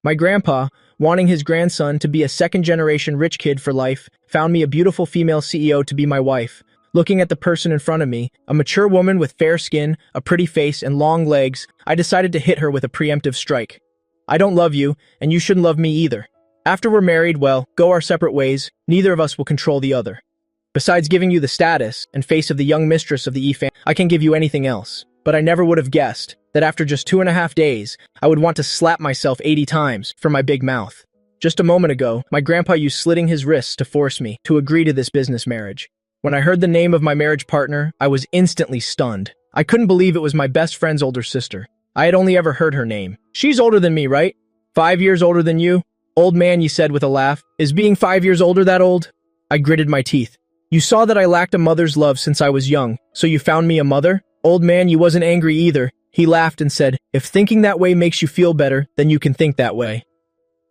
My grandpa, wanting his grandson to be a second-generation rich kid for life, found me a beautiful female CEO to be my wife. Looking at the person in front of me, a mature woman with fair skin, a pretty face, and long legs, I decided to hit her with a preemptive strike. I don't love you, and you shouldn't love me either. After we're married, well, go our separate ways, neither of us will control the other. Besides giving you the status and face of the young mistress of the E family, I can give you anything else. But I never would have guessed that after just 2.5 days, I would want to slap myself 80 times for my big mouth. Just a moment ago, my grandpa used slitting his wrists to force me to agree to this business marriage. When I heard the name of my marriage partner, I was instantly stunned. I couldn't believe it was my best friend's older sister. I had only ever heard her name. She's older than me, right? 5 years older than you? Old man, you said with a laugh. Is being 5 years older that old? I gritted my teeth. You saw that I lacked a mother's love since I was young, so you found me a mother? Old man, you wasn't angry either. He laughed and said, if thinking that way makes you feel better, then you can think that way.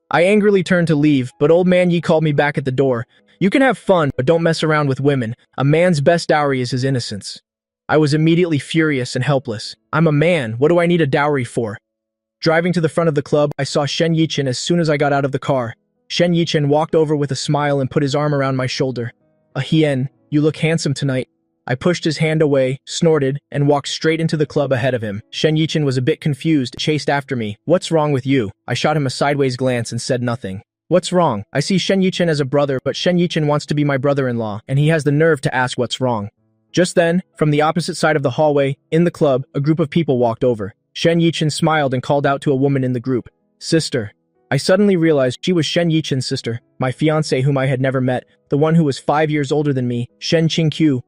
I angrily turned to leave, but old man Yi called me back at the door. You can have fun, but don't mess around with women. A man's best dowry is his innocence. I was immediately furious and helpless. I'm a man, what do I need a dowry for? Driving to the front of the club, I saw Shen Yichen as soon as I got out of the car. Shen Yichen walked over with a smile and put his arm around my shoulder. Hien, you look handsome tonight. I pushed his hand away, snorted, and walked straight into the club ahead of him. Shen Yichen was a bit confused, chased after me. What's wrong with you? I shot him a sideways glance and said nothing. What's wrong? I see Shen Yichen as a brother, but Shen Yichen wants to be my brother-in-law, and he has the nerve to ask what's wrong. Just then, from the opposite side of the hallway, in the club, a group of people walked over. Shen Yichen smiled and called out to a woman in the group. Sister. I suddenly realized she was Shen Yichen's sister, my fiancé whom I had never met, the one who was 5 years older than me, Shen Qingqiu.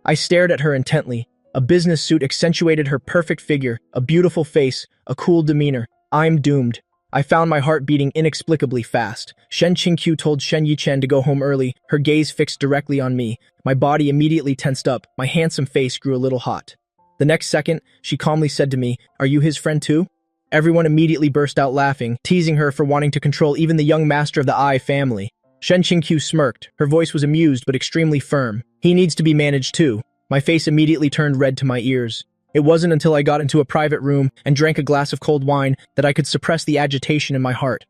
I stared at her intently. A business suit accentuated her perfect figure, a beautiful face, a cool demeanor. I'm doomed. I found my heart beating inexplicably fast. Shen Qingqiu told Shen Yichen to go home early, her gaze fixed directly on me. My body immediately tensed up, my handsome face grew a little hot. The next second, she calmly said to me, "Are you his friend too?" Everyone immediately burst out laughing, teasing her for wanting to control even the young master of the I family. Shen Qingqiu smirked. Her voice was amused but extremely firm. He needs to be managed too. My face immediately turned red to my ears. It wasn't until I got into a private room and drank a glass of cold wine that I could suppress the agitation in my heart.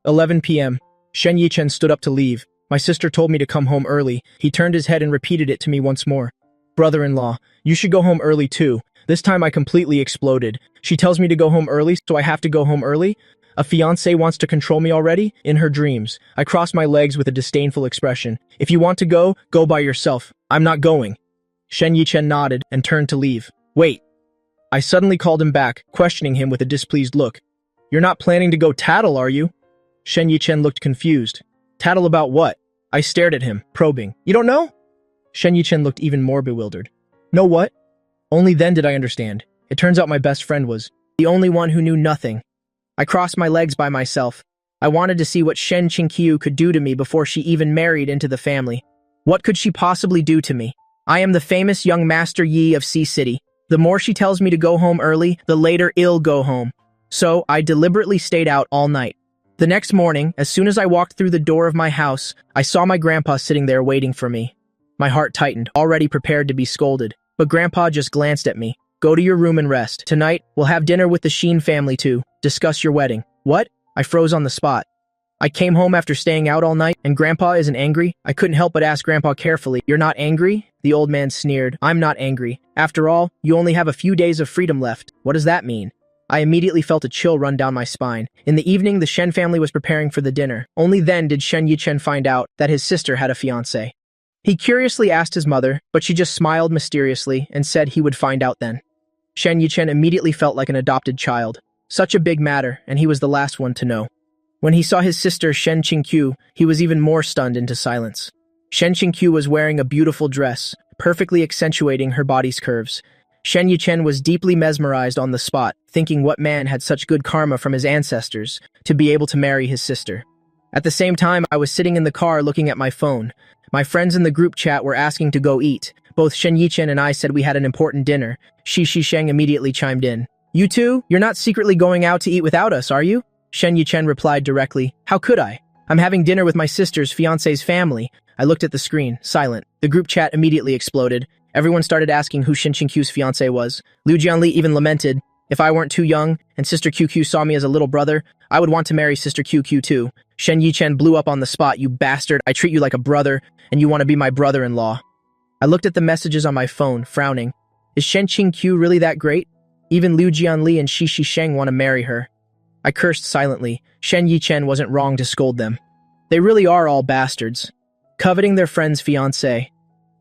11 p.m. Shen Yichen stood up to leave. My sister told me to come home early. He turned his head and repeated it to me once more. Brother-in-law, you should go home early too. This time I completely exploded. She tells me to go home early, so I have to go home early? A fiancé wants to control me already? In her dreams. I crossed my legs with a disdainful expression. If you want to go by yourself. I'm not going. Shen Yichen nodded and turned to leave. Wait. I suddenly called him back, questioning him with a displeased look. You're not planning to go tattle, are you? Shen Yichen looked confused. Tattle about what? I stared at him, probing. You don't know? Shen Yichen looked even more bewildered. Know what? Only then did I understand. It turns out my best friend was the only one who knew nothing. I crossed my legs by myself. I wanted to see what Shen Qingqiu could do to me before she even married into the family. What could she possibly do to me? I am the famous young Master Yi of Sea City. The more she tells me to go home early, the later I'll go home. So, I deliberately stayed out all night. The next morning, as soon as I walked through the door of my house, I saw my grandpa sitting there waiting for me. My heart tightened, already prepared to be scolded. But Grandpa just glanced at me. Go to your room and rest. Tonight, we'll have dinner with the Sheen family too. Discuss your wedding. What? I froze on the spot. I came home after staying out all night, and Grandpa isn't angry? I couldn't help but ask Grandpa carefully, You're not angry? The old man sneered. I'm not angry. After all, you only have a few days of freedom left. What does that mean? I immediately felt a chill run down my spine. In the evening, the Shen family was preparing for the dinner. Only then did Shen Yichen find out that his sister had a fiancé. He curiously asked his mother, but she just smiled mysteriously and said he would find out then. Shen Yichen immediately felt like an adopted child. Such a big matter, and he was the last one to know. When he saw his sister Shen Qingqiu, he was even more stunned into silence. Shen Qingqiu was wearing a beautiful dress, perfectly accentuating her body's curves. Shen Yichen was deeply mesmerized on the spot, thinking what man had such good karma from his ancestors to be able to marry his sister. At the same time, I was sitting in the car looking at my phone. My friends in the group chat were asking to go eat. Both Shen Yichen and I said we had an important dinner. Shi Sheng immediately chimed in. You two? You're not secretly going out to eat without us, are you? Shen Yichen replied directly. How could I? I'm having dinner with my sister's fiancé's family. I looked at the screen, silent. The group chat immediately exploded. Everyone started asking who Shen Qingqiu's fiancé was. Liu Jianli even lamented, if I weren't too young and Sister QQ saw me as a little brother, I would want to marry Sister QQ too. Shen Yichen blew up on the spot, you bastard. I treat you like a brother, and you want to be my brother-in-law. I looked at the messages on my phone, frowning. Is Shen Qingqiu really that great? Even Liu Jianli and Shi Sheng want to marry her. I cursed silently. Shen Yichen wasn't wrong to scold them. They really are all bastards. Coveting their friend's fiancé.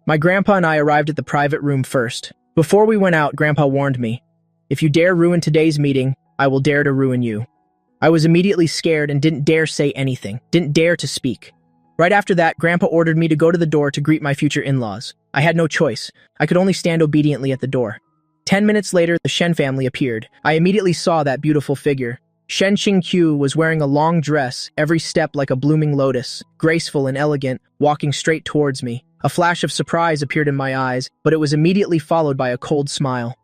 My grandpa and I arrived at the private room first. Before we went out, Grandpa warned me, if you dare ruin today's meeting, I will dare to ruin you. I was immediately scared and didn't dare say anything, didn't dare to speak. Right after that, Grandpa ordered me to go to the door to greet my future in-laws. I had no choice. I could only stand obediently at the door. 10 minutes later, the Shen family appeared. I immediately saw that beautiful figure. Shen Qingqiu was wearing a long dress, every step like a blooming lotus, graceful and elegant, walking straight towards me. A flash of surprise appeared in my eyes, but it was immediately followed by a cold smile.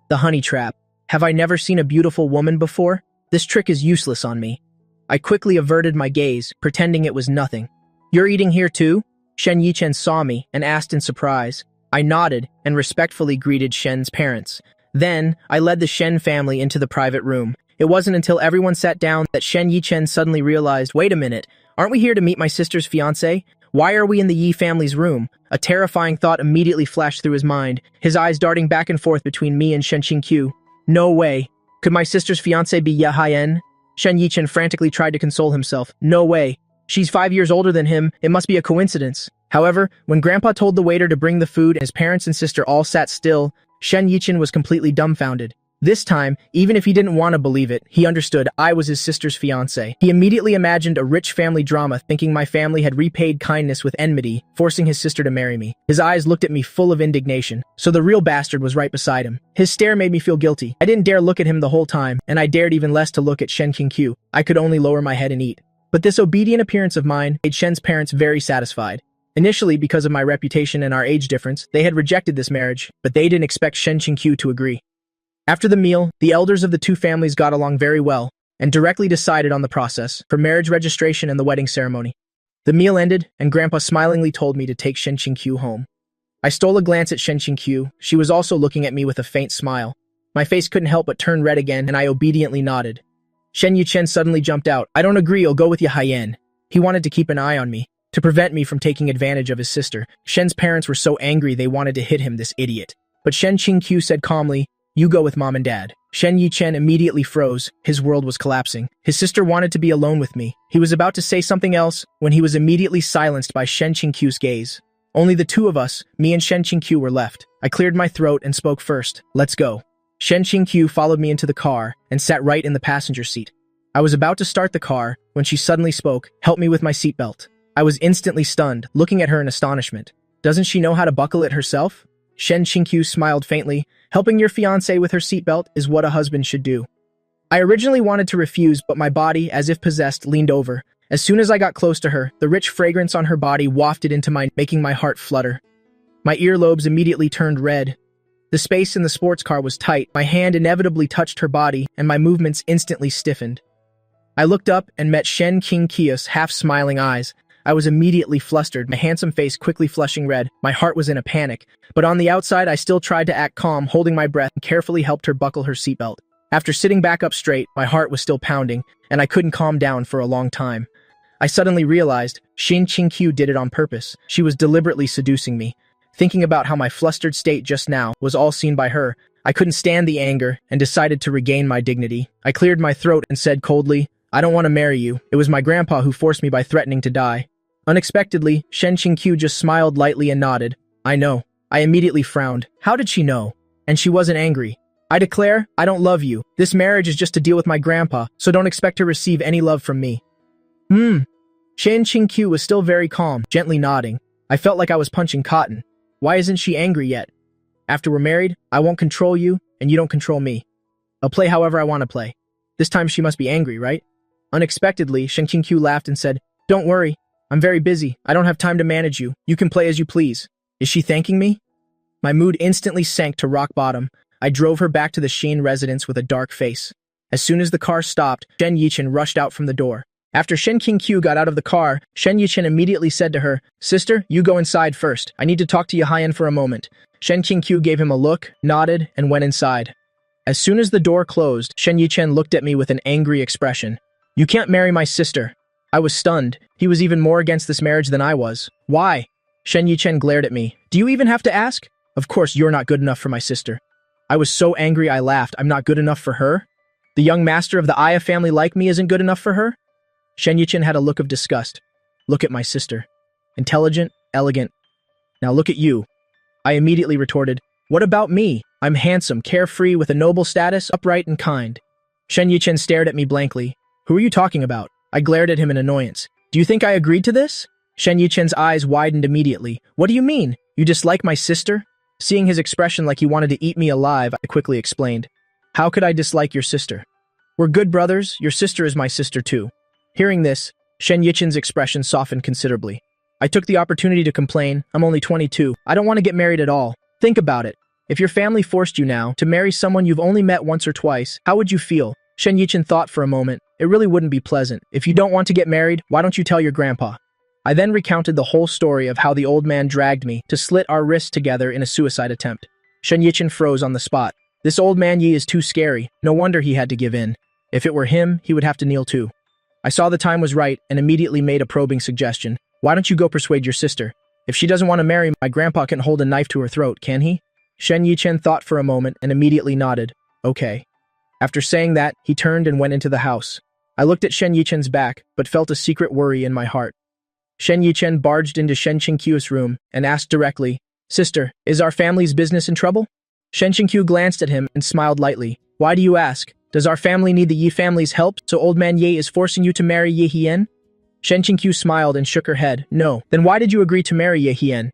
The honey trap. Have I never seen a beautiful woman before? This trick is useless on me. I quickly averted my gaze, pretending it was nothing. You're eating here too? Shen Yichen saw me and asked in surprise. I nodded and respectfully greeted Shen's parents. Then, I led the Shen family into the private room. It wasn't until everyone sat down that Shen Yichen suddenly realized, wait a minute, aren't we here to meet my sister's fiancé? Why are we in the Yi family's room? A terrifying thought immediately flashed through his mind, his eyes darting back and forth between me and Shen Qingqiu. No way. Could my sister's fiancé be Ye Haiyan? Shen Yichen frantically tried to console himself. No way. She's 5 years older than him. It must be a coincidence. However, when Grandpa told the waiter to bring the food and his parents and sister all sat still, Shen Yichen was completely dumbfounded. This time, even if he didn't want to believe it, he understood I was his sister's fiancé. He immediately imagined a rich family drama, thinking my family had repaid kindness with enmity, forcing his sister to marry me. His eyes looked at me full of indignation, so the real bastard was right beside him. His stare made me feel guilty. I didn't dare look at him the whole time, and I dared even less to look at Shen Qingqiu. I could only lower my head and eat. But this obedient appearance of mine made Shen's parents very satisfied. Initially, because of my reputation and our age difference, they had rejected this marriage, but they didn't expect Shen Qingqiu to agree. After the meal, the elders of the two families got along very well and directly decided on the process for marriage registration and the wedding ceremony. The meal ended, and Grandpa smilingly told me to take Shen Qingqiu home. I stole a glance at Shen Qingqiu. She was also looking at me with a faint smile. My face couldn't help but turn red again, and I obediently nodded. Shen Yichen suddenly jumped out. I don't agree, I'll go with Ye Haiyan. He wanted to keep an eye on me, to prevent me from taking advantage of his sister. Shen's parents were so angry they wanted to hit him, this idiot. But Shen Qingqiu said calmly, you go with Mom and Dad. Shen Yichen immediately froze. His world was collapsing. His sister wanted to be alone with me. He was about to say something else when he was immediately silenced by Shen Qingqiu's gaze. Only the two of us, me and Shen Qingqiu, were left. I cleared my throat and spoke first. Let's go. Shen Qingqiu followed me into the car and sat right in the passenger seat. I was about to start the car when she suddenly spoke, help me with my seatbelt. I was instantly stunned, looking at her in astonishment. Doesn't she know how to buckle it herself? Shen Qingqiu smiled faintly. Helping your fiancée with her seatbelt is what a husband should do. I originally wanted to refuse, but my body, as if possessed, leaned over. As soon as I got close to her, the rich fragrance on her body wafted into mine, making my heart flutter. My earlobes immediately turned red. The space in the sports car was tight. My hand inevitably touched her body, and my movements instantly stiffened. I looked up and met Shen Qingqiu's half-smiling eyes. I was immediately flustered, my handsome face quickly flushing red. My heart was in a panic, but on the outside I still tried to act calm, holding my breath, and carefully helped her buckle her seatbelt. After sitting back up straight, my heart was still pounding, and I couldn't calm down for a long time. I suddenly realized Shen Qingqiu did it on purpose. She was deliberately seducing me. Thinking about how my flustered state just now was all seen by her, I couldn't stand the anger and decided to regain my dignity. I cleared my throat and said coldly, I don't want to marry you. It was my grandpa who forced me by threatening to die. Unexpectedly, Shen Qingqiu just smiled lightly and nodded. I know. I immediately frowned. How did she know? And she wasn't angry. I declare, I don't love you. This marriage is just to deal with my grandpa, so don't expect to receive any love from me. Shen Qingqiu was still very calm, gently nodding. I felt like I was punching cotton. Why isn't she angry yet? After we're married, I won't control you, and you don't control me. I'll play however I want to play. This time she must be angry, right? Unexpectedly, Shen Qingqiu laughed and said, Don't worry. I'm very busy. I don't have time to manage you. You can play as you please. Is she thanking me? My mood instantly sank to rock bottom. I drove her back to the Shen residence with a dark face. As soon as the car stopped, Shen Yichen rushed out from the door. After Shen Qingqiu got out of the car, Shen Yichen immediately said to her, Sister, you go inside first. I need to talk to Ye Haiyan for a moment. Shen Qingqiu gave him a look, nodded, and went inside. As soon as the door closed, Shen Yichen looked at me with an angry expression. You can't marry my sister. I was stunned. He was even more against this marriage than I was. Why? Shen Yichen glared at me. Do you even have to ask? Of course you're not good enough for my sister. I was so angry I laughed. I'm not good enough for her? The young master of the Aya family like me isn't good enough for her? Shen Yichen had a look of disgust. Look at my sister. Intelligent, elegant. Now look at you. I immediately retorted, what about me? I'm handsome, carefree, with a noble status, upright and kind. Shen Yichen stared at me blankly. Who are you talking about? I glared at him in annoyance. Do you think I agreed to this? Shen Yichen's eyes widened immediately. What do you mean? You dislike my sister? Seeing his expression like he wanted to eat me alive, I quickly explained. How could I dislike your sister? We're good brothers. Your sister is my sister too. Hearing this, Shen Yichen's expression softened considerably. I took the opportunity to complain. I'm only 22. I don't want to get married at all. Think about it. If your family forced you now to marry someone you've only met once or twice, how would you feel? Shen Yichen thought for a moment. It really wouldn't be pleasant. If you don't want to get married, why don't you tell your grandpa? I then recounted the whole story of how the old man dragged me to slit our wrists together in a suicide attempt. Shen Yichen froze on the spot. This old man Yi is too scary. No wonder he had to give in. If it were him, he would have to kneel too. I saw the time was right and immediately made a probing suggestion. Why don't you go persuade your sister? If she doesn't want to marry, my grandpa can hold a knife to her throat, can he? Shen Yichen thought for a moment and immediately nodded. Okay. After saying that, he turned and went into the house. I looked at Shen Yichen's back, but felt a secret worry in my heart. Shen Yichen barged into Shen Qingqiu's room and asked directly, Sister, is our family's business in trouble? Shen Qingqiu glanced at him and smiled lightly. Why do you ask? Does our family need the Yi family's help, so old man Ye is forcing you to marry Ye Hien? Shen Qingqiu smiled and shook her head. No. Then why did you agree to marry Ye Hien?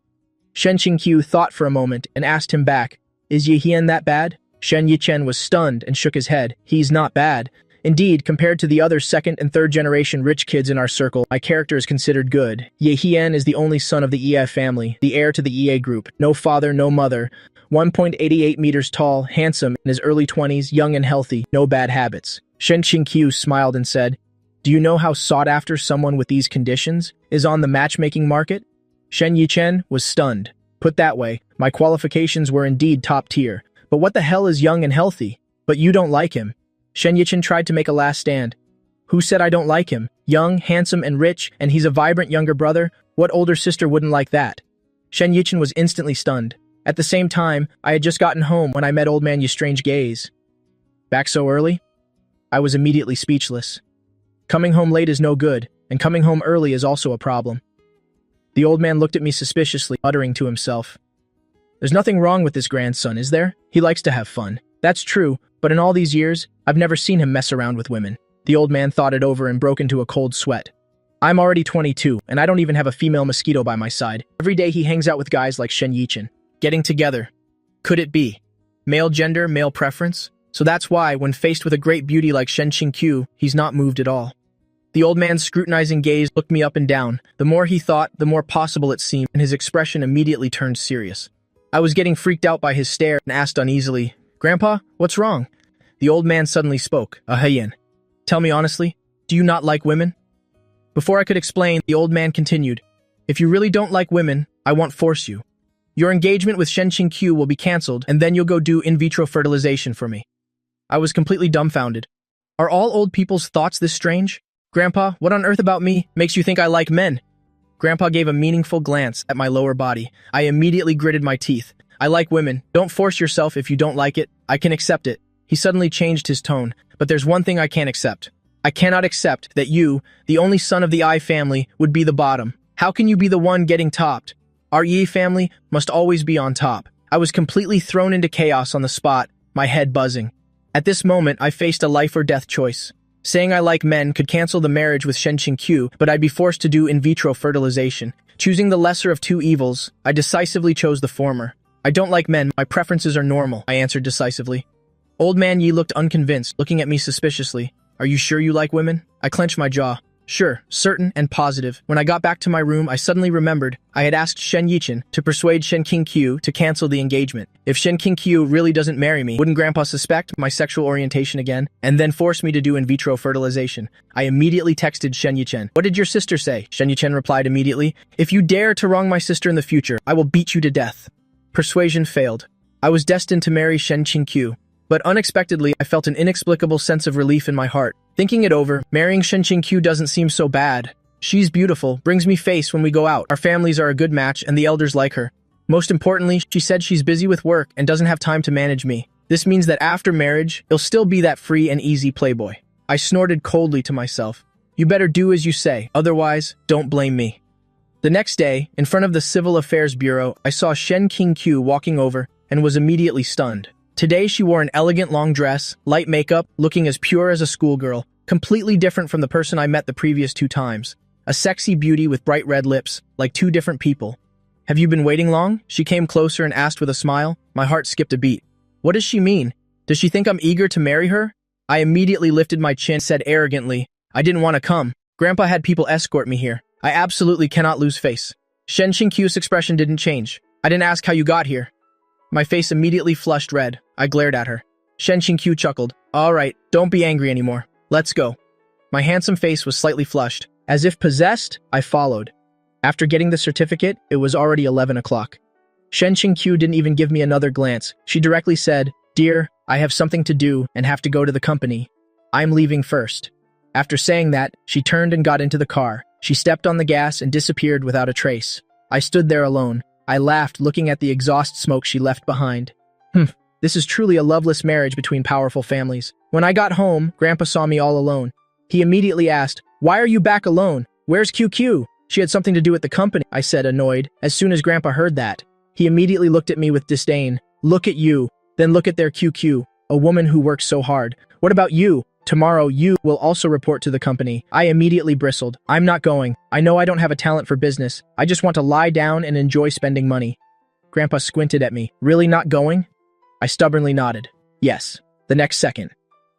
Shen Qingqiu thought for a moment and asked him back, Is Ye Hien that bad? Shen Yichen was stunned and shook his head. He's not bad. Indeed, compared to the other second and third generation rich kids in our circle, my character is considered good. Ye Hien is the only son of the Ie family, the heir to the Ie group. No father, no mother. 1.88 meters tall, handsome, in his early 20s, young and healthy, no bad habits. Shen Qingqiu smiled and said, Do you know how sought after someone with these conditions is on the matchmaking market? Shen Yichen was stunned. Put that way, my qualifications were indeed top tier. But what the hell is young and healthy? But you don't like him. Shen Yichen tried to make a last stand. Who said I don't like him? Young, handsome, and rich, and he's a vibrant younger brother? What older sister wouldn't like that? Shen Yichen was instantly stunned. At the same time, I had just gotten home when I met old man Yi's strange gaze. Back so early? I was immediately speechless. Coming home late is no good, and coming home early is also a problem. The old man looked at me suspiciously, muttering to himself. There's nothing wrong with this grandson, is there? He likes to have fun. That's true, but in all these years, I've never seen him mess around with women. The old man thought it over and broke into a cold sweat. I'm already 22, and I don't even have a female mosquito by my side. Every day he hangs out with guys like Shen Yichen. Getting together. Could it be? Male gender, male preference? So that's why, when faced with a great beauty like Shen Qingqiu, he's not moved at all. The old man's scrutinizing gaze looked me up and down. The more he thought, the more possible it seemed, and his expression immediately turned serious. I was getting freaked out by his stare and asked uneasily, Grandpa, what's wrong? The old man suddenly spoke. Hien. Tell me honestly, do you not like women? Before I could explain, the old man continued. If you really don't like women, I won't force you. Your engagement with Shen Qingqiu will be cancelled, and then you'll go do in vitro fertilization for me. I was completely dumbfounded. Are all old people's thoughts this strange? Grandpa, what on earth about me makes you think I like men? Grandpa gave a meaningful glance at my lower body. I immediately gritted my teeth. I like women. Don't force yourself if you don't like it. I can accept it. He suddenly changed his tone. But there's one thing I can't accept. I cannot accept that you, the only son of the Ai family, would be the bottom. How can you be the one getting topped? Our Yi family must always be on top. I was completely thrown into chaos on the spot, my head buzzing. At this moment, I faced a life or death choice. Saying I like men could cancel the marriage with Shen Qingqiu, but I'd be forced to do in vitro fertilization. Choosing the lesser of two evils, I decisively chose the former. I don't like men, my preferences are normal, I answered decisively. Old man Yi looked unconvinced, looking at me suspiciously. Are you sure you like women? I clenched my jaw. Sure, certain and positive. When I got back to my room, I suddenly remembered I had asked Shen Yichen to persuade Shen Qingqiu to cancel the engagement. If Shen Qingqiu really doesn't marry me, wouldn't Grandpa suspect my sexual orientation again, and then force me to do in vitro fertilization? I immediately texted Shen Yichen. What did your sister say? Shen Yichen replied immediately. If you dare to wrong my sister in the future, I will beat you to death. Persuasion failed. I was destined to marry Shen Qingqiu. But unexpectedly, I felt an inexplicable sense of relief in my heart. Thinking it over, marrying Shen Qingqiu doesn't seem so bad. She's beautiful, brings me face when we go out. Our families are a good match and the elders like her. Most importantly, she said she's busy with work and doesn't have time to manage me. This means that after marriage, he'll still be that free and easy playboy. I snorted coldly to myself. You better do as you say, otherwise, don't blame me. The next day, in front of the Civil Affairs Bureau, I saw Shen Qingqiu walking over and was immediately stunned. Today she wore an elegant long dress, light makeup, looking as pure as a schoolgirl, completely different from the person I met the previous 2 times. A sexy beauty with bright red lips, like 2 different people. Have you been waiting long? She came closer and asked with a smile. My heart skipped a beat. What does she mean? Does she think I'm eager to marry her? I immediately lifted my chin and said arrogantly, I didn't want to come. Grandpa had people escort me here. I absolutely cannot lose face. Shen Qingqiu's expression didn't change. I didn't ask how you got here. My face immediately flushed red. I glared at her. Shen Qingqiu chuckled. All right, don't be angry anymore. Let's go. My handsome face was slightly flushed. As if possessed, I followed. After getting the certificate, it was already 11 o'clock. Shen Qingqiu didn't even give me another glance. She directly said, Dear, I have something to do and have to go to the company. I'm leaving first. After saying that, she turned and got into the car. She stepped on the gas and disappeared without a trace. I stood there alone. I laughed, looking at the exhaust smoke she left behind. This is truly a loveless marriage between powerful families. When I got home, Grandpa saw me all alone. He immediately asked, Why are you back alone? Where's QQ? She had something to do with the company, I said, annoyed. As soon as Grandpa heard that, he immediately looked at me with disdain. Look at you, then look at their QQ, a woman who works so hard. What about you? Tomorrow you will also report to the company. I immediately bristled. I'm not going. I know I don't have a talent for business. I just want to lie down and enjoy spending money. Grandpa squinted at me. Really not going? I stubbornly nodded. Yes. The next second.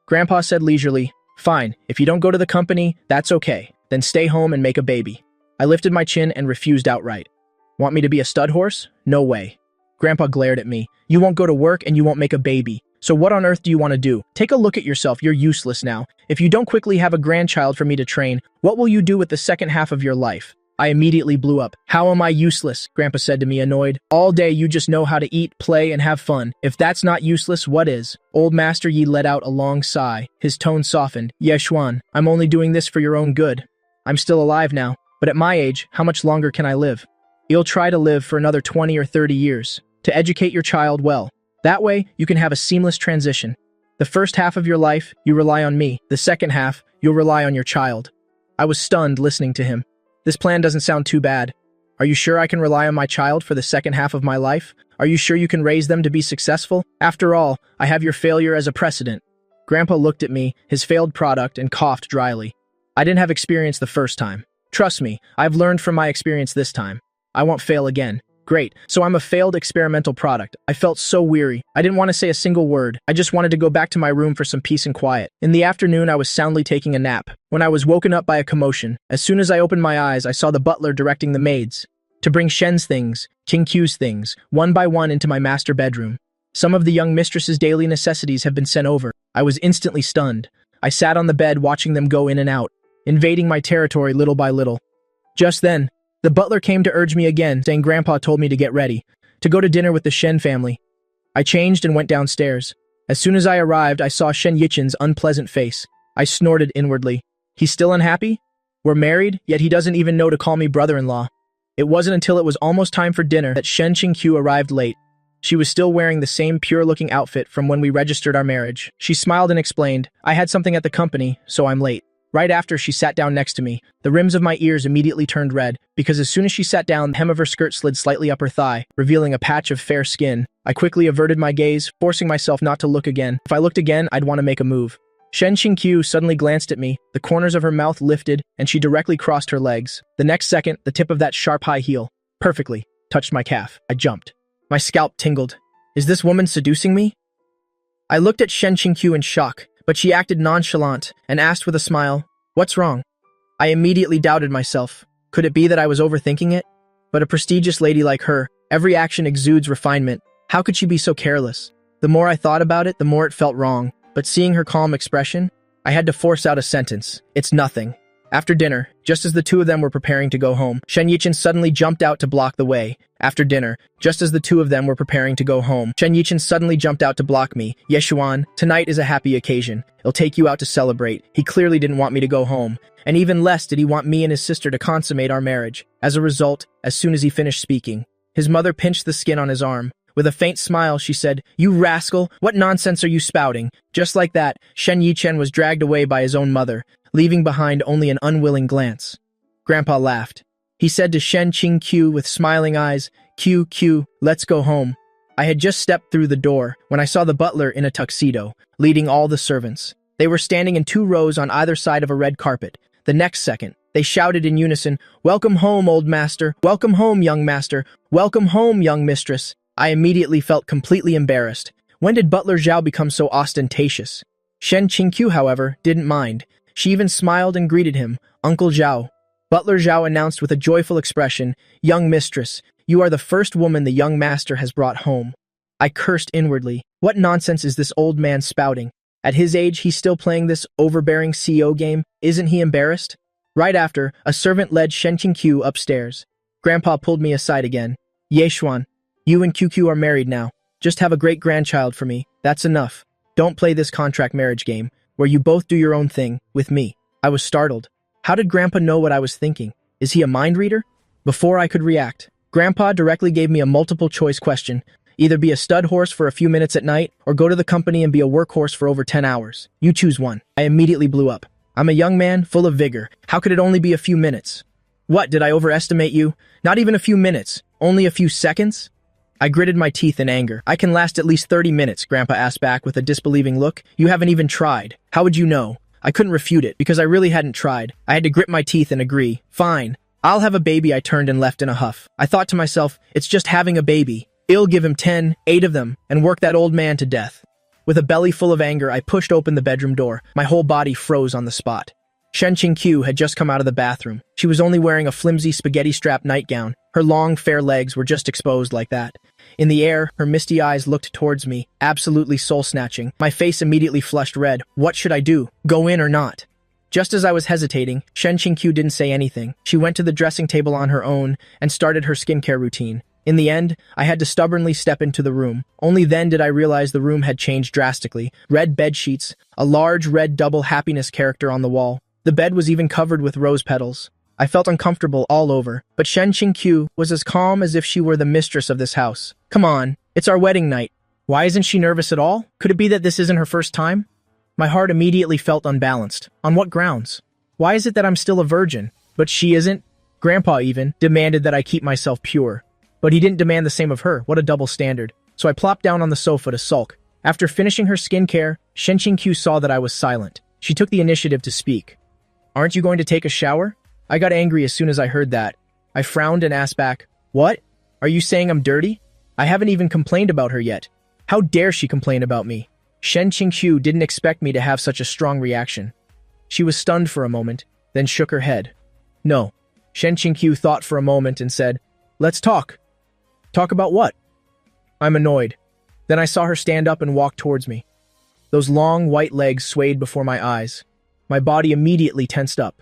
Grandpa said leisurely, Fine, if you don't go to the company, that's okay. Then stay home and make a baby. I lifted my chin and refused outright. Want me to be a stud horse? No way. Grandpa glared at me. You won't go to work and you won't make a baby. So what on earth do you want to do? Take a look at yourself. You're useless now. If you don't quickly have a grandchild for me to train, what will you do with the second half of your life? I immediately blew up. How am I useless? Grandpa said to me, annoyed. All day you just know how to eat, play, and have fun. If that's not useless, what is? Old Master Yi let out a long sigh. His tone softened. Ye Xuan, I'm only doing this for your own good. I'm still alive now, but at my age, how much longer can I live? You'll try to live for another 20 or 30 years. To educate your child well. That way, you can have a seamless transition. The first half of your life, you rely on me. The second half, you'll rely on your child. I was stunned listening to him. This plan doesn't sound too bad. Are you sure I can rely on my child for the second half of my life? Are you sure you can raise them to be successful? After all, I have your failure as a precedent. Grandpa looked at me, his failed product, and coughed dryly. I didn't have experience the first time. Trust me, I've learned from my experience this time. I won't fail again. Great, so I'm a failed experimental product. I felt so weary. I didn't want to say a single word. I just wanted to go back to my room for some peace and quiet. In the afternoon, I was soundly taking a nap, when I was woken up by a commotion. As soon as I opened my eyes, I saw the butler directing the maids to bring Shen's things, Qingqiu's things, one by one into my master bedroom. Some of the young mistress's daily necessities have been sent over. I was instantly stunned. I sat on the bed watching them go in and out, invading my territory little by little. Just then, the butler came to urge me again, saying Grandpa told me to get ready, to go to dinner with the Shen family. I changed and went downstairs. As soon as I arrived, I saw Shen Yichen's unpleasant face. I snorted inwardly. He's still unhappy? We're married, yet he doesn't even know to call me brother-in-law. It wasn't until it was almost time for dinner that Shen Qingqiu arrived late. She was still wearing the same pure-looking outfit from when we registered our marriage. She smiled and explained, I had something at the company, so I'm late. Right after, she sat down next to me. The rims of my ears immediately turned red, because as soon as she sat down, the hem of her skirt slid slightly up her thigh, revealing a patch of fair skin. I quickly averted my gaze, forcing myself not to look again. If I looked again, I'd want to make a move. Shen Qingqiu suddenly glanced at me, the corners of her mouth lifted, and she directly crossed her legs. The next second, the tip of that sharp high heel, perfectly, touched my calf. I jumped. My scalp tingled. Is this woman seducing me? I looked at Shen Qingqiu in shock, but she acted nonchalant and asked with a smile, What's wrong? I immediately doubted myself. Could it be that I was overthinking it? But a prestigious lady like her, every action exudes refinement. How could she be so careless? The more I thought about it, the more it felt wrong. But seeing her calm expression, I had to force out a sentence. It's nothing. After dinner, just as the two of them were preparing to go home, Shen Yichen suddenly jumped out to block the way. After dinner, just as the two of them were preparing to go home, Shen Yichen suddenly jumped out to block me. Yeshuan, tonight is a happy occasion. He'll take you out to celebrate. He clearly didn't want me to go home. And even less did he want me and his sister to consummate our marriage. As a result, as soon as he finished speaking, his mother pinched the skin on his arm. With a faint smile, she said, "You rascal, what nonsense are you spouting?" Just like that, Shen Yichen was dragged away by his own mother, leaving behind only an unwilling glance. Grandpa laughed. He said to Shen Qingqiu with smiling eyes, "Q, let's go home." I had just stepped through the door when I saw the butler in a tuxedo, leading all the servants. They were standing in 2 rows on either side of a red carpet. The next second, they shouted in unison, "Welcome home, old master! Welcome home, young master! Welcome home, young mistress!" I immediately felt completely embarrassed. When did Butler Zhao become so ostentatious? Shen Qingqiu, however, didn't mind. She even smiled and greeted him, "Uncle Zhao." Butler Zhao announced with a joyful expression, "Young mistress, you are the first woman the young master has brought home." I cursed inwardly. What nonsense is this old man spouting? At his age, he's still playing this overbearing CEO game. Isn't he embarrassed? Right after, a servant led Shen Qingqiu upstairs. Grandpa pulled me aside again. "Yeshuan, you and QQ are married now. Just have a great-grandchild for me. That's enough. Don't play this contract marriage game, where you both do your own thing, with me." I was startled. How did Grandpa know what I was thinking? Is he a mind reader? Before I could react, Grandpa directly gave me a multiple-choice question. Either be a stud horse for a few minutes at night, or go to the company and be a workhorse for over 10 hours. You choose one. I immediately blew up. I'm a young man, full of vigor. How could it only be a few minutes? What, did I overestimate you? Not even a few minutes. Only a few seconds? I gritted my teeth in anger. "I can last at least 30 minutes, Grandpa asked back with a disbelieving look. "You haven't even tried. How would you know?" I couldn't refute it, because I really hadn't tried. I had to grit my teeth and agree. "Fine. I'll have a baby," I turned and left in a huff. I thought to myself, it's just having a baby. I'll give him 10, 8 of them, and work that old man to death. With a belly full of anger, I pushed open the bedroom door. My whole body froze on the spot. Shen Qingqiu had just come out of the bathroom. She was only wearing a flimsy spaghetti-strap nightgown. Her long, fair legs were just exposed like that. In the air, her misty eyes looked towards me, absolutely soul-snatching. My face immediately flushed red. What should I do? Go in or not? Just as I was hesitating, Shen Qingqiu didn't say anything. She went to the dressing table on her own and started her skincare routine. In the end, I had to stubbornly step into the room. Only then did I realize the room had changed drastically. Red bed sheets, a large red double happiness character on the wall. The bed was even covered with rose petals. I felt uncomfortable all over, but Shen Qingqiu was as calm as if she were the mistress of this house. "Come on, it's our wedding night. Why isn't she nervous at all? Could it be that this isn't her first time?" My heart immediately felt unbalanced. On what grounds? Why is it that I'm still a virgin, but she isn't? Grandpa even demanded that I keep myself pure. But he didn't demand the same of her. What a double standard. So I plopped down on the sofa to sulk. After finishing her skincare, Shen Qingqiu saw that I was silent. She took the initiative to speak. "Aren't you going to take a shower?" I got angry as soon as I heard that. I frowned and asked back, "What? Are you saying I'm dirty? I haven't even complained about her yet. How dare she complain about me?" Shen Qingqiu didn't expect me to have such a strong reaction. She was stunned for a moment, then shook her head. "No." Shen Qingqiu thought for a moment and said, "Let's talk." "Talk about what?" I'm annoyed. Then I saw her stand up and walk towards me. Those long, white legs swayed before my eyes. My body immediately tensed up.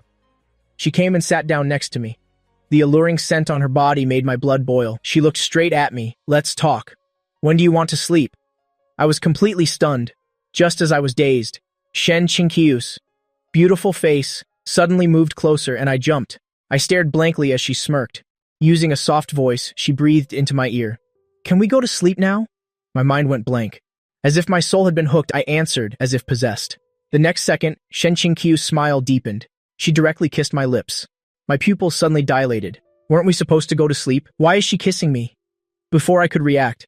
She came and sat down next to me. The alluring scent on her body made my blood boil. She looked straight at me. "Let's talk. When do you want to sleep?" I was completely stunned, just as I was dazed. Shen Qingqiu's beautiful face suddenly moved closer and I jumped. I stared blankly as she smirked. Using a soft voice, she breathed into my ear. "Can we go to sleep now?" My mind went blank. As if my soul had been hooked, I answered as if possessed. The next second, Shen Qingqiu's smile deepened. She directly kissed my lips. My pupils suddenly dilated. Weren't we supposed to go to sleep? Why is she kissing me? Before I could react,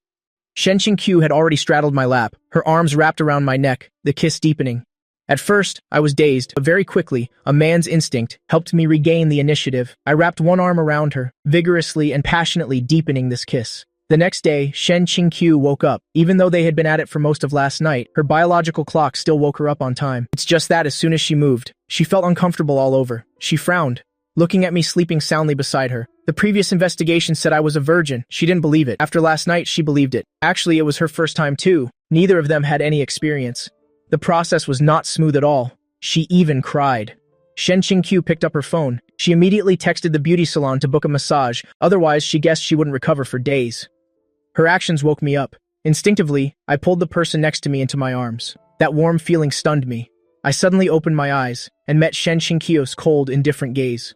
Shen Qingqiu had already straddled my lap, her arms wrapped around my neck, the kiss deepening. At first, I was dazed, but very quickly, a man's instinct helped me regain the initiative. I wrapped one arm around her, vigorously and passionately deepening this kiss. The next day, Shen Qingqiu woke up. Even though they had been at it for most of last night, her biological clock still woke her up on time. It's just that as soon as she moved, she felt uncomfortable all over. She frowned, looking at me sleeping soundly beside her. The previous investigation said I was a virgin. She didn't believe it. After last night, she believed it. Actually, it was her first time too. Neither of them had any experience. The process was not smooth at all. She even cried. Shen Qingqiu picked up her phone. She immediately texted the beauty salon to book a massage, otherwise she guessed she wouldn't recover for days. Her actions woke me up. Instinctively, I pulled the person next to me into my arms. That warm feeling stunned me. I suddenly opened my eyes and met Shen Qingqiu's cold, indifferent gaze.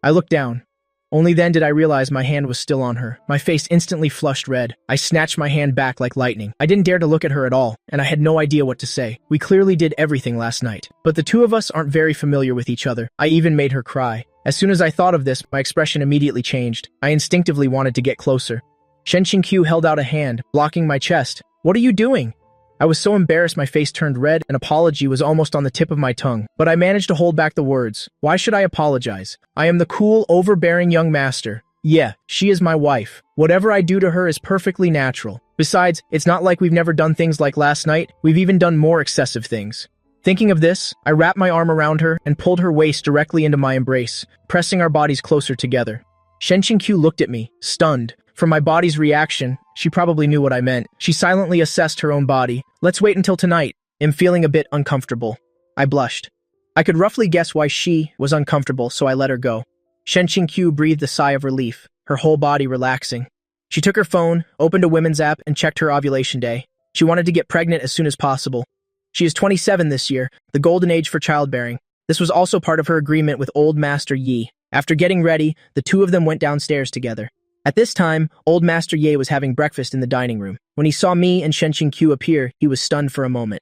I looked down. Only then did I realize my hand was still on her. My face instantly flushed red. I snatched my hand back like lightning. I didn't dare to look at her at all, and I had no idea what to say. We clearly did everything last night, but the two of us aren't very familiar with each other. I even made her cry. As soon as I thought of this, my expression immediately changed. I instinctively wanted to get closer. Shen Qingqiu held out a hand, blocking my chest. "What are you doing?" I was so embarrassed my face turned red. An apology was almost on the tip of my tongue, but I managed to hold back the words. Why should I apologize? I am the cool, overbearing young master. Yeah, she is my wife. Whatever I do to her is perfectly natural. Besides, it's not like we've never done things like last night. We've even done more excessive things. Thinking of this, I wrapped my arm around her and pulled her waist directly into my embrace, pressing our bodies closer together. Shen Qingqiu looked at me, stunned. From my body's reaction, she probably knew what I meant. She silently assessed her own body. Let's wait until tonight. I'm feeling a bit uncomfortable. I blushed. I could roughly guess why she was uncomfortable, so I let her go. Shen Qingqiu breathed a sigh of relief, her whole body relaxing. She took her phone, opened a women's app, and checked her ovulation day. She wanted to get pregnant as soon as possible. She is 27 this year, the golden age for childbearing. This was also part of her agreement with Old Master Yi. After getting ready, the two of them went downstairs together. At this time, Old Master Ye was having breakfast in the dining room. When he saw me and Shen Qingqiu appear, he was stunned for a moment.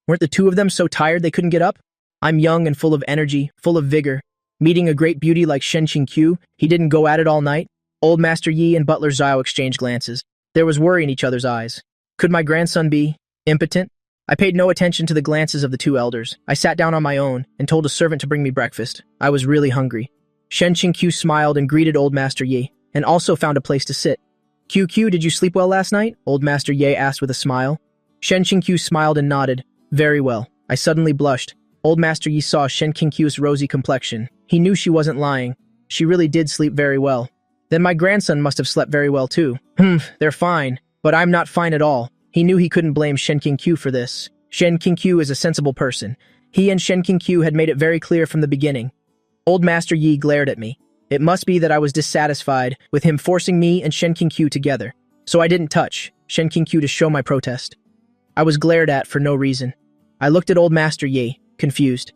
Weren't the two of them so tired they couldn't get up? I'm young and full of energy, full of vigor. Meeting a great beauty like Shen Qingqiu, he didn't go at it all night. Old Master Yi and Butler Zhao exchanged glances. There was worry in each other's eyes. Could my grandson be impotent? I paid no attention to the glances of the two elders. I sat down on my own and told a servant to bring me breakfast. I was really hungry. Shen Qingqiu smiled and greeted Old Master Yi, and also found a place to sit. "QQ, did you sleep well last night?" Old Master Ye asked with a smile. Shen Qingqiu smiled and nodded. "Very well." I suddenly blushed. Old Master Yi saw Shen Qingqiu's rosy complexion. He knew she wasn't lying. She really did sleep very well. Then my grandson must have slept very well too. They're fine, but I'm not fine at all. He knew he couldn't blame Shen Qingqiu for this. Shen Qingqiu is a sensible person. He and Shen Qingqiu had made it very clear from the beginning. Old Master Yi glared at me. It must be that I was dissatisfied with him forcing me and Shen Qingqiu together, so I didn't touch Shen Qingqiu to show my protest. I was glared at for no reason. I looked at Old Master Yi, confused.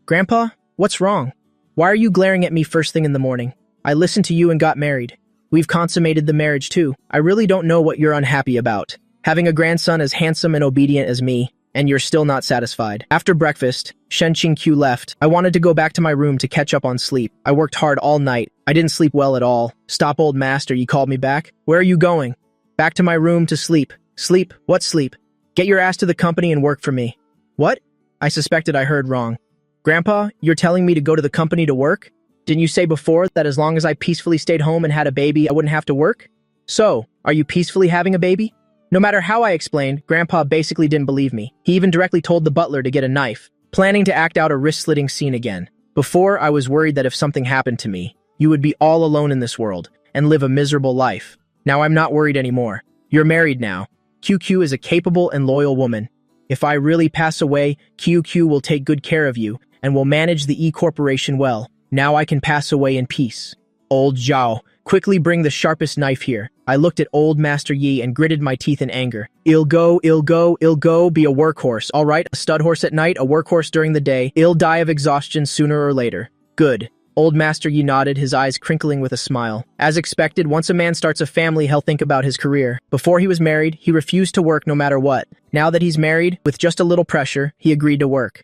"Grandpa, what's wrong? Why are you glaring at me first thing in the morning? I listened to you and got married. We've consummated the marriage too. I really don't know what you're unhappy about. Having a grandson as handsome and obedient as me, and you're still not satisfied." After breakfast, Shen Qingqiu left. I wanted to go back to my room to catch up on sleep. I worked hard all night. I didn't sleep well at all. "Stop, old master," you called me back. "Where are you going?" "Back to my room to sleep." "Sleep? What sleep?" "Get your ass to the company and work for me." "What?" I suspected I heard wrong. "Grandpa, you're telling me to go to the company to work? Didn't you say before that as long as I peacefully stayed home and had a baby, I wouldn't have to work? So, are you peacefully having a baby?" No matter how I explained, Grandpa basically didn't believe me. He even directly told the butler to get a knife, planning to act out a wrist-slitting scene again. Before, I was worried that if something happened to me, you would be all alone in this world and live a miserable life. Now I'm not worried anymore. You're married now. QQ is a capable and loyal woman. If I really pass away, QQ will take good care of you and will manage the E-Corporation well. Now I can pass away in peace. Old Zhao, quickly bring the sharpest knife here. I looked at Old Master Yi and gritted my teeth in anger. I'll go, be a workhorse, all right? A stud horse at night, a workhorse during the day. I'll die of exhaustion sooner or later. Good. Old Master Yi nodded, his eyes crinkling with a smile. As expected, once a man starts a family, he'll think about his career. Before he was married, he refused to work no matter what. Now that he's married, with just a little pressure, he agreed to work.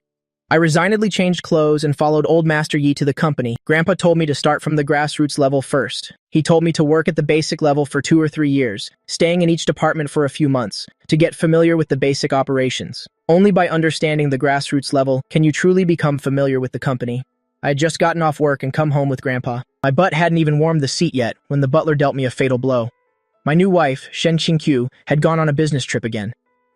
I resignedly changed clothes and followed Old Master Yi to the company. Grandpa told me to start from the grassroots level first. He told me to work at the basic level for 2 or 3 years, staying in each department for a few months, to get familiar with the basic operations. Only by understanding the grassroots level can you truly become familiar with the company. I had just gotten off work and come home with Grandpa. My butt hadn't even warmed the seat yet when the butler dealt me a fatal blow. My new wife, Shen Qingqiu, had gone on a business trip again.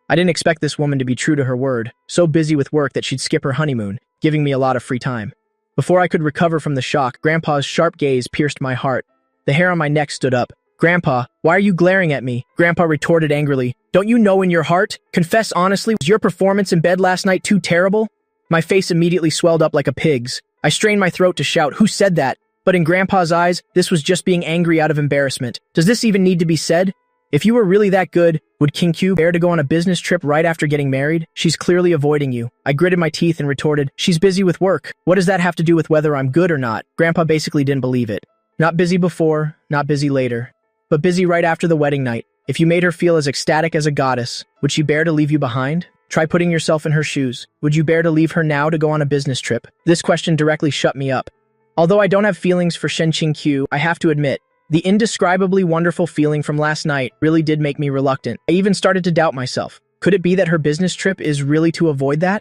I didn't expect this woman to be true to her word, so busy with work that she'd skip her honeymoon, giving me a lot of free time. Before I could recover from the shock, Grandpa's sharp gaze pierced my heart. The hair on my neck stood up. "Grandpa, why are you glaring at me?" Grandpa retorted angrily. "Don't you know in your heart? Confess honestly, was your performance in bed last night too terrible?" My face immediately swelled up like a pig's. I strained my throat to shout, "Who said that?" But in Grandpa's eyes, this was just being angry out of embarrassment. Does this even need to be said? If you were really that good, would King Q dare to go on a business trip right after getting married? She's clearly avoiding you. I gritted my teeth and retorted, "She's busy with work. What does that have to do with whether I'm good or not?" Grandpa basically didn't believe it. Not busy before, not busy later, but busy right after the wedding night. If you made her feel as ecstatic as a goddess, would she bear to leave you behind? Try putting yourself in her shoes. Would you bear to leave her now to go on a business trip? This question directly shut me up. Although I don't have feelings for Shen Qingqiu, I have to admit, the indescribably wonderful feeling from last night really did make me reluctant. I even started to doubt myself. Could it be that her business trip is really to avoid that?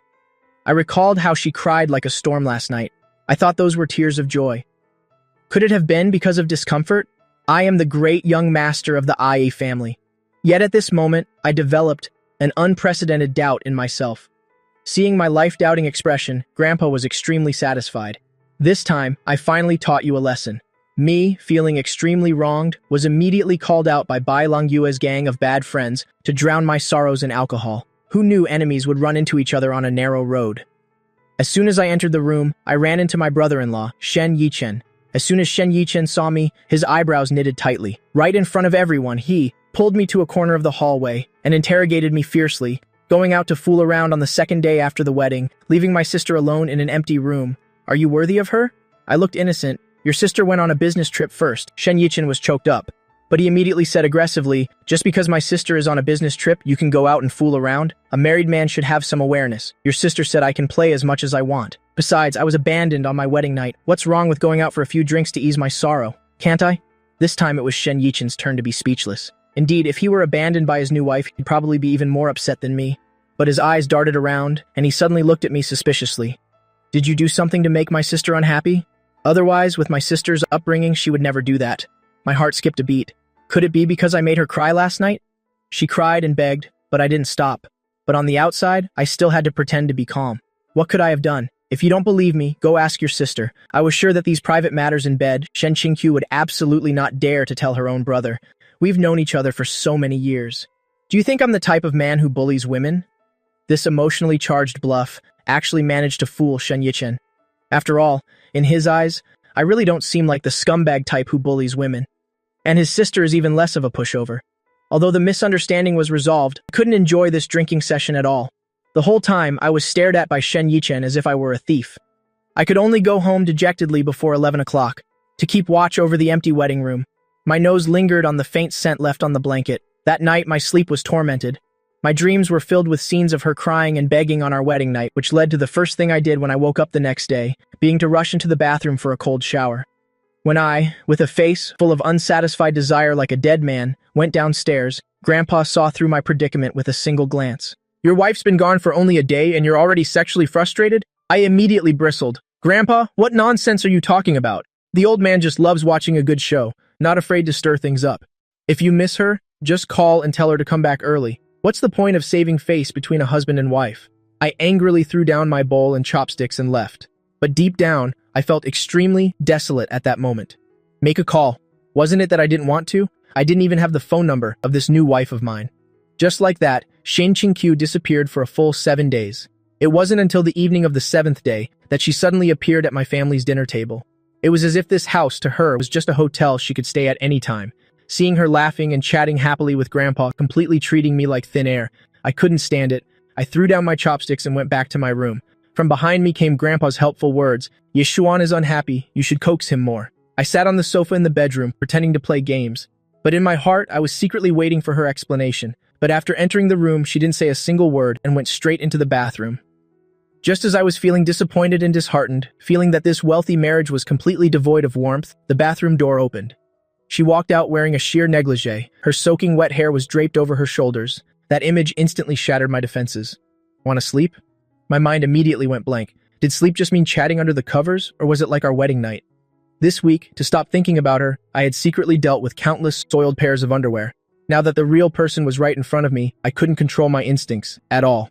I recalled how she cried like a storm last night. I thought those were tears of joy. Could it have been because of discomfort? I am the great young master of the IE family. Yet at this moment, I developed an unprecedented doubt in myself. Seeing my life-doubting expression, Grandpa was extremely satisfied. This time, I finally taught you a lesson. Me, feeling extremely wronged, was immediately called out by Bai Longyue's gang of bad friends to drown my sorrows in alcohol. Who knew enemies would run into each other on a narrow road? As soon as I entered the room, I ran into my brother-in-law, Shen Yichen. As soon as Shen Yichen saw me, his eyebrows knitted tightly. Right in front of everyone, he pulled me to a corner of the hallway and interrogated me fiercely, going out to fool around on the second day after the wedding, leaving my sister alone in an empty room. Are you worthy of her? I looked innocent. Your sister went on a business trip first. Shen Yichen was choked up. But he immediately said aggressively, just because my sister is on a business trip, you can go out and fool around? A married man should have some awareness. Your sister said I can play as much as I want. Besides, I was abandoned on my wedding night. What's wrong with going out for a few drinks to ease my sorrow? Can't I? This time it was Shen Yichen's turn to be speechless. Indeed, if he were abandoned by his new wife, he'd probably be even more upset than me. But his eyes darted around, and he suddenly looked at me suspiciously. Did you do something to make my sister unhappy? Otherwise, with my sister's upbringing, she would never do that. My heart skipped a beat. Could it be because I made her cry last night? She cried and begged, but I didn't stop. But on the outside, I still had to pretend to be calm. What could I have done? If you don't believe me, go ask your sister. I was sure that these private matters in bed, Shen Qingqiu would absolutely not dare to tell her own brother. We've known each other for so many years. Do you think I'm the type of man who bullies women? This emotionally charged bluff actually managed to fool Shen Yichen. After all, in his eyes, I really don't seem like the scumbag type who bullies women. And his sister is even less of a pushover. Although the misunderstanding was resolved, I couldn't enjoy this drinking session at all. The whole time, I was stared at by Shen Yichen as if I were a thief. I could only go home dejectedly before 11 o'clock, to keep watch over the empty wedding room. My nose lingered on the faint scent left on the blanket. That night, my sleep was tormented. My dreams were filled with scenes of her crying and begging on our wedding night, which led to the first thing I did when I woke up the next day, being to rush into the bathroom for a cold shower. When I, with a face full of unsatisfied desire like a dead man, went downstairs, Grandpa saw through my predicament with a single glance. Your wife's been gone for only a day and you're already sexually frustrated? I immediately bristled. Grandpa, what nonsense are you talking about? The old man just loves watching a good show, not afraid to stir things up. If you miss her, just call and tell her to come back early. What's the point of saving face between a husband and wife? I angrily threw down my bowl and chopsticks and left. But deep down, I felt extremely desolate at that moment. Make a call. Wasn't it that I didn't want to? I didn't even have the phone number of this new wife of mine. Just like that, Shen Qingqiu disappeared for a full 7 days. It wasn't until the evening of the 7th day that she suddenly appeared at my family's dinner table. It was as if this house, to her, was just a hotel she could stay at any time. Seeing her laughing and chatting happily with Grandpa, completely treating me like thin air, I couldn't stand it. I threw down my chopsticks and went back to my room. From behind me came Grandpa's helpful words. Yishuan is unhappy, you should coax him more. I sat on the sofa in the bedroom, pretending to play games. But in my heart, I was secretly waiting for her explanation. But after entering the room, she didn't say a single word and went straight into the bathroom. Just as I was feeling disappointed and disheartened, feeling that this wealthy marriage was completely devoid of warmth, the bathroom door opened. She walked out wearing a sheer negligee. Her soaking wet hair was draped over her shoulders. That image instantly shattered my defenses. Want to sleep? My mind immediately went blank. Did sleep just mean chatting under the covers, or was it like our wedding night? This week, to stop thinking about her, I had secretly dealt with countless soiled pairs of underwear. Now that the real person was right in front of me, I couldn't control my instincts at all.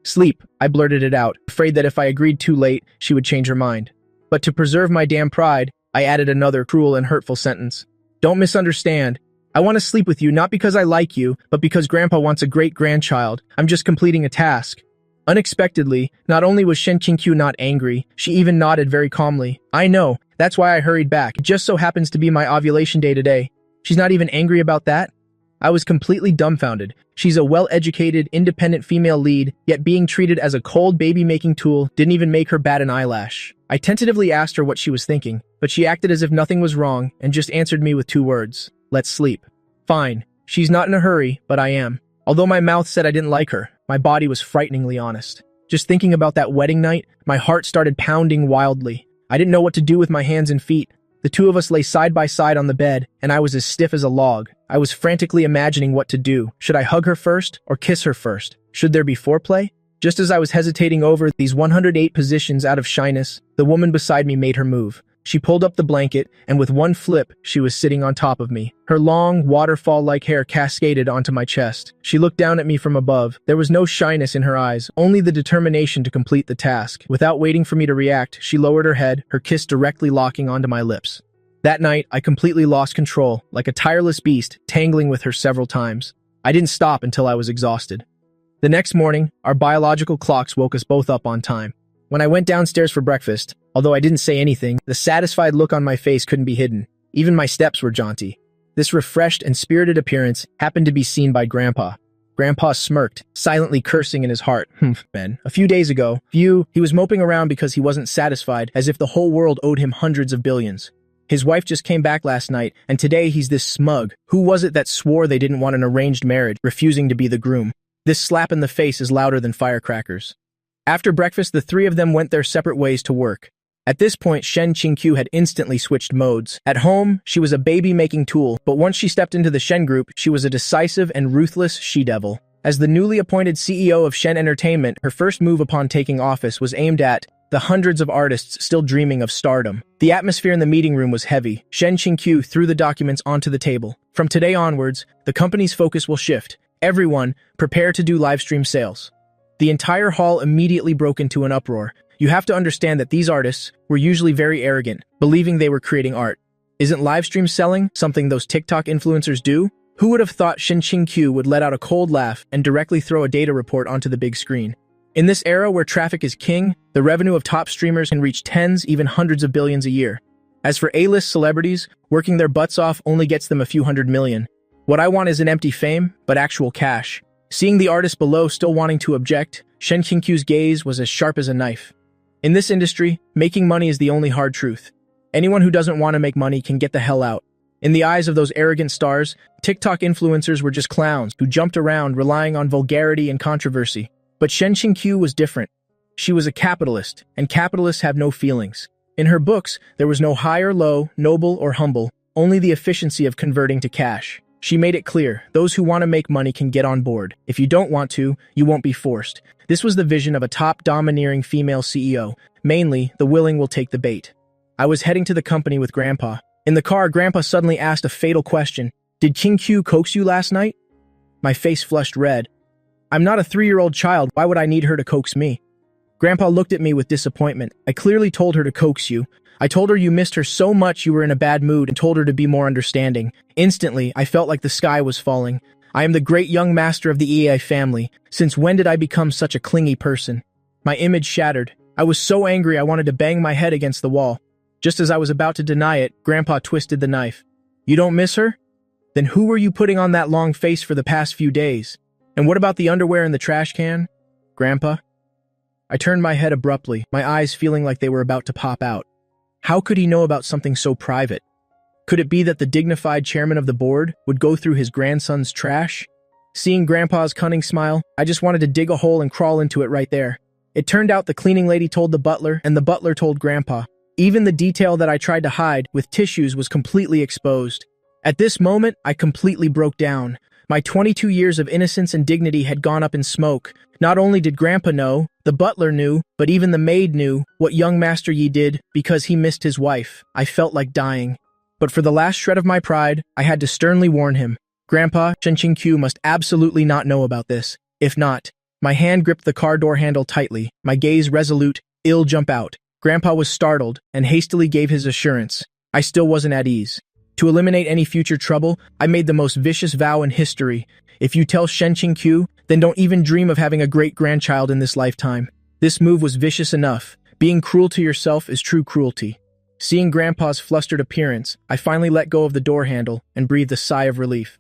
Sleep, I blurted it out, afraid that if I agreed too late, she would change her mind. But to preserve my damn pride, I added another cruel and hurtful sentence. Don't misunderstand. I want to sleep with you not because I like you, but because Grandpa wants a great-grandchild. I'm just completing a task. Unexpectedly, not only was Shen Qingqiu not angry, she even nodded very calmly. I know, that's why I hurried back. It just so happens to be my ovulation day today. She's not even angry about that? I was completely dumbfounded. She's a well-educated, independent female lead, yet being treated as a cold baby-making tool didn't even make her bat an eyelash. I tentatively asked her what she was thinking, but she acted as if nothing was wrong and just answered me with 2 words. Let's sleep. Fine. She's not in a hurry, but I am. Although my mouth said I didn't like her, my body was frighteningly honest. Just thinking about that wedding night, my heart started pounding wildly. I didn't know what to do with my hands and feet. The 2 of us lay side by side on the bed, and I was as stiff as a log. I was frantically imagining what to do. Should I hug her first or kiss her first? Should there be foreplay? Just as I was hesitating over these 108 positions out of shyness, the woman beside me made her move. She pulled up the blanket, and with one flip, she was sitting on top of me. Her long, waterfall-like hair cascaded onto my chest. She looked down at me from above. There was no shyness in her eyes, only the determination to complete the task. Without waiting for me to react, she lowered her head, her kiss directly locking onto my lips. That night, I completely lost control, like a tireless beast, tangling with her several times. I didn't stop until I was exhausted. The next morning, our biological clocks woke us both up on time. When I went downstairs for breakfast, although I didn't say anything, the satisfied look on my face couldn't be hidden. Even my steps were jaunty. This refreshed and spirited appearance happened to be seen by Grandpa. Grandpa smirked, silently cursing in his heart. Man. A few days ago, he was moping around because he wasn't satisfied, as if the whole world owed him hundreds of billions. His wife just came back last night, and today he's this smug. Who was it that swore they didn't want an arranged marriage, refusing to be the groom? This slap in the face is louder than firecrackers. After breakfast, the 3 of them went their separate ways to work. At this point, Shen Qingqiu had instantly switched modes. At home, she was a baby-making tool, but once she stepped into the Shen group, she was a decisive and ruthless she-devil. As the newly appointed CEO of Shen Entertainment, her first move upon taking office was aimed at the hundreds of artists still dreaming of stardom. The atmosphere in the meeting room was heavy. Shen Qingqiu threw the documents onto the table. From today onwards, the company's focus will shift. Everyone, prepare to do livestream sales. The entire hall immediately broke into an uproar. You have to understand that these artists were usually very arrogant, believing they were creating art. Isn't livestream selling something those TikTok influencers do? Who would have thought Shen Qingqiu would let out a cold laugh and directly throw a data report onto the big screen? In this era where traffic is king, the revenue of top streamers can reach tens, even hundreds of billions a year. As for A-list celebrities, working their butts off only gets them a few hundred million. What I want isn't empty fame, but actual cash. Seeing the artist below still wanting to object, Shen Qingqiu's gaze was as sharp as a knife. In this industry, making money is the only hard truth. Anyone who doesn't want to make money can get the hell out. In the eyes of those arrogant stars, TikTok influencers were just clowns who jumped around relying on vulgarity and controversy. But Shen Qingqiu was different. She was a capitalist, and capitalists have no feelings. In her books, there was no high or low, noble or humble, only the efficiency of converting to cash. She made it clear, those who want to make money can get on board. If you don't want to, you won't be forced. This was the vision of a top domineering female CEO. Mainly, the willing will take the bait. I was heading to the company with Grandpa. In the car, Grandpa suddenly asked a fatal question. Did Qingqiu coax you last night? My face flushed red. I'm not a 3-year-old child, why would I need her to coax me? Grandpa looked at me with disappointment. I clearly told her to coax you. I told her you missed her so much you were in a bad mood and told her to be more understanding. Instantly, I felt like the sky was falling. I am the great young master of the EA family. Since when did I become such a clingy person? My image shattered. I was so angry I wanted to bang my head against the wall. Just as I was about to deny it, Grandpa twisted the knife. You don't miss her? Then who were you putting on that long face for the past few days? And what about the underwear in the trash can? Grandpa? I turned my head abruptly, my eyes feeling like they were about to pop out. How could he know about something so private? Could it be that the dignified chairman of the board would go through his grandson's trash? Seeing Grandpa's cunning smile, I just wanted to dig a hole and crawl into it right there. It turned out the cleaning lady told the butler, and the butler told Grandpa. Even the detail that I tried to hide with tissues was completely exposed. At this moment, I completely broke down. My 22 years of innocence and dignity had gone up in smoke. Not only did Grandpa know, the butler knew, but even the maid knew what young Master Yi did because he missed his wife. I felt like dying. But for the last shred of my pride, I had to sternly warn him. Grandpa, Shen Qingqiu must absolutely not know about this. If not, my hand gripped the car door handle tightly, my gaze resolute, ill jump out. Grandpa was startled and hastily gave his assurance. I still wasn't at ease. To eliminate any future trouble, I made the most vicious vow in history. If you tell Shen Qingqiu, then don't even dream of having a great-grandchild in this lifetime. This move was vicious enough. Being cruel to yourself is true cruelty. Seeing Grandpa's flustered appearance, I finally let go of the door handle and breathed a sigh of relief.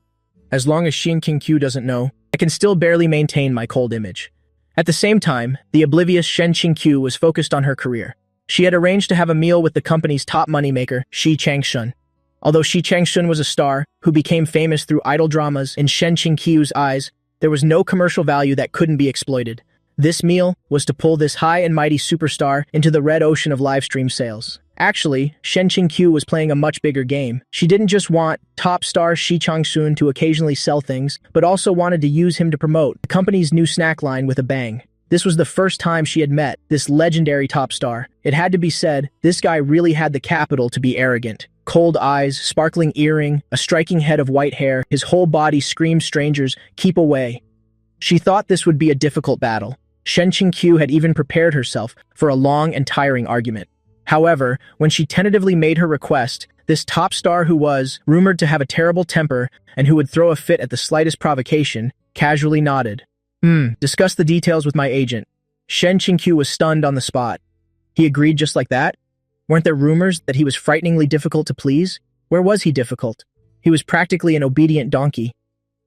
As long as Shin King-kyu doesn't know, I can still barely maintain my cold image. At the same time, the oblivious Shen Qingqiu was focused on her career. She had arranged to have a meal with the company's top moneymaker, Shi Changshun. Although Shi Changshun was a star who became famous through idol dramas in Shen Qingqiu's eyes, there was no commercial value that couldn't be exploited. This meal was to pull this high and mighty superstar into the red ocean of livestream sales. Actually, Shen Qingqiu was playing a much bigger game. She didn't just want top star Shi Changshun to occasionally sell things, but also wanted to use him to promote the company's new snack line with a bang. This was the first time she had met this legendary top star. It had to be said, this guy really had the capital to be arrogant. Cold eyes, sparkling earring, a striking head of white hair, his whole body screamed strangers, keep away. She thought this would be a difficult battle. Shen Qingqiu had even prepared herself for a long and tiring argument. However, when she tentatively made her request, this top star who was rumored to have a terrible temper and who would throw a fit at the slightest provocation, casually nodded. Discuss the details with my agent. Shen Qingqiu was stunned on the spot. He agreed just like that? Weren't there rumors that he was frighteningly difficult to please? Where was he difficult? He was practically an obedient donkey.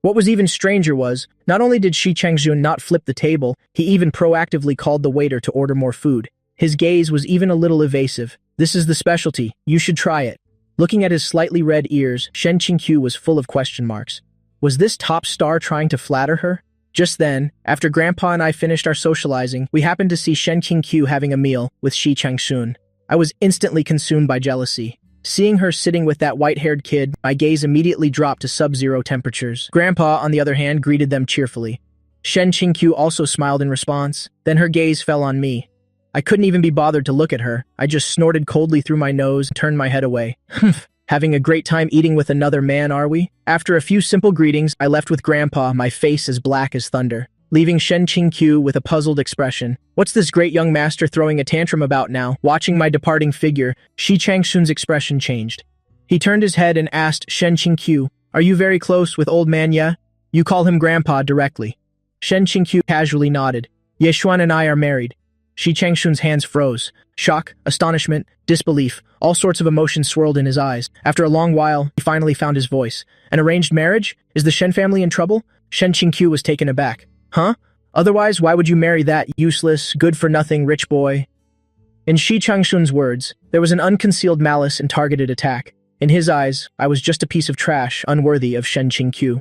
What was even stranger was, not only did Shi Changshun not flip the table, he even proactively called the waiter to order more food. His gaze was even a little evasive. This is the specialty. You should try it. Looking at his slightly red ears, Shen Qingqiu was full of question marks. Was this top star trying to flatter her? Just then, after Grandpa and I finished our socializing, we happened to see Shen Qingqiu having a meal with Shi Changshun. I was instantly consumed by jealousy. Seeing her sitting with that white-haired kid, my gaze immediately dropped to sub-zero temperatures. Grandpa, on the other hand, greeted them cheerfully. Shen Qingqiu also smiled in response. Then her gaze fell on me. I couldn't even be bothered to look at her. I just snorted coldly through my nose and turned my head away. Having a great time eating with another man, are we? After a few simple greetings, I left with Grandpa, my face as black as thunder, leaving Shen Qingqiu with a puzzled expression. What's this great young master throwing a tantrum about now? Watching my departing figure, Shi Changshun's expression changed. He turned his head and asked Shen Qingqiu, "Are you very close with old man Ye? You call him Grandpa directly." Shen Qingqiu casually nodded. "Ye Xuan and I are married." Shi Changshun's hands froze. Shock, astonishment, disbelief, all sorts of emotions swirled in his eyes. After a long while, he finally found his voice. "An arranged marriage? Is the Shen family in trouble?" Shen Qingqiu was taken aback. "Huh? Otherwise, why would you marry that useless, good-for-nothing rich boy?" In Shi Changshun's words, there was an unconcealed malice and targeted attack. In his eyes, I was just a piece of trash unworthy of Shen Qingqiu.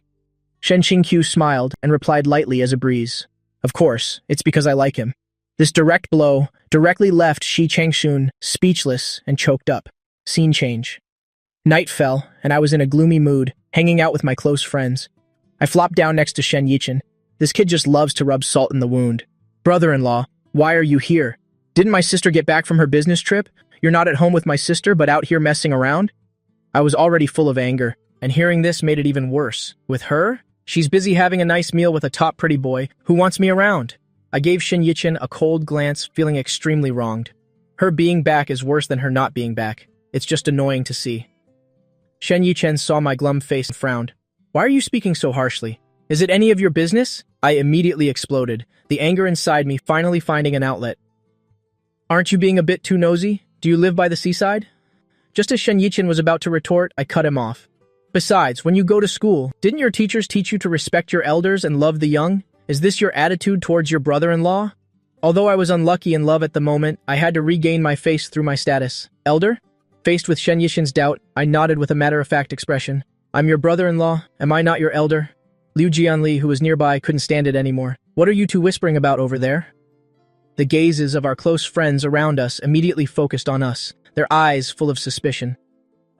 Shen Qingqiu smiled and replied lightly as a breeze. "Of course, it's because I like him." This direct blow directly left Shi Changshun speechless and choked up. Scene change. Night fell, and I was in a gloomy mood, hanging out with my close friends. I flopped down next to Shen Yichen. This kid just loves to rub salt in the wound. "Brother-in-law, why are you here? Didn't my sister get back from her business trip? You're not at home with my sister, but out here messing around?" I was already full of anger, and hearing this made it even worse. With her? She's busy having a nice meal with a top pretty boy who wants me around. I gave Shen Yichen a cold glance, feeling extremely wronged. Her being back is worse than her not being back. It's just annoying to see. Shen Yichen saw my glum face and frowned. "Why are you speaking so harshly? Is it any of your business?" I immediately exploded, the anger inside me finally finding an outlet. "Aren't you being a bit too nosy? Do you live by the seaside?" Just as Shen Yichen was about to retort, I cut him off. "Besides, when you go to school, didn't your teachers teach you to respect your elders and love the young? Is this your attitude towards your brother-in-law?" Although I was unlucky in love at the moment, I had to regain my face through my status. "Elder?" Faced with Shen Yishin's doubt, I nodded with a matter-of-fact expression. "I'm your brother-in-law. Am I not your elder?" Liu Jianli, who was nearby, couldn't stand it anymore. "What are you two whispering about over there?" The gazes of our close friends around us immediately focused on us, their eyes full of suspicion.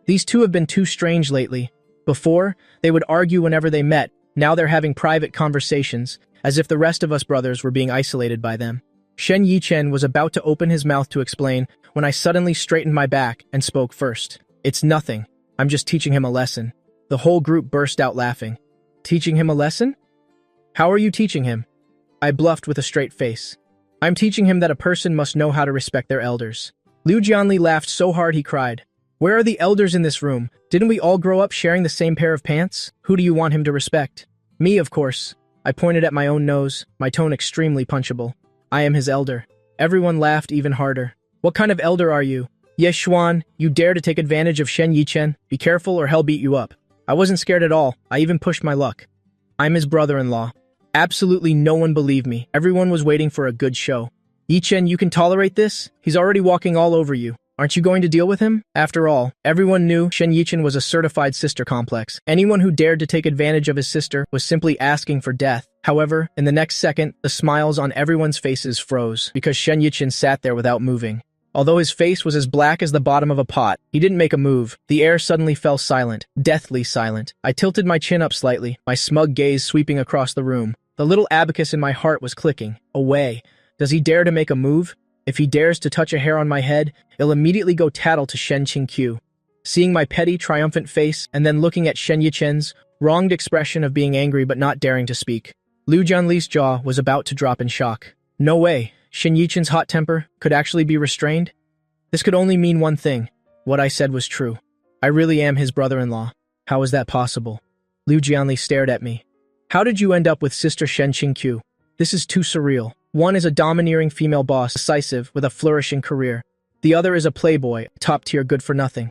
These two have been too strange lately. Before, they would argue whenever they met. Now they're having private conversations, as if the rest of us brothers were being isolated by them. Shen Yichen was about to open his mouth to explain when I suddenly straightened my back and spoke first. "It's nothing. I'm just teaching him a lesson." The whole group burst out laughing. "Teaching him a lesson? How are you teaching him?" I bluffed with a straight face. "I'm teaching him that a person must know how to respect their elders." Liu Jianli laughed so hard he cried. "Where are the elders in this room? Didn't we all grow up sharing the same pair of pants? Who do you want him to respect?" "Me, of course." I pointed at my own nose, my tone extremely punchable. I am his elder. Everyone laughed even harder. What kind of elder are you? Yes, Xuan, you dare to take advantage of Shen Yichen? Be careful or hell beat you up. I wasn't scared at all. I even pushed my luck. I'm his brother-in-law. Absolutely no one believed me. Everyone was waiting for a good show. Yichen, you can tolerate this? He's already walking all over you. Aren't you going to deal with him? After all, everyone knew Shen Yichen was a certified sister complex. Anyone who dared to take advantage of his sister was simply asking for death. However, in the next second, the smiles on everyone's faces froze because Shen Yichen sat there without moving. Although his face was as black as the bottom of a pot, he didn't make a move. The air suddenly fell silent, deathly silent. I tilted my chin up slightly, my smug gaze sweeping across the room. The little abacus in my heart was clicking. Away. Does he dare to make a move? If he dares to touch a hair on my head, it'll immediately go tattle to Shen Qingqiu. Seeing my petty, triumphant face, and then looking at Shen Yichen's wronged expression of being angry but not daring to speak, Liu Jianli's jaw was about to drop in shock. No way. Shen Yichen's hot temper could actually be restrained? This could only mean one thing. What I said was true. I really am his brother-in-law. How is that possible? Liu Jianli stared at me. How did you end up with Sister Shen Qingqiu? This is too surreal. One is a domineering female boss, decisive, with a flourishing career. The other is a playboy, top-tier good-for-nothing.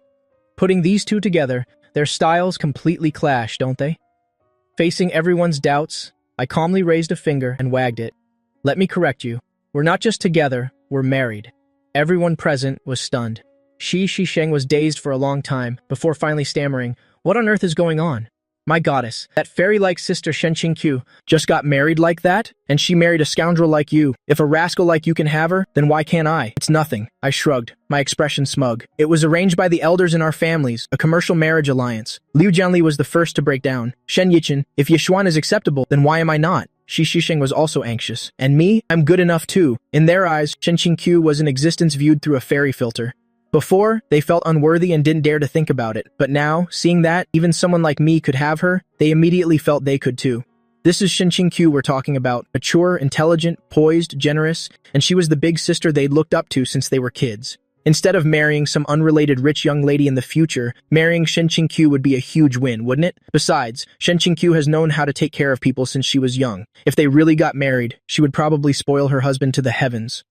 Putting these two together, their styles completely clash, don't they? Facing everyone's doubts, I calmly raised a finger and wagged it. Let me correct you. We're not just together, we're married. Everyone present was stunned. Shi Shisheng was dazed for a long time, before finally stammering, "What on earth is going on? My goddess, that fairy-like sister Shen Qingqiu just got married like that? And she married a scoundrel like you. If a rascal like you can have her, then why can't I?" "It's nothing," I shrugged, my expression smug. "It was arranged by the elders in our families, a commercial marriage alliance." Liu Jianli was the first to break down. "Shen Yichen, if Yishuan is acceptable, then why am I not?" Shi Shisheng was also anxious. "And me? I'm good enough too." In their eyes, Shen Qingqiu was an existence viewed through a fairy filter. Before, they felt unworthy and didn't dare to think about it. But now, seeing that even someone like me could have her, they immediately felt they could too. This is Shen Qingqiu we're talking about. Mature, intelligent, poised, generous, and she was the big sister they'd looked up to since they were kids. Instead of marrying some unrelated rich young lady in the future, marrying Shen Qingqiu would be a huge win, wouldn't it? Besides, Shen Qingqiu has known how to take care of people since she was young. If they really got married, she would probably spoil her husband to the heavens.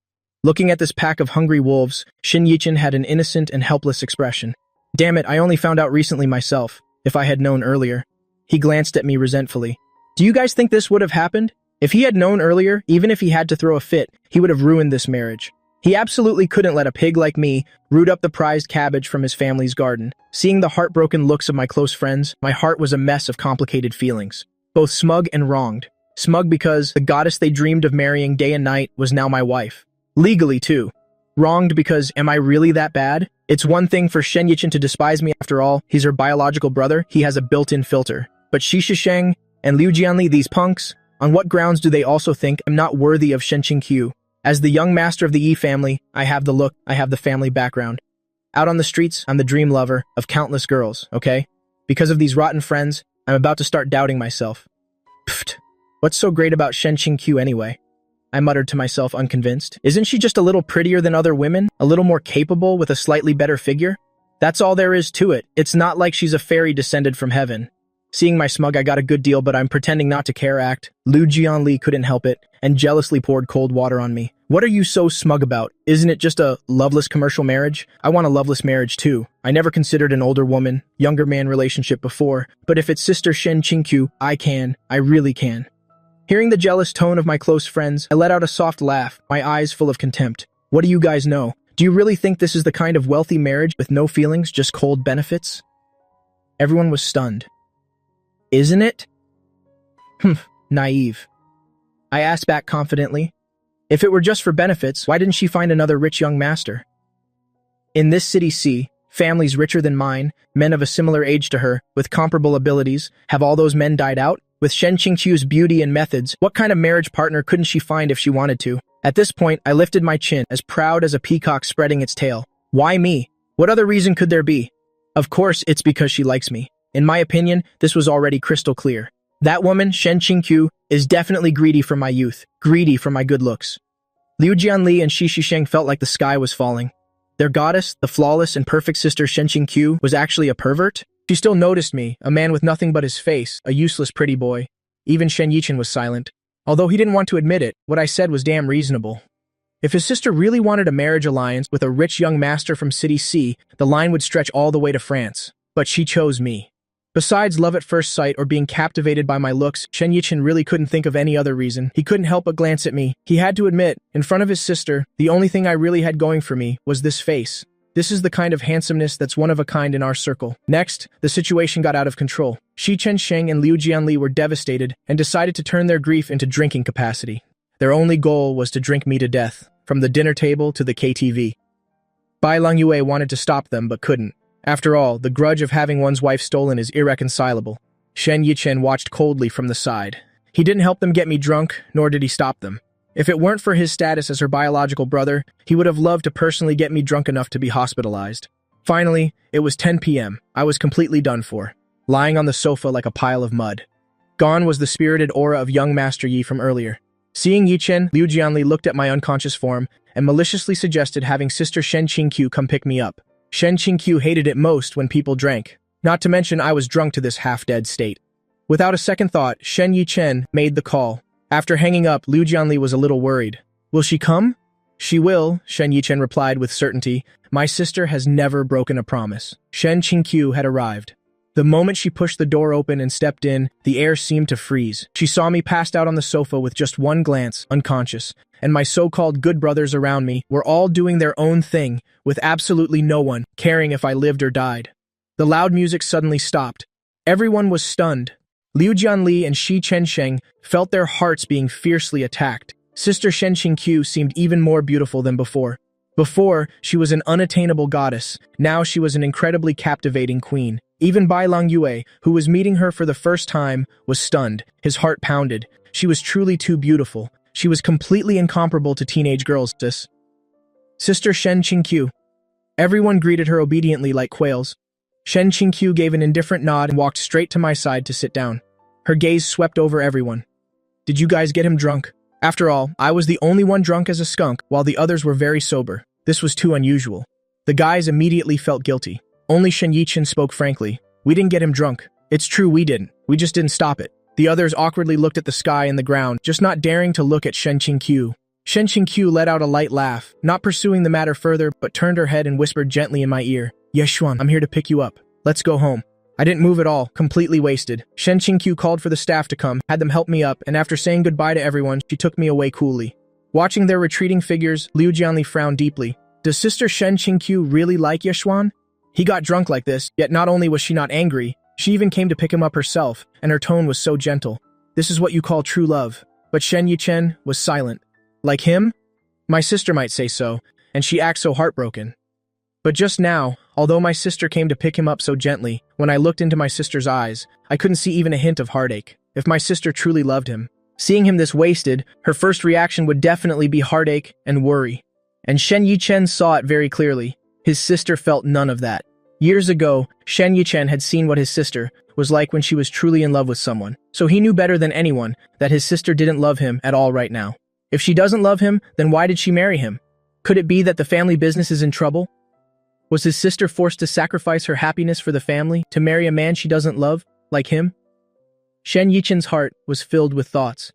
Looking at this pack of hungry wolves, Shen Yichen had an innocent and helpless expression. "Damn it, I only found out recently myself. If I had known earlier." He glanced at me resentfully. "Do you guys think this would have happened? If he had known earlier, even if he had to throw a fit, he would have ruined this marriage. He absolutely couldn't let a pig like me root up the prized cabbage from his family's garden." Seeing the heartbroken looks of my close friends, my heart was a mess of complicated feelings. Both smug and wronged. Smug because the goddess they dreamed of marrying day and night was now my wife. Legally, too. Wronged because, am I really that bad? It's one thing for Shen Yichen to despise me after all. He's her biological brother. He has a built-in filter. But Shi Shisheng and Liu Jianli, these punks, on what grounds do they also think I'm not worthy of Shen Qingqiu? As the young master of the Yi family, I have the look, I have the family background. Out on the streets, I'm the dream lover of countless girls, okay? Because of these rotten friends, I'm about to start doubting myself. Pfft, what's so great about Shen Qingqiu anyway? I muttered to myself, unconvinced. Isn't she just a little prettier than other women? A little more capable with a slightly better figure? That's all there is to it. It's not like she's a fairy descended from heaven. Seeing my smug, I got a good deal, but I'm pretending not to care act. Liu Jianli couldn't help it, and jealously poured cold water on me. "What are you so smug about? Isn't it just a loveless commercial marriage? I want a loveless marriage too. I never considered an older woman, younger man relationship before, but if it's Sister Shen Qingqiu, I can. I really can." Hearing the jealous tone of my close friends, I let out a soft laugh, my eyes full of contempt. What do you guys know? Do you really think this is the kind of wealthy marriage with no feelings, just cold benefits? Everyone was stunned. Isn't it? Naive. I asked back confidently. If it were just for benefits, why didn't she find another rich young master? In this city C, families richer than mine, men of a similar age to her, with comparable abilities, have all those men died out? With Shen Qingqiu's beauty and methods, what kind of marriage partner couldn't she find if she wanted to? At this point, I lifted my chin, as proud as a peacock spreading its tail. Why me? What other reason could there be? Of course, it's because she likes me. In my opinion, this was already crystal clear. That woman, Shen Qingqiu, is definitely greedy for my youth, greedy for my good looks. Liu Jianli and Shi Shisheng felt like the sky was falling. Their goddess, the flawless and perfect sister Shen Qingqiu, was actually a pervert? She still noticed me, a man with nothing but his face, a useless pretty boy. Even Shen Yichen was silent. Although he didn't want to admit it, what I said was damn reasonable. If his sister really wanted a marriage alliance with a rich young master from City C, the line would stretch all the way to France. But she chose me. Besides love at first sight or being captivated by my looks, Shen Yichen really couldn't think of any other reason. He couldn't help but glance at me. He had to admit, in front of his sister, the only thing I really had going for me was this face. This is the kind of handsomeness that's one of a kind in our circle. Next, the situation got out of control. Shi Chensheng and Liu Jianli were devastated and decided to turn their grief into drinking capacity. Their only goal was to drink me to death, from the dinner table to the KTV. Bai Longyue wanted to stop them but couldn't. After all, the grudge of having one's wife stolen is irreconcilable. Shen Yichen watched coldly from the side. He didn't help them get me drunk, nor did he stop them. If it weren't for his status as her biological brother, he would have loved to personally get me drunk enough to be hospitalized. Finally, it was 10 p.m. I was completely done for, lying on the sofa like a pile of mud. Gone was the spirited aura of young Master Yi from earlier. Seeing Yichen, Liu Jianli looked at my unconscious form and maliciously suggested having sister Shen Qingqiu come pick me up. Shen Qingqiu hated it most when people drank. Not to mention I was drunk to this half-dead state. Without a second thought, Shen Yichen made the call. After hanging up, Liu Jianli was a little worried. Will she come? She will, Shen Yichen replied with certainty. My sister has never broken a promise. Shen Qingqiu had arrived. The moment she pushed the door open and stepped in, the air seemed to freeze. She saw me passed out on the sofa with just one glance, unconscious, and my so-called good brothers around me were all doing their own thing, with absolutely no one caring if I lived or died. The loud music suddenly stopped. Everyone was stunned. Liu Jianli and Shi Chensheng felt their hearts being fiercely attacked. Sister Shen Qingqiu seemed even more beautiful than before. Before, she was an unattainable goddess. Now she was an incredibly captivating queen. Even Bai Longyue, who was meeting her for the first time, was stunned. His heart pounded. She was truly too beautiful. She was completely incomparable to teenage girls. Sister Shen Qingqiu. Everyone greeted her obediently like quails. Shen Qingqiu gave an indifferent nod and walked straight to my side to sit down. Her gaze swept over everyone. Did you guys get him drunk? After all, I was the only one drunk as a skunk, while the others were very sober. This was too unusual. The guys immediately felt guilty. Only Shen Yichen spoke frankly. We didn't get him drunk. It's true we didn't. We just didn't stop it. The others awkwardly looked at the sky and the ground, just not daring to look at Shen Qingqiu. Shen Qingqiu let out a light laugh, not pursuing the matter further, but turned her head and whispered gently in my ear. Yes, Xuan, I'm here to pick you up. Let's go home. I didn't move at all, completely wasted. Shen Qingqiu called for the staff to come, had them help me up, and after saying goodbye to everyone, she took me away coolly. Watching their retreating figures, Liu Jianli frowned deeply. Does Sister Shen Qingqiu really like Yeshuan? He got drunk like this, yet not only was she not angry, she even came to pick him up herself, and her tone was so gentle. This is what you call true love. But Shen Yichen was silent. Like him? My sister might say so, and she acts so heartbroken. But just now, although my sister came to pick him up so gently, when I looked into my sister's eyes, I couldn't see even a hint of heartache. If my sister truly loved him, seeing him this wasted, her first reaction would definitely be heartache and worry. And Shen Yichen saw it very clearly. His sister felt none of that. Years ago, Shen Yichen had seen what his sister was like when she was truly in love with someone, so he knew better than anyone that his sister didn't love him at all right now. If she doesn't love him, then why did she marry him? Could it be that the family business is in trouble? Was his sister forced to sacrifice her happiness for the family to marry a man she doesn't love, like him? Shen Yichen's heart was filled with thoughts.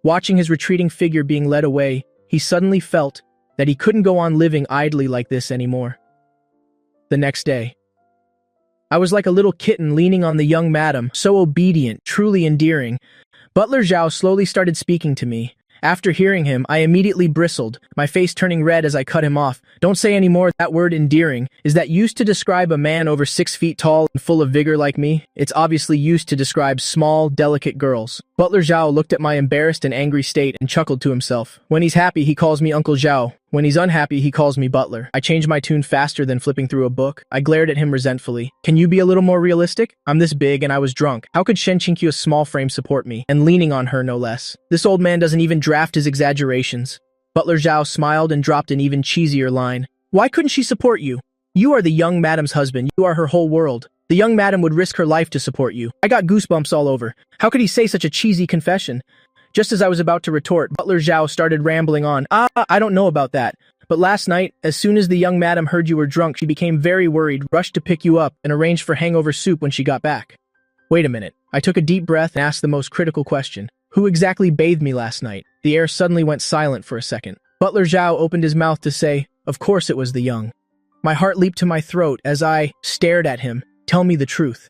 Watching his retreating figure being led away, he suddenly felt that he couldn't go on living idly like this anymore. The next day, I was like a little kitten leaning on the young madam, so obedient, truly endearing. Butler Zhao slowly started speaking to me. After hearing him, I immediately bristled, my face turning red as I cut him off. Don't say any more. That word endearing, is that used to describe a man over 6 feet tall and full of vigor like me? It's obviously used to describe small, delicate girls. Butler Zhao looked at my embarrassed and angry state and chuckled to himself. When he's happy, he calls me Uncle Zhao. When he's unhappy, he calls me Butler. I changed my tune faster than flipping through a book. I glared at him resentfully. Can you be a little more realistic? I'm this big and I was drunk. How could Shen Qingqiu's small frame support me? And leaning on her, no less. This old man doesn't even draft his exaggerations. Butler Zhao smiled and dropped an even cheesier line. Why couldn't she support you? You are the young madam's husband. You are her whole world. The young madam would risk her life to support you. I got goosebumps all over. How could he say such a cheesy confession? Just as I was about to retort, Butler Zhao started rambling on. I don't know about that. But last night, as soon as the young madam heard you were drunk, she became very worried, rushed to pick you up, and arranged for hangover soup when she got back. Wait a minute. I took a deep breath and asked the most critical question. Who exactly bathed me last night? The air suddenly went silent for a second. Butler Zhao opened his mouth to say, of course it was the young. My heart leaped to my throat as I stared at him. Tell me the truth.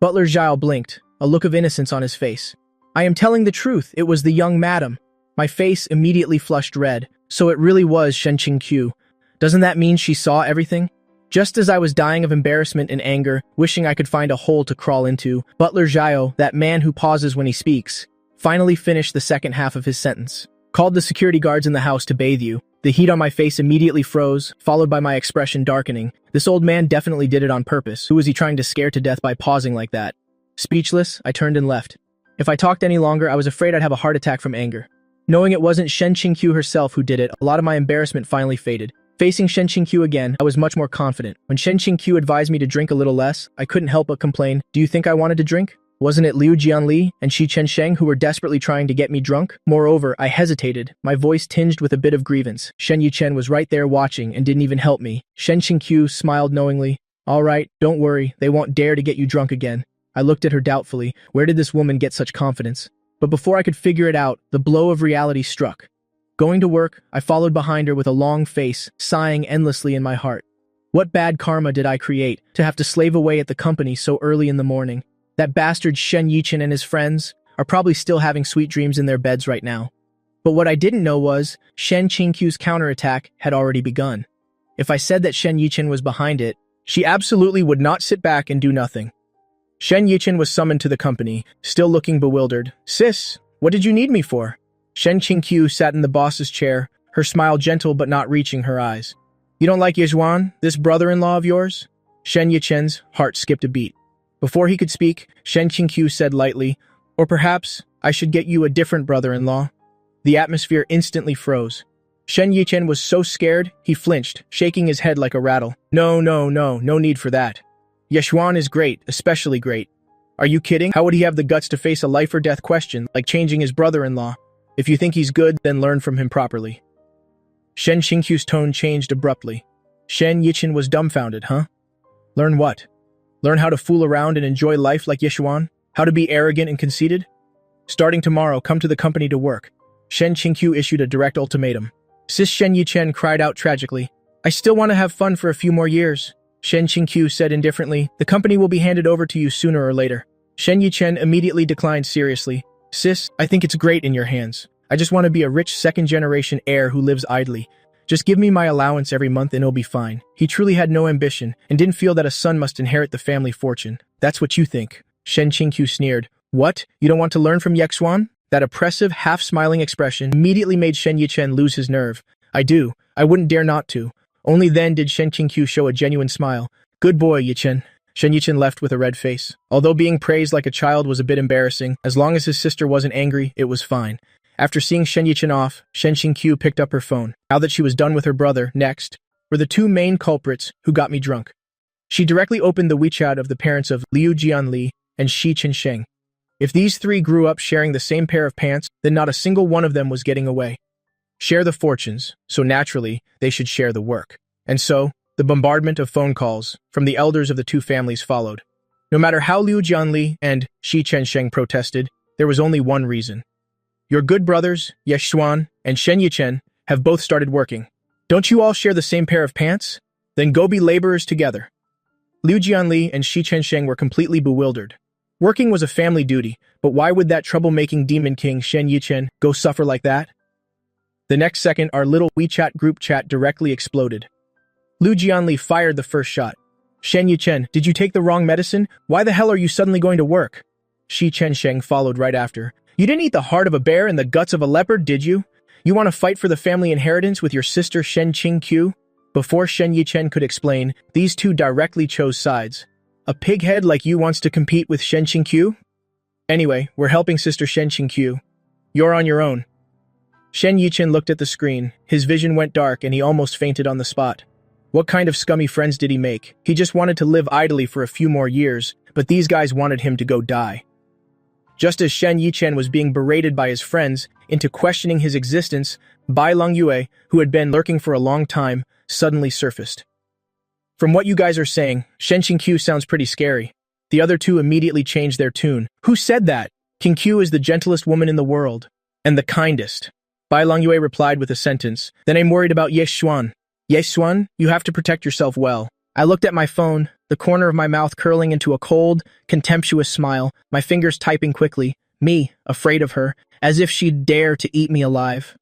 Butler Zhao blinked, a look of innocence on his face. I am telling the truth. It was the young madam. My face immediately flushed red. So it really was Shen Qingqiu. Doesn't that mean she saw everything? Just as I was dying of embarrassment and anger, wishing I could find a hole to crawl into, Butler Zhao, that man who pauses when he speaks, finally finished the second half of his sentence. Called the security guards in the house to bathe you. The heat on my face immediately froze, followed by my expression darkening. This old man definitely did it on purpose. Who was he trying to scare to death by pausing like that? Speechless, I turned and left. If I talked any longer, I was afraid I'd have a heart attack from anger. Knowing it wasn't Shen Qingqiu herself who did it, a lot of my embarrassment finally faded. Facing Shen Qingqiu again, I was much more confident. When Shen Qingqiu advised me to drink a little less, I couldn't help but complain, do you think I wanted to drink? Wasn't it Liu Jianli and Shi Chensheng who were desperately trying to get me drunk? Moreover, I hesitated, my voice tinged with a bit of grievance. Shen Yichen was right there watching and didn't even help me. Shen Qingqiu smiled knowingly. All right, don't worry, they won't dare to get you drunk again. I looked at her doubtfully. Where did this woman get such confidence? But before I could figure it out, the blow of reality struck. Going to work, I followed behind her with a long face, sighing endlessly in my heart. What bad karma did I create, to have to slave away at the company so early in the morning? That bastard Shen Yichen and his friends are probably still having sweet dreams in their beds right now. But what I didn't know was, Shen Qingqiu's counterattack had already begun. If I said that Shen Yichen was behind it, she absolutely would not sit back and do nothing. Shen Yichen was summoned to the company, still looking bewildered. Sis, what did you need me for? Shen Qingqiu sat in the boss's chair, her smile gentle but not reaching her eyes. You don't like Yezhuan, this brother-in-law of yours? Shen Yichen's heart skipped a beat. Before he could speak, Shen Qingqiu said lightly, or perhaps I should get you a different brother-in-law. The atmosphere instantly froze. Shen Yichen was so scared, he flinched, shaking his head like a rattle. No need for that. Yezhuan is great, especially great. Are you kidding? How would he have the guts to face a life-or-death question, like changing his brother-in-law? If you think he's good, then learn from him properly. Shen Qingqiu's tone changed abruptly. Shen Yichen was dumbfounded, huh? Learn what? Learn how to fool around and enjoy life like Yezhuan? How to be arrogant and conceited? Starting tomorrow, come to the company to work. Shen Qingqiu issued a direct ultimatum. Sis Shen Yichen cried out tragically. I still want to have fun for a few more years. Shen Qingqiu said indifferently, the company will be handed over to you sooner or later. Shen Yichen immediately declined seriously. Sis, I think it's great in your hands. I just want to be a rich second-generation heir who lives idly. Just give me my allowance every month and it'll be fine. He truly had no ambition and didn't feel that a son must inherit the family fortune. That's what you think. Shen Qingqiu sneered. What? You don't want to learn from Yezhuan? That oppressive, half-smiling expression immediately made Shen Yichen lose his nerve. I do. I wouldn't dare not to. Only then did Shen Qingqiu show a genuine smile. Good boy, Yichen. Shen Yichen left with a red face. Although being praised like a child was a bit embarrassing, as long as his sister wasn't angry, it was fine. After seeing Shen Yichen off, Shen Qingqiu picked up her phone. Now that she was done with her brother, next were the two main culprits who got me drunk. She directly opened the WeChat of the parents of Liu Jianli and Shi Chensheng. If these three grew up sharing the same pair of pants, then not a single one of them was getting away. Share the fortunes, so naturally, they should share the work. And so, the bombardment of phone calls from the elders of the two families followed. No matter how Liu Jianli and Shi Chensheng protested, there was only one reason. Your good brothers, Yezhuan and Shen Yichen, have both started working. Don't you all share the same pair of pants? Then go be laborers together. Liu Jianli and Shi Chensheng were completely bewildered. Working was a family duty, but why would that troublemaking demon king Shen Yichen go suffer like that? The next second, our little WeChat group chat directly exploded. Liu Jianli fired the first shot. Shen Yichen, did you take the wrong medicine? Why the hell are you suddenly going to work? Shi Chensheng followed right after. You didn't eat the heart of a bear and the guts of a leopard, did you? You want to fight for the family inheritance with your sister Shen Qingqiu? Before Shen Yichen could explain, these two directly chose sides. A pighead like you wants to compete with Shen Qingqiu? Anyway, we're helping sister Shen Qingqiu. You're on your own. Shen Yichen looked at the screen. His vision went dark and he almost fainted on the spot. What kind of scummy friends did he make? He just wanted to live idly for a few more years, but these guys wanted him to go die. Just as Shen Yichen was being berated by his friends into questioning his existence, Bai Longyue, who had been lurking for a long time, suddenly surfaced. From what you guys are saying, Shen Qingqiu sounds pretty scary. The other two immediately changed their tune. Who said that? King Q is the gentlest woman in the world. And the kindest. Bai Longyue replied with a sentence. Then I'm worried about Ye Xuan. Ye Xuan, you have to protect yourself well. I looked at my phone, the corner of my mouth curling into a cold, contemptuous smile, my fingers typing quickly. Me, afraid of her, as if she'd dare to eat me alive.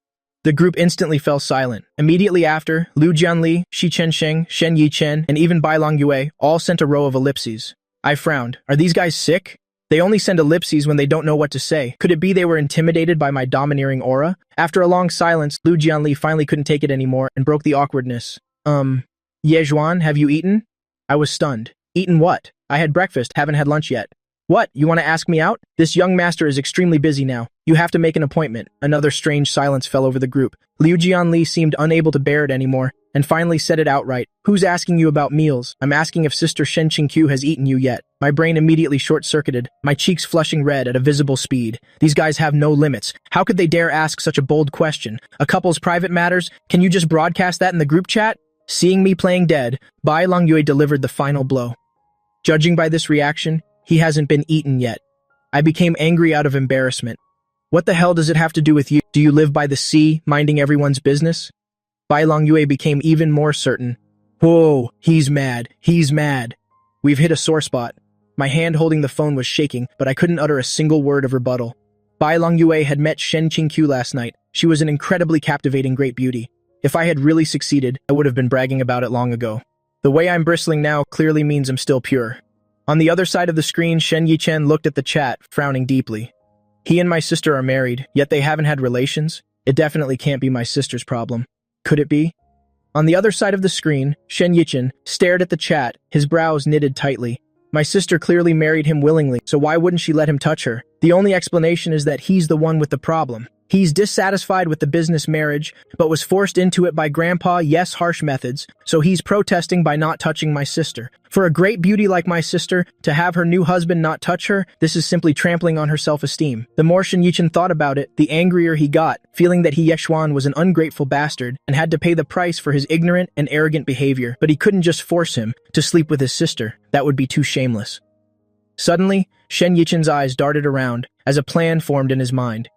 The group instantly fell silent. Immediately after, Liu Jianli, Shi Chensheng, Shen Yichen, and even Bai Longyue all sent a row of ellipses. I frowned. Are these guys sick? They only send ellipses when they don't know what to say. Could it be they were intimidated by my domineering aura? After a long silence, Liu Jianli finally couldn't take it anymore and broke the awkwardness. Ye Zhuan, have you eaten? I was stunned. Eaten what? I had breakfast, haven't had lunch yet. What, you want to ask me out? This young master is extremely busy now. You have to make an appointment. Another strange silence fell over the group. Liu Jianli seemed unable to bear it anymore, and finally said it outright. Who's asking you about meals? I'm asking if Sister Shen Qingqiu has eaten you yet. My brain immediately short-circuited, my cheeks flushing red at a visible speed. These guys have no limits. How could they dare ask such a bold question? A couple's private matters? Can you just broadcast that in the group chat? Seeing me playing dead, Bai Longyue delivered the final blow. Judging by this reaction, he hasn't been eaten yet. I became angry out of embarrassment. What the hell does it have to do with you? Do you live by the sea, minding everyone's business? Bai Longyue became even more certain. Whoa, he's mad. He's mad. We've hit a sore spot. My hand holding the phone was shaking, but I couldn't utter a single word of rebuttal. Bai Longyue had met Shen Qingqiu last night. She was an incredibly captivating great beauty. If I had really succeeded, I would have been bragging about it long ago. The way I'm bristling now clearly means I'm still pure. On the other side of the screen, Shen Yichen looked at the chat, frowning deeply. He and my sister are married, yet they haven't had relations. It definitely can't be my sister's problem. Could it be? On the other side of the screen, Shen Yichen stared at the chat, his brows knitted tightly. My sister clearly married him willingly, so why wouldn't she let him touch her? The only explanation is that he's the one with the problem. He's dissatisfied with the business marriage, but was forced into it by Grandpa Yes' harsh methods, so he's protesting by not touching my sister. For a great beauty like my sister, to have her new husband not touch her, this is simply trampling on her self-esteem. The more Shen Yichen thought about it, the angrier he got, feeling that Ye Xuan was an ungrateful bastard and had to pay the price for his ignorant and arrogant behavior. But he couldn't just force him to sleep with his sister. That would be too shameless. Suddenly, Shen Yichen's eyes darted around as a plan formed in his mind.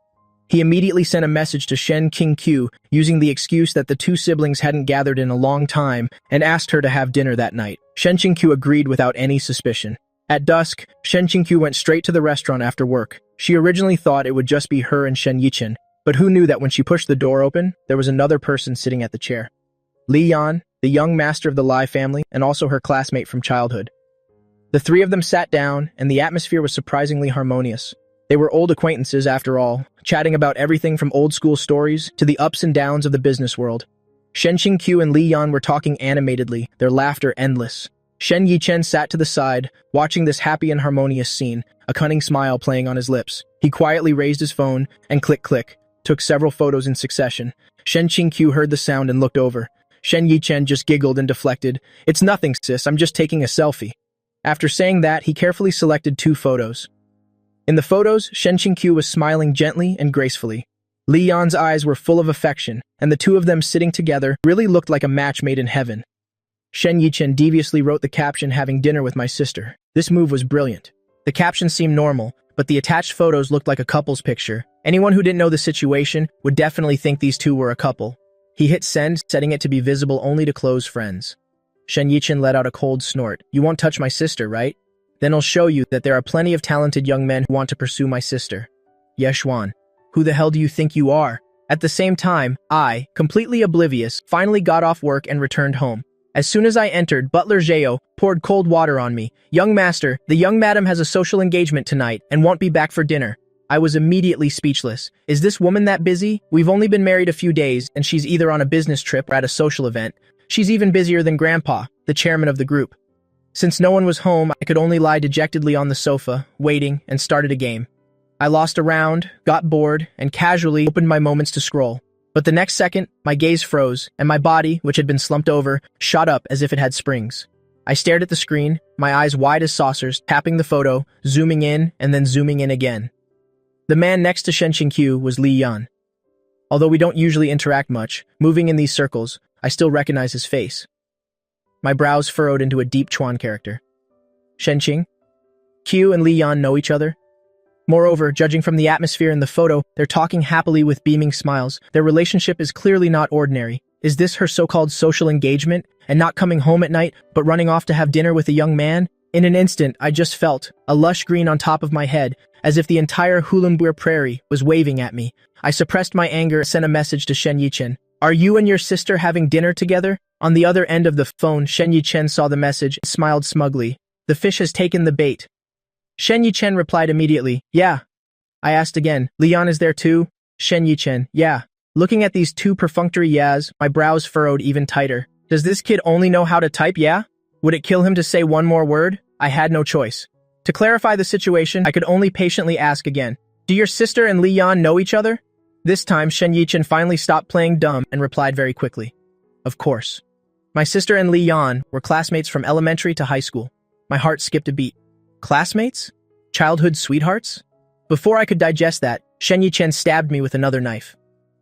He immediately sent a message to Shen Qingqiu using the excuse that the two siblings hadn't gathered in a long time and asked her to have dinner that night. Shen Qingqiu agreed without any suspicion. At dusk, Shen Qingqiu went straight to the restaurant after work. She originally thought it would just be her and Shen Yichen, but who knew that when she pushed the door open, there was another person sitting at the chair. Li Yan, the young master of the Lai family, and also her classmate from childhood. The three of them sat down, and the atmosphere was surprisingly harmonious. They were old acquaintances, after all, chatting about everything from old-school stories to the ups and downs of the business world. Shen Qingqiu and Li Yan were talking animatedly, their laughter endless. Shen Yichen sat to the side, watching this happy and harmonious scene, a cunning smile playing on his lips. He quietly raised his phone and click, took several photos in succession. Shen Qingqiu heard the sound and looked over. Shen Yichen just giggled and deflected. "It's nothing, sis, I'm just taking a selfie." After saying that, he carefully selected 2 photos. In the photos, Shen Qingqiu was smiling gently and gracefully. Li Yan's eyes were full of affection, and the two of them sitting together really looked like a match made in heaven. Shen Yichen deviously wrote the caption, "Having dinner with my sister." This move was brilliant. The caption seemed normal, but the attached photos looked like a couple's picture. Anyone who didn't know the situation would definitely think these two were a couple. He hit send, setting it to be visible only to close friends. Shen Yichen let out a cold snort. "You won't touch my sister, right? Then I'll show you that there are plenty of talented young men who want to pursue my sister." Ye Xuan, who the hell do you think you are? At the same time, I, completely oblivious, finally got off work and returned home. As soon as I entered, Butler Zhao poured cold water on me. "Young master, the young madam has a social engagement tonight and won't be back for dinner." I was immediately speechless. Is this woman that busy? We've only been married a few days, and she's either on a business trip or at a social event. She's even busier than Grandpa, the chairman of the group. Since no one was home, I could only lie dejectedly on the sofa, waiting, and started a game. I lost a round, got bored, and casually opened my moments to scroll. But the next second, my gaze froze, and my body, which had been slumped over, shot up as if it had springs. I stared at the screen, my eyes wide as saucers, tapping the photo, zooming in, and then zooming in again. The man next to Shen Qingqiu was Li Yan. Although we don't usually interact much, moving in these circles, I still recognize his face. My brows furrowed into a deep Chuan character. "Shenqing?" Q and Li Yan know each other? Moreover, judging from the atmosphere in the photo, they're talking happily with beaming smiles. Their relationship is clearly not ordinary. Is this her so-called social engagement, and not coming home at night, but running off to have dinner with a young man? In an instant, I just felt a lush green on top of my head, as if the entire Hulunbuir prairie was waving at me. I suppressed my anger and sent a message to Shen Yichen. Are you and your sister having dinner together? On the other end of the phone, Shen Yichen saw the message and smiled smugly. The fish has taken the bait. Shen Yichen replied immediately, yeah. I asked again, Li Yan is there too? Shen Yichen, yeah. Looking at these two perfunctory yeahs, my brows furrowed even tighter. Does this kid only know how to type yeah? Would it kill him to say one more word? I had no choice. To clarify the situation, I could only patiently ask again. Do your sister and Li Yan know each other? This time, Shen Yichen finally stopped playing dumb and replied very quickly. Of course. My sister and Li Yan were classmates from elementary to high school. My heart skipped a beat. Classmates? Childhood sweethearts? Before I could digest that, Shen Yichen stabbed me with another knife.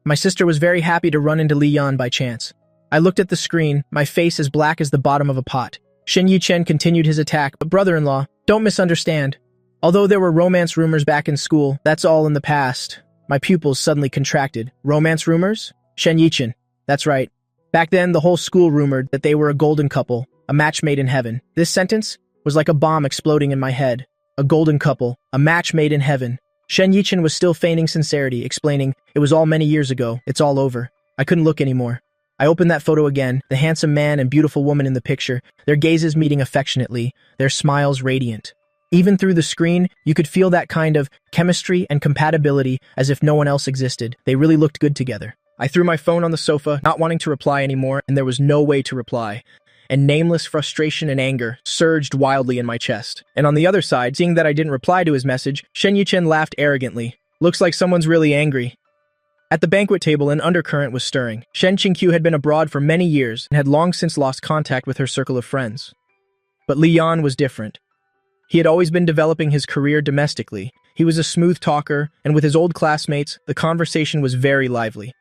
My sister was very happy to run into Li Yan by chance. I looked at the screen, my face as black as the bottom of a pot. Shen Yichen continued his attack, but brother-in-law, don't misunderstand. Although there were romance rumors back in school, that's all in the past. My pupils suddenly contracted. Romance rumors? Shen Yichen. That's right. Back then, the whole school rumored that they were a golden couple, a match made in heaven. This sentence was like a bomb exploding in my head. A golden couple, a match made in heaven. Shen Yichen was still feigning sincerity, explaining, it was all many years ago, it's all over. I couldn't look anymore. I opened that photo again, the handsome man and beautiful woman in the picture, their gazes meeting affectionately, their smiles radiant. Even through the screen, you could feel that kind of chemistry and compatibility as if no one else existed. They really looked good together. I threw my phone on the sofa, not wanting to reply anymore, and there was no way to reply. And nameless frustration and anger surged wildly in my chest. And on the other side, seeing that I didn't reply to his message, Shen Yichen laughed arrogantly. Looks like someone's really angry. At the banquet table, an undercurrent was stirring. Shen Qingqiu had been abroad for many years and had long since lost contact with her circle of friends. But Li Yan was different. He had always been developing his career domestically. He was a smooth talker, and with his old classmates, the conversation was very lively.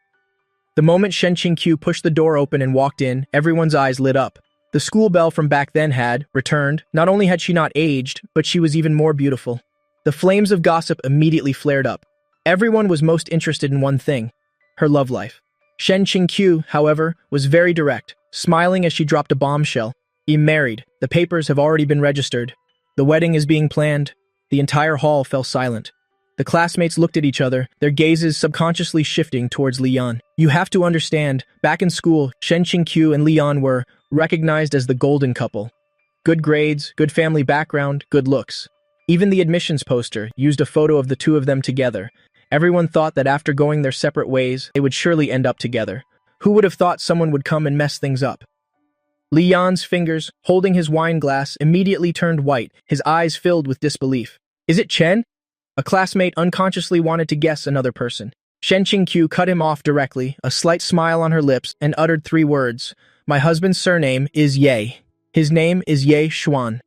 The moment Shen Qingqiu pushed the door open and walked in, everyone's eyes lit up. The school belle from back then had returned. Not only had she not aged, but she was even more beautiful. The flames of gossip immediately flared up. Everyone was most interested in one thing, her love life. Shen Qingqiu, however, was very direct, smiling as she dropped a bombshell. I'm married. The papers have already been registered. The wedding is being planned. The entire hall fell silent. The classmates looked at each other, their gazes subconsciously shifting towards Li Yan. You have to understand, back in school, Shen Qingqiu and Li Yan were recognized as the golden couple. Good grades, good family background, good looks. Even the admissions poster used a photo of the two of them together. Everyone thought that after going their separate ways, they would surely end up together. Who would have thought someone would come and mess things up? Li Yan's fingers, holding his wine glass, immediately turned white, his eyes filled with disbelief. Is it Chen? A classmate unconsciously wanted to guess another person. Shen Qingqiu cut him off directly, a slight smile on her lips, and uttered 3 words. My husband's surname is Ye. His name is Ye Xuan.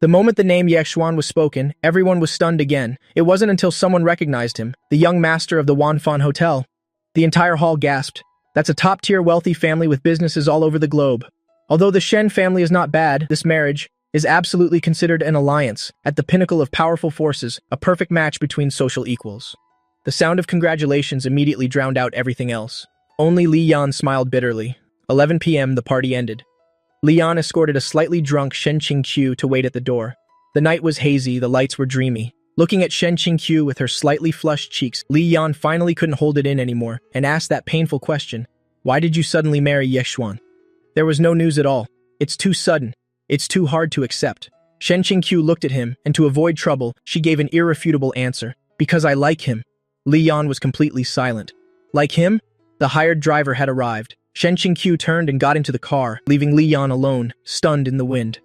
The moment the name Ye Xuan was spoken, everyone was stunned again. It wasn't until someone recognized him, the young master of the Wanfan Hotel. The entire hall gasped. That's a top-tier wealthy family with businesses all over the globe. Although the Shen family is not bad, this marriage is absolutely considered an alliance, at the pinnacle of powerful forces, a perfect match between social equals. The sound of congratulations immediately drowned out everything else. Only Li Yan smiled bitterly. 11 p.m. the party ended. Li Yan escorted a slightly drunk Shen Qingqiu to wait at the door. The night was hazy, the lights were dreamy. Looking at Shen Qingqiu with her slightly flushed cheeks, Li Yan finally couldn't hold it in anymore and asked that painful question. Why did you suddenly marry Ye Xuan? There was no news at all. It's too sudden. It's too hard to accept. Shen Qingqiu looked at him, and to avoid trouble, she gave an irrefutable answer. Because I like him. Li Yan was completely silent. Like him? The hired driver had arrived. Shen Qingqiu turned and got into the car, leaving Li Yan alone, stunned in the wind.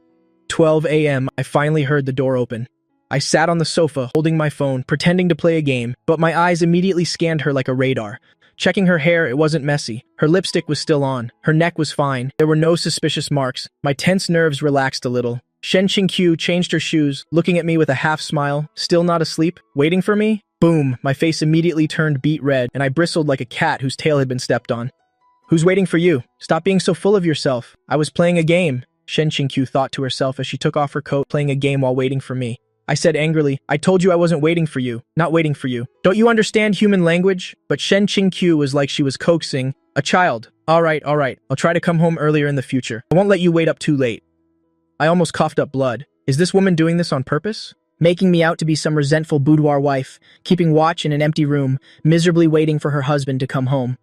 12 a.m. I finally heard the door open. I sat on the sofa, holding my phone, pretending to play a game, but my eyes immediately scanned her like a radar. Checking her hair, it wasn't messy. Her lipstick was still on. Her neck was fine. There were no suspicious marks. My tense nerves relaxed a little. Shen Qingqiu changed her shoes, looking at me with a half smile. Still not asleep? Waiting for me? Boom! My face immediately turned beet red, and I bristled like a cat whose tail had been stepped on. Who's waiting for you? Stop being so full of yourself. I was playing a game. Shen Qingqiu thought to herself as she took off her coat, playing a game while waiting for me. I said angrily, I told you I wasn't waiting for you, not waiting for you. Don't you understand human language? But Shen Qingqiu was like she was coaxing a child. All right, I'll try to come home earlier in the future. I won't let you wait up too late. I almost coughed up blood. Is this woman doing this on purpose? Making me out to be some resentful boudoir wife, keeping watch in an empty room, miserably waiting for her husband to come home.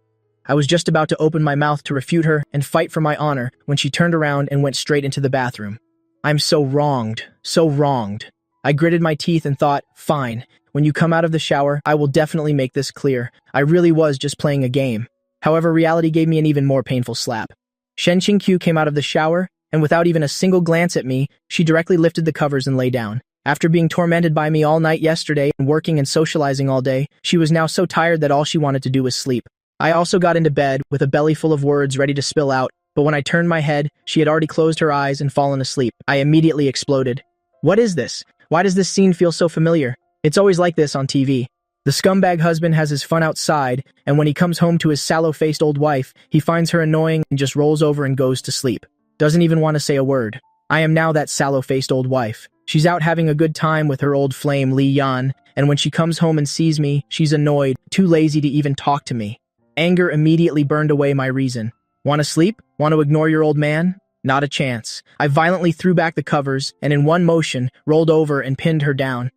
I was just about to open my mouth to refute her and fight for my honor when she turned around and went straight into the bathroom. I'm so wronged, so wronged. I gritted my teeth and thought, fine, when you come out of the shower, I will definitely make this clear. I really was just playing a game. However, reality gave me an even more painful slap. Shen Qingqiu came out of the shower, and without even a single glance at me, she directly lifted the covers and lay down. After being tormented by me all night yesterday and working and socializing all day, she was now so tired that all she wanted to do was sleep. I also got into bed with a belly full of words ready to spill out, but when I turned my head, she had already closed her eyes and fallen asleep. I immediately exploded. What is this? Why does this scene feel so familiar? It's always like this on TV. The scumbag husband has his fun outside, and when he comes home to his sallow-faced old wife, he finds her annoying and just rolls over and goes to sleep. Doesn't even want to say a word. I am now that sallow-faced old wife. She's out having a good time with her old flame Li Yan, and when she comes home and sees me, she's annoyed, too lazy to even talk to me. Anger immediately burned away my reason. Want to sleep? Want to ignore your old man? Not a chance. I violently threw back the covers and in one motion rolled over and pinned her down.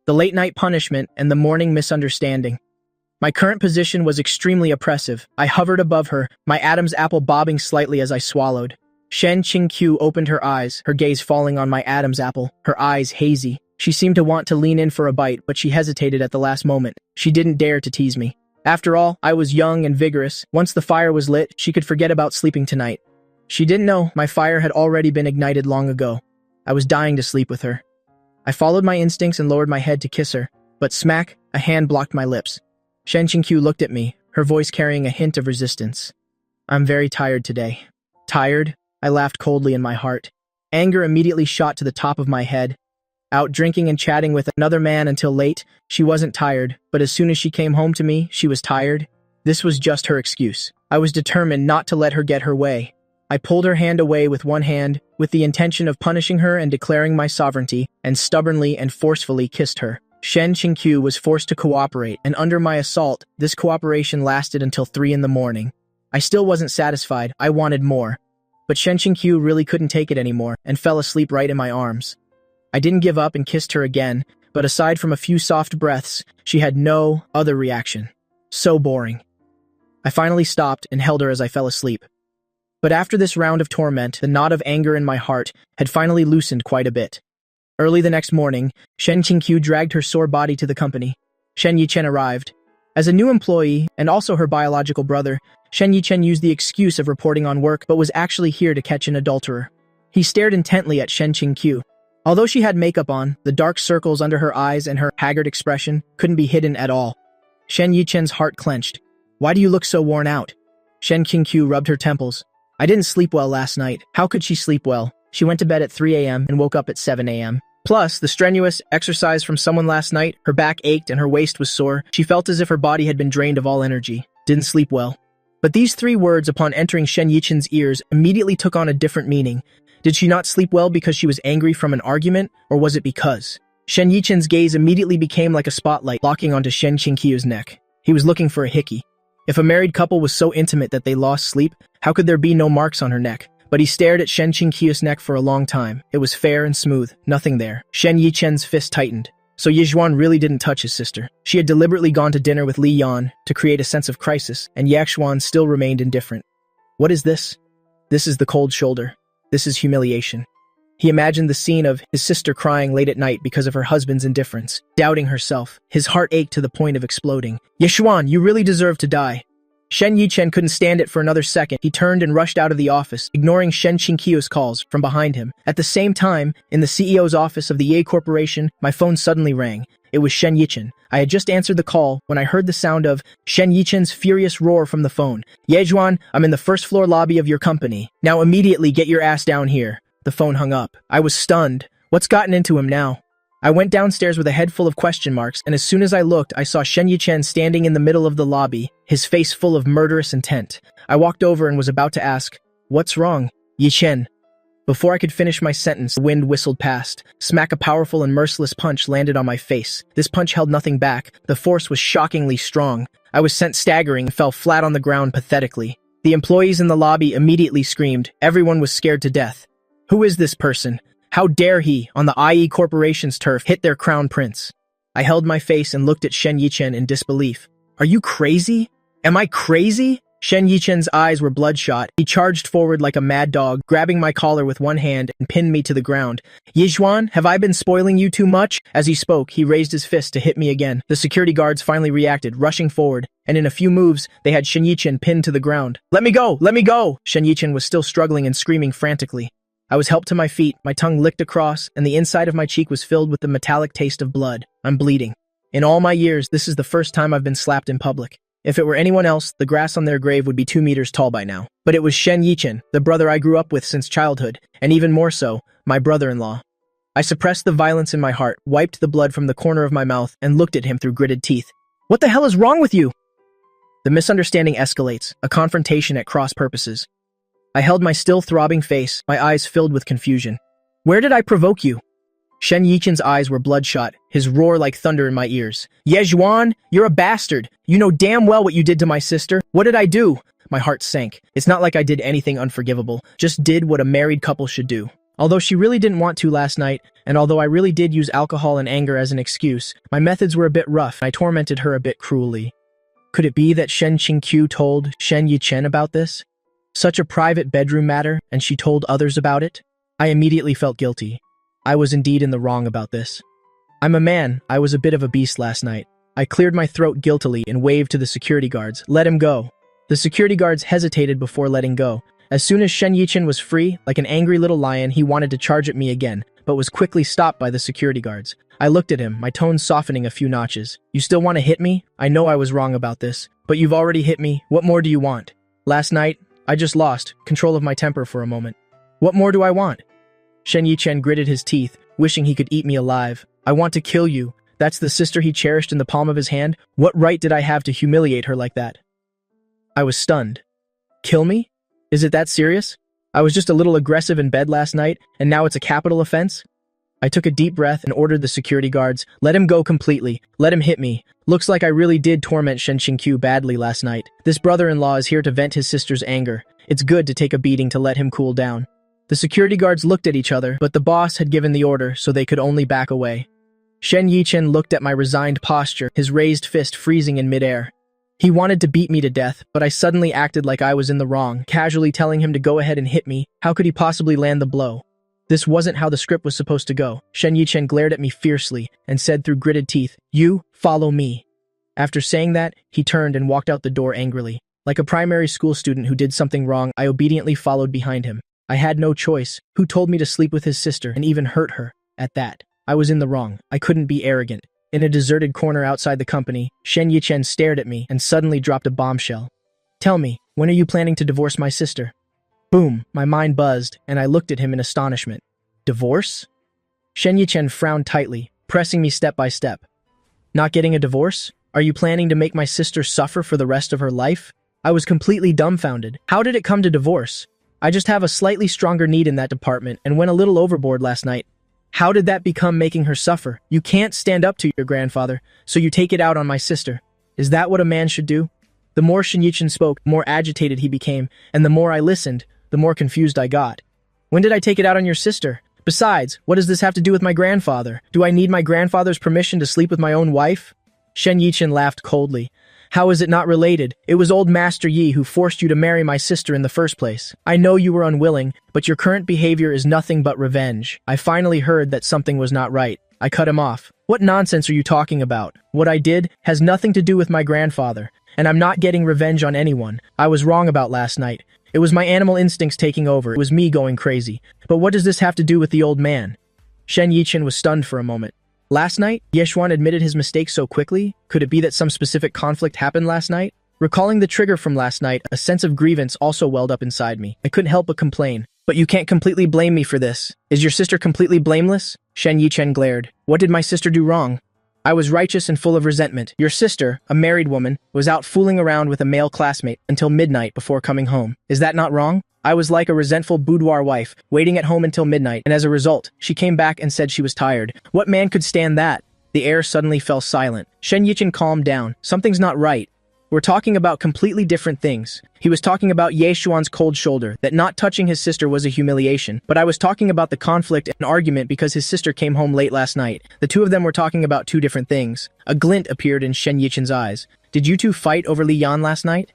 The late-night punishment and the morning misunderstanding. My current position was extremely oppressive. I hovered above her, my Adam's apple bobbing slightly as I swallowed. Shen Qingqiu opened her eyes, her gaze falling on my Adam's apple, her eyes hazy. She seemed to want to lean in for a bite, but she hesitated at the last moment. She didn't dare to tease me. After all, I was young and vigorous. Once the fire was lit, she could forget about sleeping tonight. She didn't know my fire had already been ignited long ago. I was dying to sleep with her. I followed my instincts and lowered my head to kiss her, but smack, a hand blocked my lips. Shen Qingqiu looked at me, her voice carrying a hint of resistance. I'm very tired today. Tired? I laughed coldly in my heart. Anger immediately shot to the top of my head. Out drinking and chatting with another man until late, she wasn't tired, but as soon as she came home to me, she was tired. This was just her excuse. I was determined not to let her get her way. I pulled her hand away with one hand, with the intention of punishing her and declaring my sovereignty, and stubbornly and forcefully kissed her. Shen Qingqiu was forced to cooperate, and under my assault, this cooperation lasted until 3 in the morning. I still wasn't satisfied, I wanted more. But Shen Qingqiu really couldn't take it anymore, and fell asleep right in my arms. I didn't give up and kissed her again, but aside from a few soft breaths, she had no other reaction. So boring. I finally stopped and held her as I fell asleep. But after this round of torment, the knot of anger in my heart had finally loosened quite a bit. Early the next morning, Shen Qingqiu dragged her sore body to the company. Shen Yichen arrived. As a new employee, and also her biological brother, Shen Yichen used the excuse of reporting on work but was actually here to catch an adulterer. He stared intently at Shen Qingqiu. Although she had makeup on, the dark circles under her eyes and her haggard expression couldn't be hidden at all. Shen Yichen's heart clenched. Why do you look so worn out? Shen Qingqiu rubbed her temples. I didn't sleep well last night. How could she sleep well? She went to bed at 3 a.m. and woke up at 7 a.m. Plus, the strenuous exercise from someone last night, her back ached and her waist was sore. She felt as if her body had been drained of all energy. Didn't sleep well. But these 3 words upon entering Shen Yichen's ears immediately took on a different meaning. Did she not sleep well because she was angry from an argument, or was it because? Shen Yichen's gaze immediately became like a spotlight locking onto Shen Qingqiu's neck. He was looking for a hickey. If a married couple was so intimate that they lost sleep, how could there be no marks on her neck? But he stared at Shen Qingqiu's neck for a long time. It was fair and smooth, nothing there. Shen Yichen's fist tightened. So Yizhuan really didn't touch his sister. She had deliberately gone to dinner with Li Yan to create a sense of crisis, and Yaxuan still remained indifferent. What is this? This is the cold shoulder. This is humiliation. He imagined the scene of his sister crying late at night because of her husband's indifference, doubting herself. His heart ached to the point of exploding. Yishuan, you really deserve to die. Shen Yichen couldn't stand it for another second. He turned and rushed out of the office, ignoring Shen Qingqiu's calls from behind him. At the same time, in the CEO's office of the Ye Corporation, my phone suddenly rang. It was Shen Yichen. I had just answered the call when I heard the sound of Shen Yichen's furious roar from the phone. Yezhuan, I'm in the first floor lobby of your company. Now immediately get your ass down here. The phone hung up. I was stunned. What's gotten into him now? I went downstairs with a head full of question marks, and as soon as I looked, I saw Shen Yichen standing in the middle of the lobby, his face full of murderous intent. I walked over and was about to ask, "What's wrong, Yichen?" Before I could finish my sentence, the wind whistled past. Smack, a powerful and merciless punch landed on my face. This punch held nothing back. The force was shockingly strong. I was sent staggering and fell flat on the ground pathetically. The employees in the lobby immediately screamed. Everyone was scared to death. Who is this person? How dare he, on the IE Corporation's turf, hit their crown prince? I held my face and looked at Shen Yichen in disbelief. Are you crazy? Am I crazy? Shen Yichen's eyes were bloodshot. He charged forward like a mad dog, grabbing my collar with one hand and pinned me to the ground. Yizhuan, have I been spoiling you too much? As he spoke, he raised his fist to hit me again. The security guards finally reacted, rushing forward, and in a few moves, they had Shen Yichen pinned to the ground. Let me go! Let me go! Shen Yichen was still struggling and screaming frantically. I was helped to my feet, my tongue licked across, and the inside of my cheek was filled with the metallic taste of blood. I'm bleeding. In all my years, this is the first time I've been slapped in public. If it were anyone else, the grass on their grave would be 2 meters tall by now. But it was Shen Yichen, the brother I grew up with since childhood, and even more so, my brother-in-law. I suppressed the violence in my heart, wiped the blood from the corner of my mouth, and looked at him through gritted teeth. What the hell is wrong with you? The misunderstanding escalates, a confrontation at cross purposes. I held my still throbbing face, my eyes filled with confusion. Where did I provoke you? Shen Yichen's eyes were bloodshot, his roar like thunder in my ears. Yezhuan, you're a bastard. You know damn well what you did to my sister. What did I do? My heart sank. It's not like I did anything unforgivable, just did what a married couple should do. Although she really didn't want to last night, and although I really did use alcohol and anger as an excuse, my methods were a bit rough and I tormented her a bit cruelly. Could it be that Shen Qingqiu told Shen Yichen about this? Such a private bedroom matter, and she told others about it? I immediately felt guilty. I was indeed in the wrong about this. I'm a man. I was a bit of a beast last night. I cleared my throat guiltily and waved to the security guards. Let him go. The security guards hesitated before letting go. As soon as Shen Yichen was free, like an angry little lion, he wanted to charge at me again, but was quickly stopped by the security guards. I looked at him, my tone softening a few notches. You still want to hit me? I know I was wrong about this, but you've already hit me. What more do you want? Last night, I just lost control of my temper for a moment. What more do I want? Shen Yichen gritted his teeth, wishing he could eat me alive. I want to kill you. That's the sister he cherished in the palm of his hand? What right did I have to humiliate her like that? I was stunned. Kill me? Is it that serious? I was just a little aggressive in bed last night, and now it's a capital offense? I took a deep breath and ordered the security guards, let him go completely. Let him hit me. Looks like I really did torment Shen Qingqiu badly last night. This brother-in-law is here to vent his sister's anger. It's good to take a beating to let him cool down. The security guards looked at each other, but the boss had given the order, so they could only back away. Shen Yichen looked at my resigned posture, his raised fist freezing in midair. He wanted to beat me to death, but I suddenly acted like I was in the wrong, casually telling him to go ahead and hit me. How could he possibly land the blow? This wasn't how the script was supposed to go. Shen Yichen glared at me fiercely and said through gritted teeth, "You, follow me." After saying that, he turned and walked out the door angrily. Like a primary school student who did something wrong, I obediently followed behind him. I had no choice. Who told me to sleep with his sister and even hurt her? At that, I was in the wrong. I couldn't be arrogant. In a deserted corner outside the company, Shen Yichen stared at me and suddenly dropped a bombshell. Tell me, when are you planning to divorce my sister? Boom, my mind buzzed, and I looked at him in astonishment. Divorce? Shen Yichen frowned tightly, pressing me step by step. Not getting a divorce? Are you planning to make my sister suffer for the rest of her life? I was completely dumbfounded. How did it come to divorce? I just have a slightly stronger need in that department and went a little overboard last night. How did that become making her suffer? You can't stand up to your grandfather, so you take it out on my sister. Is that what a man should do? The more Shen Yichen spoke, the more agitated he became, and the more I listened, the more confused I got. When did I take it out on your sister? Besides, what does this have to do with my grandfather? Do I need my grandfather's permission to sleep with my own wife? Shen Yichen laughed coldly. How is it not related? It was old Master Yi who forced you to marry my sister in the first place. I know you were unwilling, but your current behavior is nothing but revenge. I finally heard that something was not right. I cut him off. What nonsense are you talking about? What I did has nothing to do with my grandfather, and I'm not getting revenge on anyone. I was wrong about last night. It was my animal instincts taking over. It was me going crazy. But what does this have to do with the old man? Shen Yichen was stunned for a moment. Last night, Yeshuan admitted his mistake so quickly? Could it be that some specific conflict happened last night? Recalling the trigger from last night, a sense of grievance also welled up inside me. I couldn't help but complain. But you can't completely blame me for this. Is your sister completely blameless? Shen Yichen glared. What did my sister do wrong? I was righteous and full of resentment. Your sister, a married woman, was out fooling around with a male classmate until midnight before coming home. Is that not wrong? I was like a resentful boudoir wife, waiting at home until midnight, and as a result, she came back and said she was tired. What man could stand that? The air suddenly fell silent. Shen Yichen calmed down. Something's not right. We're talking about completely different things. He was talking about Ye Xuan's cold shoulder, that not touching his sister was a humiliation, but I was talking about the conflict and argument because his sister came home late last night. The two of them were talking about two different things. A glint appeared in Shen Yichen's eyes. Did you two fight over Li Yan last night?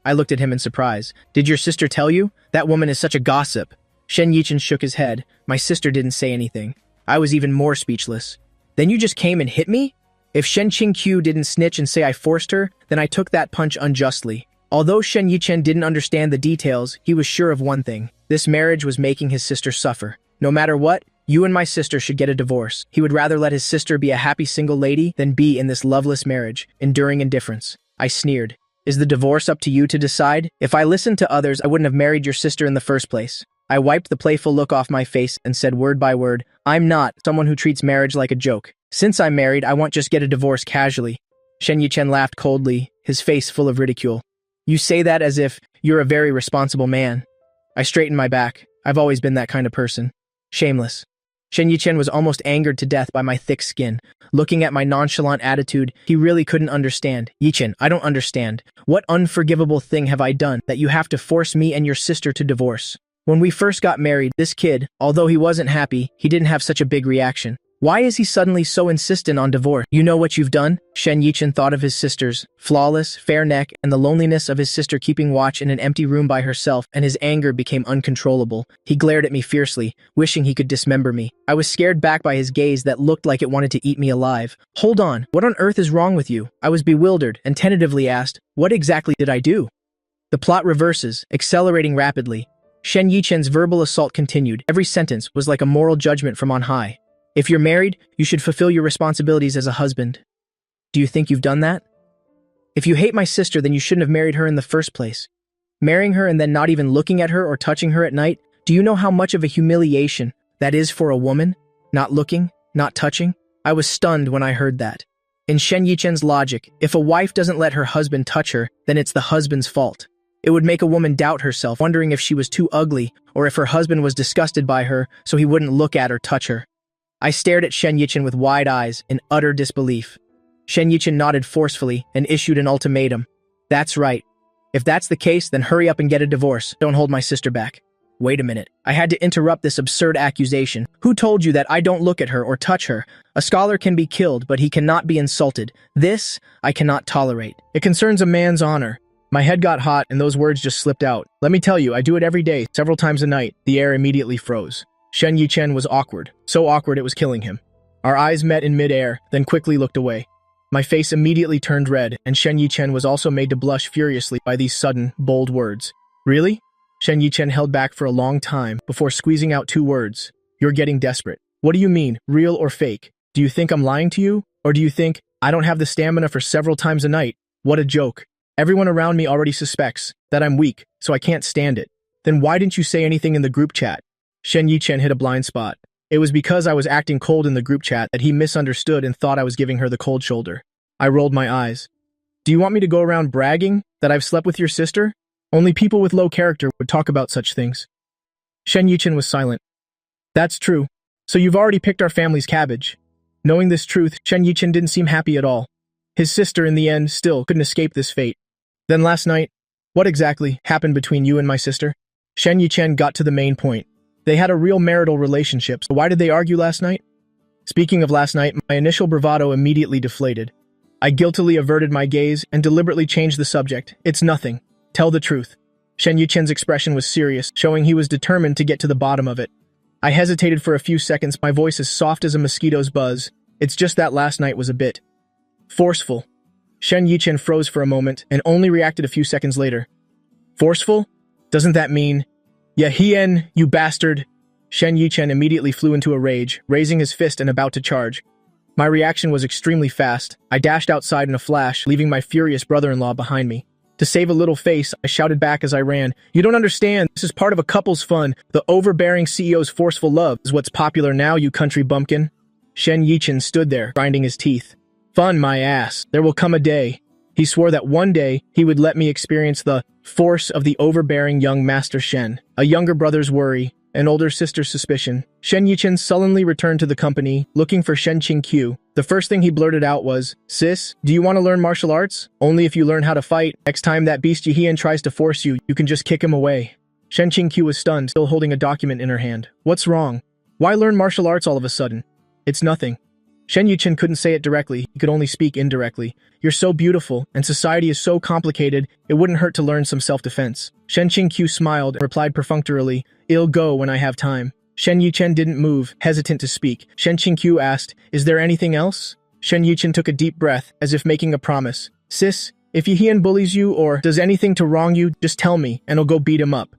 I looked at him in surprise. Did your sister tell you? That woman is such a gossip. Shen Yichen shook his head. My sister didn't say anything. I was even more speechless. Then you just came and hit me? If Shen Qingqiu didn't snitch and say I forced her, then I took that punch unjustly. Although Shen Yichen didn't understand the details, he was sure of one thing. This marriage was making his sister suffer. No matter what, you and my sister should get a divorce. He would rather let his sister be a happy single lady than be in this loveless marriage, enduring indifference. I sneered. Is the divorce up to you to decide? If I listened to others, I wouldn't have married your sister in the first place. I wiped the playful look off my face and said word by word, I'm not someone who treats marriage like a joke. Since I'm married, I won't just get a divorce casually. Shen Yichen laughed coldly, his face full of ridicule. You say that as if you're a very responsible man. I straightened my back. I've always been that kind of person. Shameless. Shen Yichen was almost angered to death by my thick skin. Looking at my nonchalant attitude, he really couldn't understand. Yichen, I don't understand. What unforgivable thing have I done that you have to force me and your sister to divorce? When we first got married, this kid, although he wasn't happy, he didn't have such a big reaction. Why is he suddenly so insistent on divorce? You know what you've done? Shen Yichen thought of his sister's flawless, fair neck and the loneliness of his sister keeping watch in an empty room by herself, and his anger became uncontrollable. He glared at me fiercely, wishing he could dismember me. I was scared back by his gaze that looked like it wanted to eat me alive. Hold on, what on earth is wrong with you? I was bewildered and tentatively asked, what exactly did I do? The plot reverses, accelerating rapidly. Shen Yichen's verbal assault continued. Every sentence was like a moral judgment from on high. If you're married, you should fulfill your responsibilities as a husband. Do you think you've done that? If you hate my sister, then you shouldn't have married her in the first place. Marrying her and then not even looking at her or touching her at night, do you know how much of a humiliation that is for a woman? Not looking, not touching? I was stunned when I heard that. In Shen Yichen's logic, if a wife doesn't let her husband touch her, then it's the husband's fault. It would make a woman doubt herself, wondering if she was too ugly or if her husband was disgusted by her so he wouldn't look at or touch her. I stared at Shen Yichen with wide eyes in utter disbelief. Shen Yichen nodded forcefully and issued an ultimatum. That's right. If that's the case, then hurry up and get a divorce. Don't hold my sister back. Wait a minute. I had to interrupt this absurd accusation. Who told you that I don't look at her or touch her? A scholar can be killed, but he cannot be insulted. This, I cannot tolerate. It concerns a man's honor. My head got hot and those words just slipped out. Let me tell you, I do it every day, several times a night. The air immediately froze. Shen Yichen was awkward. So awkward it was killing him. Our eyes met in midair, then quickly looked away. My face immediately turned red, and Shen Yichen was also made to blush furiously by these sudden, bold words. Really? Shen Yichen held back for a long time before squeezing out two words. You're getting desperate. What do you mean, real or fake? Do you think I'm lying to you? Or do you think I don't have the stamina for several times a night? What a joke. Everyone around me already suspects that I'm weak, so I can't stand it. Then why didn't you say anything in the group chat? Shen Yichen hit a blind spot. It was because I was acting cold in the group chat that he misunderstood and thought I was giving her the cold shoulder. I rolled my eyes. Do you want me to go around bragging that I've slept with your sister? Only people with low character would talk about such things. Shen Yichen was silent. That's true. So you've already picked our family's cabbage. Knowing this truth, Shen Yichen didn't seem happy at all. His sister, in the end, still couldn't escape this fate. Then last night, what exactly happened between you and my sister? Shen Yichen got to the main point. They had a real marital relationship, so why did they argue last night? Speaking of last night, my initial bravado immediately deflated. I guiltily averted my gaze and deliberately changed the subject. It's nothing. Tell the truth. Shen Yichen's expression was serious, showing he was determined to get to the bottom of it. I hesitated for a few seconds, my voice as soft as a mosquito's buzz. It's just that last night was a bit forceful. Shen Yichen froze for a moment and only reacted a few seconds later. Forceful? Doesn't that mean... Ya Hien, you bastard! Shen Yichen immediately flew into a rage, raising his fist and about to charge. My reaction was extremely fast. I dashed outside in a flash, leaving my furious brother-in-law behind me. To save a little face, I shouted back as I ran, You don't understand, this is part of a couple's fun. The overbearing CEO's forceful love is what's popular now, you country bumpkin. Shen Yichen stood there, grinding his teeth. Fun, my ass. There will come a day. He swore that one day he would let me experience the force of the overbearing young Master Shen, a younger brother's worry, an older sister's suspicion. Shen Yichen sullenly returned to the company, looking for Shen Qingqiu. The first thing he blurted out was, "Sis, do you want to learn martial arts? Only if you learn how to fight. Next time that beast Yihian tries to force you, you can just kick him away." Shen Qingqiu was stunned, still holding a document in her hand. "What's wrong? Why learn martial arts all of a sudden?" "It's nothing." Shen Yichen couldn't say it directly, he could only speak indirectly. "You're so beautiful, and society is so complicated, it wouldn't hurt to learn some self-defense." Shen Qingqiu smiled and replied perfunctorily, "I'll go when I have time." Shen Yichen didn't move, hesitant to speak. Shen Qingqiu asked, "Is there anything else?" Shen Yichen took a deep breath, as if making a promise. "Sis, if Yihian bullies you or does anything to wrong you, just tell me, and I'll go beat him up."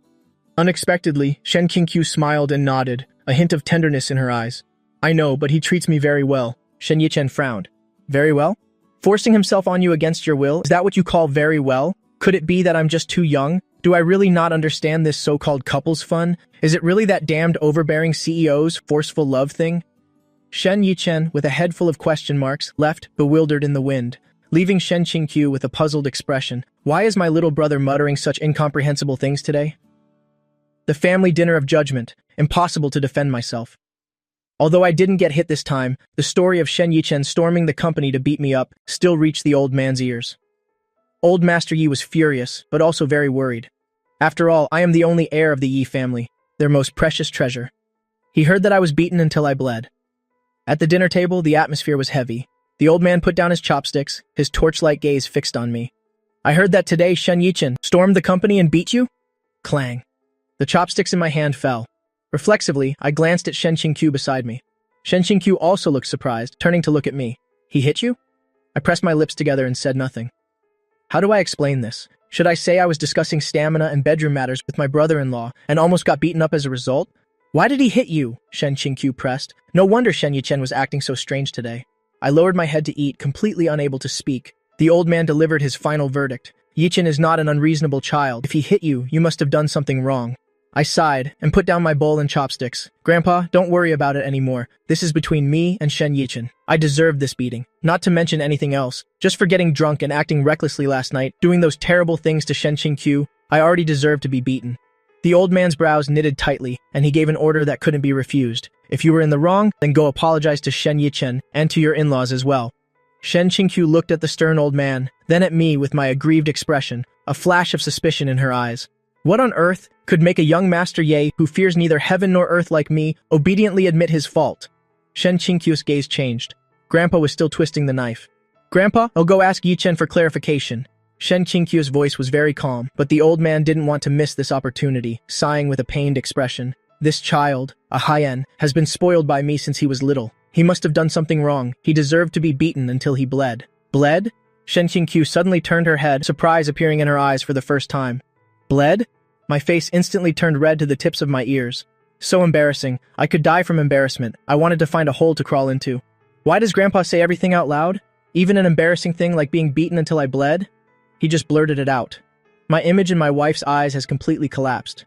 Unexpectedly, Shen Qingqiu smiled and nodded, a hint of tenderness in her eyes. "I know, but he treats me very well." Shen Yichen frowned. "Very well? Forcing himself on you against your will, is that what you call very well? Could it be that I'm just too young? Do I really not understand this so-called couples fun? Is it really that damned overbearing CEO's forceful love thing?" Shen Yichen, with a head full of question marks, left, bewildered in the wind, leaving Shen Qingqiu with a puzzled expression. Why is my little brother muttering such incomprehensible things today? The family dinner of judgment. Impossible to defend myself. Although I didn't get hit this time, the story of Shen Yichen storming the company to beat me up still reached the old man's ears. Old Master Yi was furious, but also very worried. After all, I am the only heir of the Yi family, their most precious treasure. He heard that I was beaten until I bled. At the dinner table, the atmosphere was heavy. The old man put down his chopsticks, his torchlight gaze fixed on me. "I heard that today Shen Yichen stormed the company and beat you?" Clang. The chopsticks in my hand fell. Reflexively, I glanced at Shen Qingqiu beside me. Shen Qingqiu also looked surprised, turning to look at me. "He hit you?" I pressed my lips together and said nothing. How do I explain this? Should I say I was discussing stamina and bedroom matters with my brother-in-law and almost got beaten up as a result? "Why did he hit you?" Shen Qingqiu pressed. No wonder Shen Yichen was acting so strange today. I lowered my head to eat, completely unable to speak. The old man delivered his final verdict. "Yichen is not an unreasonable child. If he hit you, you must have done something wrong." I sighed and put down my bowl and chopsticks. "Grandpa, don't worry about it anymore. This is between me and Shen Yichen. I deserved this beating. Not to mention anything else. Just for getting drunk and acting recklessly last night, doing those terrible things to Shen Qingqiu, I already deserved to be beaten." The old man's brows knitted tightly, and he gave an order that couldn't be refused. "If you were in the wrong, then go apologize to Shen Yichen and to your in-laws as well." Shen Qingqiu looked at the stern old man, then at me with my aggrieved expression, a flash of suspicion in her eyes. What on earth could make a young Master Ye, who fears neither heaven nor earth like me, obediently admit his fault? Shen Qingqiu's gaze changed. Grandpa was still twisting the knife. "Grandpa, I'll go ask Yichen for clarification." Shen Qingqiu's voice was very calm, but the old man didn't want to miss this opportunity, sighing with a pained expression. "This child, a Haiyan, has been spoiled by me since he was little. He must have done something wrong. He deserved to be beaten until he bled." "Bled?" Shen Qingqiu suddenly turned her head, surprise appearing in her eyes for the first time. "Bled?" My face instantly turned red to the tips of my ears. So embarrassing. I could die from embarrassment. I wanted to find a hole to crawl into. Why does Grandpa say everything out loud? Even an embarrassing thing like being beaten until I bled? He just blurted it out. My image in my wife's eyes has completely collapsed.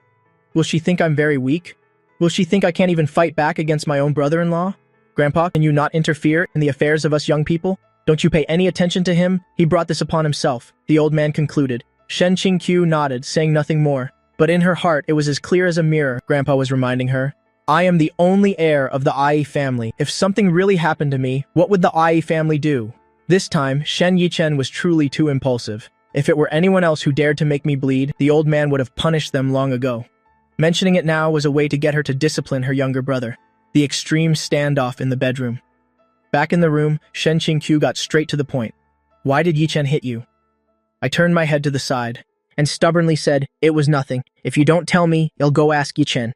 Will she think I'm very weak? Will she think I can't even fight back against my own brother-in-law? "Grandpa, can you not interfere in the affairs of us young people? Don't you pay any attention to him? He brought this upon himself," the old man concluded. Shen Qingqiu nodded, saying nothing more. But in her heart, it was as clear as a mirror, Grandpa was reminding her. "I am the only heir of the Ai family. If something really happened to me, what would the Ai family do?" This time, Shen Yichen was truly too impulsive. If it were anyone else who dared to make me bleed, the old man would have punished them long ago. Mentioning it now was a way to get her to discipline her younger brother. The extreme standoff in the bedroom. Back in the room, Shen Qingqiu got straight to the point. "Why did Yichen hit you?" I turned my head to the side and stubbornly said, "It was nothing. If you don't tell me, you'll go ask Yichen."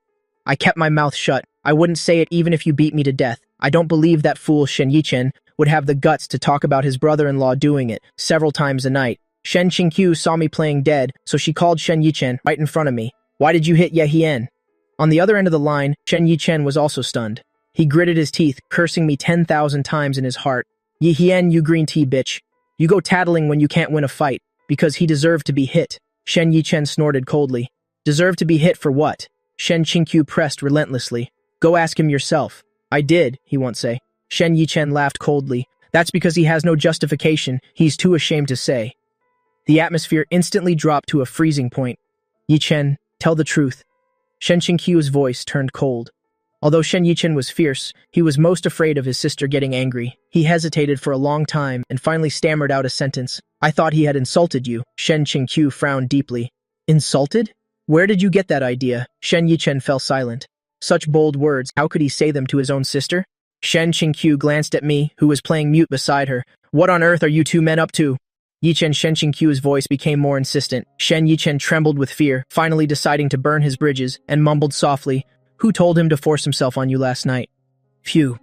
I kept my mouth shut. I wouldn't say it even if you beat me to death. I don't believe that fool Shen Yichen would have the guts to talk about his brother-in-law doing it several times a night. Shen Qingqiu saw me playing dead, so she called Shen Yichen right in front of me. "Why did you hit Ye Hien?" On the other end of the line, Shen Yichen was also stunned. He gritted his teeth, cursing me 10,000 times in his heart. "Ye Hien, you green tea bitch. You go tattling when you can't win a fight, because he deserved to be hit." Shen Yichen snorted coldly. "Deserved to be hit for what?" Shen Qingqiu pressed relentlessly. "Go ask him yourself." "I did," he won't say. Shen Yichen laughed coldly. "That's because he has no justification. He's too ashamed to say." The atmosphere instantly dropped to a freezing point. Yi-chen, tell the truth. Shen Qingqiu's voice turned cold. Although Shen Yichen was fierce, he was most afraid of his sister getting angry. He hesitated for a long time and finally stammered out a sentence. I thought he had insulted you. Shen Qingqiu frowned deeply. Insulted? Where did you get that idea? Shen Yichen fell silent. Such bold words, how could he say them to his own sister? Shen Qingqiu glanced at me, who was playing mute beside her. What on earth are you two men up to? Shen Qingqiu's voice became more insistent. Shen Yichen trembled with fear, finally deciding to burn his bridges, and mumbled softly, Who told him to force himself on you last night? Phew.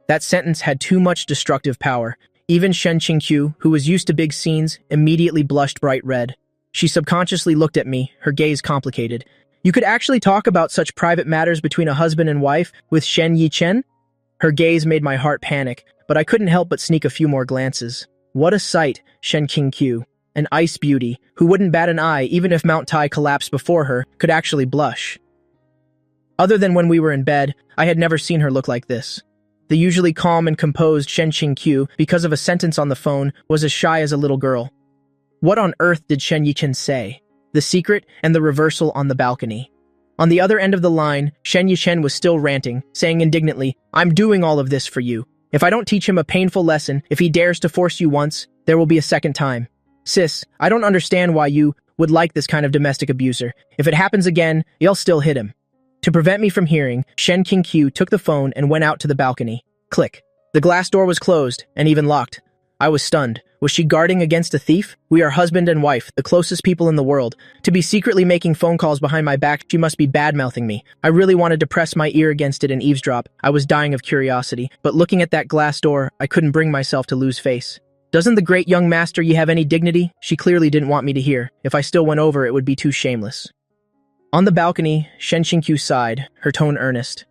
That sentence had too much destructive power. Even Shen Qingqiu, who was used to big scenes, immediately blushed bright red. She subconsciously looked at me, her gaze complicated. You could actually talk about such private matters between a husband and wife with Shen Yichen? Her gaze made my heart panic, but I couldn't help but sneak a few more glances. What a sight, Shen Qingqiu, an ice beauty, who wouldn't bat an eye even if Mount Tai collapsed before her, could actually blush. Other than when we were in bed, I had never seen her look like this. The usually calm and composed Shen Qingqiu, because of a sentence on the phone, was as shy as a little girl. What on earth did Shen Yichen say? The secret and the reversal on the balcony. On the other end of the line, Shen Yichen was still ranting, saying indignantly, I'm doing all of this for you. If I don't teach him a painful lesson, if he dares to force you once, there will be a second time. Sis, I don't understand why you would like this kind of domestic abuser. If it happens again, you'll still hit him. To prevent me from hearing, Shen Qingqiu took the phone and went out to the balcony. Click. The glass door was closed, and even locked. I was stunned. Was she guarding against a thief? We are husband and wife, the closest people in the world. To be secretly making phone calls behind my back, she must be bad-mouthing me. I really wanted to press my ear against it and eavesdrop. I was dying of curiosity, but looking at that glass door, I couldn't bring myself to lose face. Doesn't the great young master ye have any dignity? She clearly didn't want me to hear. If I still went over, it would be too shameless. On the balcony, Shen Qingqiu sighed, her tone earnest.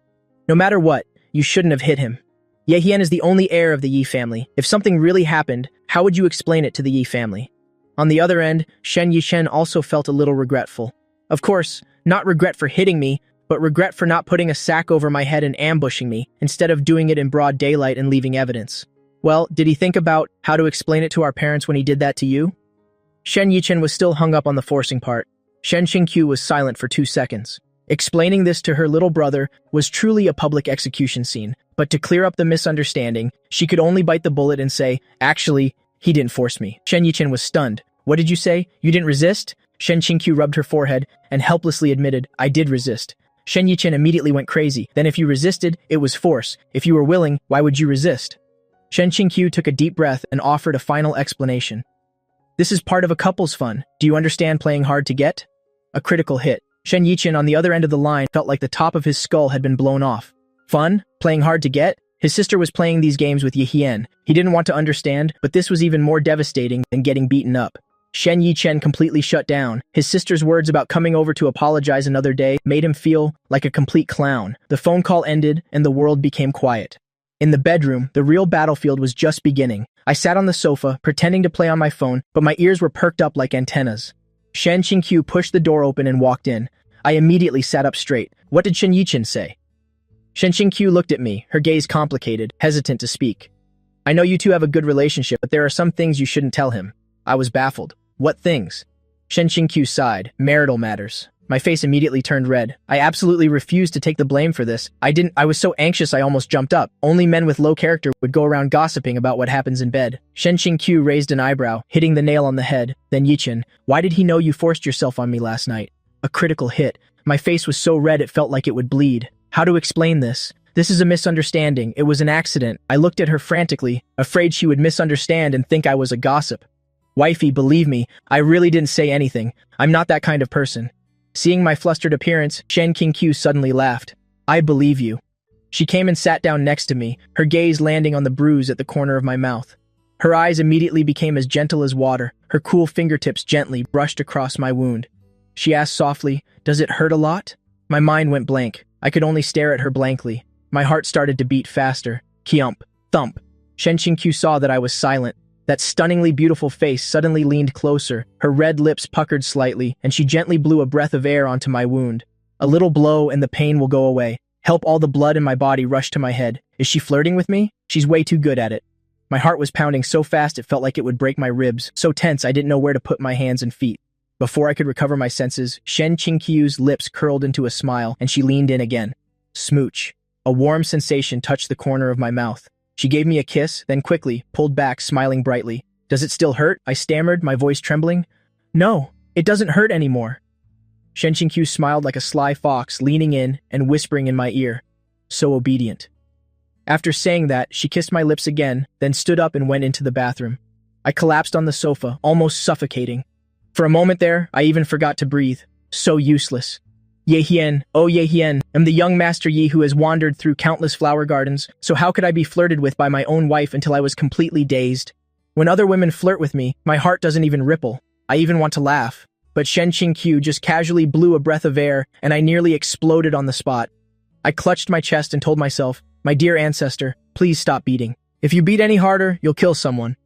No matter what, you shouldn't have hit him. Ye Hian is the only heir of the Yi family. If something really happened, how would you explain it to the Yi family? On the other end, Shen Yichen also felt a little regretful. Of course, not regret for hitting me, but regret for not putting a sack over my head and ambushing me, instead of doing it in broad daylight and leaving evidence. Well, did he think about how to explain it to our parents when he did that to you? Shen Yichen was still hung up on the forcing part. Shen Qingqiu was silent for 2 seconds. Explaining this to her little brother was truly a public execution scene, but to clear up the misunderstanding, she could only bite the bullet and say, Actually, he didn't force me. Shen Yichen was stunned. What did you say? You didn't resist? Shen Qingqiu rubbed her forehead and helplessly admitted, I did resist. Shen Yichen immediately went crazy. Then if you resisted, it was force. If you were willing, why would you resist? Shen Qingqiu took a deep breath and offered a final explanation. This is part of a couple's fun. Do you understand playing hard to get? A critical hit. Shen Yichen on the other end of the line felt like the top of his skull had been blown off. Fun? Playing hard to get? His sister was playing these games with Yi Hian. He didn't want to understand, but this was even more devastating than getting beaten up. Shen Yichen completely shut down. His sister's words about coming over to apologize another day made him feel like a complete clown. The phone call ended, and the world became quiet. In the bedroom, the real battlefield was just beginning. I sat on the sofa, pretending to play on my phone, but my ears were perked up like antennas. Shen Qingqiu pushed the door open and walked in. I immediately sat up straight. What did Shen Yichen say? Shen Qingqiu looked at me, her gaze complicated, hesitant to speak. I know you two have a good relationship, but there are some things you shouldn't tell him. I was baffled. What things? Shen Qingqiu sighed. Marital matters. My face immediately turned red. I absolutely refused to take the blame for this. I was so anxious I almost jumped up. Only men with low character would go around gossiping about what happens in bed. Shen Qingqiu raised an eyebrow, hitting the nail on the head. Then Yichen, why did he know you forced yourself on me last night? A critical hit. My face was so red it felt like it would bleed. How to explain this? This is a misunderstanding. It was an accident. I looked at her frantically, afraid she would misunderstand and think I was a gossip. Wifey, believe me, I really didn't say anything. I'm not that kind of person. Seeing my flustered appearance, Shen Qingqiu suddenly laughed. I believe you. She came and sat down next to me, her gaze landing on the bruise at the corner of my mouth. Her eyes immediately became as gentle as water. Her cool fingertips gently brushed across my wound. She asked softly, Does it hurt a lot? My mind went blank. I could only stare at her blankly. My heart started to beat faster. Kiump, thump. Shen Qingqiu saw that I was silent. That stunningly beautiful face suddenly leaned closer, her red lips puckered slightly, and she gently blew a breath of air onto my wound. A little blow and the pain will go away. Help all the blood in my body rush to my head. Is she flirting with me? She's way too good at it. My heart was pounding so fast it felt like it would break my ribs, so tense I didn't know where to put my hands and feet. Before I could recover my senses, Shen Qingqiu's lips curled into a smile and she leaned in again. Smooch. A warm sensation touched the corner of my mouth. She gave me a kiss, then quickly pulled back, smiling brightly. Does it still hurt? I stammered, my voice trembling. No, it doesn't hurt anymore. Shen Qingqiu smiled like a sly fox, leaning in and whispering in my ear. So obedient. After saying that, she kissed my lips again, then stood up and went into the bathroom. I collapsed on the sofa, almost suffocating. For a moment there, I even forgot to breathe. So useless. Ye Hien, oh Ye Hien, am the young Master Yi who has wandered through countless flower gardens, so how could I be flirted with by my own wife until I was completely dazed? When other women flirt with me, my heart doesn't even ripple. I even want to laugh. But Shen Qingqiu just casually blew a breath of air, and I nearly exploded on the spot. I clutched my chest and told myself, my dear ancestor, please stop beating. If you beat any harder, you'll kill someone.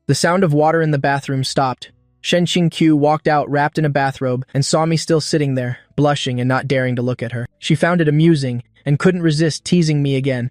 The sound of water in the bathroom stopped. Shen Qingqiu walked out wrapped in a bathrobe and saw me still sitting there, blushing and not daring to look at her. She found it amusing and couldn't resist teasing me again.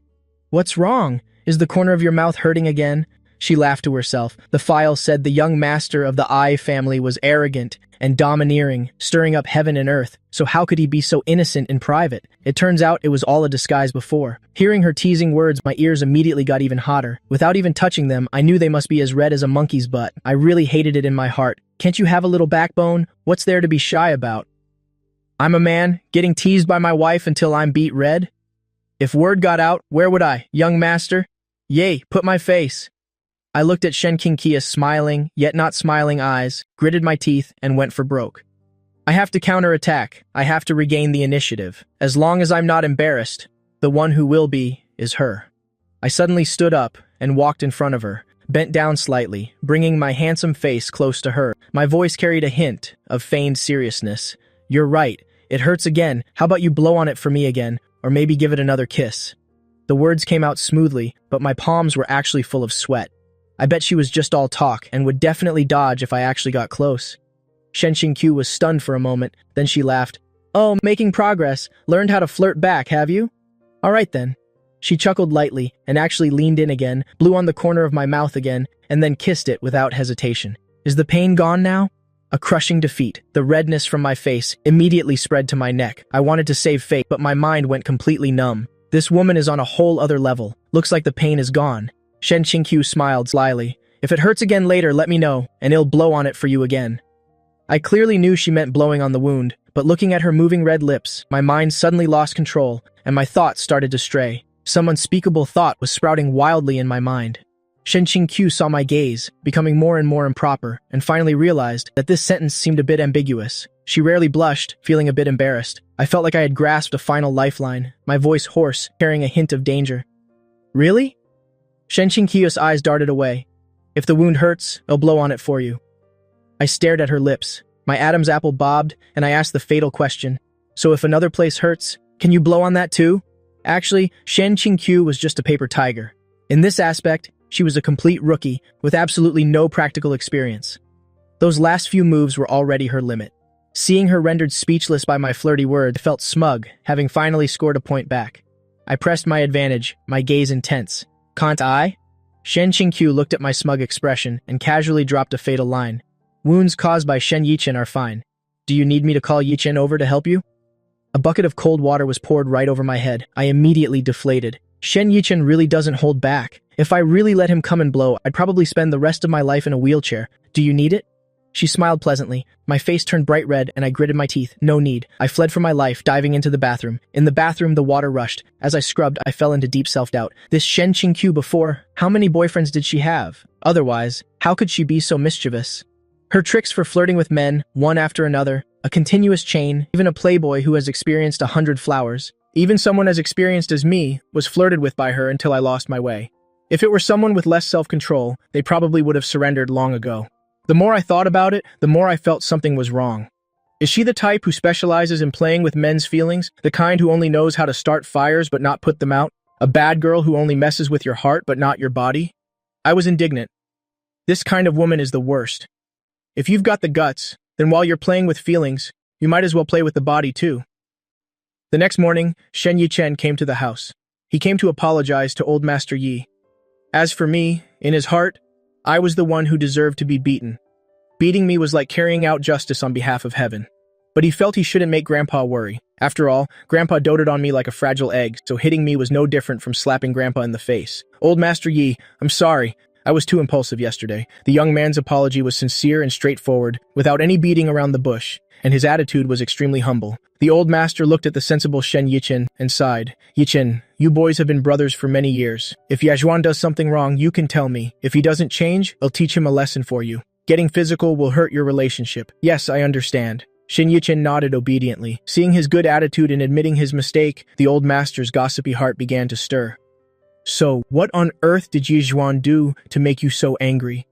What's wrong? Is the corner of your mouth hurting again? She laughed to herself. The file said the young master of the Ai family was arrogant and domineering, stirring up heaven and earth, so how could he be so innocent in private? It turns out it was all a disguise before. Hearing her teasing words, my ears immediately got even hotter. Without even touching them, I knew they must be as red as a monkey's butt. I really hated it in my heart. Can't you have a little backbone? What's there to be shy about? I'm a man, getting teased by my wife until I'm beat red? If word got out, where would I, young master? Yay, put my face. I looked at Shen Qingqiu's smiling, yet not smiling eyes, gritted my teeth, and went for broke. I have to counterattack. I have to regain the initiative. As long as I'm not embarrassed, the one who will be is her. I suddenly stood up and walked in front of her, bent down slightly, bringing my handsome face close to her. My voice carried a hint of feigned seriousness. You're right. It hurts again. How about you blow on it for me again, or maybe give it another kiss? The words came out smoothly, but my palms were actually full of sweat. I bet she was just all talk and would definitely dodge if I actually got close. Shen Qingqiu was stunned for a moment, then she laughed. Oh, making progress. Learned how to flirt back, have you? All right then. She chuckled lightly and actually leaned in again, blew on the corner of my mouth again, and then kissed it without hesitation. Is the pain gone now? A crushing defeat. The redness from my face immediately spread to my neck. I wanted to save face, but my mind went completely numb. This woman is on a whole other level. Looks like the pain is gone. Shen Qingqiu smiled slyly. If it hurts again later, let me know, and I'll blow on it for you again. I clearly knew she meant blowing on the wound, but looking at her moving red lips, my mind suddenly lost control, and my thoughts started to stray. Some unspeakable thought was sprouting wildly in my mind. Shen Qingqiu saw my gaze, becoming more and more improper, and finally realized that this sentence seemed a bit ambiguous. She rarely blushed, feeling a bit embarrassed. I felt like I had grasped a final lifeline, my voice hoarse, carrying a hint of danger. Really? Shen Qingqiu's eyes darted away. If the wound hurts, I'll blow on it for you. I stared at her lips. My Adam's apple bobbed, and I asked the fatal question. So if another place hurts, can you blow on that too? Actually, Shen Qingqiu was just a paper tiger. In this aspect, she was a complete rookie with absolutely no practical experience. Those last few moves were already her limit. Seeing her rendered speechless by my flirty words, I felt smug, having finally scored a point back. I pressed my advantage, my gaze intense. Can't I? Shen Qingqiu looked at my smug expression and casually dropped a fatal line. Wounds caused by Shen Yichen are fine. Do you need me to call Yichen over to help you? A bucket of cold water was poured right over my head. I immediately deflated. Shen Yichen really doesn't hold back. If I really let him come and blow, I'd probably spend the rest of my life in a wheelchair. Do you need it? She smiled pleasantly. My face turned bright red and I gritted my teeth. No need. I fled for my life, diving into the bathroom. In the bathroom, the water rushed. As I scrubbed, I fell into deep self-doubt. This Shen Qingqiu before, how many boyfriends did she have? Otherwise, how could she be so mischievous? Her tricks for flirting with men, one after another, a continuous chain, even a playboy who has experienced 100 flowers. Even someone as experienced as me was flirted with by her until I lost my way. If it were someone with less self-control, they probably would have surrendered long ago. The more I thought about it, the more I felt something was wrong. Is she the type who specializes in playing with men's feelings? The kind who only knows how to start fires but not put them out? A bad girl who only messes with your heart but not your body? I was indignant. This kind of woman is the worst. If you've got the guts, then while you're playing with feelings, you might as well play with the body too. The next morning, Shen Yichen came to the house. He came to apologize to old Master Yi. As for me, In his heart, I was the one who deserved to be beaten. Beating me was like carrying out justice on behalf of heaven. But he felt he shouldn't make Grandpa worry. After all, Grandpa doted on me like a fragile egg, so hitting me was no different from slapping Grandpa in the face. Old Master Yi, I'm sorry. I was too impulsive yesterday. The young man's apology was sincere and straightforward, without any beating around the bush, and his attitude was extremely humble. The old master looked at the sensible Shen Yichen and sighed. Yichen, you boys have been brothers for many years. If Yezhuan does something wrong, you can tell me. If he doesn't change, I'll teach him a lesson for you. Getting physical will hurt your relationship. Yes, I understand. Shen Yichen nodded obediently. Seeing his good attitude and admitting his mistake, the old master's gossipy heart began to stir. So, what on earth did Yezhuan do to make you so angry?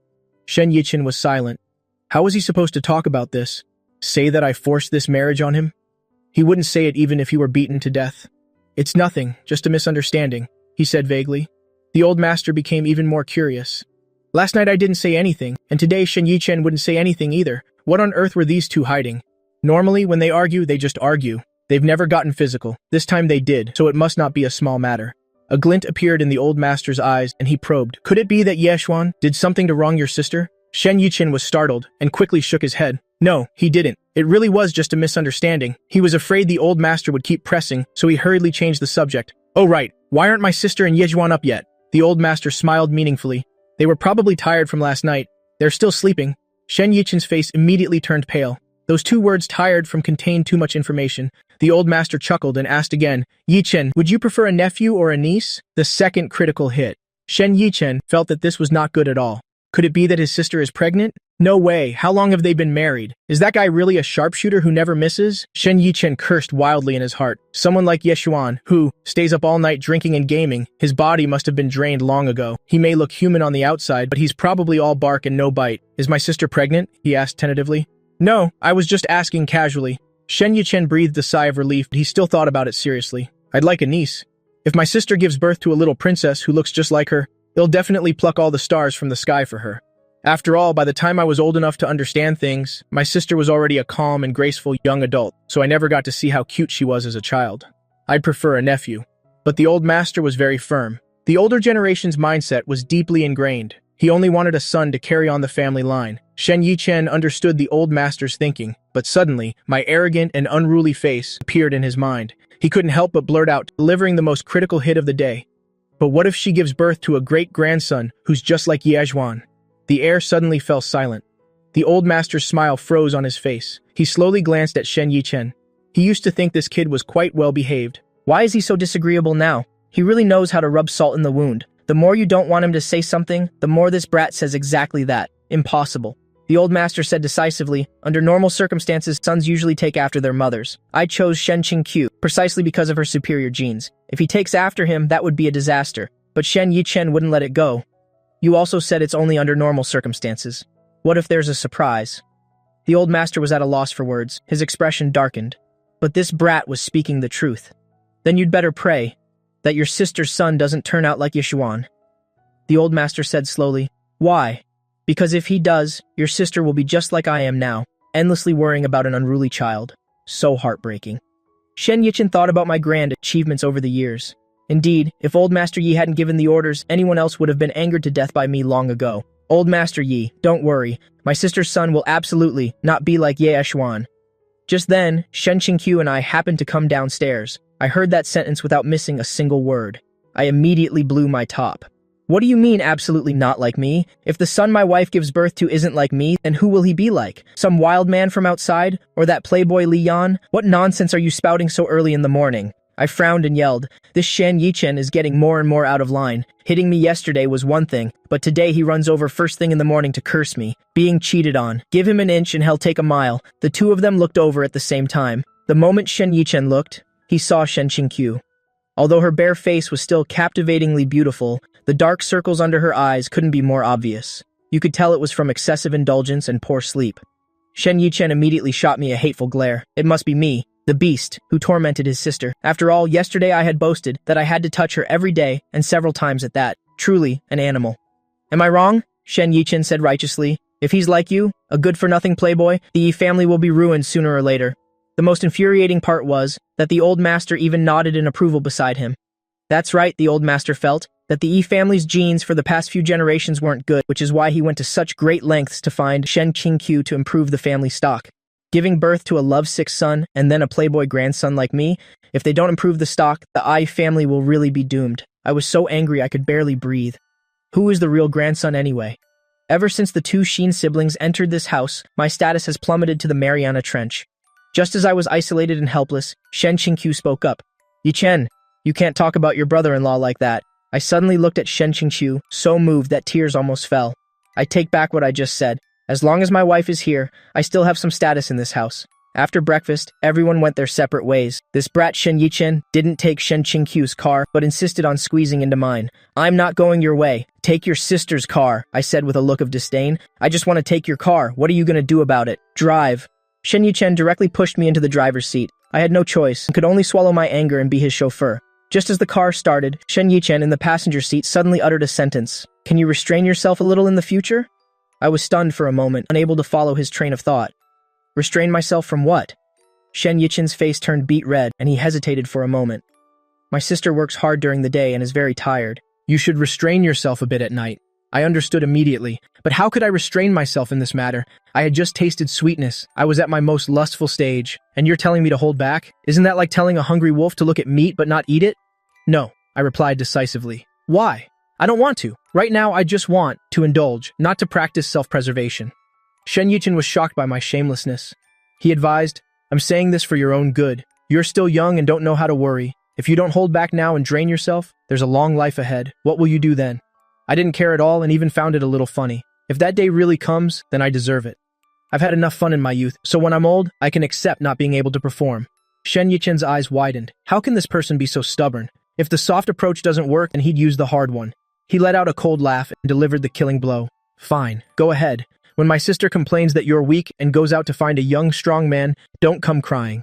Shen Yichen was silent. How was he supposed to talk about this? Say that I forced this marriage on him? He wouldn't say it even if he were beaten to death. It's nothing, just a misunderstanding, he said vaguely. The old master became even more curious. Last night I didn't say anything, and today Shen Yichen wouldn't say anything either. What on earth were these two hiding? Normally, when they argue, they just argue. They've never gotten physical. This time they did, so it must not be a small matter. A glint appeared in the old master's eyes, and he probed. Could it be that Yezhuan did something to wrong your sister? Shen Yichen was startled, and quickly shook his head. No, he didn't. It really was just a misunderstanding. He was afraid the old master would keep pressing, so he hurriedly changed the subject. Oh right, why aren't my sister and Yezhuan up yet? The old master smiled meaningfully. They were probably tired from last night. They're still sleeping. Shen Yichen's face immediately turned pale. Those two words tired from contained too much information. The old master chuckled and asked again, Yichen, would you prefer a nephew or a niece? The second critical hit. Shen Yichen felt that this was not good at all. Could it be that his sister is pregnant? No way. How long have they been married? Is that guy really a sharpshooter who never misses? Shen Yichen cursed wildly in his heart. Someone like Yezhuan, who stays up all night drinking and gaming, his body must have been drained long ago. He may look human on the outside, but he's probably all bark and no bite. Is my sister pregnant? He asked tentatively. No, I was just asking casually. Shen Yichen breathed a sigh of relief, but he still thought about it seriously. I'd like a niece. If my sister gives birth to a little princess who looks just like her, it'll definitely pluck all the stars from the sky for her. After all, by the time I was old enough to understand things, my sister was already a calm and graceful young adult, so I never got to see how cute she was as a child. I'd prefer a nephew. But the old master was very firm. The older generation's mindset was deeply ingrained. He only wanted a son to carry on the family line. Shen Yichen understood the old master's thinking, but suddenly, my arrogant and unruly face appeared in his mind. He couldn't help but blurt out, delivering the most critical hit of the day. But what if she gives birth to a great-grandson who's just like Yezhuan? The air suddenly fell silent. The old master's smile froze on his face. He slowly glanced at Shen Yichen. He used to think this kid was quite well-behaved. Why is he so disagreeable now? He really knows how to rub salt in the wound. The more you don't want him to say something, the more this brat says exactly that. Impossible. The old master said decisively, under normal circumstances, sons usually take after their mothers. I chose Shen Qingqiu, precisely because of her superior genes. If he takes after him, that would be a disaster. But Shen Yichen wouldn't let it go. You also said it's only under normal circumstances. What if there's a surprise? The old master was at a loss for words. His expression darkened. But this brat was speaking the truth. Then you'd better pray that your sister's son doesn't turn out like Yezhuan. The old master said slowly, Why? Because if he does, your sister will be just like I am now, endlessly worrying about an unruly child. So heartbreaking. Shen Yichen thought about my grand achievements over the years. Indeed, if old Master Yi hadn't given the orders, anyone else would have been angered to death by me long ago. Old Master Yi, don't worry. My sister's son will absolutely not be like Yezhuan. Just then, Shen Qingqiu and I happened to come downstairs. I heard that sentence without missing a single word. I immediately blew my top. What do you mean absolutely not like me? If the son my wife gives birth to isn't like me, then who will he be like? Some wild man from outside? Or that playboy Li Yan? What nonsense are you spouting so early in the morning? I frowned and yelled. This Shen Yichen is getting more and more out of line. Hitting me yesterday was one thing, but today he runs over first thing in the morning to curse me. Being cheated on. Give him an inch and he'll take a mile. The two of them looked over at the same time. The moment Shen Yichen looked, he saw Shen Qingqiu. Although her bare face was still captivatingly beautiful, the dark circles under her eyes couldn't be more obvious. You could tell it was from excessive indulgence and poor sleep. Shen Yichen immediately shot me a hateful glare. It must be me, the beast, who tormented his sister. After all, yesterday I had boasted that I had to touch her every day, and several times at that. Truly, an animal. Am I wrong? Shen Yichen said righteously. If he's like you, a good-for-nothing playboy, the Yi family will be ruined sooner or later. The most infuriating part was that the old master even nodded in approval beside him. That's right, the old master felt. that the Yi family's genes for the past few generations weren't good, which is why he went to such great lengths to find Shen Qingqiu to improve the family stock. Giving birth to a lovesick son and then a playboy grandson like me, if they don't improve the stock, the Yi family will really be doomed. I was so angry I could barely breathe. Who is the real grandson anyway? Ever since the two Sheen siblings entered this house, my status has plummeted to the Mariana Trench. Just as I was isolated and helpless, Shen Qingqiu spoke up. Yichen, you can't talk about your brother-in-law like that. I suddenly looked at Shen Qingqiu, so moved that tears almost fell. I take back what I just said. As long as my wife is here, I still have some status in this house. After breakfast, everyone went their separate ways. This brat Shen Yichen didn't take Shen Qingqiu's car, but insisted on squeezing into mine. I'm not going your way. Take your sister's car, I said with a look of disdain. I just want to take your car. What are you going to do about it? Drive. Shen Yichen directly pushed me into the driver's seat. I had no choice and could only swallow my anger and be his chauffeur. Just as the car started, Shen Yichen in the passenger seat suddenly uttered a sentence. Can you restrain yourself a little in the future? I was stunned for a moment, unable to follow his train of thought. Restrain myself from what? Shen Yichen's face turned beet red, and he hesitated for a moment. My sister works hard during the day and is very tired. You should restrain yourself a bit at night. I understood immediately, but how could I restrain myself in this matter? I had just tasted sweetness. I was at my most lustful stage, and you're telling me to hold back? Isn't that like telling a hungry wolf to look at meat but not eat it? No, I replied decisively. Why? I don't want to. Right now, I just want to indulge, not to practice self-preservation. Shen Yichen was shocked by my shamelessness. He advised, I'm saying this for your own good. You're still young and don't know how to worry. If you don't hold back now and drain yourself, there's a long life ahead. What will you do then? I didn't care at all and even found it a little funny. If that day really comes, then I deserve it. I've had enough fun in my youth, so when I'm old, I can accept not being able to perform. Shen Yichen's eyes widened. How can this person be so stubborn? If the soft approach doesn't work, then he'd use the hard one. He let out a cold laugh and delivered the killing blow. Fine, go ahead. When my sister complains that you're weak and goes out to find a young, strong man, don't come crying.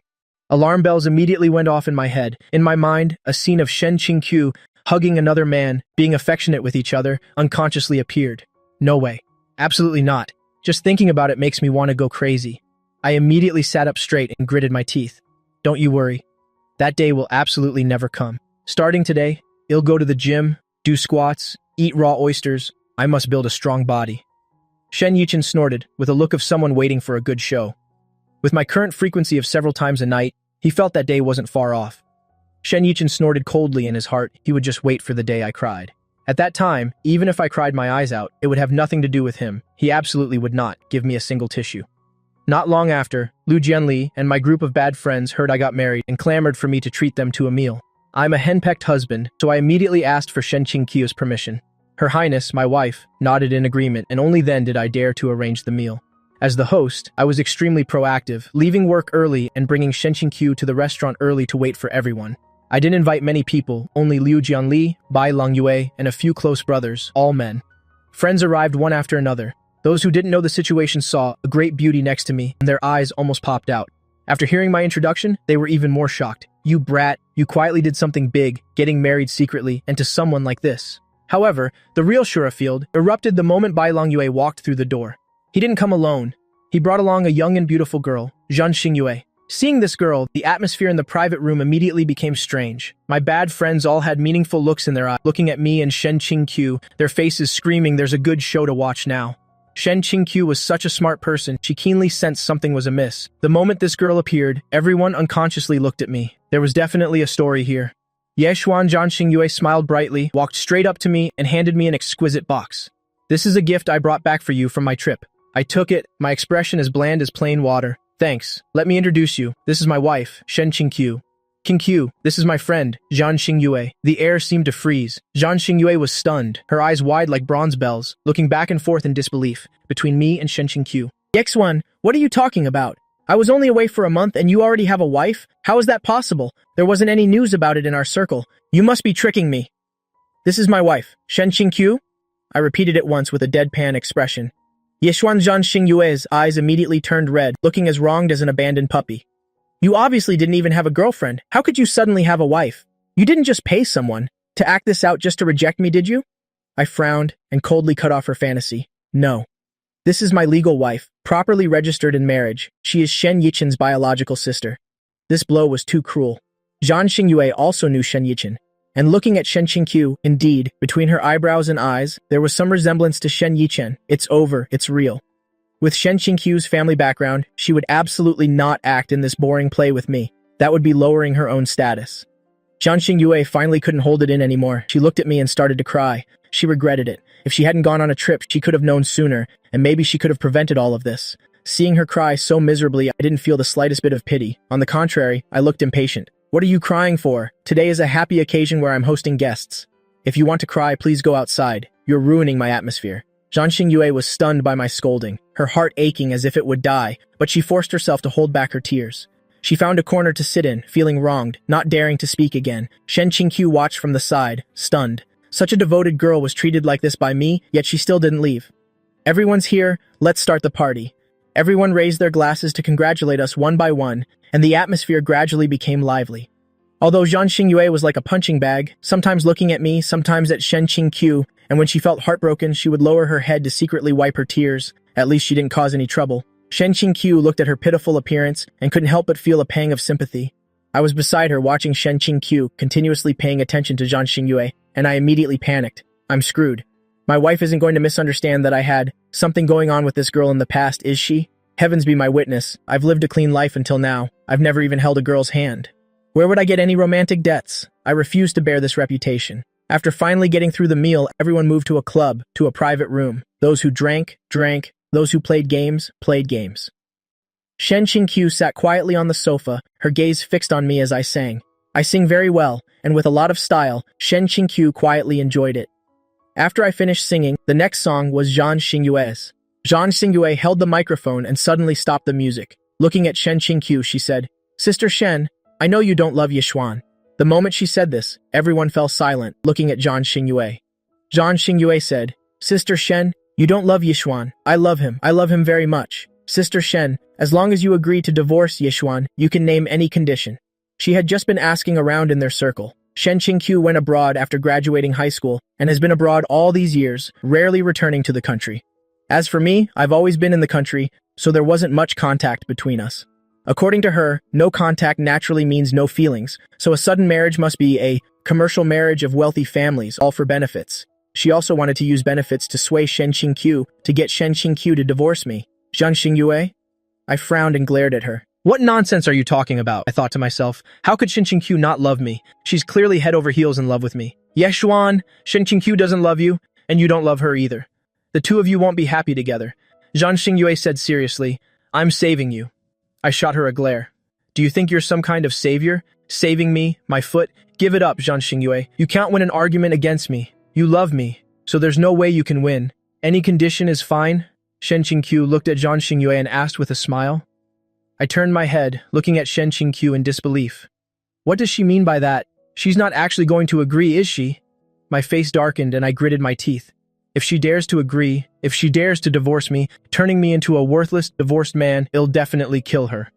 Alarm bells immediately went off in my head. In my mind, a scene of Shen Qingqiu hugging another man, being affectionate with each other, unconsciously appeared. No way. Absolutely not. Just thinking about it makes me want to go crazy. I immediately sat up straight and gritted my teeth. Don't you worry. That day will absolutely never come. Starting today, I'll go to the gym, do squats, eat raw oysters. I must build a strong body. Shen Yichen snorted, with a look of someone waiting for a good show. With my current frequency of several times a night, he felt that day wasn't far off. Shen Yichen snorted coldly in his heart. He would just wait for the day I cried. At that time, even if I cried my eyes out, it would have nothing to do with him. He absolutely would not give me a single tissue. Not long after, Lu Jianli and my group of bad friends heard I got married and clamored for me to treat them to a meal. I'm a henpecked husband, so I immediately asked for Shen Qingqiu's permission. Her Highness, my wife, nodded in agreement, and only then did I dare to arrange the meal. As the host, I was extremely proactive, leaving work early and bringing Shen Qingqiu to the restaurant early to wait for everyone. I didn't invite many people, only Liu Jianli, Bai Longyue, and a few close brothers, all men. Friends arrived one after another. Those who didn't know the situation saw a great beauty next to me, and their eyes almost popped out. After hearing my introduction, they were even more shocked. You brat, you quietly did something big, getting married secretly, and to someone like this. However, the real Shurafield erupted the moment Bai Longyue walked through the door. He didn't come alone. He brought along a young and beautiful girl, Zhan Xingyue. Seeing this girl, the atmosphere in the private room immediately became strange. My bad friends all had meaningful looks in their eyes, looking at me and Shen Qingqiu, their faces screaming, there's a good show to watch now. Shen Qingqiu was such a smart person, she keenly sensed something was amiss. The moment this girl appeared, everyone unconsciously looked at me. There was definitely a story here. Yeshuan Zhan Xingyue smiled brightly, walked straight up to me, and handed me an exquisite box. This is a gift I brought back for you from my trip. I took it, my expression as bland as plain water. Thanks. Let me introduce you. This is my wife, Shen Qingqiu. Qingqiu, this is my friend, Zhan Xingyue. The air seemed to freeze. Zhan Xingyue was stunned, her eyes wide like bronze bells, looking back and forth in disbelief, between me and Shen Qingqiu. X1, what are you talking about? I was only away for a month and you already have a wife? How is that possible? There wasn't any news about it in our circle. You must be tricking me. This is my wife, Shen Qingqiu. I repeated it once with a deadpan expression. Yeshuan Zhan Xingyue's eyes immediately turned red, looking as wronged as an abandoned puppy. You obviously didn't even have a girlfriend. How could you suddenly have a wife? You didn't just pay someone to act this out just to reject me, did you? I frowned and coldly cut off her fantasy. No. This is my legal wife, properly registered in marriage. She is Shen Yichen's biological sister. This blow was too cruel. Zhan Xingyue also knew Shen Yichen. And looking at Shen Qingqiu, indeed, between her eyebrows and eyes, there was some resemblance to Shen Yichen. It's over, it's real. With Shen Qingqiu's family background, she would absolutely not act in this boring play with me. That would be lowering her own status. Zhang Xingyue finally couldn't hold it in anymore. She looked at me and started to cry. She regretted it. If she hadn't gone on a trip, she could have known sooner, and maybe she could have prevented all of this. Seeing her cry so miserably, I didn't feel the slightest bit of pity. On the contrary, I looked impatient. What are you crying for? Today is a happy occasion where I'm hosting guests. If you want to cry, please go outside. You're ruining my atmosphere. Zhang Xingyue was stunned by my scolding, her heart aching as if it would die, but she forced herself to hold back her tears. She found a corner to sit in, feeling wronged, not daring to speak again. Shen Qingqiu watched from the side, stunned. Such a devoted girl was treated like this by me, yet she still didn't leave. Everyone's here, let's start the party. Everyone raised their glasses to congratulate us one by one, and the atmosphere gradually became lively. Although Zhang Xingyue was like a punching bag, sometimes looking at me, sometimes at Shen Qingqiu, and when she felt heartbroken, she would lower her head to secretly wipe her tears. At least she didn't cause any trouble. Shen Qingqiu looked at her pitiful appearance and couldn't help but feel a pang of sympathy. I was beside her watching Shen Qingqiu continuously paying attention to Zhang Xingyue, and I immediately panicked. I'm screwed. My wife isn't going to misunderstand that I had something going on with this girl in the past, is she? Heavens be my witness. I've lived a clean life until now. I've never even held a girl's hand. Where would I get any romantic debts? I refused to bear this reputation. After finally getting through the meal, everyone moved to a club, to a private room. Those who drank, drank. Those who played games, played games. Shen Qingqiu sat quietly on the sofa, her gaze fixed on me as I sang. I sing very well, and with a lot of style, Shen Qingqiu quietly enjoyed it. After I finished singing, the next song was Zhang Xingyue's. Zhang Xingyue held the microphone and suddenly stopped the music. Looking at Shen Qingqiu, she said, "Sister Shen, I know you don't love Yishuan." The moment she said this, everyone fell silent, looking at Zhang Xingyue. Zhang Xingyue said, "Sister Shen, you don't love Yishuan. I love him. I love him very much. Sister Shen, as long as you agree to divorce Yishuan, you can name any condition." She had just been asking around in their circle. Shen Qingqiu went abroad after graduating high school and has been abroad all these years, rarely returning to the country. As for me, I've always been in the country, so there wasn't much contact between us. According to her, no contact naturally means no feelings, so a sudden marriage must be a commercial marriage of wealthy families, all for benefits. She also wanted to use benefits to sway Shen Qingqiu to get Shen Qingqiu to divorce me. Zhang Xingyue? I frowned and glared at her. What nonsense are you talking about? I thought to myself. How could Shen Qingqiu not love me? She's clearly head over heels in love with me. Yeshuan, Shen Qingqiu doesn't love you, and you don't love her either. The two of you won't be happy together. Zhang Xingyue said seriously, I'm saving you. I shot her a glare. Do you think you're some kind of savior? Saving me, my foot? Give it up, Zhang Xingyue. You can't win an argument against me. You love me, so there's no way you can win. Any condition is fine? Shen Qingqiu looked at Zhang Xingyue and asked with a smile. I turned my head, looking at Shen Qingqiu in disbelief. What does she mean by that? She's not actually going to agree, is she? My face darkened and I gritted my teeth. If she dares to agree, if she dares to divorce me, turning me into a worthless, divorced man, it'll definitely kill her.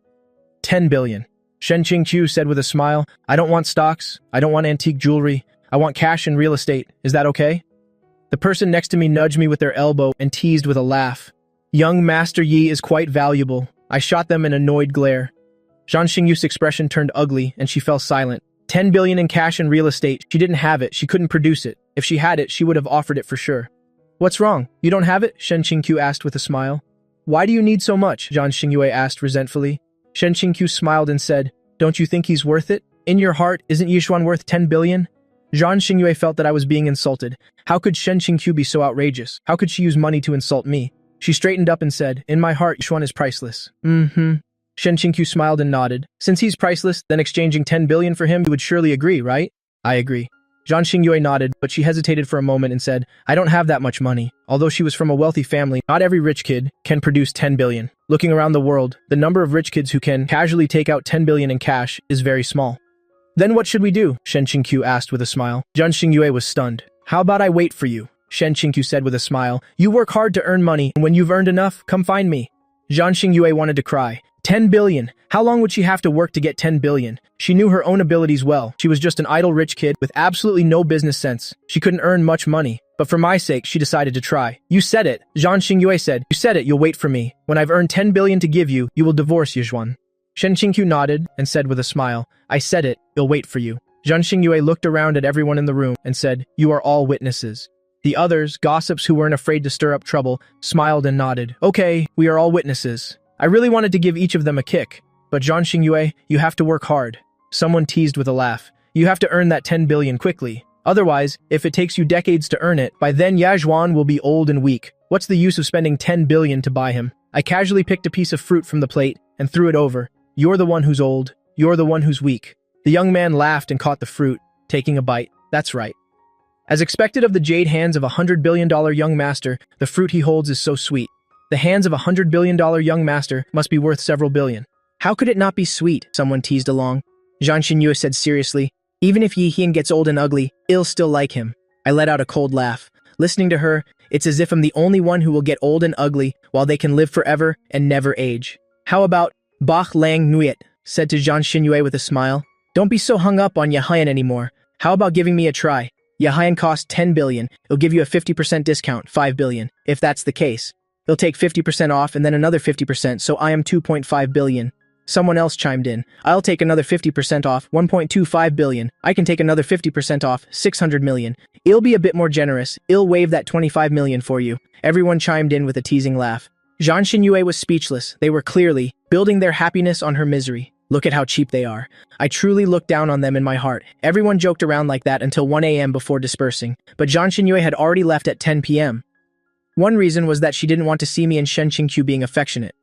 10 billion. Shen Qingqiu said with a smile, I don't want stocks, I don't want antique jewelry, I want cash and real estate. Is that okay? The person next to me nudged me with their elbow and teased with a laugh. Young Master Yi is quite valuable. I shot them an annoyed glare. Zhang Xingyu's expression turned ugly and she fell silent. 10 billion in cash and real estate. She didn't have it. She couldn't produce it. If she had it, she would have offered it for sure. What's wrong? You don't have it? Shen Qingqiu asked with a smile. Why do you need so much? Zhang Xingyue asked resentfully. Shen Qingqiu smiled and said, Don't you think he's worth it? In your heart, isn't Yishuan worth 10 billion? Zhang Xingyue felt that I was being insulted. How could Shen Qingqiu be so outrageous? How could she use money to insult me? She straightened up and said, In my heart, Yishuan is priceless. Mm-hmm. Shen Qingqiu smiled and nodded. Since he's priceless, then exchanging 10 billion for him, you would surely agree, right? I agree. Zhang Xingyue nodded, but she hesitated for a moment and said, I don't have that much money. Although she was from a wealthy family, not every rich kid can produce 10 billion. Looking around the world, the number of rich kids who can casually take out 10 billion in cash is very small. Then what should we do? Shen Qingqiu asked with a smile. Zhang Xingyue was stunned. How about I wait for you? Shen Qingqiu said with a smile. You work hard to earn money, and when you've earned enough, come find me. Zhang Xingyue wanted to cry. 10 billion. How long would she have to work to get 10 billion? She knew her own abilities well. She was just an idle rich kid with absolutely no business sense. She couldn't earn much money. But for my sake, she decided to try. You said it. Zhang Xingyue said. You said it. You'll wait for me. When I've earned 10 billion to give you, you will divorce Yishuan. Shen Qingqiu nodded and said with a smile, I said it. You'll wait for you. Zhan Xingyue looked around at everyone in the room and said, "You are all witnesses." The others, gossips who weren't afraid to stir up trouble, smiled and nodded. "Okay, we are all witnesses." I really wanted to give each of them a kick, but Zhan Xingyue, you have to work hard. Someone teased with a laugh. You have to earn that 10 billion quickly. Otherwise, if it takes you decades to earn it, by then Yazhuan will be old and weak. What's the use of spending 10 billion to buy him? I casually picked a piece of fruit from the plate and threw it over. You're the one who's old. You're the one who's weak. The young man laughed and caught the fruit, taking a bite. That's right. As expected of the jade hands of a $100 billion young master, the fruit he holds is so sweet. The hands of a $100 billion young master must be worth several billion. How could it not be sweet? Someone teased along. Zhan Xinyu said seriously, even if Yi Hian gets old and ugly, I'll still like him. I let out a cold laugh. Listening to her, it's as if I'm the only one who will get old and ugly while they can live forever and never age. How about Bach Lang Nuit, said to Zhan Xinyu with a smile. Don't be so hung up on Yi Hian anymore. How about giving me a try? Yi Hian costs 10 billion. It'll give you a 50% discount, 5 billion. If that's the case, it'll take 50% off and then another 50%, so I am 2.5 billion. Someone else chimed in. I'll take another 50% off, 1.25 billion. I can take another 50% off, 600 million. I'll be a bit more generous. I'll waive that 25 million for you. Everyone chimed in with a teasing laugh. Zhan Xinyu was speechless. They were clearly building their happiness on her misery. Look at how cheap they are. I truly looked down on them in my heart. Everyone joked around like that until 1 a.m. before dispersing, but Zhan Xinyu had already left at 10 p.m. One reason was that she didn't want to see me and Shen Qingqiu being affectionate.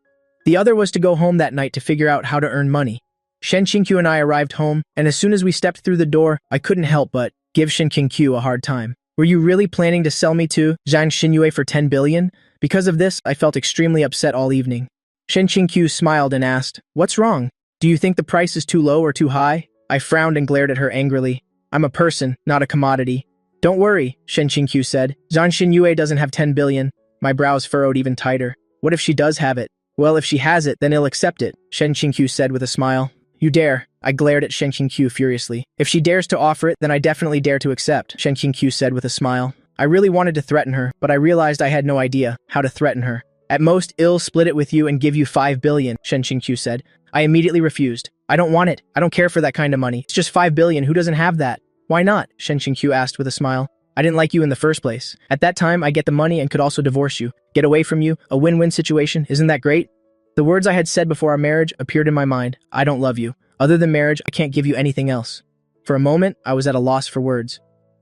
The other was to go home that night to figure out how to earn money. Shen Qingqiu and I arrived home, and as soon as we stepped through the door, I couldn't help but give Shen Qingqiu a hard time. Were you really planning to sell me to Zhang Xinyu for 10 billion? Because of this, I felt extremely upset all evening. Shen Qingqiu smiled and asked, "What's wrong? Do you think the price is too low or too high?" I frowned and glared at her angrily. I'm a person, not a commodity. Don't worry, Shen Qingqiu said. Zhan Xinyu doesn't have 10 billion. My brows furrowed even tighter. What if she does have it? Well, if she has it, then I'll accept it, Shen Qingqiu said with a smile. You dare. I glared at Shen Qingqiu furiously. If she dares to offer it, then I definitely dare to accept, Shen Qingqiu said with a smile. I really wanted to threaten her, but I realized I had no idea how to threaten her. At most, I'll split it with you and give you 5 billion, Shen Qingqiu said. I immediately refused. I don't want it. I don't care for that kind of money. It's just 5 billion. Who doesn't have that? Why not? Shen Qingqiu asked with a smile. I didn't like you in the first place. At that time, I get the money and could also divorce you. Get away from you. A win-win situation. Isn't that great? The words I had said before our marriage appeared in my mind. I don't love you. Other than marriage, I can't give you anything else. For a moment, I was at a loss for words.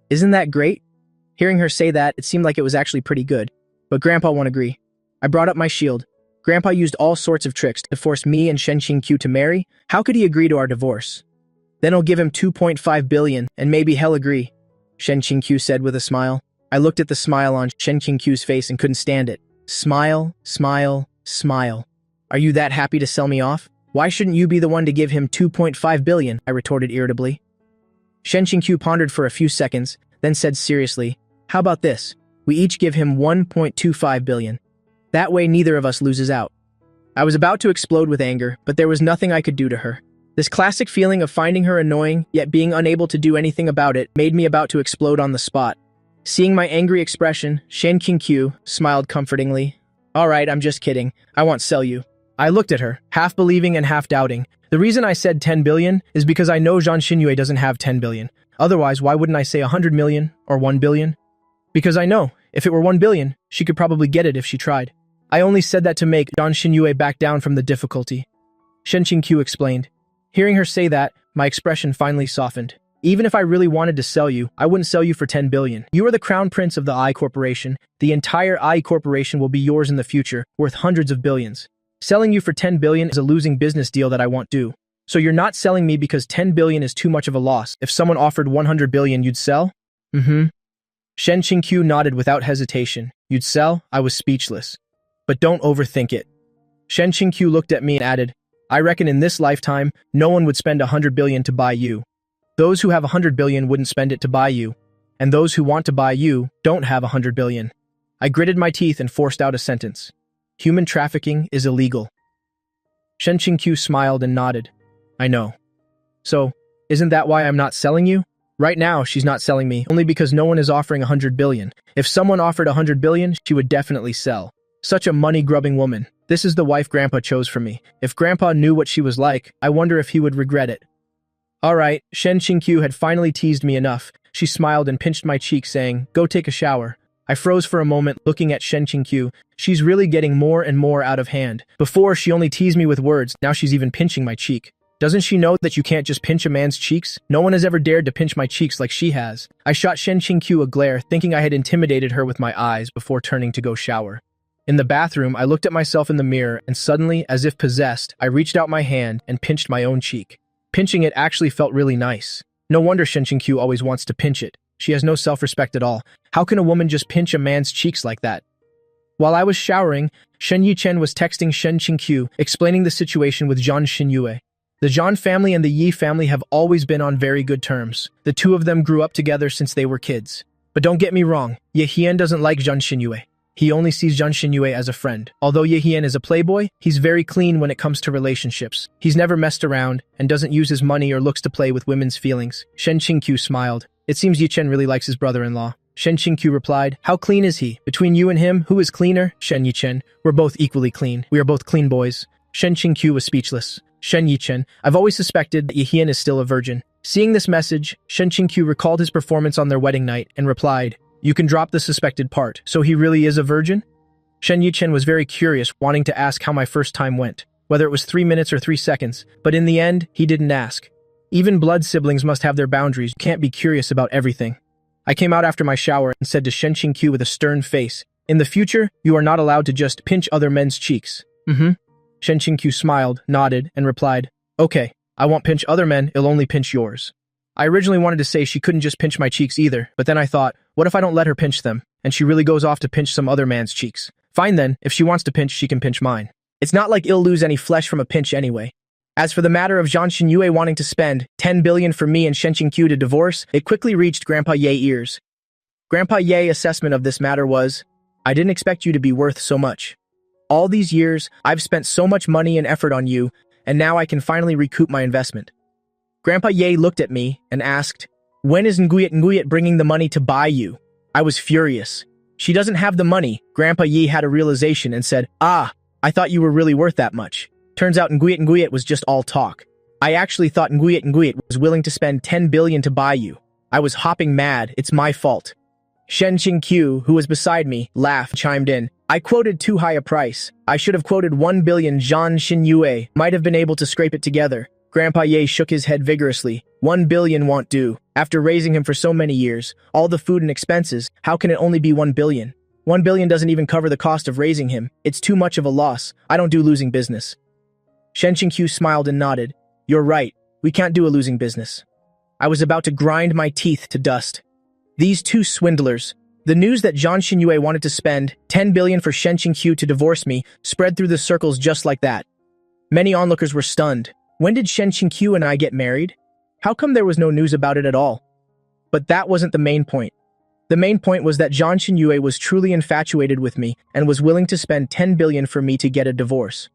Isn't that great? Hearing her say that, it seemed like it was actually pretty good. But Grandpa won't agree. I brought up my shield. Grandpa used all sorts of tricks to force me and Shen Qingqiu to marry. How could he agree to our divorce? Then I'll give him 2.5 billion, and maybe he'll agree, Shen Qingqiu said with a smile. I looked at the smile on Shen Qingqiu's face and couldn't stand it. Smile, smile, smile. Are you that happy to sell me off? Why shouldn't you be the one to give him 2.5 billion? I retorted irritably. Shen Qingqiu pondered for a few seconds, then said seriously, how about this? We each give him 1.25 billion. That way neither of us loses out. I was about to explode with anger, but there was nothing I could do to her. This classic feeling of finding her annoying, yet being unable to do anything about it, made me about to explode on the spot. Seeing my angry expression, Shen Qingqiu smiled comfortingly. All right, I'm just kidding. I won't sell you. I looked at her, half believing and half doubting. The reason I said 10 billion is because I know Zhan Xinyu doesn't have 10 billion. Otherwise, why wouldn't I say 100 million or 1 billion? Because I know, if it were 1 billion, she could probably get it if she tried. I only said that to make Zhan Xinyu back down from the difficulty. Shen Qingqiu explained. Hearing her say that, my expression finally softened. Even if I really wanted to sell you, I wouldn't sell you for 10 billion. You are the crown prince of the I Corporation. The entire I Corporation will be yours in the future, worth hundreds of billions. Selling you for 10 billion is a losing business deal that I won't do. So you're not selling me because 10 billion is too much of a loss. If someone offered 100 billion, you'd sell? Shen Qingqiu nodded without hesitation. You'd sell? I was speechless. But don't overthink it. Shen Qingqiu looked at me and added, I reckon in this lifetime, no one would spend 100 billion to buy you. Those who have 100 billion wouldn't spend it to buy you. And those who want to buy you don't have 100 billion. I gritted my teeth and forced out a sentence. Human trafficking is illegal. Shen Qingqiu smiled and nodded. I know. So, isn't that why I'm not selling you? Right now, she's not selling me, only because no one is offering 100 billion. If someone offered 100 billion, she would definitely sell. Such a money-grubbing woman. This is the wife Grandpa chose for me. If Grandpa knew what she was like, I wonder if he would regret it. Alright, Shen Qingqiu had finally teased me enough. She smiled and pinched my cheek, saying, "Go take a shower." I froze for a moment, looking at Shen Qingqiu. She's really getting more and more out of hand. Before, she only teased me with words, now she's even pinching my cheek. Doesn't she know that you can't just pinch a man's cheeks? No one has ever dared to pinch my cheeks like she has. I shot Shen Qingqiu a glare, thinking I had intimidated her with my eyes before turning to go shower. In the bathroom, I looked at myself in the mirror, and suddenly, as if possessed, I reached out my hand and pinched my own cheek. Pinching it actually felt really nice. No wonder Shen Qingqiu always wants to pinch it. She has no self-respect at all. How can a woman just pinch a man's cheeks like that? While I was showering, Shen Yichen was texting Shen Qingqiu, explaining the situation with Zhang Xinyue. The Zhang family and the Yi family have always been on very good terms. The two of them grew up together since they were kids. But don't get me wrong, Ye Hian doesn't like Zhang Xinyue. He only sees Zhang Xinyue as a friend. Although Ye Hian is a playboy, he's very clean when it comes to relationships. He's never messed around and doesn't use his money or looks to play with women's feelings. Shen Qingqiu smiled. It seems Yichen really likes his brother-in-law. Shen Qingqiu replied, "How clean is he? Between you and him, who is cleaner?" Shen Yichen, "We're both equally clean. We are both clean boys." Shen Qingqiu was speechless. Shen Yichen, "I've always suspected that Ye Hian is still a virgin." Seeing this message, Shen Qingqiu recalled his performance on their wedding night and replied, "You can drop the suspected part. So he really is a virgin?" Shen Yichen was very curious, wanting to ask how my first time went, whether it was 3 minutes or 3 seconds, but in the end, he didn't ask. Even blood siblings must have their boundaries. You can't be curious about everything. I came out after my shower and said to Shen Qingqiu with a stern face, "In the future, you are not allowed to just pinch other men's cheeks." Shen Qingqiu smiled, nodded, and replied, "Okay, I won't pinch other men, I'll only pinch yours." I originally wanted to say she couldn't just pinch my cheeks either, but then I thought, what if I don't let her pinch them, and she really goes off to pinch some other man's cheeks? Fine then, if she wants to pinch, she can pinch mine. It's not like I'll lose any flesh from a pinch anyway. As for the matter of Zhang Xinyue wanting to spend 10 billion for me and Shen Qingqiu to divorce, it quickly reached Grandpa Ye's ears. Grandpa Ye's assessment of this matter was, "I didn't expect you to be worth so much. All these years, I've spent so much money and effort on you, and now I can finally recoup my investment." Grandpa Ye looked at me and asked, "When is Nguyet bringing the money to buy you?" I was furious. "She doesn't have the money." Grandpa Ye had a realization and said, "Ah, I thought you were really worth that much. Turns out Nguyet was just all talk. I actually thought Nguyet was willing to spend 10 billion to buy you. I was hopping mad, it's my fault." Shen Qingqiu, who was beside me, laughed, chimed in. "I quoted too high a price. I should have quoted 1 billion. Zhang Xinyue might have been able to scrape it together." Grandpa Ye shook his head vigorously. 1 billion won't do. After raising him for so many years, all the food and expenses, how can it only be 1 billion? 1 billion doesn't even cover the cost of raising him. It's too much of a loss. I don't do losing business. Shen Qingqiu smiled and nodded. "You're right. We can't do a losing business." I was about to grind my teeth to dust. These two swindlers. The news that Zhang Xinyue wanted to spend 10 billion for Shen Qingqiu to divorce me spread through the circles just like that. Many onlookers were stunned. When did Shen Qingqiu and I get married? How come there was no news about it at all? But that wasn't the main point. The main point was that Zhang Xinyue was truly infatuated with me and was willing to spend 10 billion for me to get a divorce.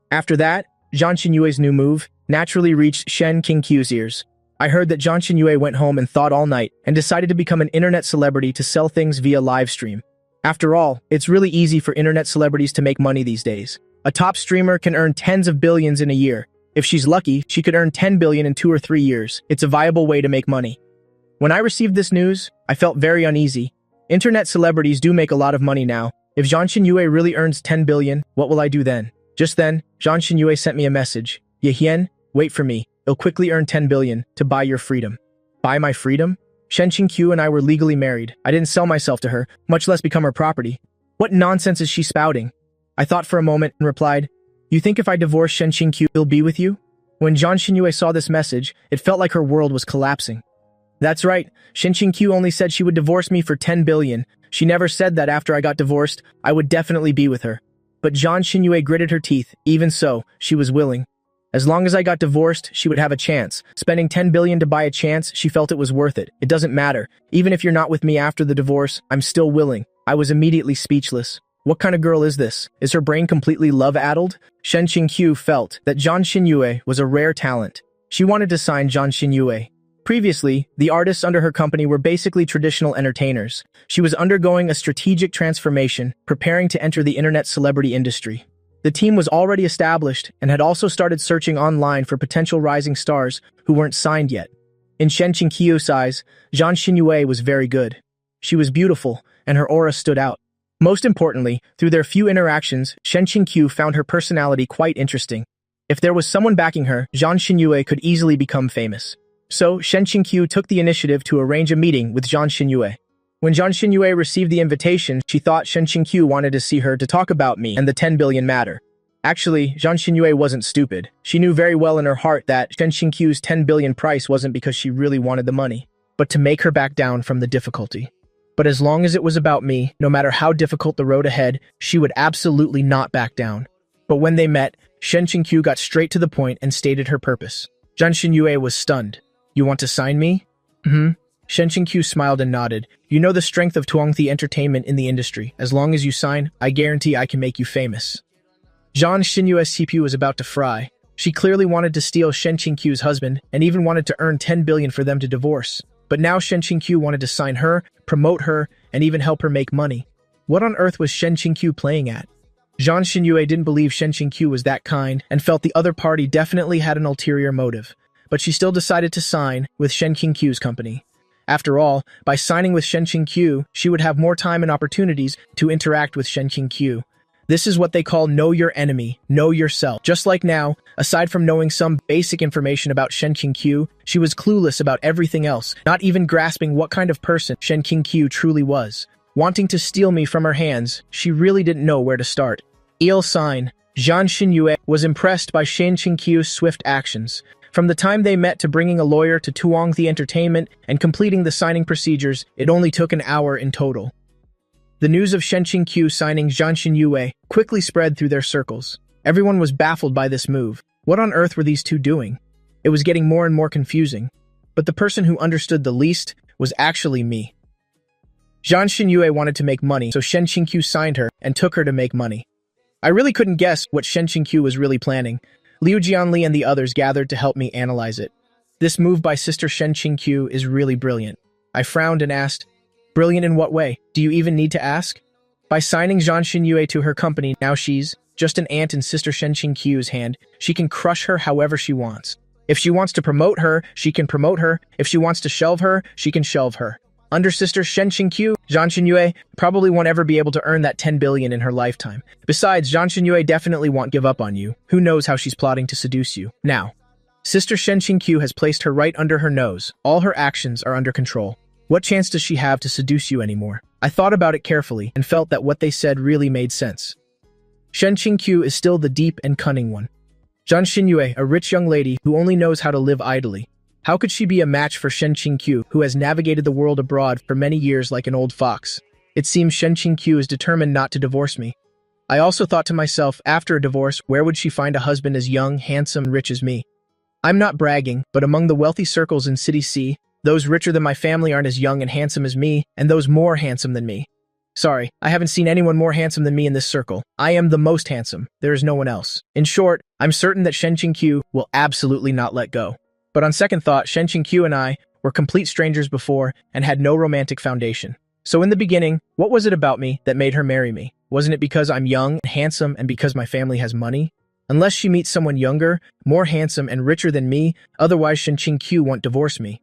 After that, Zhang Xinyue's new move naturally reached Shen Qingqiu's ears. I heard that Zhang Xinyue went home and thought all night and decided to become an internet celebrity to sell things via live stream. After all, it's really easy for internet celebrities to make money these days. A top streamer can earn tens of billions in a year. If she's lucky, she could earn 10 billion in 2 or 3 years. It's a viable way to make money. When I received this news, I felt very uneasy. Internet celebrities do make a lot of money now. If Zhang Xinyue really earns 10 billion, what will I do then? Just then, Zhang Xinyue sent me a message. "Ye Hian, wait for me. I'll quickly earn 10 billion to buy your freedom." Buy my freedom? Shen Qingqiu and I were legally married. I didn't sell myself to her, much less become her property. What nonsense is she spouting? I thought for a moment and replied, "You think if I divorce Shen Qingqiu, he'll be with you?" When Zhang Xinyue saw this message, it felt like her world was collapsing. That's right, Shen Qingqiu only said she would divorce me for 10 billion. She never said that after I got divorced, I would definitely be with her. But Zhang Xinyue gritted her teeth. Even so, she was willing. As long as I got divorced, she would have a chance. Spending 10 billion to buy a chance, she felt it was worth it. It doesn't matter. Even if you're not with me after the divorce, I'm still willing. I was immediately speechless. What kind of girl is this? Is her brain completely love-addled? Shen Qingqiu felt that Zhang Xinyue was a rare talent. She wanted to sign Zhang Xinyue. Previously, the artists under her company were basically traditional entertainers. She was undergoing a strategic transformation, preparing to enter the internet celebrity industry. The team was already established and had also started searching online for potential rising stars who weren't signed yet. In Shen Qingqiu's eyes, Zhang Xinyue was very good. She was beautiful, and her aura stood out. Most importantly, through their few interactions, Shen Qingqiu found her personality quite interesting. If there was someone backing her, Zhang Xinyue could easily become famous. So, Shen Qingqiu took the initiative to arrange a meeting with Zhang Xinyue. When Zhang Xinyue received the invitation, she thought Shen Qingqiu wanted to see her to talk about me and the 10 billion matter. Actually, Zhang Xinyue wasn't stupid. She knew very well in her heart that Shen Qingqiu's 10 billion price wasn't because she really wanted the money, but to make her back down from the difficulty. But as long as it was about me, no matter how difficult the road ahead, she would absolutely not back down. But when they met, Shen Qingqiu got straight to the point and stated her purpose. Zhang Xinyue was stunned. "You want to sign me?" Shen Qingqiu smiled and nodded. "You know the strength of Tuangthi Entertainment in the industry. As long as you sign, I guarantee I can make you famous." Zhang Xinyue's CPU was about to fry. She clearly wanted to steal Shen Qingqiu's husband and even wanted to earn 10 billion for them to divorce. But now Shen Qingqiu wanted to sign her, promote her, and even help her make money. What on earth was Shen Qingqiu playing at? Zhang Xinyue didn't believe Shen Qingqiu was that kind and felt the other party definitely had an ulterior motive. But she still decided to sign with Shen Qingqiu's company. After all, by signing with Shen Qingqiu, she would have more time and opportunities to interact with Shen Qingqiu. This is what they call know your enemy, know yourself. Just like now, aside from knowing some basic information about Shen Qingqiu, she was clueless about everything else, not even grasping what kind of person Shen Qingqiu truly was. Wanting to steal me from her hands, she really didn't know where to start. Il sign. Zhang Xinyue was impressed by Shen Qingqiu's swift actions. From the time they met to bringing a lawyer to Tuangthi Entertainment and completing the signing procedures, it only took an hour in total. The news of Shen Qingqiu signing Zhang Xinyue quickly spread through their circles. Everyone was baffled by this move. What on earth were these two doing? It was getting more and more confusing. But the person who understood the least was actually me. Zhang Xinyue wanted to make money, so Shen Qingqiu signed her and took her to make money. I really couldn't guess what Shen Qingqiu was really planning. Liu Jianli and the others gathered to help me analyze it. This move by Sister Shen Qingqiu is really brilliant. I frowned and asked, "Brilliant in what way? Do you even need to ask?" By signing Zhang Xinyue to her company, now she's just an ant in Sister Shen Qingqiu's hand. She can crush her however she wants. If she wants to promote her, she can promote her. If she wants to shelve her, she can shelve her. Under Sister Shen Qingqiu, Zhang Xinyue probably won't ever be able to earn that 10 billion in her lifetime. Besides, Zhang Xinyue definitely won't give up on you. Who knows how she's plotting to seduce you. Now, Sister Shen Qingqiu has placed her right under her nose. All her actions are under control. What chance does she have to seduce you anymore? I thought about it carefully and felt that what they said really made sense. Shen Qingqiu is still the deep and cunning one. Zhang Xinyue, a rich young lady who only knows how to live idly. How could she be a match for Shen Qingqiu, who has navigated the world abroad for many years like an old fox? It seems Shen Qingqiu is determined not to divorce me. I also thought to myself, after a divorce, where would she find a husband as young, handsome, and rich as me? I'm not bragging, but among the wealthy circles in City C, those richer than my family aren't as young and handsome as me, and those more handsome than me. Sorry, I haven't seen anyone more handsome than me in this circle. I am the most handsome. There is no one else. In short, I'm certain that Shen Qingqiu will absolutely not let go. But on second thought, Shen Qingqiu and I were complete strangers before and had no romantic foundation. So in the beginning, what was it about me that made her marry me? Wasn't it because I'm young and handsome and because my family has money? Unless she meets someone younger, more handsome, and richer than me, otherwise Shen Qingqiu won't divorce me.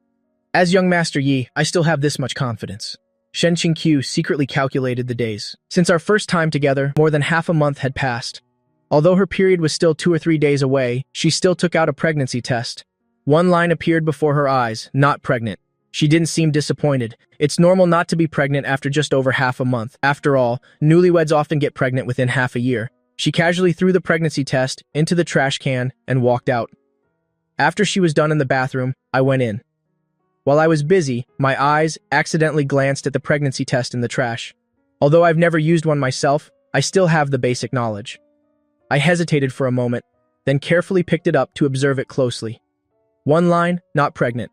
As young Master Yi, I still have this much confidence. Shen Qingqiu secretly calculated the days. Since our first time together, more than half a month had passed. Although her period was still 2 or 3 days away, she still took out a pregnancy test. One line appeared before her eyes, not pregnant. She didn't seem disappointed. It's normal not to be pregnant after just over half a month. After all, newlyweds often get pregnant within half a year. She casually threw the pregnancy test into the trash can and walked out. After she was done in the bathroom, I went in. While I was busy, my eyes accidentally glanced at the pregnancy test in the trash. Although I've never used one myself, I still have the basic knowledge. I hesitated for a moment, then carefully picked it up to observe it closely. One line, not pregnant.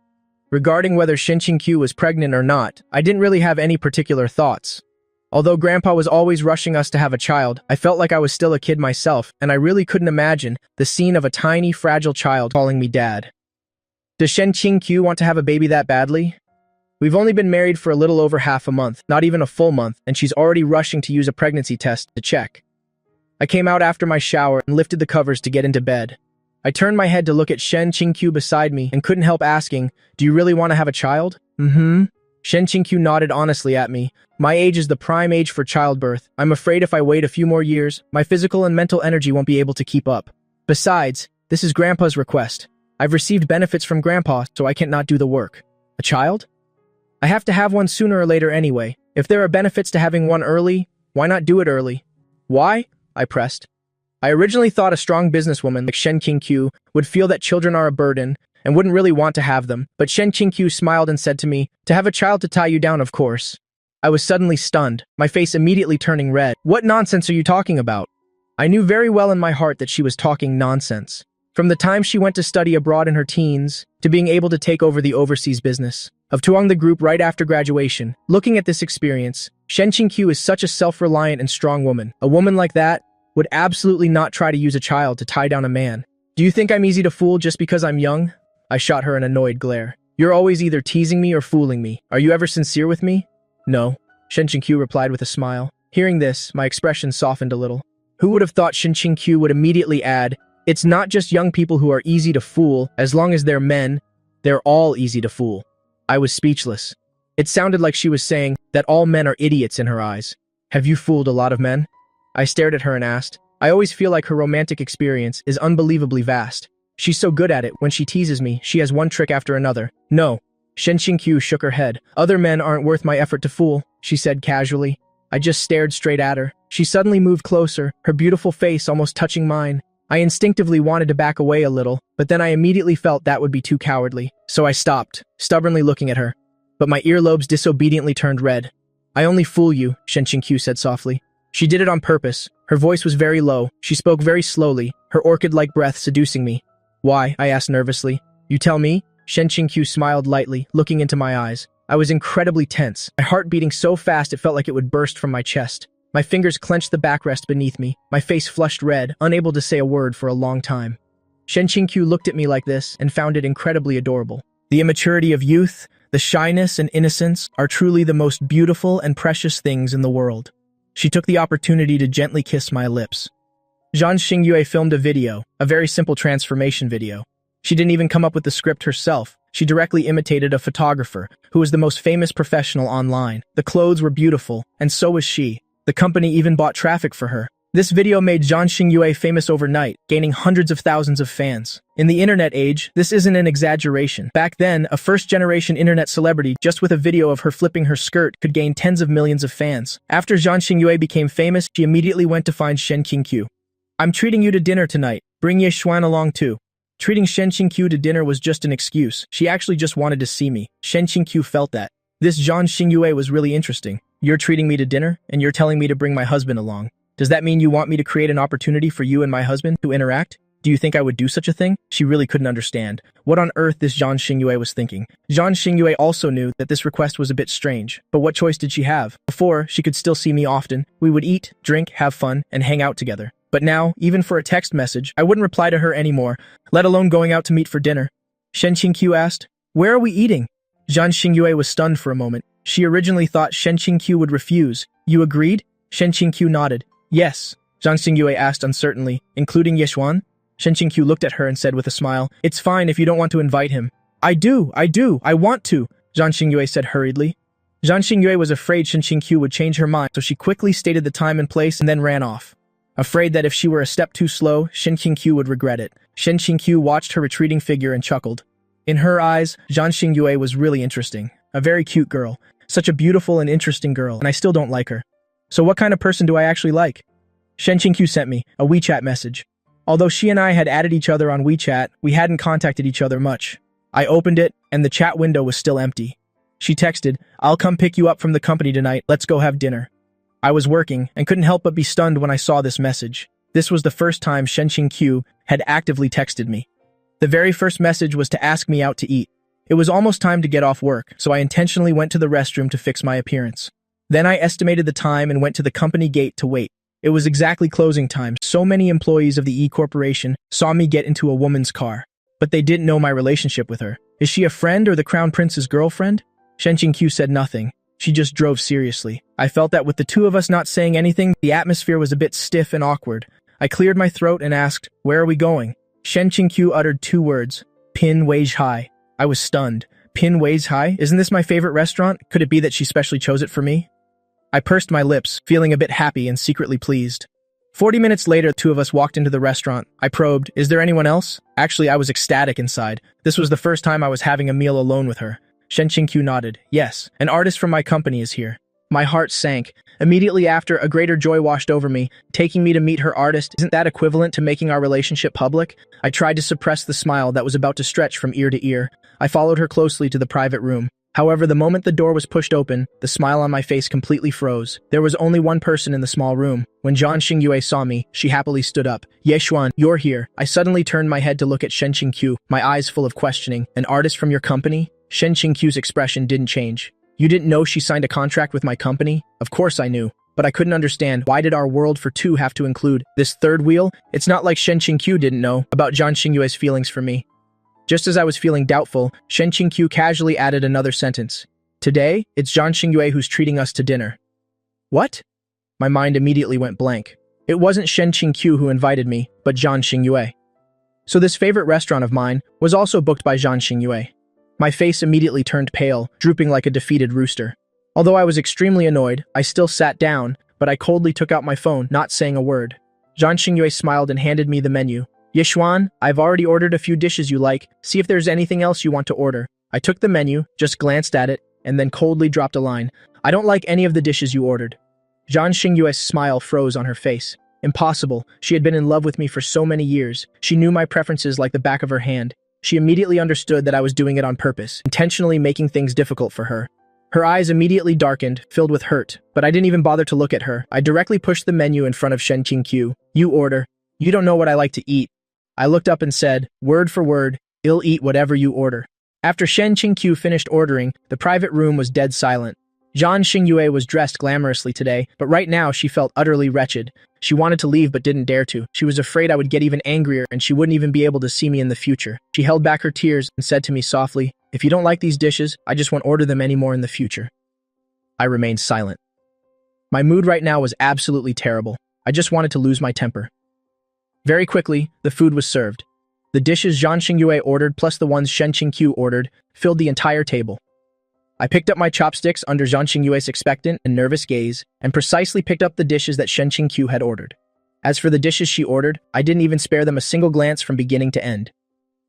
Regarding whether Shen Qingqiu was pregnant or not, I didn't really have any particular thoughts. Although Grandpa was always rushing us to have a child, I felt like I was still a kid myself, and I really couldn't imagine the scene of a tiny, fragile child calling me dad. Does Shen Qingqiu want to have a baby that badly? We've only been married for a little over half a month, not even a full month, and she's already rushing to use a pregnancy test to check. I came out after my shower and lifted the covers to get into bed. I turned my head to look at Shen Qingqiu beside me and couldn't help asking, "Do you really want to have a child?" "Mm-hmm." Shen Qingqiu nodded honestly at me. "My age is the prime age for childbirth. I'm afraid if I wait a few more years, my physical and mental energy won't be able to keep up. Besides, this is Grandpa's request. I've received benefits from Grandpa, so I can't not do the work." "A child?" "I have to have one sooner or later anyway. If there are benefits to having one early, why not do it early?" "Why?" I pressed. I originally thought a strong businesswoman like Shen Qingqiu would feel that children are a burden and wouldn't really want to have them, but Shen Qingqiu smiled and said to me, "To have a child to tie you down, of course." I was suddenly stunned, my face immediately turning red. "What nonsense are you talking about?" I knew very well in my heart that she was talking nonsense. From the time she went to study abroad in her teens, to being able to take over the overseas business of Tuong the group right after graduation, looking at this experience, Shen Qingqiu is such a self-reliant and strong woman. A woman like that would absolutely not try to use a child to tie down a man. "Do you think I'm easy to fool just because I'm young?" I shot her an annoyed glare. "You're always either teasing me or fooling me. Are you ever sincere with me?" "No," Shen Qingqiu replied with a smile. Hearing this, my expression softened a little. Who would have thought Shen Qingqiu would immediately add, "It's not just young people who are easy to fool, as long as they're men, they're all easy to fool." I was speechless. It sounded like she was saying that all men are idiots in her eyes. "Have you fooled a lot of men?" I stared at her and asked. I always feel like her romantic experience is unbelievably vast. She's so good at it, when she teases me, she has one trick after another. "No." Shen Qingqiu shook her head. "Other men aren't worth my effort to fool," she said casually. I just stared straight at her. She suddenly moved closer, her beautiful face almost touching mine. I instinctively wanted to back away a little, but then I immediately felt that would be too cowardly. So I stopped, stubbornly looking at her. But my earlobes disobediently turned red. "I only fool you," Shen Qingqiu said softly. She did it on purpose. Her voice was very low. She spoke very slowly, her orchid-like breath seducing me. "Why?" I asked nervously. "You tell me?" Shen Qingqiu smiled lightly, looking into my eyes. I was incredibly tense, my heart beating so fast it felt like it would burst from my chest. My fingers clenched the backrest beneath me, my face flushed red, unable to say a word for a long time. Shen Qingqiu looked at me like this and found it incredibly adorable. The immaturity of youth, the shyness and innocence are truly the most beautiful and precious things in the world. She took the opportunity to gently kiss my lips. Zhang Xingyue filmed a video, a very simple transformation video. She didn't even come up with the script herself. She directly imitated a photographer, who was the most famous professional online. The clothes were beautiful, and so was she. The company even bought traffic for her. This video made Zhang Xingyue famous overnight, gaining hundreds of thousands of fans. In the internet age, this isn't an exaggeration. Back then, a first-generation internet celebrity, just with a video of her flipping her skirt, could gain tens of millions of fans. After Zhang Xingyue became famous, she immediately went to find Shen Qingqiu. "I'm treating you to dinner tonight. Bring Ye Xuan along too." Treating Shen Qingqiu to dinner was just an excuse. She actually just wanted to see me. Shen Qingqiu felt that. This Zhang Xingyue was really interesting. "You're treating me to dinner, and you're telling me to bring my husband along. Does that mean you want me to create an opportunity for you and my husband to interact? Do you think I would do such a thing?" She really couldn't understand what on earth this Zhang Xingyue was thinking. Zhang Xingyue also knew that this request was a bit strange, but what choice did she have? Before, she could still see me often. We would eat, drink, have fun, and hang out together. But now, even for a text message, I wouldn't reply to her anymore, let alone going out to meet for dinner. Shen Qingqiu asked, "Where are we eating?" Zhang Xingyue was stunned for a moment. She originally thought Shen Qingqiu would refuse. "You agreed?" Shen Qingqiu nodded. "Yes," Zhang Xingyue asked uncertainly, "including Ye Xuan?" Shen Qingqiu looked at her and said with a smile, "It's fine if you don't want to invite him." I want to," Zhang Xingyue said hurriedly. Zhang Xingyue was afraid Shen Qingqiu would change her mind, so she quickly stated the time and place and then ran off. Afraid that if she were a step too slow, Shen Qingqiu would regret it. Shen Qingqiu watched her retreating figure and chuckled. In her eyes, Zhang Xingyue was really interesting. A very cute girl. Such a beautiful and interesting girl, and I still don't like her. So what kind of person do I actually like? Shen Qingqiu sent me a WeChat message. Although she and I had added each other on WeChat, we hadn't contacted each other much. I opened it, and the chat window was still empty. She texted, "I'll come pick you up from the company tonight, let's go have dinner." I was working, and couldn't help but be stunned when I saw this message. This was the first time Shen Qingqiu had actively texted me. The very first message was to ask me out to eat. It was almost time to get off work, so I intentionally went to the restroom to fix my appearance. Then I estimated the time and went to the company gate to wait. It was exactly closing time. So many employees of the E-Corporation saw me get into a woman's car, but they didn't know my relationship with her. Is she a friend or the Crown Prince's girlfriend? Shen Qingqiu said nothing. She just drove seriously. I felt that with the two of us not saying anything, the atmosphere was a bit stiff and awkward. I cleared my throat and asked, "Where are we going?" Shen Qingqiu uttered two words, "Pin Weizhai." Hai. I was stunned. Pin Weizhai? Hai? Isn't this my favorite restaurant? Could it be that she specially chose it for me? I pursed my lips, feeling a bit happy and secretly pleased. 40 minutes later, the two of us walked into the restaurant. I probed, "Is there anyone else?" Actually, I was ecstatic inside. This was the first time I was having a meal alone with her. Shen Qingqiu nodded. "Yes, an artist from my company is here." My heart sank. Immediately after, a greater joy washed over me, taking me to meet her artist. Isn't that equivalent to making our relationship public? I tried to suppress the smile that was about to stretch from ear to ear. I followed her closely to the private room. However, the moment the door was pushed open, the smile on my face completely froze. There was only one person in the small room. When Zhan Xingyue saw me, she happily stood up. "Ye Xuan, you're here." I suddenly turned my head to look at Shen Qingqiu, my eyes full of questioning. "An artist from your company?" Shen Qingqiu's expression didn't change. "You didn't know she signed a contract with my company?" Of course I knew, but I couldn't understand why did our world for two have to include this third wheel? It's not like Shen Qingqiu didn't know about Zhan Xingyue's feelings for me. Just as I was feeling doubtful, Shen Qingqiu casually added another sentence. "Today, it's Zhan Xingyue who's treating us to dinner." What? My mind immediately went blank. It wasn't Shen Qingqiu who invited me, but Zhan Xingyue. So this favorite restaurant of mine was also booked by Zhan Xingyue. My face immediately turned pale, drooping like a defeated rooster. Although I was extremely annoyed, I still sat down, but I coldly took out my phone, not saying a word. Zhan Xingyue smiled and handed me the menu. "Ye Xuan, I've already ordered a few dishes you like. See if there's anything else you want to order." I took the menu, just glanced at it, and then coldly dropped a line. "I don't like any of the dishes you ordered." Zhan Xingyue's smile froze on her face. Impossible. She had been in love with me for so many years. She knew my preferences like the back of her hand. She immediately understood that I was doing it on purpose, intentionally making things difficult for her. Her eyes immediately darkened, filled with hurt, but I didn't even bother to look at her. I directly pushed the menu in front of Shen Qingqiu. "You order. You don't know what I like to eat." I looked up and said, word for word, "I'll eat whatever you order." After Shen Qingqiu finished ordering, the private room was dead silent. Zhan Xingyue was dressed glamorously today, but right now she felt utterly wretched. She wanted to leave but didn't dare to. She was afraid I would get even angrier and she wouldn't even be able to see me in the future. She held back her tears and said to me softly, "If you don't like these dishes, I just won't order them anymore in the future." I remained silent. My mood right now was absolutely terrible. I just wanted to lose my temper. Very quickly, the food was served. The dishes Zhan Xingyue ordered plus the ones Shen Qingqiu ordered filled the entire table. I picked up my chopsticks under Zhan Xingyue's expectant and nervous gaze and precisely picked up the dishes that Shen Qingqiu had ordered. As for the dishes she ordered, I didn't even spare them a single glance from beginning to end.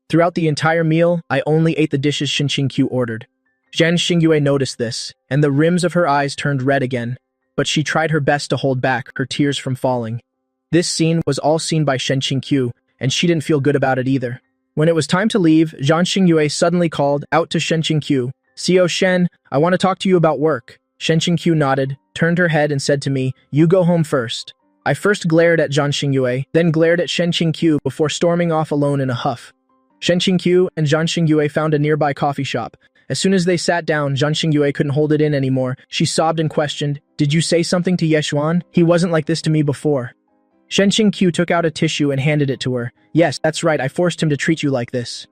Throughout the entire meal, I only ate the dishes Shen Qingqiu ordered. Zhan Xingyue noticed this, and the rims of her eyes turned red again, but she tried her best to hold back her tears from falling. This scene was all seen by Shen Qingqiu, and she didn't feel good about it either. When it was time to leave, Zhan Xingyue suddenly called out to Shen Qingqiu, "Xiao Shen, I want to talk to you about work." Shen Qingqiu nodded, turned her head and said to me, "You go home first." I first glared at Zhan Xingyue, then glared at Shen Qingqiu before storming off alone in a huff. Shen Qingqiu and Zhan Xingyue found a nearby coffee shop. As soon as they sat down, Zhan Xingyue couldn't hold it in anymore. She sobbed and questioned, "Did you say something to Ye Xuan? He wasn't like this to me before." Shen Qingqiu took out a tissue and handed it to her. "Yes, that's right, I forced him to treat you like this."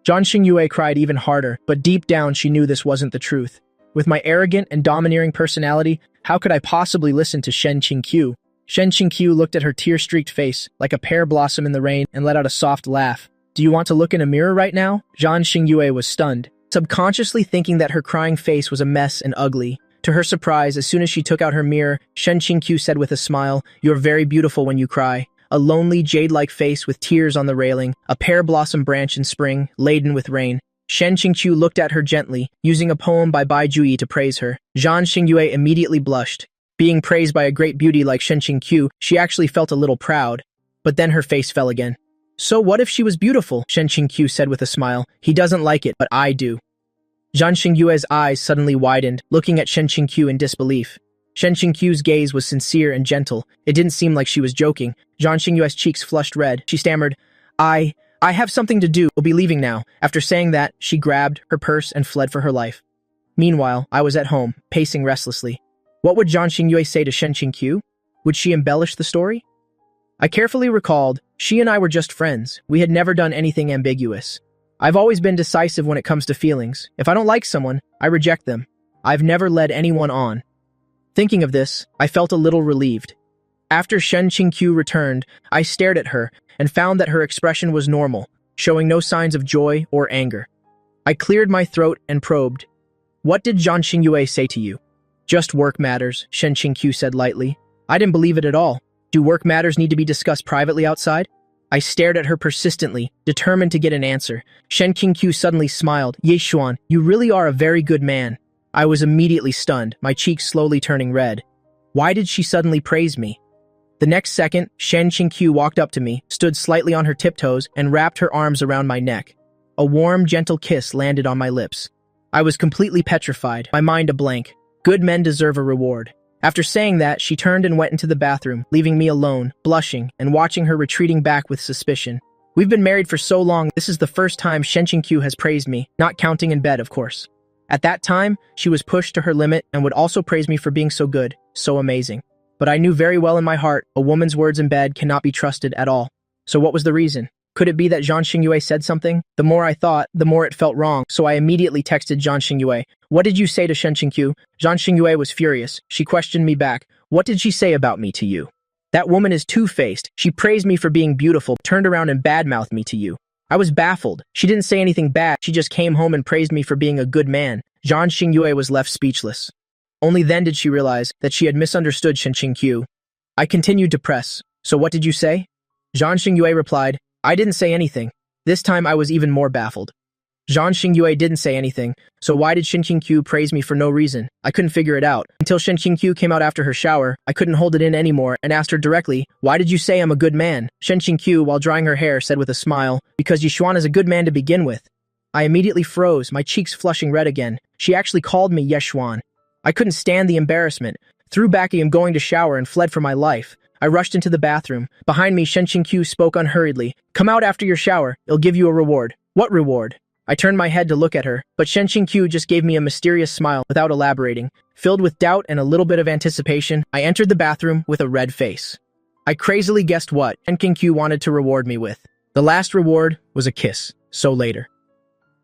Zhan Xingyue cried even harder, but deep down she knew this wasn't the truth. With my arrogant and domineering personality, how could I possibly listen to Shen Qingqiu? Shen Qingqiu looked at her tear-streaked face, like a pear blossom in the rain, and let out a soft laugh. "Do you want to look in a mirror right now?" Zhan Xingyue was stunned, subconsciously thinking that her crying face was a mess and ugly. To her surprise, as soon as she took out her mirror, Shen Qingqiu said with a smile, "You're very beautiful when you cry." A lonely, jade-like face with tears on the railing, a pear blossom branch in spring, laden with rain. Shen Qingqiu looked at her gently, using a poem by Bai Juyi to praise her. Zhan Xingyue immediately blushed. Being praised by a great beauty like Shen Qingqiu, she actually felt a little proud. But then her face fell again. "So what if she was beautiful?" Shen Qingqiu said with a smile. "He doesn't like it, but I do." Zhan Xingyue's eyes suddenly widened, looking at Shen Qingqiu in disbelief. Shen Qingqiu's gaze was sincere and gentle. It didn't seem like she was joking. Zhan Xingyue's cheeks flushed red. She stammered, I have something to do. We'll be leaving now." After saying that, she grabbed her purse and fled for her life. Meanwhile, I was at home, pacing restlessly. What would Zhan Xingyue say to Shen Qingqiu? Would she embellish the story? I carefully recalled, she and I were just friends. We had never done anything ambiguous. I've always been decisive when it comes to feelings. If I don't like someone, I reject them. I've never led anyone on. Thinking of this, I felt a little relieved. After Shen Qingqiu returned, I stared at her and found that her expression was normal, showing no signs of joy or anger. I cleared my throat and probed. What did Zhang Xingyue say to you? Just work matters, Shen Qingqiu said lightly. I didn't believe it at all. Do work matters need to be discussed privately outside? I stared at her persistently, determined to get an answer. Shen Qingqiu suddenly smiled. Ye Xuan, you really are a very good man. I was immediately stunned, my cheeks slowly turning red. Why did she suddenly praise me? The next second, Shen Qingqiu walked up to me, stood slightly on her tiptoes, and wrapped her arms around my neck. A warm, gentle kiss landed on my lips. I was completely petrified, my mind a blank. Good men deserve a reward. After saying that, she turned and went into the bathroom, leaving me alone, blushing, and watching her retreating back with suspicion. We've been married for so long, this is the first time Shen Qingqiu has praised me, not counting in bed, of course. At that time, she was pushed to her limit and would also praise me for being so good, so amazing. But I knew very well in my heart, a woman's words in bed cannot be trusted at all. So what was the reason? Could it be that Zhang Xingyue said something? The more I thought, the more it felt wrong, so I immediately texted Zhang Xingyue. What did you say to Shen Qingqiu? Zhang Xingyue was furious. She questioned me back. What did she say about me to you? That woman is two-faced. She praised me for being beautiful, turned around and badmouthed me to you. I was baffled. She didn't say anything bad. She just came home and praised me for being a good man. Zhang Xingyue was left speechless. Only then did she realize that she had misunderstood Shen Qingqiu. I continued to press. So what did you say? Zhang Xingyue replied, I didn't say anything. This time I was even more baffled. Zhang Xingyue didn't say anything, so why did Shen Qingqiu praise me for no reason? I couldn't figure it out. Until Shen Qingqiu came out after her shower, I couldn't hold it in anymore and asked her directly, why did you say I'm a good man? Shen Qingqiu, while drying her hair, said with a smile, because Yishuan is a good man to begin with. I immediately froze, my cheeks flushing red again. She actually called me Yeshuan. I couldn't stand the embarrassment, threw back I am going to shower and fled for my life. I rushed into the bathroom. Behind me, Shen Qingqiu spoke unhurriedly. Come out after your shower. It'll give you a reward. What reward? I turned my head to look at her, but Shen Qingqiu just gave me a mysterious smile without elaborating. Filled with doubt and a little bit of anticipation, I entered the bathroom with a red face. I crazily guessed what Shen Qingqiu wanted to reward me with. The last reward was a kiss, so later.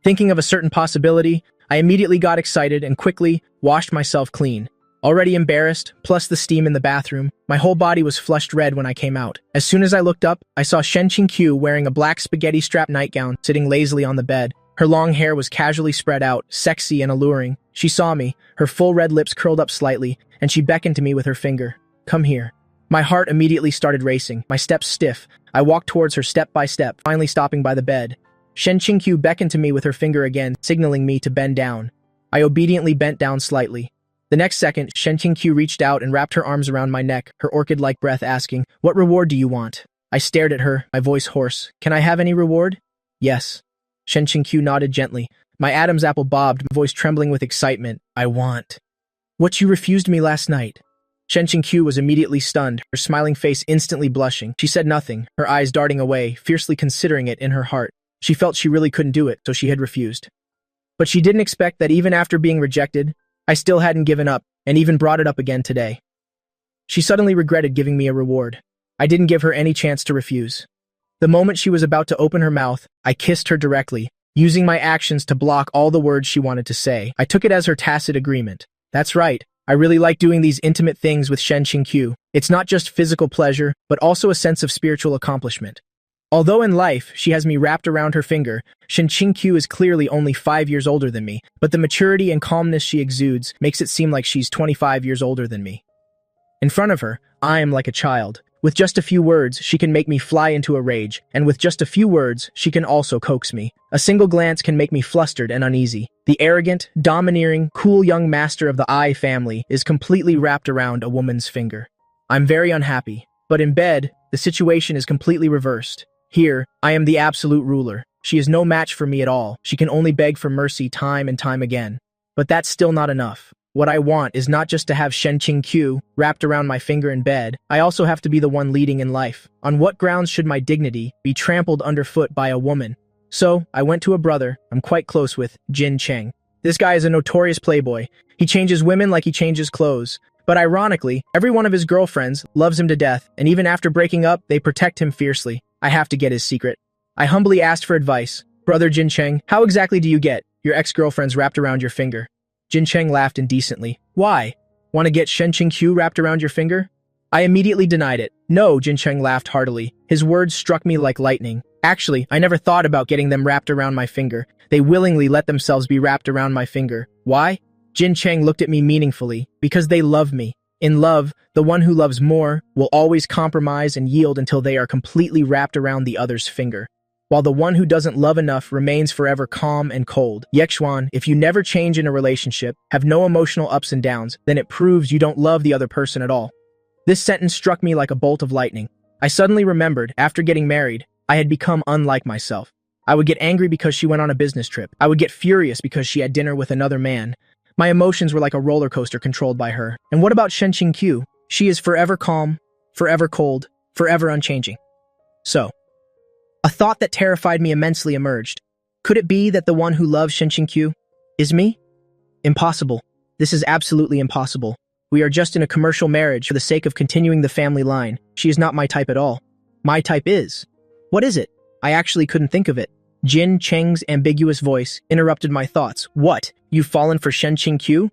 Thinking of a certain possibility, I immediately got excited and quickly washed myself clean. Already embarrassed, plus the steam in the bathroom, my whole body was flushed red when I came out. As soon as I looked up, I saw Shen Qingqiu wearing a black spaghetti-strap nightgown, sitting lazily on the bed. Her long hair was casually spread out, sexy and alluring. She saw me, her full red lips curled up slightly, and she beckoned to me with her finger. Come here. My heart immediately started racing, my steps stiff. I walked towards her step by step, finally stopping by the bed. Shen Qingqiu beckoned to me with her finger again, signaling me to bend down. I obediently bent down slightly. The next second, Shen Qingqiu reached out and wrapped her arms around my neck, her orchid-like breath asking, what reward do you want? I stared at her, my voice hoarse. Can I have any reward? Yes. Shen Qingqiu nodded gently. My Adam's apple bobbed, my voice trembling with excitement. I want. What you refused me last night. Shen Qingqiu was immediately stunned, her smiling face instantly blushing. She said nothing, her eyes darting away, fiercely considering it in her heart. She felt she really couldn't do it, so she had refused. But she didn't expect that even after being rejected, I still hadn't given up, and even brought it up again today. She suddenly regretted giving me a reward. I didn't give her any chance to refuse. The moment she was about to open her mouth, I kissed her directly, using my actions to block all the words she wanted to say. I took it as her tacit agreement. That's right, I really like doing these intimate things with Shen Qingqiu. It's not just physical pleasure, but also a sense of spiritual accomplishment. Although in life, she has me wrapped around her finger, Shen Qingqiu is clearly only 5 years older than me, but the maturity and calmness she exudes makes it seem like she's 25 years older than me. In front of her, I am like a child. With just a few words, she can make me fly into a rage, and with just a few words, she can also coax me. A single glance can make me flustered and uneasy. The arrogant, domineering, cool young master of the I family is completely wrapped around a woman's finger. I'm very unhappy, but in bed, the situation is completely reversed. Here, I am the absolute ruler. She is no match for me at all. She can only beg for mercy time and time again. But that's still not enough. What I want is not just to have Shen Qingqiu wrapped around my finger in bed. I also have to be the one leading in life. On what grounds should my dignity be trampled underfoot by a woman? So, I went to a brother I'm quite close with, Jin Cheng. This guy is a notorious playboy. He changes women like he changes clothes. But ironically, every one of his girlfriends loves him to death, and even after breaking up, they protect him fiercely. I have to get his secret. I humbly asked for advice. Brother Jin Cheng, how exactly do you get your ex-girlfriends wrapped around your finger? Jin Cheng laughed indecently. Why? Want to get Shen Qingqiu wrapped around your finger? I immediately denied it. No, Jin Cheng laughed heartily. His words struck me like lightning. Actually, I never thought about getting them wrapped around my finger. They willingly let themselves be wrapped around my finger. Why? Jin Cheng looked at me meaningfully. Because they love me. In love, the one who loves more will always compromise and yield until they are completely wrapped around the other's finger, while the one who doesn't love enough remains forever calm and cold. Yexuan, if you never change in a relationship, have no emotional ups and downs, then it proves you don't love the other person at all. This sentence struck me like a bolt of lightning. I suddenly remembered, after getting married, I had become unlike myself. I would get angry because she went on a business trip. I would get furious because she had dinner with another man. My emotions were like a roller coaster controlled by her. And what about Shen Qingqiu? She is forever calm, forever cold, forever unchanging. So, a thought that terrified me immensely emerged. Could it be that the one who loves Shen Qingqiu is me? Impossible. This is absolutely impossible. We are just in a commercial marriage for the sake of continuing the family line. She is not my type at all. My type is. What is it? I actually couldn't think of it. Jin Cheng's ambiguous voice interrupted my thoughts. What? You've fallen for Shen Qingqiu?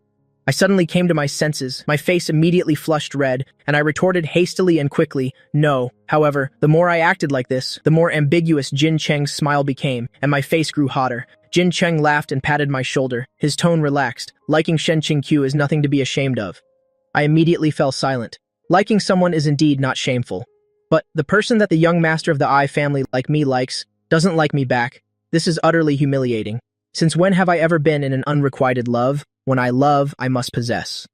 I suddenly came to my senses. My face immediately flushed red, and I retorted hastily and quickly, no. However, the more I acted like this, the more ambiguous Jin Cheng's smile became, and my face grew hotter. Jin Cheng laughed and patted my shoulder. His tone relaxed. Liking Shen Qingqiu is nothing to be ashamed of. I immediately fell silent. Liking someone is indeed not shameful. But the person that the young master of the Ai family like me likes doesn't like me back. This is utterly humiliating. Since when have I ever been in an unrequited love? When I love, I must possess.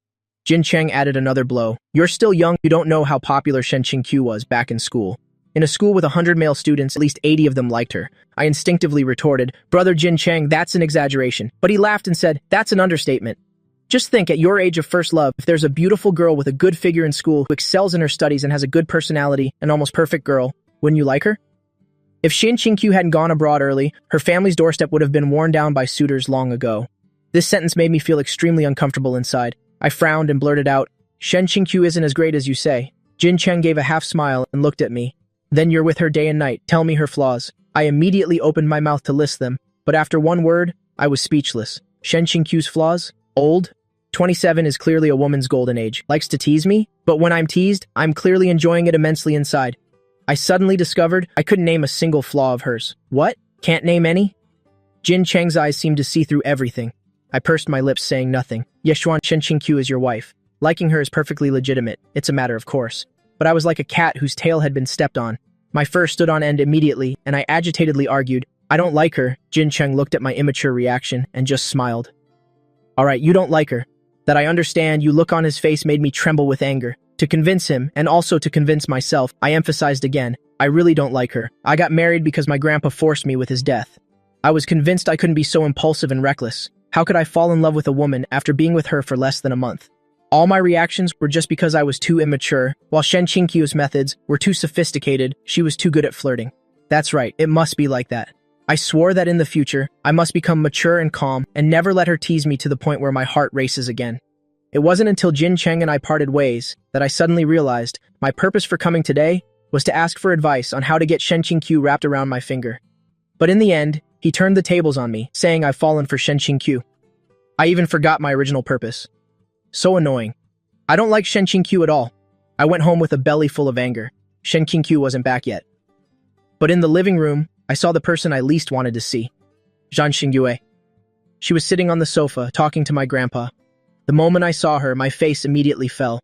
Jin Cheng added another blow. You're still young, you don't know how popular Shen Qingqiu was back in school. In a school with 100 male students, at least 80 of them liked her. I instinctively retorted, Brother Jin Cheng, that's an exaggeration. But he laughed and said, that's an understatement. Just think, at your age of first love, if there's a beautiful girl with a good figure in school who excels in her studies and has a good personality, an almost perfect girl, wouldn't you like her? If Shen Qingqiu hadn't gone abroad early, her family's doorstep would have been worn down by suitors long ago. This sentence made me feel extremely uncomfortable inside. I frowned and blurted out, Shen Qingqiu isn't as great as you say. Jin Cheng gave a half smile and looked at me. Then you're with her day and night. Tell me her flaws. I immediately opened my mouth to list them, but after one word, I was speechless. Shen Qingqiu's flaws? Old? 27 is clearly a woman's golden age. Likes to tease me? But when I'm teased, I'm clearly enjoying it immensely inside. I suddenly discovered I couldn't name a single flaw of hers. What? Can't name any? Jin Cheng's eyes seemed to see through everything. I pursed my lips, saying nothing. Yexuan, Shen Qingqiu is your wife. Liking her is perfectly legitimate. It's a matter of course. But I was like a cat whose tail had been stepped on. My fur stood on end immediately, and I agitatedly argued, I don't like her. Jin Cheng looked at my immature reaction and just smiled. All right, you don't like her. That I understand. You look on his face made me tremble with anger. To convince him, and also to convince myself, I emphasized again, I really don't like her. I got married because my grandpa forced me with his death. I was convinced I couldn't be so impulsive and reckless. How could I fall in love with a woman after being with her for less than a month? All my reactions were just because I was too immature, while Shen Qingqiu's methods were too sophisticated. She was too good at flirting. That's right, it must be like that. I swore that in the future, I must become mature and calm and never let her tease me to the point where my heart races again. It wasn't until Jin Cheng and I parted ways that I suddenly realized my purpose for coming today was to ask for advice on how to get Shen Qingqiu wrapped around my finger. But in the end, he turned the tables on me, saying I've fallen for Shen Qingqiu. I even forgot my original purpose. So annoying. I don't like Shen Qingqiu at all. I went home with a belly full of anger. Shen Qingqiu wasn't back yet. But in the living room, I saw the person I least wanted to see. Zhan Xingyue. She was sitting on the sofa, talking to my grandpa. The moment I saw her, my face immediately fell.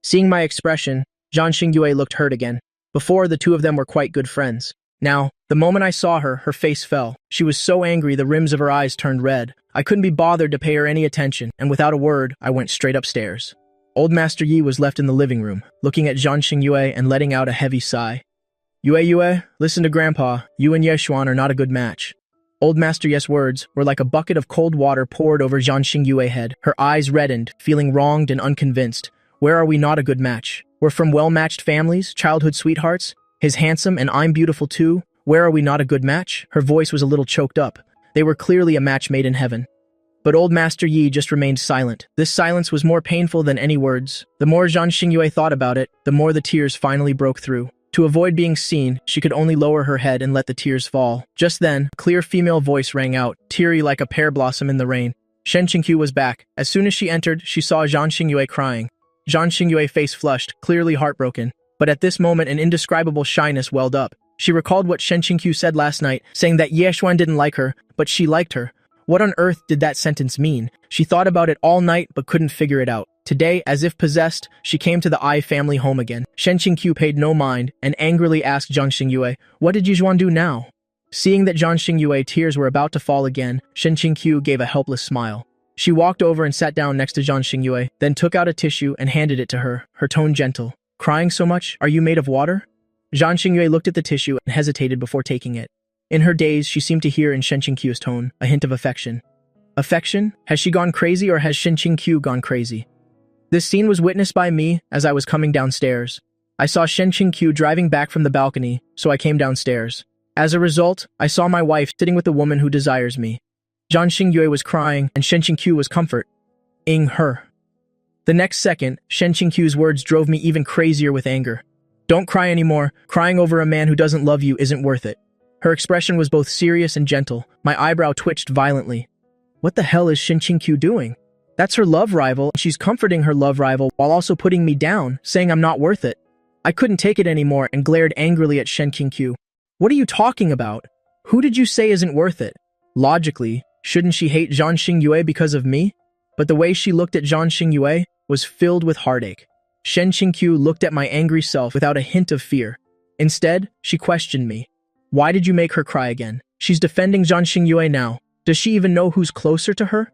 Seeing my expression, Zhan Xingyue looked hurt again. Before, the two of them were quite good friends. Now, the moment I saw her, her face fell. She was so angry the rims of her eyes turned red. I couldn't be bothered to pay her any attention, and without a word, I went straight upstairs. Old Master Yi was left in the living room, looking at Zhan Xingyue and letting out a heavy sigh. Yue, listen to Grandpa. You and Yexuan are not a good match. Old Master Yi's words were like a bucket of cold water poured over Zhan Xingyue's head. Her eyes reddened, feeling wronged and unconvinced. Where are we not a good match? We're from well-matched families, childhood sweethearts. He's handsome and I'm beautiful too. Where are we not a good match? Her voice was a little choked up. They were clearly a match made in heaven. But Old Master Yi just remained silent. This silence was more painful than any words. The more Zhan Xingyue thought about it, the more the tears finally broke through. To avoid being seen, she could only lower her head and let the tears fall. Just then, a clear female voice rang out, teary like a pear blossom in the rain. Shen Qingqiu was back. As soon as she entered, she saw Zhang Xingyue crying. Zhang Xingyue face flushed, clearly heartbroken. But at this moment, an indescribable shyness welled up. She recalled what Shen Qingqiu said last night, saying that Ye Xuan didn't like her, but she liked her. What on earth did that sentence mean? She thought about it all night but couldn't figure it out. Today, as if possessed, she came to the Ai family home again. Shen Qingqiu paid no mind and angrily asked Zhang Xingyue, "What did Ye Xuan do now?" Seeing that Zhang Xingyue tears were about to fall again, Shen Qingqiu gave a helpless smile. She walked over and sat down next to Zhang Xingyue, then took out a tissue and handed it to her, her tone gentle. "Crying so much? Are you made of water?" Zhang Xingyue looked at the tissue and hesitated before taking it. In her daze, she seemed to hear in Shen Qingqiu's tone a hint of affection. Affection? Has she gone crazy or has Shen Qingqiu gone crazy? This scene was witnessed by me as I was coming downstairs. I saw Shen Qingqiu driving back from the balcony, so I came downstairs. As a result, I saw my wife sitting with the woman who desires me. Zhang Xingyue was crying and Shen Qingqiu was comforting her. The next second, Shen Qingqiu's words drove me even crazier with anger. "Don't cry anymore. Crying over a man who doesn't love you isn't worth it." Her expression was both serious and gentle. My eyebrow twitched violently. What the hell is Shen Qingqiu doing? That's her love rival. She's comforting her love rival while also putting me down, saying I'm not worth it. I couldn't take it anymore and glared angrily at Shen Qingqiu. What are you talking about? Who did you say isn't worth it? Logically, shouldn't she hate Zhang Xingyue because of me? But the way she looked at Zhang Xingyue was filled with heartache. Shen Qingqiu looked at my angry self without a hint of fear. Instead, she questioned me. Why did you make her cry again? She's defending Zhang Xingyue now. Does she even know who's closer to her?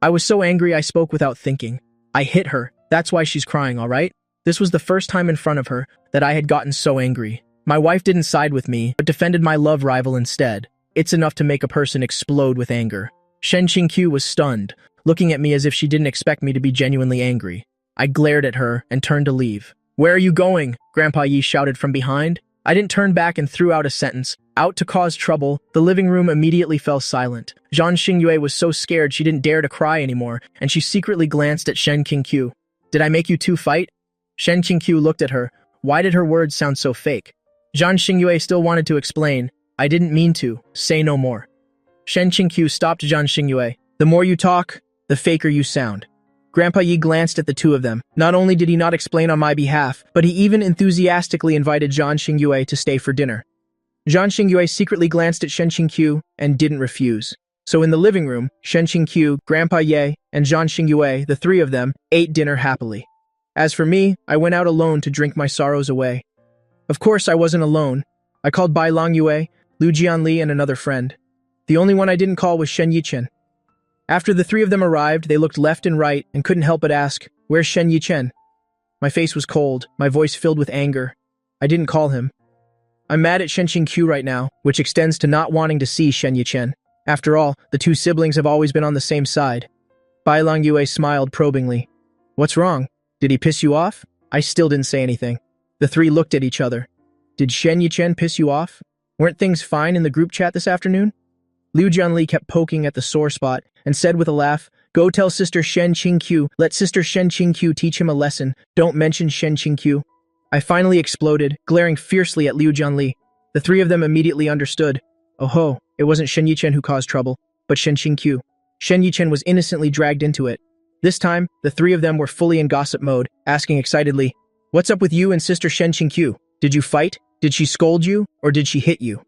I was so angry I spoke without thinking. I hit her. That's why she's crying, all right? This was the first time in front of her that I had gotten so angry. My wife didn't side with me, but defended my love rival instead. It's enough to make a person explode with anger. Shen Qingqiu was stunned, looking at me as if she didn't expect me to be genuinely angry. I glared at her and turned to leave. "Where are you going?" Grandpa Yi shouted from behind. I didn't turn back and threw out a sentence. Out to cause trouble, the living room immediately fell silent. Zhang Xingyue was so scared she didn't dare to cry anymore, and she secretly glanced at Shen Qingqiu. "Did I make you two fight?" Shen Qingqiu looked at her. Why did her words sound so fake? Zhang Xingyue still wanted to explain. "I didn't mean to. Say no more." Shen Qingqiu stopped Zhang Xingyue. "The more you talk, the faker you sound." Grandpa Yi glanced at the two of them. Not only did he not explain on my behalf, but he even enthusiastically invited Zhang Xingyue to stay for dinner. Zhang Xingyue secretly glanced at Shen Qingqiu and didn't refuse. So in the living room, Shen Qingqiu, Grandpa Ye, and Zhang Xingyue, the three of them, ate dinner happily. As for me, I went out alone to drink my sorrows away. Of course, I wasn't alone. I called Bai Longyue, Lu Jianli, and another friend. The only one I didn't call was Shen Yichen. After the three of them arrived, they looked left and right and couldn't help but ask, "Where's Shen Yichen?" My face was cold, my voice filled with anger. I didn't call him. I'm mad at Shen Qingqiu right now, which extends to not wanting to see Shen Yichen. After all, the two siblings have always been on the same side. Bai Longyue smiled probingly. "What's wrong? Did he piss you off?" I still didn't say anything. The three looked at each other. "Did Shen Yichen piss you off? Weren't things fine in the group chat this afternoon?" Liu Jianli kept poking at the sore spot and said with a laugh, "Go tell Sister Shen Qingqiu. Let Sister Shen Qingqiu teach him a lesson. Don't mention Shen Qingqiu." I finally exploded, glaring fiercely at Liu Jianli. The three of them immediately understood. Oh ho, it wasn't Shen Yichen who caused trouble, but Shen Qingqiu. Shen Yichen was innocently dragged into it. This time, the three of them were fully in gossip mode, asking excitedly, "What's up with you and Sister Shen Qingqiu? Did you fight? Did she scold you? Or did she hit you?"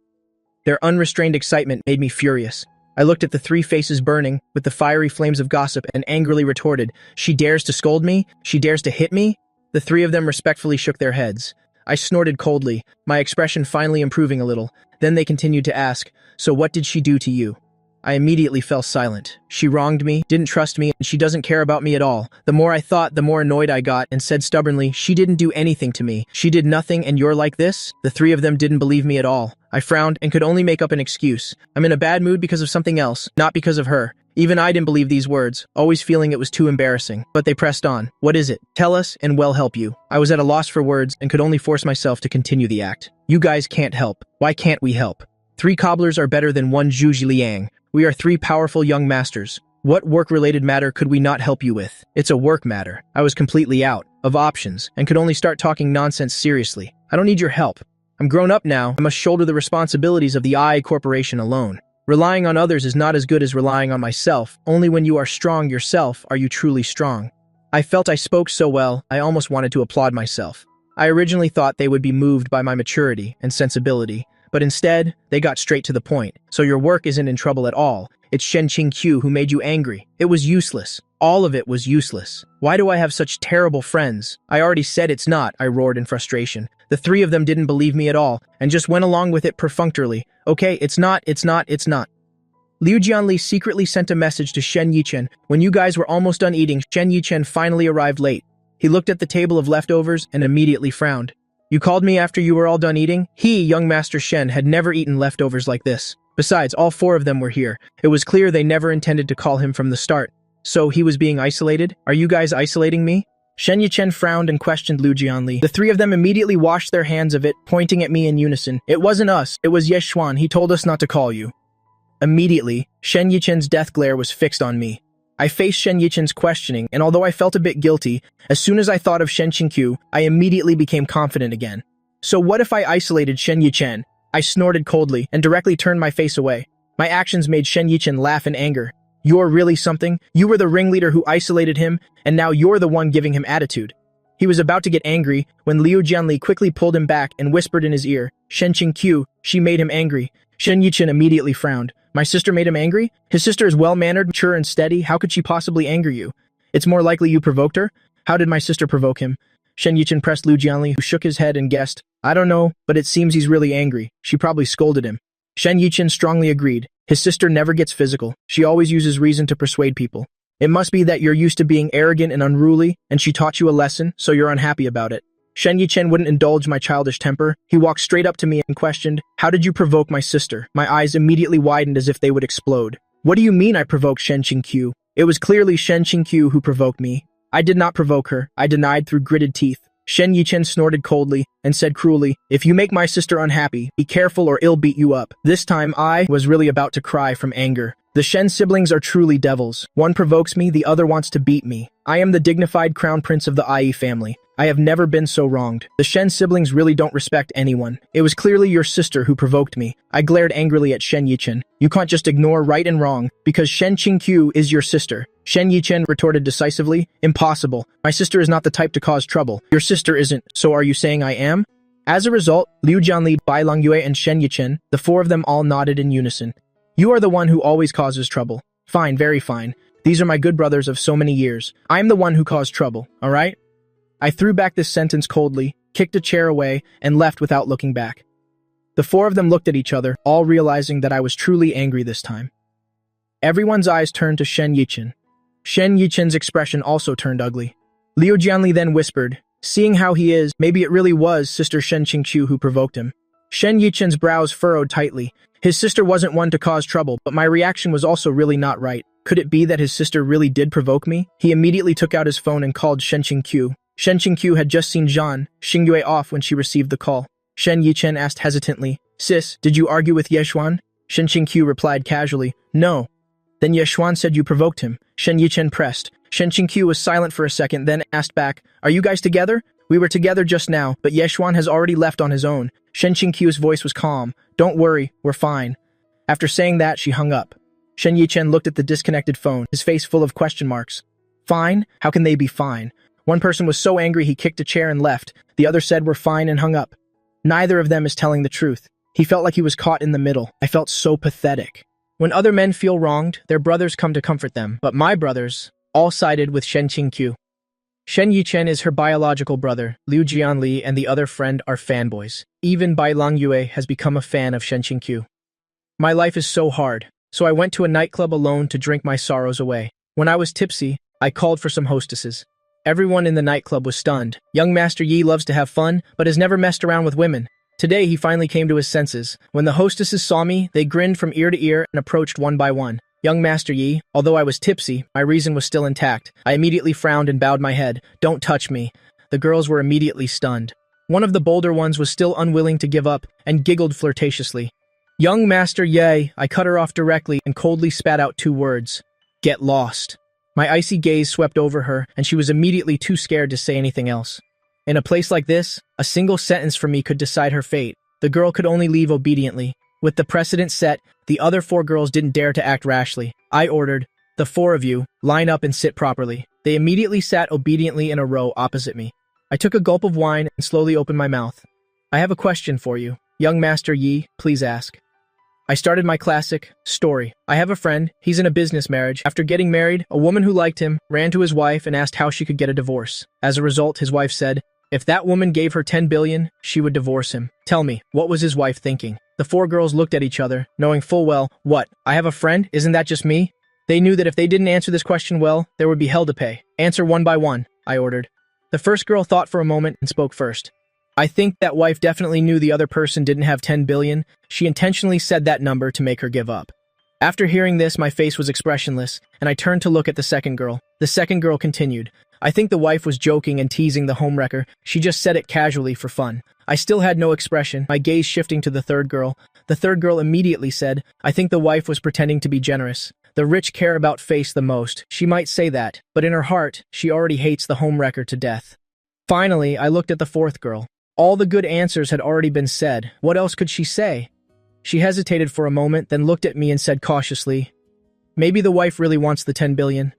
Their unrestrained excitement made me furious. I looked at the three faces burning with the fiery flames of gossip and angrily retorted, "She dares to scold me? She dares to hit me?" The three of them respectfully shook their heads. I snorted coldly, my expression finally improving a little. Then they continued to ask, "So what did she do to you?" I immediately fell silent. She wronged me, didn't trust me, and she doesn't care about me at all. The more I thought, the more annoyed I got and said stubbornly, "She didn't do anything to me. She did nothing and you're like this?" The three of them didn't believe me at all. I frowned and could only make up an excuse. I'm in a bad mood because of something else, not because of her. Even I didn't believe these words, always feeling it was too embarrassing. But they pressed on. "What is it? Tell us and we'll help you." I was at a loss for words and could only force myself to continue the act. "You guys can't help. Why can't we help? 3 cobblers are better than 1 Zhuji Liang. We are 3 powerful young masters. What work-related matter could we not help you with? It's a work matter." I was completely out of options and could only start talking nonsense seriously. "I don't need your help. I'm grown up now. I must shoulder the responsibilities of the Ai Corporation alone." Relying on others is not as good as relying on myself. Only when you are strong yourself are you truly strong. I felt I spoke so well, I almost wanted to applaud myself. I originally thought they would be moved by my maturity and sensibility, but instead, they got straight to the point. So your work isn't in trouble at all. It's Shen Qingqiu who made you angry. It was useless. All of it was useless. Why do I have such terrible friends? I already said it's not, I roared in frustration. The three of them didn't believe me at all, and just went along with it perfunctorily. Okay, it's not. Liu Jianli secretly sent a message to Shen Yichen. When you guys were almost done eating, Shen Yichen finally arrived late. He looked at the table of leftovers and immediately frowned. You called me after you were all done eating? Young Master Shen, had never eaten leftovers like this. Besides, all four of them were here. It was clear they never intended to call him from the start. So he was being isolated? Are you guys isolating me? Shen Yichen frowned and questioned Liu Jianli. The three of them immediately washed their hands of it, pointing at me in unison. It wasn't us, it was Yeshuan. He told us not to call you. Immediately, Shen Yichen's death glare was fixed on me. I faced Shen Yichen's questioning, and although I felt a bit guilty, as soon as I thought of Shen Qingqiu, I immediately became confident again. So what if I isolated Shen Yichen? I snorted coldly and directly turned my face away. My actions made Shen Yichen laugh in anger. You're really something? You were the ringleader who isolated him, and now you're the one giving him attitude. He was about to get angry when Liu Jianli quickly pulled him back and whispered in his ear, Shen Qingqiu, she made him angry. Shen Yichen immediately frowned. My sister made him angry? His sister is well-mannered, mature, and steady. How could she possibly anger you? It's more likely you provoked her? How did my sister provoke him? Shen Yichen pressed Liu Jianli, who shook his head and guessed, I don't know, but it seems he's really angry. She probably scolded him. Shen Yichen strongly agreed. His sister never gets physical. She always uses reason to persuade people. It must be that you're used to being arrogant and unruly, and she taught you a lesson, so you're unhappy about it. Shen Yichen wouldn't indulge my childish temper. He walked straight up to me and questioned, How did you provoke my sister? My eyes immediately widened as if they would explode. What do you mean I provoked Shen Qingqiu? It was clearly Shen Qingqiu who provoked me. I did not provoke her, I denied through gritted teeth. Shen Yichen snorted coldly and said cruelly, If you make my sister unhappy, be careful or I'll beat you up. This time I was really about to cry from anger. The Shen siblings are truly devils. One provokes me, the other wants to beat me. I am the dignified crown prince of the Ai family. I have never been so wronged. The Shen siblings really don't respect anyone. It was clearly your sister who provoked me. I glared angrily at Shen Yichen. You can't just ignore right and wrong, because Shen Qingqiu is your sister. Shen Yichen retorted decisively, Impossible. My sister is not the type to cause trouble. Your sister isn't, so are you saying I am? As a result, Liu Jianli, Bai Longyue, and Shen Yichen, the four of them all nodded in unison. You are the one who always causes trouble. Fine, very fine. These are my good brothers of so many years. I am the one who caused trouble, alright? I threw back this sentence coldly, kicked a chair away, and left without looking back. The four of them looked at each other, all realizing that I was truly angry this time. Everyone's eyes turned to Shen Yichen. Shen Yichen's expression also turned ugly. Liu Jianli then whispered, Seeing how he is, maybe it really was Sister Shen Qingqiu who provoked him. Shen Yichen's brows furrowed tightly. His sister wasn't one to cause trouble, but my reaction was also really not right. Could it be that his sister really did provoke me? He immediately took out his phone and called Shen Qingqiu. Shen Qingqiu had just seen Zhan Xingyue off when she received the call. Shen Yichen asked hesitantly, Sis, did you argue with Yeshuan? Shen Qingqiu replied casually, No. Then Yeshuan said you provoked him. Shen Yichen pressed. Shen Qingqiu was silent for a second, then asked back, Are you guys together? We were together just now, but Yeshuan has already left on his own. Shen Qingqiu's voice was calm. Don't worry, we're fine. After saying that, she hung up. Shen Yichen looked at the disconnected phone, his face full of question marks. Fine? How can they be fine? One person was so angry he kicked a chair and left. The other said we're fine and hung up. Neither of them is telling the truth. He felt like he was caught in the middle. I felt so pathetic. When other men feel wronged, their brothers come to comfort them. But my brothers all sided with Shen Qingqiu. Shen Yichen is her biological brother. Liu Jianli and the other friend are fanboys. Even Bai Longyue has become a fan of Shen Qingqiu. My life is so hard, so I went to a nightclub alone to drink my sorrows away. When I was tipsy, I called for some hostesses. Everyone in the nightclub was stunned. Young Master Yi loves to have fun, but has never messed around with women. Today, he finally came to his senses. When the hostesses saw me, they grinned from ear to ear and approached one by one. Young Master Yi, although I was tipsy, my reason was still intact. I immediately frowned and bowed my head. Don't touch me. The girls were immediately stunned. One of the bolder ones was still unwilling to give up and giggled flirtatiously. Young Master Yi, I cut her off directly and coldly spat out 2 words. Get lost. My icy gaze swept over her, and she was immediately too scared to say anything else. In a place like this, a single sentence from me could decide her fate. The girl could only leave obediently. With the precedent set, the other four girls didn't dare to act rashly. I ordered, "The four of you, line up and sit properly." They immediately sat obediently in a row opposite me. I took a gulp of wine and slowly opened my mouth. "I have a question for you. Young Master Yi, please ask." I started my classic story. I have a friend, he's in a business marriage. After getting married, a woman who liked him ran to his wife and asked how she could get a divorce. As a result, his wife said, if that woman gave her 10 billion, she would divorce him. Tell me, what was his wife thinking? The four girls looked at each other, knowing full well, what, I have a friend? Isn't that just me? They knew that if they didn't answer this question well, there would be hell to pay. Answer one by one, I ordered. The first girl thought for a moment and spoke first. I think that wife definitely knew the other person didn't have 10 billion. She intentionally said that number to make her give up. After hearing this, my face was expressionless, and I turned to look at the second girl. The second girl continued. I think the wife was joking and teasing the homewrecker. She just said it casually for fun. I still had no expression, my gaze shifting to the third girl. The third girl immediately said, I think the wife was pretending to be generous. The rich care about face the most. She might say that, but in her heart, she already hates the homewrecker to death. Finally, I looked at the fourth girl. All the good answers had already been said. What else could she say? She hesitated for a moment, then looked at me and said cautiously, maybe the wife really wants the 10 billion.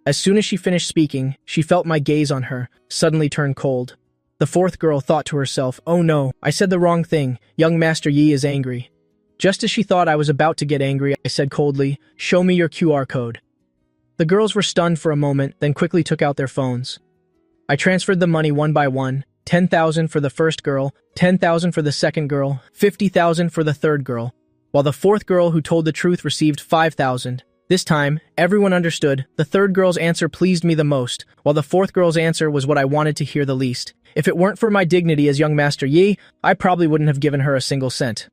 As soon as she finished speaking, she felt my gaze on her, suddenly turned cold. The fourth girl thought to herself, oh no, I said the wrong thing. Young Master Yi is angry. Just as she thought I was about to get angry, I said coldly, show me your QR code. The girls were stunned for a moment, then quickly took out their phones. I transferred the money one by one. 10,000 for the first girl, 10,000 for the second girl, 50,000 for the third girl, while the fourth girl who told the truth received 5,000. This time, everyone understood. The third girl's answer pleased me the most, while the fourth girl's answer was what I wanted to hear the least. If it weren't for my dignity as young Master Yi, I probably wouldn't have given her a single cent.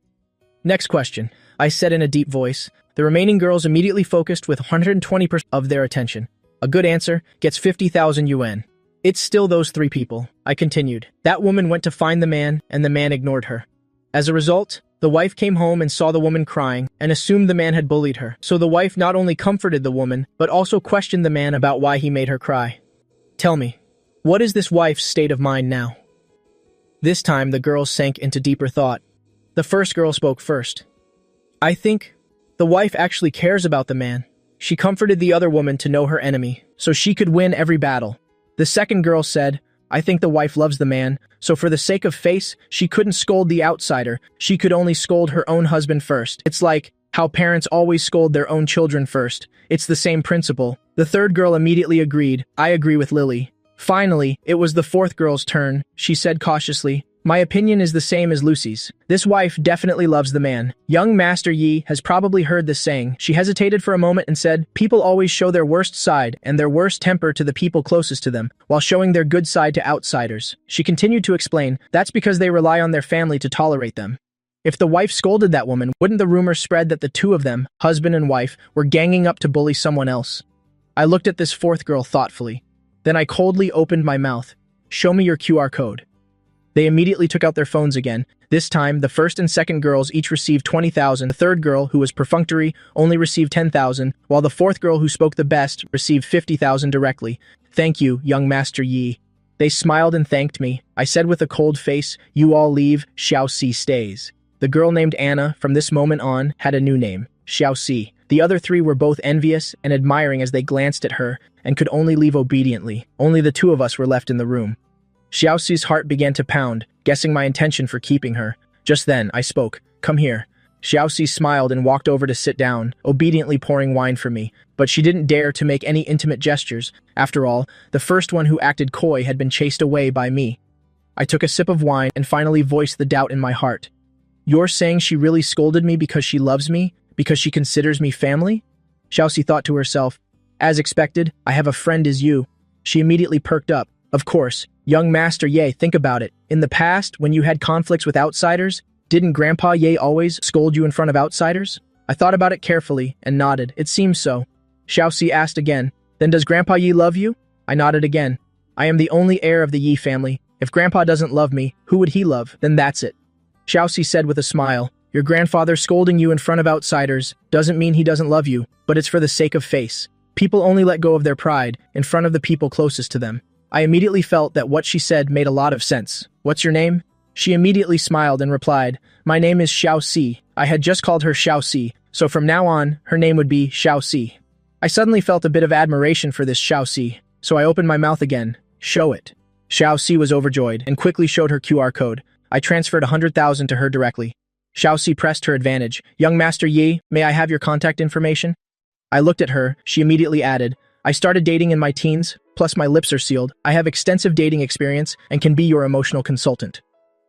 Next question, I said in a deep voice. The remaining girls immediately focused with 120% of their attention. A good answer gets 50,000 yuan. It's still those three people, I continued. That woman went to find the man, and the man ignored her. As a result, the wife came home and saw the woman crying, and assumed the man had bullied her. So the wife not only comforted the woman, but also questioned the man about why he made her cry. Tell me, what is this wife's state of mind now? This time, the girls sank into deeper thought. The first girl spoke first. I think the wife actually cares about the man. She comforted the other woman to know her enemy, so she could win every battle. The second girl said, I think the wife loves the man, so for the sake of face, she couldn't scold the outsider. She could only scold her own husband first. It's like how parents always scold their own children first. It's the same principle. The third girl immediately agreed. I agree with Lily. Finally, it was the fourth girl's turn. She said cautiously, my opinion is the same as Lucy's. This wife definitely loves the man. Young Master Yi has probably heard this saying. She hesitated for a moment and said, people always show their worst side and their worst temper to the people closest to them, while showing their good side to outsiders. She continued to explain, that's because they rely on their family to tolerate them. If the wife scolded that woman, wouldn't the rumor spread that the two of them, husband and wife, were ganging up to bully someone else? I looked at this fourth girl thoughtfully. Then I coldly opened my mouth. Show me your QR code. They immediately took out their phones again. This time, the first and second girls each received 20,000. The third girl, who was perfunctory, only received 10,000, while the fourth girl, who spoke the best, received 50,000 directly. Thank you, young Master Yi. They smiled and thanked me. I said with a cold face, you all leave, Xiaoxi stays. The girl named Anna, from this moment on, had a new name, Xiaoxi. The other three were both envious and admiring as they glanced at her, and could only leave obediently. Only the two of us were left in the room. Xiaoxi's heart began to pound, guessing my intention for keeping her. Just then, I spoke. Come here. Xiaoxi smiled and walked over to sit down, obediently pouring wine for me, but she didn't dare to make any intimate gestures. After all, the first one who acted coy had been chased away by me. I took a sip of wine and finally voiced the doubt in my heart. You're saying she really scolded me because she loves me? Because she considers me family? Xiaoxi thought to herself. As expected, I have a friend as you. She immediately perked up. Of course, young Master Ye, think about it. In the past, when you had conflicts with outsiders, didn't Grandpa Ye always scold you in front of outsiders? I thought about it carefully and nodded. It seems so. Xiaoxi asked again, then does Grandpa Yi love you? I nodded again. I am the only heir of the Yi family. If Grandpa doesn't love me, who would he love? Then that's it. Xiaoxi said with a smile, your grandfather scolding you in front of outsiders doesn't mean he doesn't love you, but it's for the sake of face. People only let go of their pride in front of the people closest to them. I immediately felt that what she said made a lot of sense. What's your name? She immediately smiled and replied, my name is Xiaoxi. I had just called her Xiaoxi, so from now on, her name would be Xiaoxi. I suddenly felt a bit of admiration for this Xiaoxi, so I opened my mouth again. Show it. Xiaoxi was overjoyed and quickly showed her QR code. I transferred 100,000 to her directly. Xiaoxi pressed her advantage. Young Master Yi, may I have your contact information? I looked at her. She immediately added, I started dating in my teens, plus my lips are sealed. I have extensive dating experience and can be your emotional consultant.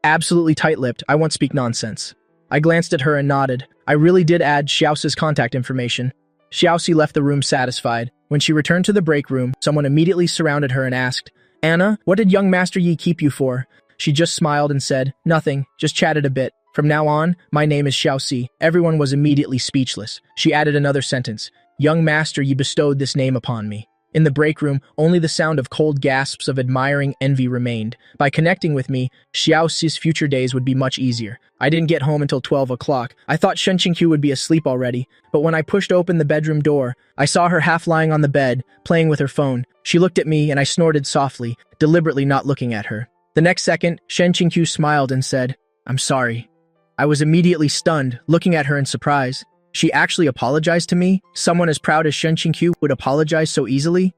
Absolutely tight-lipped, I won't speak nonsense. I glanced at her and nodded. I really did add Xiaoxi's contact information. Xiaoxi left the room satisfied. When she returned to the break room, someone immediately surrounded her and asked, Anna, what did young Master Yi keep you for? She just smiled and said, nothing, just chatted a bit. From now on, my name is Xiaoxi. Everyone was immediately speechless. She added another sentence. Young Master Yi bestowed this name upon me. In the break room, only the sound of cold gasps of admiring envy remained. By connecting with me, Xiaoxi's future days would be much easier. I didn't get home until 12 o'clock. I thought Shen Qingqiu would be asleep already, but when I pushed open the bedroom door, I saw her half lying on the bed, playing with her phone. She looked at me and I snorted softly, deliberately not looking at her. The next second, Shen Qingqiu smiled and said, I'm sorry. I was immediately stunned, looking at her in surprise. She actually apologized to me? Someone as proud as Shen Qingqiu would apologize so easily?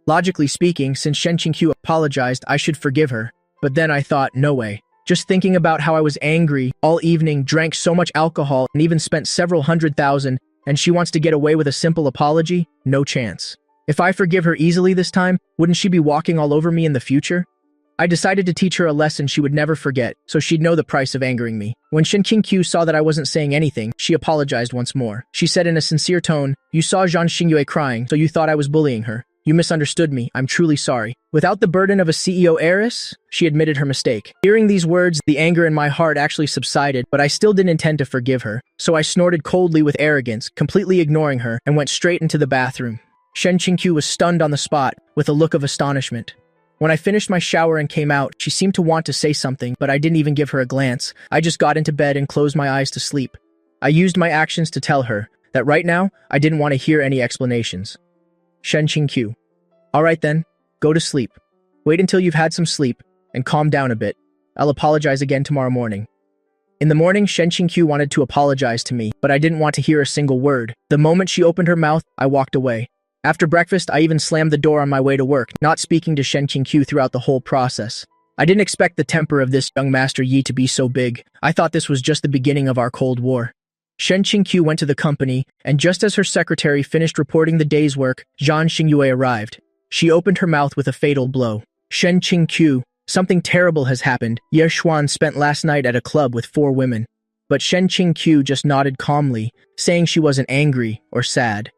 Logically speaking, since Shen Qingqiu apologized, I should forgive her. But then I thought, no way. Just thinking about how I was angry all evening, drank so much alcohol, and even spent several 100,000, and she wants to get away with a simple apology? No chance. If I forgive her easily this time, wouldn't she be walking all over me in the future? I decided to teach her a lesson she would never forget, so she'd know the price of angering me. When Shen Qingqiu saw that I wasn't saying anything, she apologized once more. She said in a sincere tone, you saw Zhang Xingyue crying, so you thought I was bullying her. You misunderstood me. I'm truly sorry. Without the burden of a CEO heiress, she admitted her mistake. Hearing these words, the anger in my heart actually subsided, but I still didn't intend to forgive her. So I snorted coldly with arrogance, completely ignoring her, and went straight into the bathroom. Shen Qingqiu was stunned on the spot, with a look of astonishment. When I finished my shower and came out, she seemed to want to say something, but I didn't even give her a glance. I just got into bed and closed my eyes to sleep. I used my actions to tell her that right now, I didn't want to hear any explanations. Shen Qingqiu. All right then, go to sleep. Wait until you've had some sleep and calm down a bit. I'll apologize again tomorrow morning. In the morning, Shen Qingqiu wanted to apologize to me, but I didn't want to hear a single word. The moment she opened her mouth, I walked away. After breakfast, I even slammed the door on my way to work, not speaking to Shen Qingqiu throughout the whole process. I didn't expect the temper of this young Master Yi to be so big. I thought this was just the beginning of our Cold War. Shen Qingqiu went to the company, and just as her secretary finished reporting the day's work, Zhang Xingyue arrived. She opened her mouth with a fatal blow. Shen Qingqiu, something terrible has happened. Ye Xuan spent last night at a club with 4 women. But Shen Qingqiu just nodded calmly, saying she wasn't angry or sad.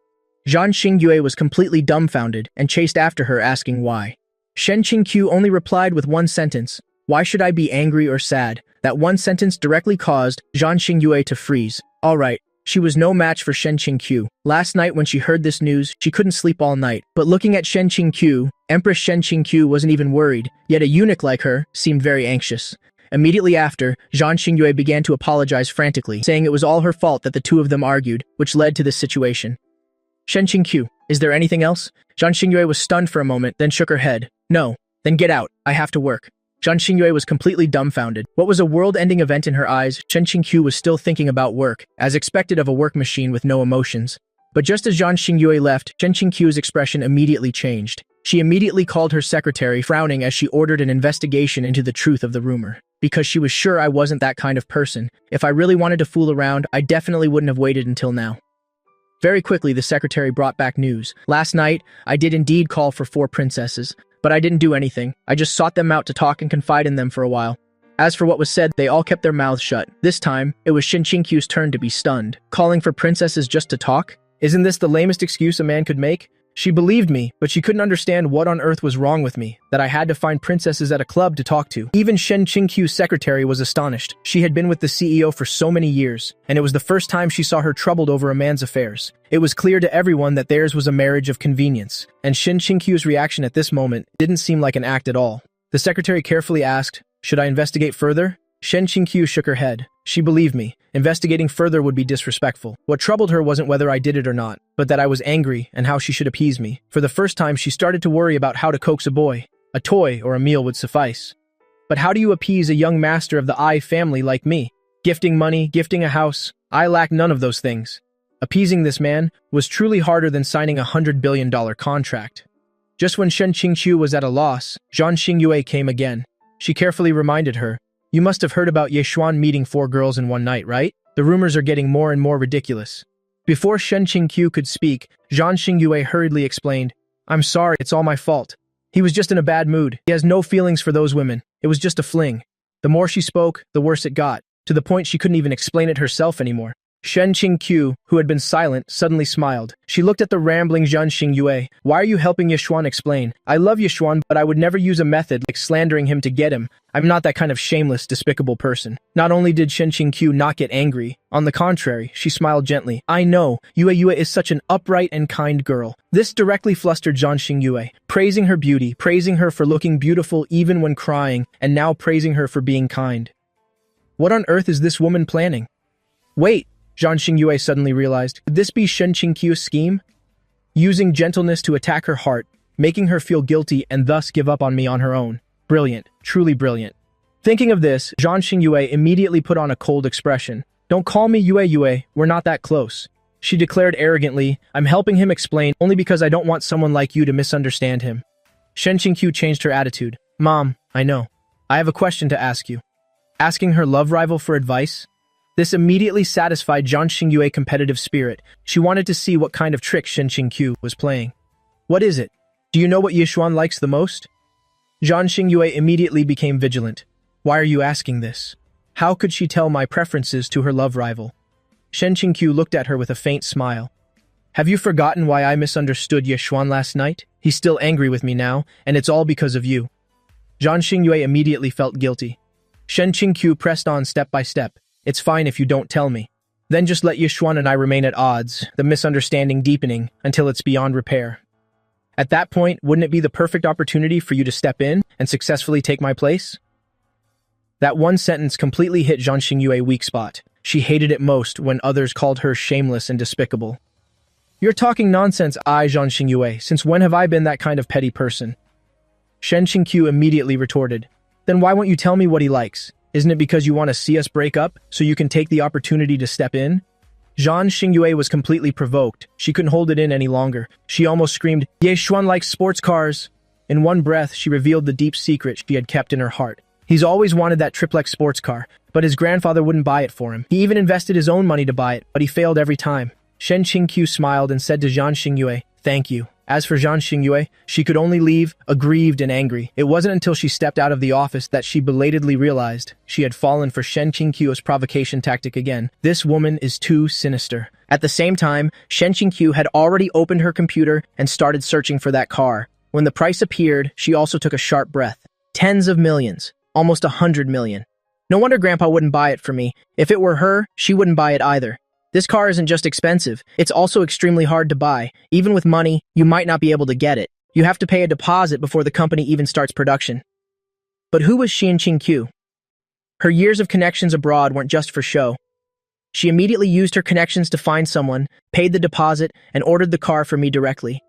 Zhang Xingyue was completely dumbfounded and chased after her asking why. Shen Qingqiu only replied with one sentence, why should I be angry or sad? That one sentence directly caused Zhang Xingyue to freeze. Alright, she was no match for Shen Qingqiu. Last night when she heard this news, she couldn't sleep all night. But looking at Shen Qingqiu, Empress Shen Qingqiu wasn't even worried, yet a eunuch like her seemed very anxious. Immediately after, Zhang Xingyue began to apologize frantically, saying it was all her fault that the two of them argued, which led to this situation. Shen Qingqiu, is there anything else? Zhang Xingyue was stunned for a moment, then shook her head. No. Then get out. I have to work. Zhang Xingyue was completely dumbfounded. What was a world-ending event in her eyes, Shen Qingqiu was still thinking about work, as expected of a work machine with no emotions. But just as Zhang Xingyue left, Shen Qingqiu's expression immediately changed. She immediately called her secretary, frowning as she ordered an investigation into the truth of the rumor. Because she was sure I wasn't that kind of person. If I really wanted to fool around, I definitely wouldn't have waited until now. Very quickly, the secretary brought back news. Last night, I did indeed call for 4 princesses, but I didn't do anything. I just sought them out to talk and confide in them for a while. As for what was said, they all kept their mouths shut. This time, it was Shen Qingqiu's turn to be stunned. Calling for princesses just to talk? Isn't this the lamest excuse a man could make? She believed me, but she couldn't understand what on earth was wrong with me, that I had to find princesses at a club to talk to. Even Shen Qingqiu's secretary was astonished. She had been with the CEO for so many years, and it was the first time she saw her troubled over a man's affairs. It was clear to everyone that theirs was a marriage of convenience, and Shen Qingqiu's reaction at this moment didn't seem like an act at all. The secretary carefully asked, should I investigate further? Shen Qingqiu shook her head. She believed me. Investigating further would be disrespectful. What troubled her wasn't whether I did it or not, but that I was angry and how she should appease me. For the first time, she started to worry about how to coax a boy. A toy or a meal would suffice. But how do you appease a young master of the Ai family like me? Gifting money, gifting a house. I lack none of those things. Appeasing this man was truly harder than signing a $100 billion contract. Just when Shen Qingqiu was at a loss, Zhan Xingyue came again. She carefully reminded her, "You must have heard about Ye Xuan meeting 4 girls in one night, right? The rumors are getting more and more ridiculous." Before Shen Qingqiu could speak, Zhan Xingyue hurriedly explained, "I'm sorry, it's all my fault. He was just in a bad mood. He has no feelings for those women. It was just a fling." The more she spoke, the worse it got, to the point she couldn't even explain it herself anymore. Shen Qingqiu, who had been silent, suddenly smiled. She looked at the rambling Zhan Xingyue. "Why are you helping Yishuan explain? I love Yishuan, but I would never use a method like slandering him to get him. I'm not that kind of shameless, despicable person." Not only did Shen Qingqiu not get angry, on the contrary, she smiled gently. "I know, Yue is such an upright and kind girl." This directly flustered Zhan Xingyue, praising her beauty, praising her for looking beautiful even when crying, and now praising her for being kind. What on earth is this woman planning? Wait! Zhan Xingyue suddenly realized, could this be Shen Qingqiu's scheme? Using gentleness to attack her heart, making her feel guilty and thus give up on me on her own. Brilliant, truly brilliant. Thinking of this, Zhan Xingyue immediately put on a cold expression. "Don't call me Yue, we're not that close." She declared arrogantly, "I'm helping him explain only because I don't want someone like you to misunderstand him." Shen Qingqiu changed her attitude. "Mom, I know. I have a question to ask you." Asking her love rival for advice? This immediately satisfied Zhan Xingyue's competitive spirit. She wanted to see what kind of trick Shen Qingqiu was playing. "What is it? Do you know what Yishuan likes the most?" Zhan Xingyue immediately became vigilant. "Why are you asking this? How could she tell my preferences to her love rival?" Shen Qingqiu looked at her with a faint smile. "Have you forgotten why I misunderstood Yishuan last night? He's still angry with me now, and it's all because of you." Zhan Xingyue immediately felt guilty. Shen Qingqiu pressed on step by step. "It's fine if you don't tell me. Then just let Yishuan and I remain at odds, the misunderstanding deepening until it's beyond repair. At that point, wouldn't it be the perfect opportunity for you to step in and successfully take my place?" That one sentence completely hit Zhan Xingyue's weak spot. She hated it most when others called her shameless and despicable. "You're talking nonsense, Zhan Xingyue. Since when have I been that kind of petty person?" Shen Qingqiu immediately retorted. "Then why won't you tell me what he likes? Isn't it because you want to see us break up, so you can take the opportunity to step in?" Zhan Xingyue was completely provoked. She couldn't hold it in any longer. She almost screamed, "Ye Xuan likes sports cars!" In one breath, she revealed the deep secret she had kept in her heart. He's always wanted that triplex sports car, but his grandfather wouldn't buy it for him. He even invested his own money to buy it, but he failed every time. Shen Qingqiu smiled and said to Zhan Xingyue, "Thank you." As for Zhan Xingyue, she could only leave, aggrieved and angry. It wasn't until she stepped out of the office that she belatedly realized she had fallen for Shen Qingqiu's provocation tactic again. This woman is too sinister. At the same time, Shen Qingqiu had already opened her computer and started searching for that car. When the price appeared, she also took a sharp breath. Tens of millions. Almost 100 million. No wonder Grandpa wouldn't buy it for me. If it were her, she wouldn't buy it either. This car isn't just expensive, it's also extremely hard to buy. Even with money, you might not be able to get it. You have to pay a deposit before the company even starts production. But who was Shen Qingqiu? Her years of connections abroad weren't just for show. She immediately used her connections to find someone, paid the deposit, and ordered the car for me directly.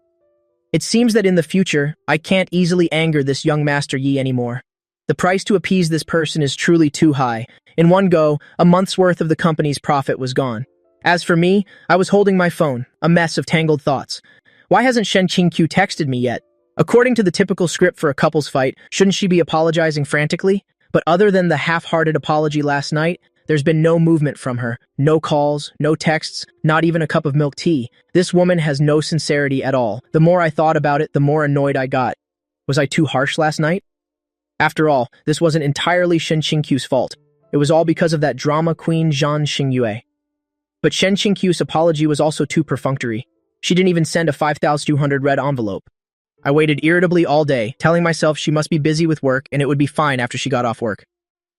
It seems that in the future, I can't easily anger this young Master Yi anymore. The price to appease this person is truly too high. In one go, a month's worth of the company's profit was gone. As for me, I was holding my phone, a mess of tangled thoughts. Why hasn't Shen Qingqiu texted me yet? According to the typical script for a couple's fight, shouldn't she be apologizing frantically? But other than the half-hearted apology last night, there's been no movement from her. No calls, no texts, not even a cup of milk tea. This woman has no sincerity at all. The more I thought about it, the more annoyed I got. Was I too harsh last night? After all, this wasn't entirely Shen Qingqiu's fault. It was all because of that drama queen Zhan Xingyue. But Shen Qingqiu's apology was also too perfunctory. She didn't even send a 5,200 red envelope. I waited irritably all day, telling myself she must be busy with work and it would be fine after she got off work.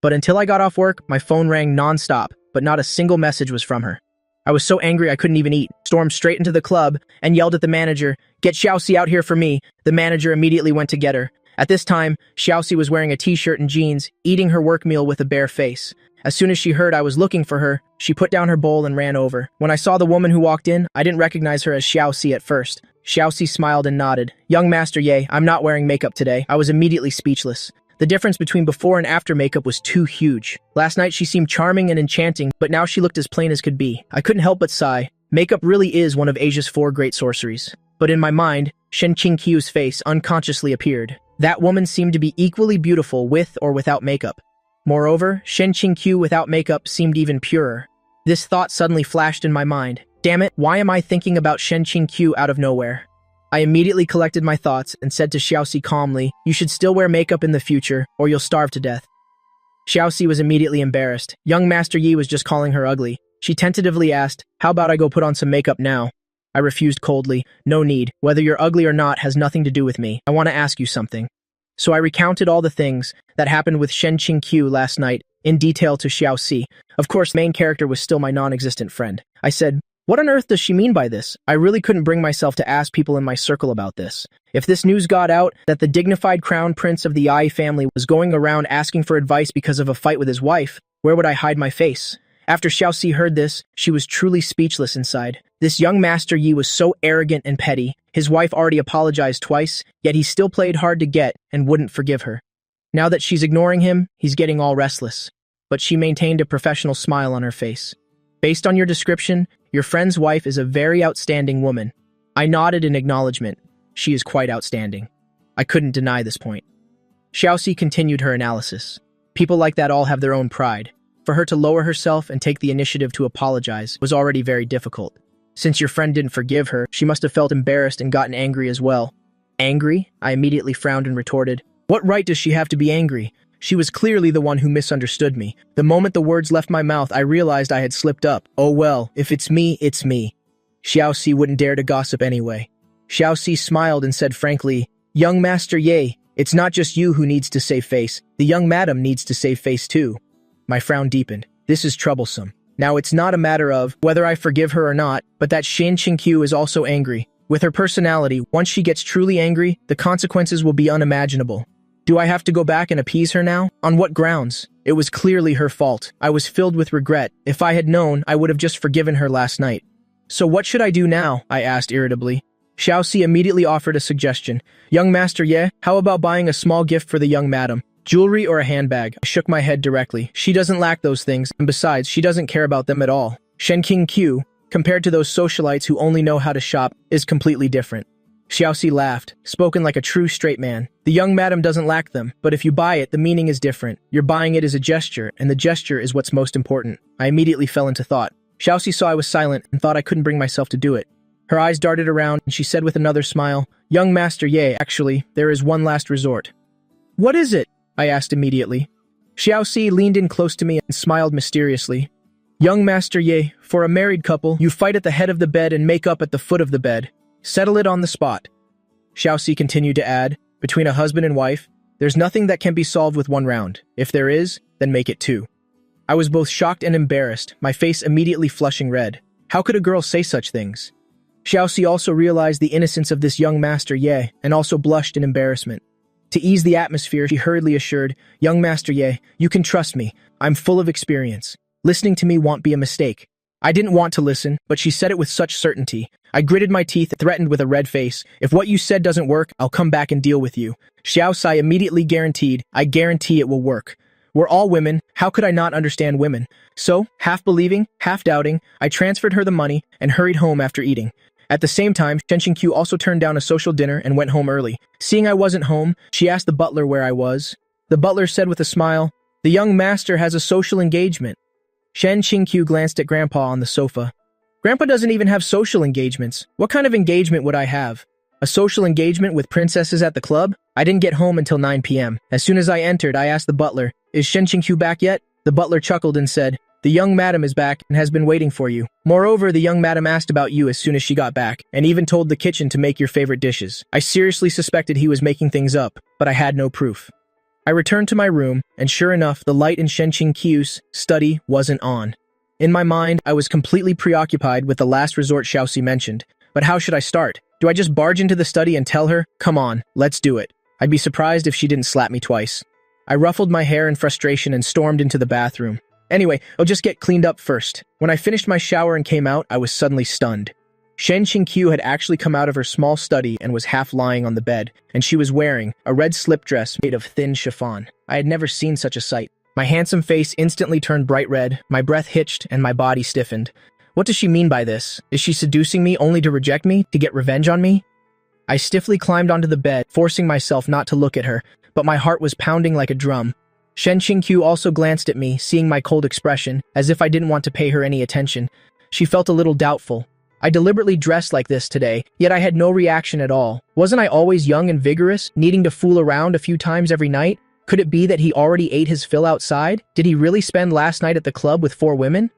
But until I got off work, my phone rang non-stop, but not a single message was from her. I was so angry I couldn't even eat, stormed straight into the club, and yelled at the manager, "Get Xiaoxi out here for me." The manager immediately went to get her. At this time, Xiaoxi was wearing a t-shirt and jeans, eating her work meal with a bare face. As soon as she heard I was looking for her, she put down her bowl and ran over. When I saw the woman who walked in, I didn't recognize her as Xiaoxi at first. Xiaoxi smiled and nodded. "Young Master Ye, I'm not wearing makeup today." I was immediately speechless. The difference between before and after makeup was too huge. Last night she seemed charming and enchanting, but now she looked as plain as could be. I couldn't help but sigh. Makeup really is one of Asia's 4 great sorceries. But in my mind, Shen Qingqiu's face unconsciously appeared. That woman seemed to be equally beautiful with or without makeup. Moreover, Shen Qingqiu without makeup seemed even purer. This thought suddenly flashed in my mind. Damn it, why am I thinking about Shen Qingqiu out of nowhere? I immediately collected my thoughts and said to Xiaoxi calmly, "You should still wear makeup in the future, or you'll starve to death." Xiaoxi was immediately embarrassed. Young Master Yi was just calling her ugly. She tentatively asked, "How about I go put on some makeup now?" I refused coldly. "No need. Whether you're ugly or not has nothing to do with me. I want to ask you something." So I recounted all the things that happened with Shen Qingqiu last night in detail to Xiaoxi. Of course, the main character was still my non-existent friend. I said, "What on earth does she mean by this?" I really couldn't bring myself to ask people in my circle about this. If this news got out that the dignified crown prince of the Ai family was going around asking for advice because of a fight with his wife, where would I hide my face? After Xiaoxi heard this, she was truly speechless inside. This young Master Yi was so arrogant and petty. His wife already apologized twice, yet he still played hard to get and wouldn't forgive her. Now that she's ignoring him, he's getting all restless. But she maintained a professional smile on her face. "Based on your description, your friend's wife is a very outstanding woman." I nodded in acknowledgement. She is quite outstanding. I couldn't deny this point. Xiaoxi continued her analysis. People like that all have their own pride. For her to lower herself and take the initiative to apologize was already very difficult. Since your friend didn't forgive her, she must have felt embarrassed and gotten angry as well. Angry? I immediately frowned and retorted. What right does she have to be angry? She was clearly the one who misunderstood me. The moment the words left my mouth, I realized I had slipped up. Oh well, if it's me, it's me. Xiaoxi wouldn't dare to gossip anyway. Xiaoxi smiled and said frankly, "Young Master Ye, it's not just you who needs to save face. The young madam needs to save face too." My frown deepened. This is troublesome. Now it's not a matter of whether I forgive her or not, but that Shen Qingqiu is also angry. With her personality, once she gets truly angry, the consequences will be unimaginable. Do I have to go back and appease her now? On what grounds? It was clearly her fault. I was filled with regret. If I had known, I would have just forgiven her last night. So what should I do now? I asked irritably. Xiaoxi immediately offered a suggestion. "Young Master Ye, how about buying a small gift for the young madam? Jewelry or a handbag?" I shook my head directly. She doesn't lack those things, and besides, she doesn't care about them at all. Shen Qingqiu, compared to those socialites who only know how to shop, is completely different. Xiaoxi laughed, spoken like a true straight man. "The young madam doesn't lack them, but if you buy it, the meaning is different. You're buying it as a gesture, and the gesture is what's most important." I immediately fell into thought. Xiaoxi saw I was silent and thought I couldn't bring myself to do it. Her eyes darted around, and she said with another smile, "Young Master Ye, actually, there is one last resort." "What is it?" I asked immediately. Xiaoxi leaned in close to me and smiled mysteriously. "Young Master Ye, for a married couple, you fight at the head of the bed and make up at the foot of the bed. Settle it on the spot." Xiaoxi continued to add, "Between a husband and wife, there's nothing that can be solved with one round. If there is, then make it two." I was both shocked and embarrassed, my face immediately flushing red. How could a girl say such things? Xiaoxi also realized the innocence of this young Master Ye, and also blushed in embarrassment. To ease the atmosphere, she hurriedly assured, "Young Master Ye, you can trust me. I'm full of experience. Listening to me won't be a mistake." I didn't want to listen, but she said it with such certainty. I gritted my teeth, threatened with a red face. "If what you said doesn't work, I'll come back and deal with you." Xiaoxi immediately guaranteed, "I guarantee it will work. We're all women. How could I not understand women?" So, half believing, half doubting, I transferred her the money and hurried home after eating. At the same time, Shen Qingqiu also turned down a social dinner and went home early. Seeing I wasn't home, she asked the butler where I was. The butler said with a smile, "The young master has a social engagement." Shen Qingqiu glanced at Grandpa on the sofa. "Grandpa doesn't even have social engagements. What kind of engagement would I have? A social engagement with princesses at the club?" I didn't get home until 9 p.m. As soon as I entered, I asked the butler, "Is Shen Qingqiu back yet?" The butler chuckled and said, "The young madam is back and has been waiting for you. Moreover, the young madam asked about you as soon as she got back, and even told the kitchen to make your favorite dishes." I seriously suspected he was making things up, but I had no proof. I returned to my room, and sure enough, the light in Shen Qingqiu's study wasn't on. In my mind, I was completely preoccupied with the last resort Xiaoxi mentioned. But how should I start? Do I just barge into the study and tell her, "Come on, let's do it"? I'd be surprised if she didn't slap me twice. I ruffled my hair in frustration and stormed into the bathroom. Anyway, I'll just get cleaned up first. When I finished my shower and came out, I was suddenly stunned. Shen Qingqiu had actually come out of her small study and was half lying on the bed, and she was wearing a red slip dress made of thin chiffon. I had never seen such a sight. My handsome face instantly turned bright red, my breath hitched, and my body stiffened. What does she mean by this? Is she seducing me only to reject me, to get revenge on me? I stiffly climbed onto the bed, forcing myself not to look at her, but my heart was pounding like a drum. Shen Qingqiu also glanced at me, seeing my cold expression, as if I didn't want to pay her any attention. She felt a little doubtful. I deliberately dressed like this today, yet I had no reaction at all. Wasn't I always young and vigorous, needing to fool around a few times every night? Could it be that he already ate his fill outside? Did he really spend last night at the club with 4 women?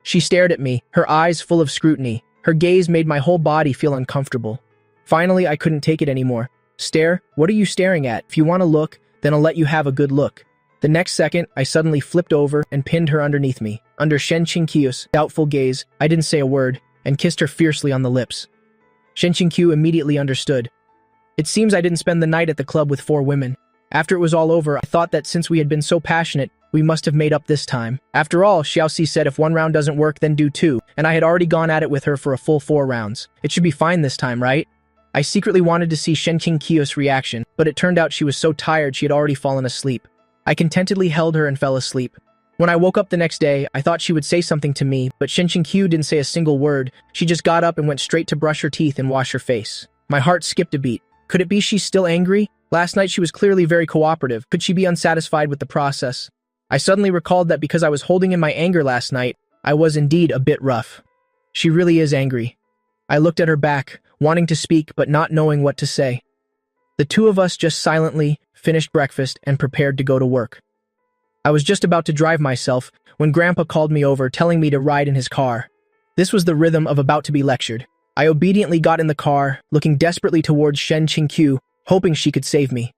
She stared at me, her eyes full of scrutiny. Her gaze made my whole body feel uncomfortable. Finally, I couldn't take it anymore. Stare? What are you staring at? If you want to look, then I'll let you have a good look. The next second, I suddenly flipped over and pinned her underneath me. Under Shen Qingqiu's doubtful gaze, I didn't say a word, and kissed her fiercely on the lips. Shen Qingqiu immediately understood. It seems I didn't spend the night at the club with 4 women. After it was all over, I thought that since we had been so passionate, we must have made up this time. After all, Xiaoxi said if 1 round doesn't work, then do 2, and I had already gone at it with her for a full 4 rounds. It should be fine this time, right? I secretly wanted to see Shen Qingqiu's reaction, but it turned out she was so tired she had already fallen asleep. I contentedly held her and fell asleep. When I woke up the next day, I thought she would say something to me, but Shen Qingqiu didn't say a single word. She just got up and went straight to brush her teeth and wash her face. My heart skipped a beat. Could it be she's still angry? Last night she was clearly very cooperative. Could she be unsatisfied with the process? I suddenly recalled that because I was holding in my anger last night, I was indeed a bit rough. She really is angry. I looked at her back, wanting to speak but not knowing what to say. The 2 of us just silently finished breakfast and prepared to go to work. I was just about to drive myself when Grandpa called me over, telling me to ride in his car. This was the rhythm of about to be lectured. I obediently got in the car, looking desperately towards Shen Qingqiu, hoping she could save me.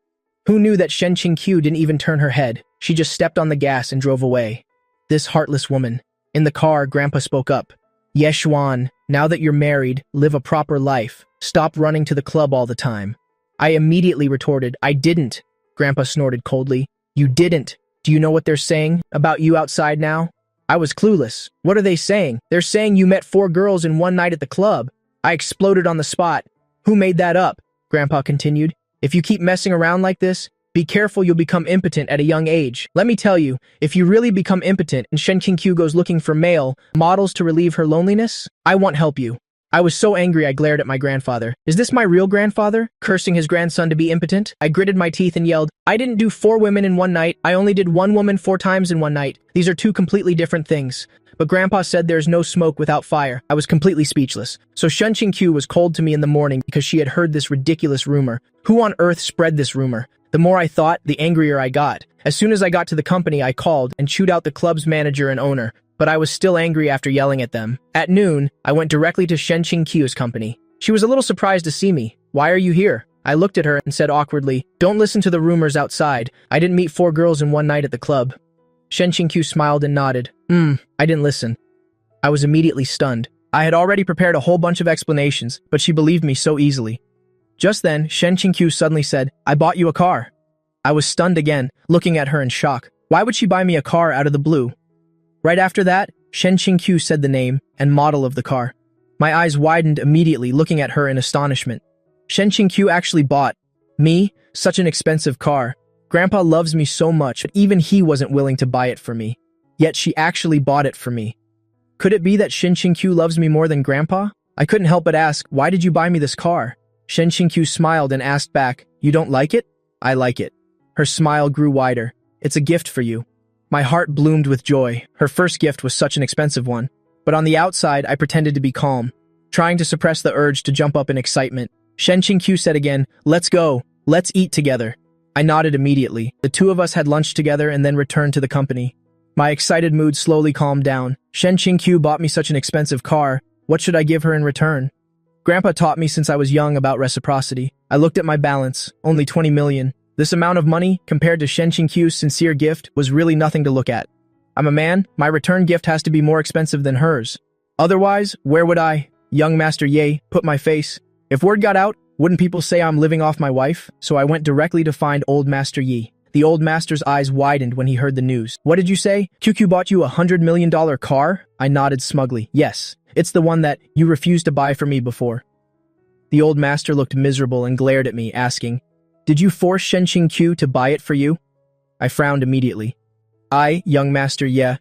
Who knew that Shen Qingqiu didn't even turn her head? She just stepped on the gas and drove away. This heartless woman. In the car, Grandpa spoke up. Yeshuan, now that you're married, live a proper life. Stop running to the club all the time. I immediately retorted, I didn't. Grandpa snorted coldly. You didn't. Do you know what they're saying about you outside now? I was clueless. What are they saying? They're saying you met 4 girls in 1 night at the club. I exploded on the spot. Who made that up? Grandpa continued. If you keep messing around like this, be careful you'll become impotent at a young age. Let me tell you, if you really become impotent and Shen Qingqiu goes looking for male models to relieve her loneliness, I won't help you. I was so angry I glared at my grandfather. Is this my real grandfather? Cursing his grandson to be impotent? I gritted my teeth and yelled, I didn't do 4 women in 1 night. I only did 1 woman 4 times in 1 night. These are 2 completely different things. But Grandpa said there's no smoke without fire. I was completely speechless. So Shen Qingqiu was cold to me in the morning because she had heard this ridiculous rumor. Who on earth spread this rumor? The more I thought, the angrier I got. As soon as I got to the company, I called and chewed out the club's manager and owner. But I was still angry after yelling at them. At noon, I went directly to Shen Qingqiu's company. She was a little surprised to see me. Why are you here? I looked at her and said awkwardly, don't listen to the rumors outside. I didn't meet 4 girls in 1 night at the club. Shen Qingqiu smiled and nodded. I didn't listen. I was immediately stunned. I had already prepared a whole bunch of explanations, but she believed me so easily. Just then, Shen Qingqiu suddenly said, I bought you a car. I was stunned again, looking at her in shock. Why would she buy me a car out of the blue? Right after that, Shen Qingqiu said the name and model of the car. My eyes widened immediately, looking at her in astonishment. Shen Qingqiu actually bought me such an expensive car. Grandpa loves me so much, but even he wasn't willing to buy it for me. Yet she actually bought it for me. Could it be that Shen Qingqiu loves me more than Grandpa? I couldn't help but ask, why did you buy me this car? Shen Qingqiu smiled and asked back, you don't like it? I like it. Her smile grew wider. It's a gift for you. My heart bloomed with joy. Her first gift was such an expensive one. But on the outside, I pretended to be calm, trying to suppress the urge to jump up in excitement. Shen Qingqiu said again, let's go. Let's eat together. I nodded immediately. The 2 of us had lunch together and then returned to the company. My excited mood slowly calmed down. Shen Qingqiu bought me such an expensive car. What should I give her in return? Grandpa taught me since I was young about reciprocity. I looked at my balance, only 20 million. This amount of money, compared to Shen Qingqiu's sincere gift, was really nothing to look at. I'm a man, my return gift has to be more expensive than hers. Otherwise, where would I, young Master Ye, put my face? If word got out, wouldn't people say I'm living off my wife? So I went directly to find old Master Yi. The old master's eyes widened when he heard the news. What did you say? QQ bought you $100 million car? I nodded smugly. Yes, it's the one that you refused to buy for me before. The old master looked miserable and glared at me, asking, Did you force Shenqing Q to buy it for you? I frowned immediately. Young master, yeah.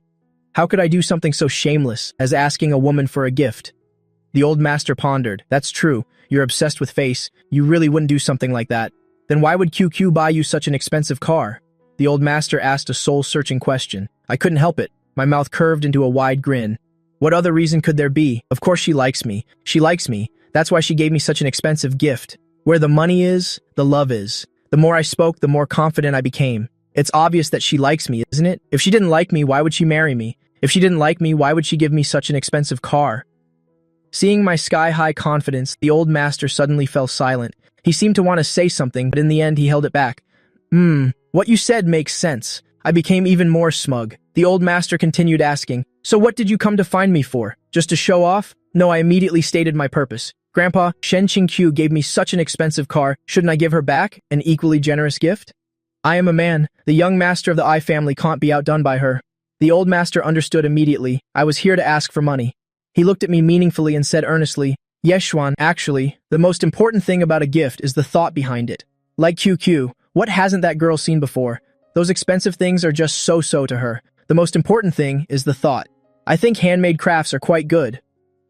How could I do something so shameless as asking a woman for a gift? The old master pondered. That's true. You're obsessed with face. You really wouldn't do something like that. Then why would QQ buy you such an expensive car? The old master asked a soul-searching question. I couldn't help it. My mouth curved into a wide grin. What other reason could there be? Of course she likes me. She likes me. That's why she gave me such an expensive gift. Where the money is, the love is. The more I spoke, the more confident I became. It's obvious that she likes me, isn't it? If she didn't like me, why would she marry me? If she didn't like me, why would she give me such an expensive car? Seeing my sky-high confidence, the old master suddenly fell silent. He seemed to want to say something, but in the end he held it back. What you said makes sense. I became even more smug. The old master continued asking, So what did you come to find me for? Just to show off? No, I immediately stated my purpose. Grandpa, Shenqing Q gave me such an expensive car. Shouldn't I give her back an equally generous gift? I am a man. The young master of the I family can't be outdone by her. The old master understood immediately. I was here to ask for money. He looked at me meaningfully and said earnestly, Yes, Xuan, actually, the most important thing about a gift is the thought behind it. Like QQ, what hasn't that girl seen before? Those expensive things are just so-so to her. The most important thing is the thought. I think handmade crafts are quite good.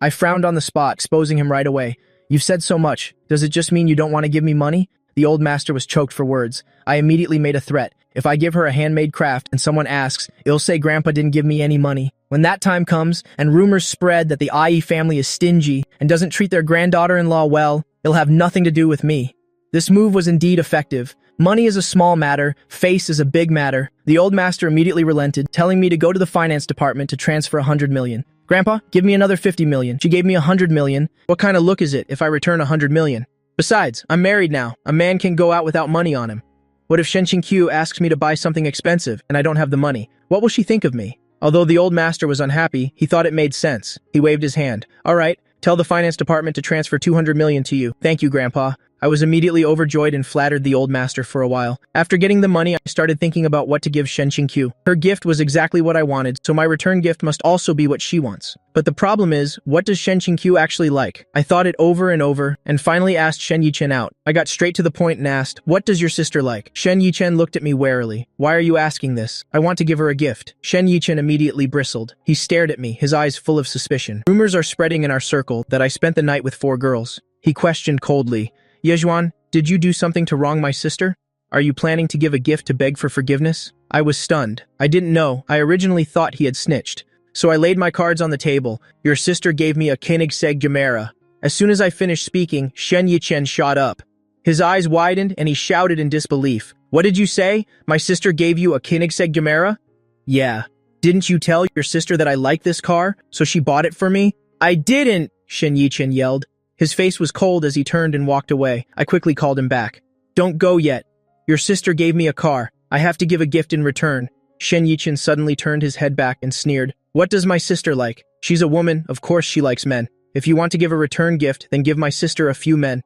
I frowned on the spot, exposing him right away. You've said so much. Does it just mean you don't want to give me money? The old master was choked for words. I immediately made a threat. If I give her a handmade craft and someone asks, it'll say Grandpa didn't give me any money. When that time comes and rumors spread that the IE family is stingy and doesn't treat their granddaughter-in-law well, it'll have nothing to do with me. This move was indeed effective. Money is a small matter, face is a big matter. The old master immediately relented, telling me to go to the finance department to transfer 100 million. Grandpa, give me another 50 million. She gave me 100 million. What kind of look is it if I return 100 million? Besides, I'm married now. A man can go out without money on him. What if Shenqing Q asks me to buy something expensive and I don't have the money? What will she think of me? Although the old master was unhappy, he thought it made sense. He waved his hand. All right, tell the finance department to transfer 200 million to you. Thank you, Grandpa. I was immediately overjoyed and flattered the old master for a while. After getting the money, I started thinking about what to give Shenqing Q. Her gift was exactly what I wanted, so my return gift must also be what she wants. But the problem is, what does Shenqing Q actually like? I thought it over and over, and finally asked Shen Yichen out. I got straight to the point and asked, What does your sister like? Shen Yichen looked at me warily. Why are you asking this? I want to give her a gift. Shen Yichen immediately bristled. He stared at me, his eyes full of suspicion. Rumors are spreading in our circle that I spent the night with 4 girls. He questioned coldly, Yejuan, did you do something to wrong my sister? Are you planning to give a gift to beg for forgiveness? I was stunned. I didn't know. I originally thought he had snitched. So I laid my cards on the table. Your sister gave me a Koenigsegg Gemara. As soon as I finished speaking, Shen Yichen shot up. His eyes widened and he shouted in disbelief. What did you say? My sister gave you a Koenigsegg Gemara? Yeah. Didn't you tell your sister that I like this car, so she bought it for me? I didn't, Shen Yichen yelled. His face was cold as he turned and walked away. I quickly called him back. Don't go yet. Your sister gave me a car. I have to give a gift in return. Shen Yichen suddenly turned his head back and sneered. What does my sister like? She's a woman, of course she likes men. If you want to give a return gift, then give my sister a few men.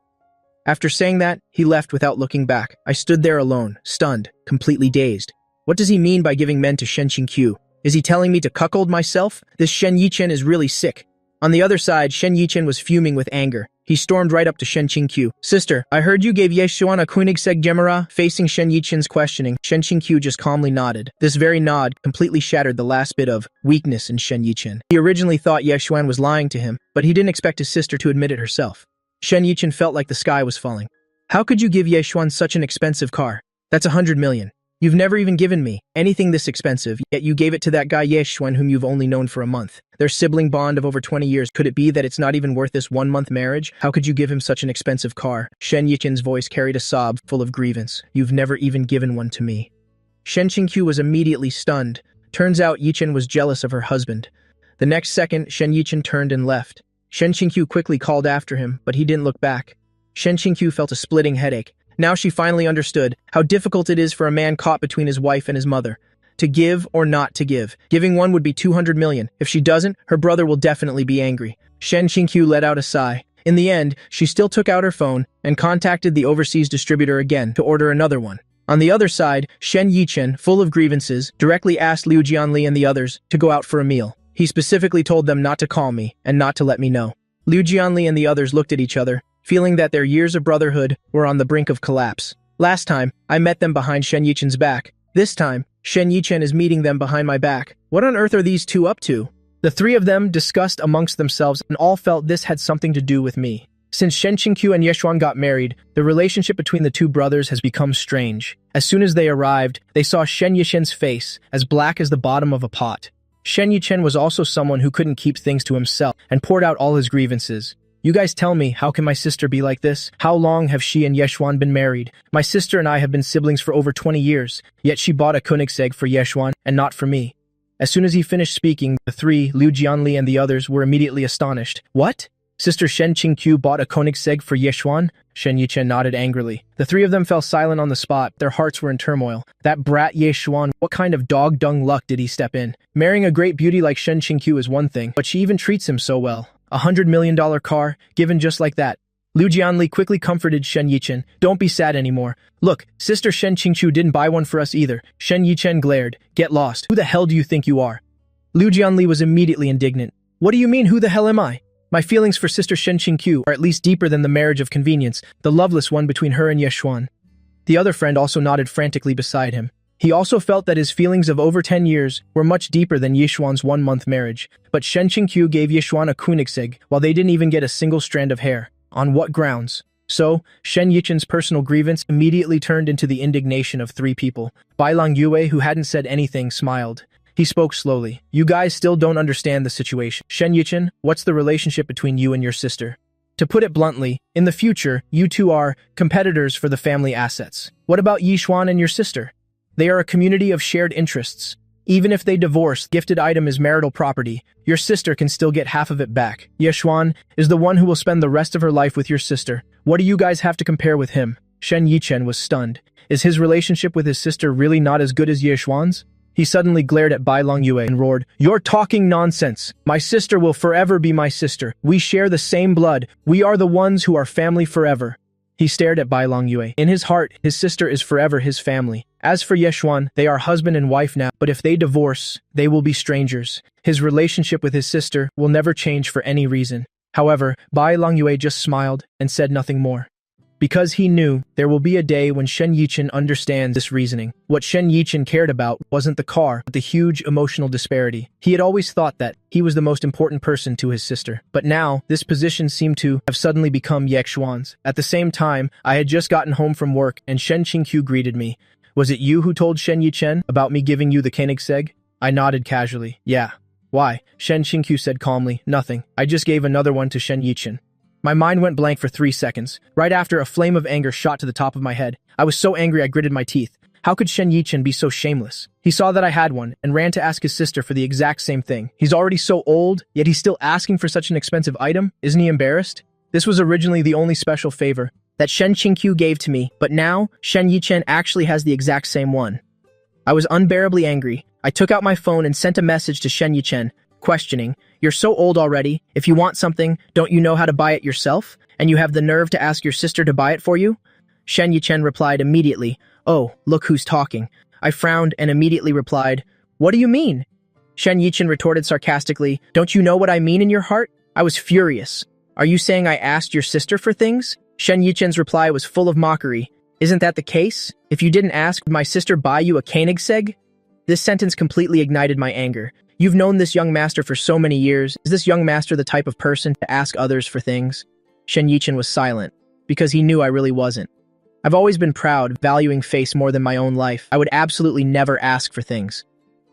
After saying that, he left without looking back. I stood there alone, stunned, completely dazed. What does he mean by giving men to Shenqing Q? Is he telling me to cuckold myself? This Shen Yichen is really sick. On the other side, Shen Yichen was fuming with anger. He stormed right up to Shenqing Q. Sister, I heard you gave Yeshuan a Koenigsegg Gemara. Facing Shen Yichen's questioning, Shenqing Q just calmly nodded. This very nod completely shattered the last bit of weakness in Shen Yichen. He originally thought Yeshuan was lying to him, but he didn't expect his sister to admit it herself. Shen Yichen felt like the sky was falling. How could you give Yeshuan such an expensive car? That's 100 million. You've never even given me anything this expensive, yet you gave it to that guy Yeshuan whom you've only known for a month. Their sibling bond of over 20 years. Could it be that it's not even worth this 1-month marriage? How could you give him such an expensive car? Shen Yichen's voice carried a sob full of grievance. You've never even given one to me. Shenqing Q was immediately stunned. Turns out Yichen was jealous of her husband. The next second, Shen Yichen turned and left. Shenqing Q quickly called after him, but he didn't look back. Shenqing Q felt a splitting headache. Now she finally understood how difficult it is for a man caught between his wife and his mother. To give or not to give. Giving one would be 200 million. If she doesn't, her brother will definitely be angry. Shenqing Q let out a sigh. In the end, she still took out her phone and contacted the overseas distributor again to order another one. On the other side, Shen Yichen, full of grievances, directly asked Liu Jianli and the others to go out for a meal. He specifically told them not to call me and not to let me know. Liu Jianli and the others looked at each other, feeling that their years of brotherhood were on the brink of collapse. Last time, I met them behind Shen Yichen's back. This time, Shen Yichen is meeting them behind my back. What on earth are these two up to? The three of them discussed amongst themselves and all felt this had something to do with me. Since Shen Qingqiu and Yeshuan got married, the relationship between the two brothers has become strange. As soon as they arrived, they saw Shen Yichen's face, as black as the bottom of a pot. Shen Yichen was also someone who couldn't keep things to himself and poured out all his grievances. You guys tell me, how can my sister be like this? How long have she and Yeshuan been married? My sister and I have been siblings for over 20 years, yet she bought a Koenigsegg for Yeshuan and not for me. As soon as he finished speaking, the three, Liu Jianli and the others, were immediately astonished. What? Sister Shen Qingqiu bought a Koenigsegg for Yeshuan? Shen Yichen nodded angrily. The three of them fell silent on the spot. Their hearts were in turmoil. That brat Yeshuan, what kind of dog-dung luck did he step in? Marrying a great beauty like Shen Qingqiu is one thing, but she even treats him so well. $100 million car, given just like that. Liu Jianli quickly comforted Shen Yichen. Don't be sad anymore. Look, Sister Shen Qingqiu didn't buy one for us either. Shen Yichen glared. Get lost. Who the hell do you think you are? Liu Jianli was immediately indignant. What do you mean, who the hell am I? My feelings for Sister Shen Qingqiu are at least deeper than the marriage of convenience, the loveless one between her and Yeshuan. The other friend also nodded frantically beside him. He also felt that his feelings of over 10 years were much deeper than Yeshuan's 1-month marriage. But Shen Qingqiu gave Yeshuan a Koenigsegg, while they didn't even get a single strand of hair. On what grounds? So, Shen Yichen's personal grievance immediately turned into the indignation of three people. Bailang Yue, who hadn't said anything, smiled. He spoke slowly. You guys still don't understand the situation. Shen Yichen, what's the relationship between you and your sister? To put it bluntly, in the future, you two are competitors for the family assets. What about Yeshuan and your sister? They are a community of shared interests. Even if they divorce, gifted item is marital property. Your sister can still get half of it back. Yeshuan is the one who will spend the rest of her life with your sister. What do you guys have to compare with him? Shen Yichen was stunned. Is his relationship with his sister really not as good as Yeshuan's? He suddenly glared at Bailang Yue and roared, "You're talking nonsense. My sister will forever be my sister. We share the same blood. We are the ones who are family forever." He stared at Bailang Yue. In his heart, his sister is forever his family. As for Yeshuan, they are husband and wife now, but if they divorce, they will be strangers. His relationship with his sister will never change for any reason. However, Bailang Yue just smiled and said nothing more. Because he knew there will be a day when Shen Yichen understands this reasoning. What Shen Yichen cared about wasn't the car, but the huge emotional disparity. He had always thought that he was the most important person to his sister. But now, this position seemed to have suddenly become Yeshuan's. At the same time, I had just gotten home from work and Shen Qingqiu greeted me. Was it you who told Shen Yichen about me giving you the Koenigsegg? I nodded casually. Yeah. Why? Shen Qingqiu said calmly. Nothing. I just gave another one to Shen Yichen. My mind went blank for 3 seconds. Right after, a flame of anger shot to the top of my head. I was so angry I gritted my teeth. How could Shen Yichen be so shameless? He saw that I had one and ran to ask his sister for the exact same thing. He's already so old, yet he's still asking for such an expensive item? Isn't he embarrassed? This was originally the only special favor that Shen Qingqiu gave to me, but now Shen Yichen actually has the exact same one. I was unbearably angry. I took out my phone and sent a message to Shen Yichen, questioning, "You're so old already. If you want something, don't you know how to buy it yourself? And you have the nerve to ask your sister to buy it for you?" Shen Yichen replied immediately, "Oh, look who's talking." I frowned and immediately replied, "What do you mean?" Shen Yichen retorted sarcastically, "Don't you know what I mean in your heart?" I was furious. "Are you saying I asked your sister for things?" Shen Yichen's reply was full of mockery. "Isn't that the case? If you didn't ask, would my sister buy you a Koenigsegg?" This sentence completely ignited my anger. You've known this young master for so many years. Is this young master the type of person to ask others for things? Shen Yichen was silent, because he knew I really wasn't. I've always been proud, valuing face more than my own life. I would absolutely never ask for things.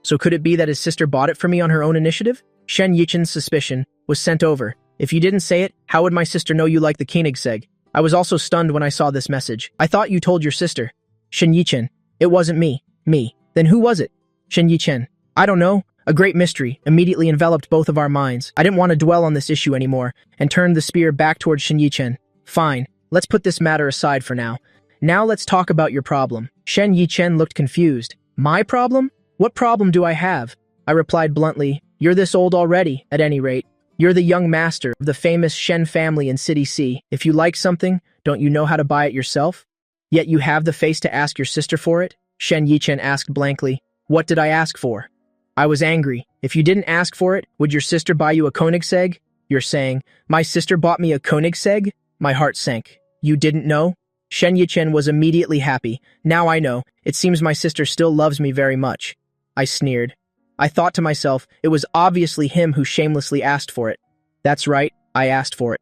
So could it be that his sister bought it for me on her own initiative? Shen Yichen's suspicion was sent over. If you didn't say it, how would my sister know you like the Koenigsegg? I was also stunned when I saw this message. I thought you told your sister. Shen Yichen. It wasn't me. Me. Then who was it? Shen Yichen. I don't know. A great mystery immediately enveloped both of our minds. I didn't want to dwell on this issue anymore, and turned the spear back towards Shen Yichen. Fine, let's put this matter aside for now. Now let's talk about your problem. Shen Yichen looked confused. My problem? What problem do I have? I replied bluntly, you're this old already, at any rate. You're the young master of the famous Shen family in City C. If you like something, don't you know how to buy it yourself? Yet you have the face to ask your sister for it? Shen Yichen asked blankly. What did I ask for? I was angry. If you didn't ask for it, would your sister buy you a Koenigsegg? You're saying, my sister bought me a Koenigsegg? My heart sank. You didn't know? Shen Yichen was immediately happy. Now I know. It seems my sister still loves me very much. I sneered. I thought to myself, it was obviously him who shamelessly asked for it. That's right, I asked for it.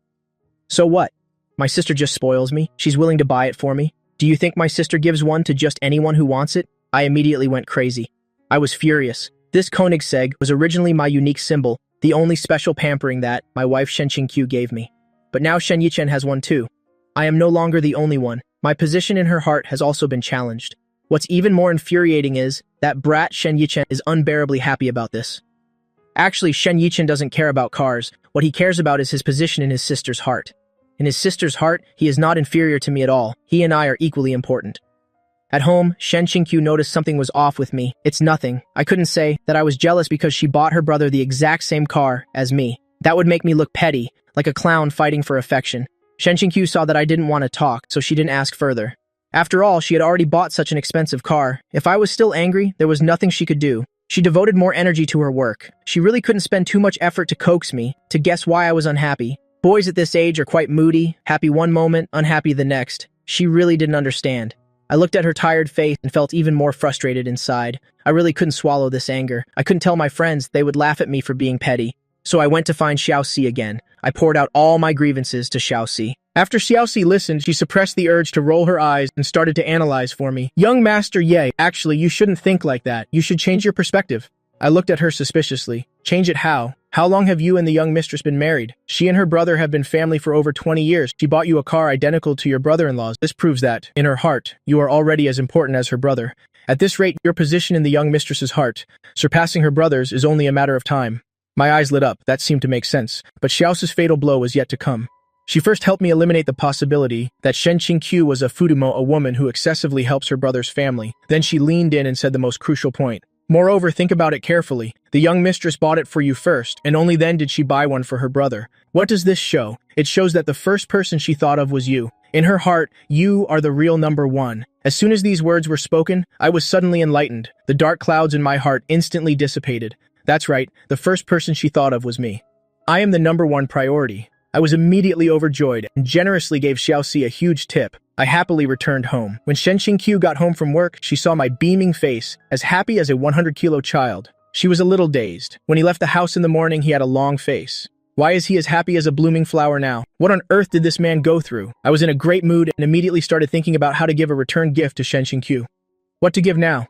So what? My sister just spoils me. She's willing to buy it for me. Do you think my sister gives one to just anyone who wants it? I immediately went crazy. I was furious. This Koenigsegg was originally my unique symbol, the only special pampering that my wife Shen Qingqiu gave me. But now Shen Yichen has one too. I am no longer the only one. My position in her heart has also been challenged. What's even more infuriating is that brat Shen Yichen is unbearably happy about this. Actually, Shen Yichen doesn't care about cars. What he cares about is his position in his sister's heart. In his sister's heart, he is not inferior to me at all. He and I are equally important. At home, Shen Qingqiu noticed something was off with me. It's nothing. I couldn't say that I was jealous because she bought her brother the exact same car as me. That would make me look petty, like a clown fighting for affection. Shen Qingqiu saw that I didn't want to talk, so she didn't ask further. After all, she had already bought such an expensive car. If I was still angry, there was nothing she could do. She devoted more energy to her work. She really couldn't spend too much effort to coax me, to guess why I was unhappy. Boys at this age are quite moody, happy one moment, unhappy the next. She really didn't understand. I looked at her tired face and felt even more frustrated inside. I really couldn't swallow this anger. I couldn't tell my friends, they would laugh at me for being petty. So I went to find Xiaoxi again. I poured out all my grievances to Xiaoxi. After Xiaoxi listened, she suppressed the urge to roll her eyes and started to analyze for me. Young Master Ye, actually, you shouldn't think like that. You should change your perspective. I looked at her suspiciously. Change it how? How long have you and the young mistress been married? She and her brother have been family for over 20 years. She bought you a car identical to your brother-in-law's. This proves that, in her heart, you are already as important as her brother. At this rate, your position in the young mistress's heart, surpassing her brother's, is only a matter of time. My eyes lit up. That seemed to make sense. But Xiaoxi's fatal blow was yet to come. She first helped me eliminate the possibility that Shen Qingqiu was a Fudumo, a woman who excessively helps her brother's family. Then she leaned in and said the most crucial point. Moreover, think about it carefully. The young mistress bought it for you first, and only then did she buy one for her brother. What does this show? It shows that the first person she thought of was you. In her heart, you are the real number one. As soon as these words were spoken, I was suddenly enlightened. The dark clouds in my heart instantly dissipated. That's right, the first person she thought of was me. I am the number one priority. I was immediately overjoyed and generously gave Xiaoxi a huge tip. I happily returned home. When Shen Qingqiu got home from work, she saw my beaming face, as happy as a 100-kilo child. She was a little dazed. When he left the house in the morning, he had a long face. Why is he as happy as a blooming flower now? What on earth did this man go through? I was in a great mood and immediately started thinking about how to give a return gift to Shen Qingqiu. What to give now?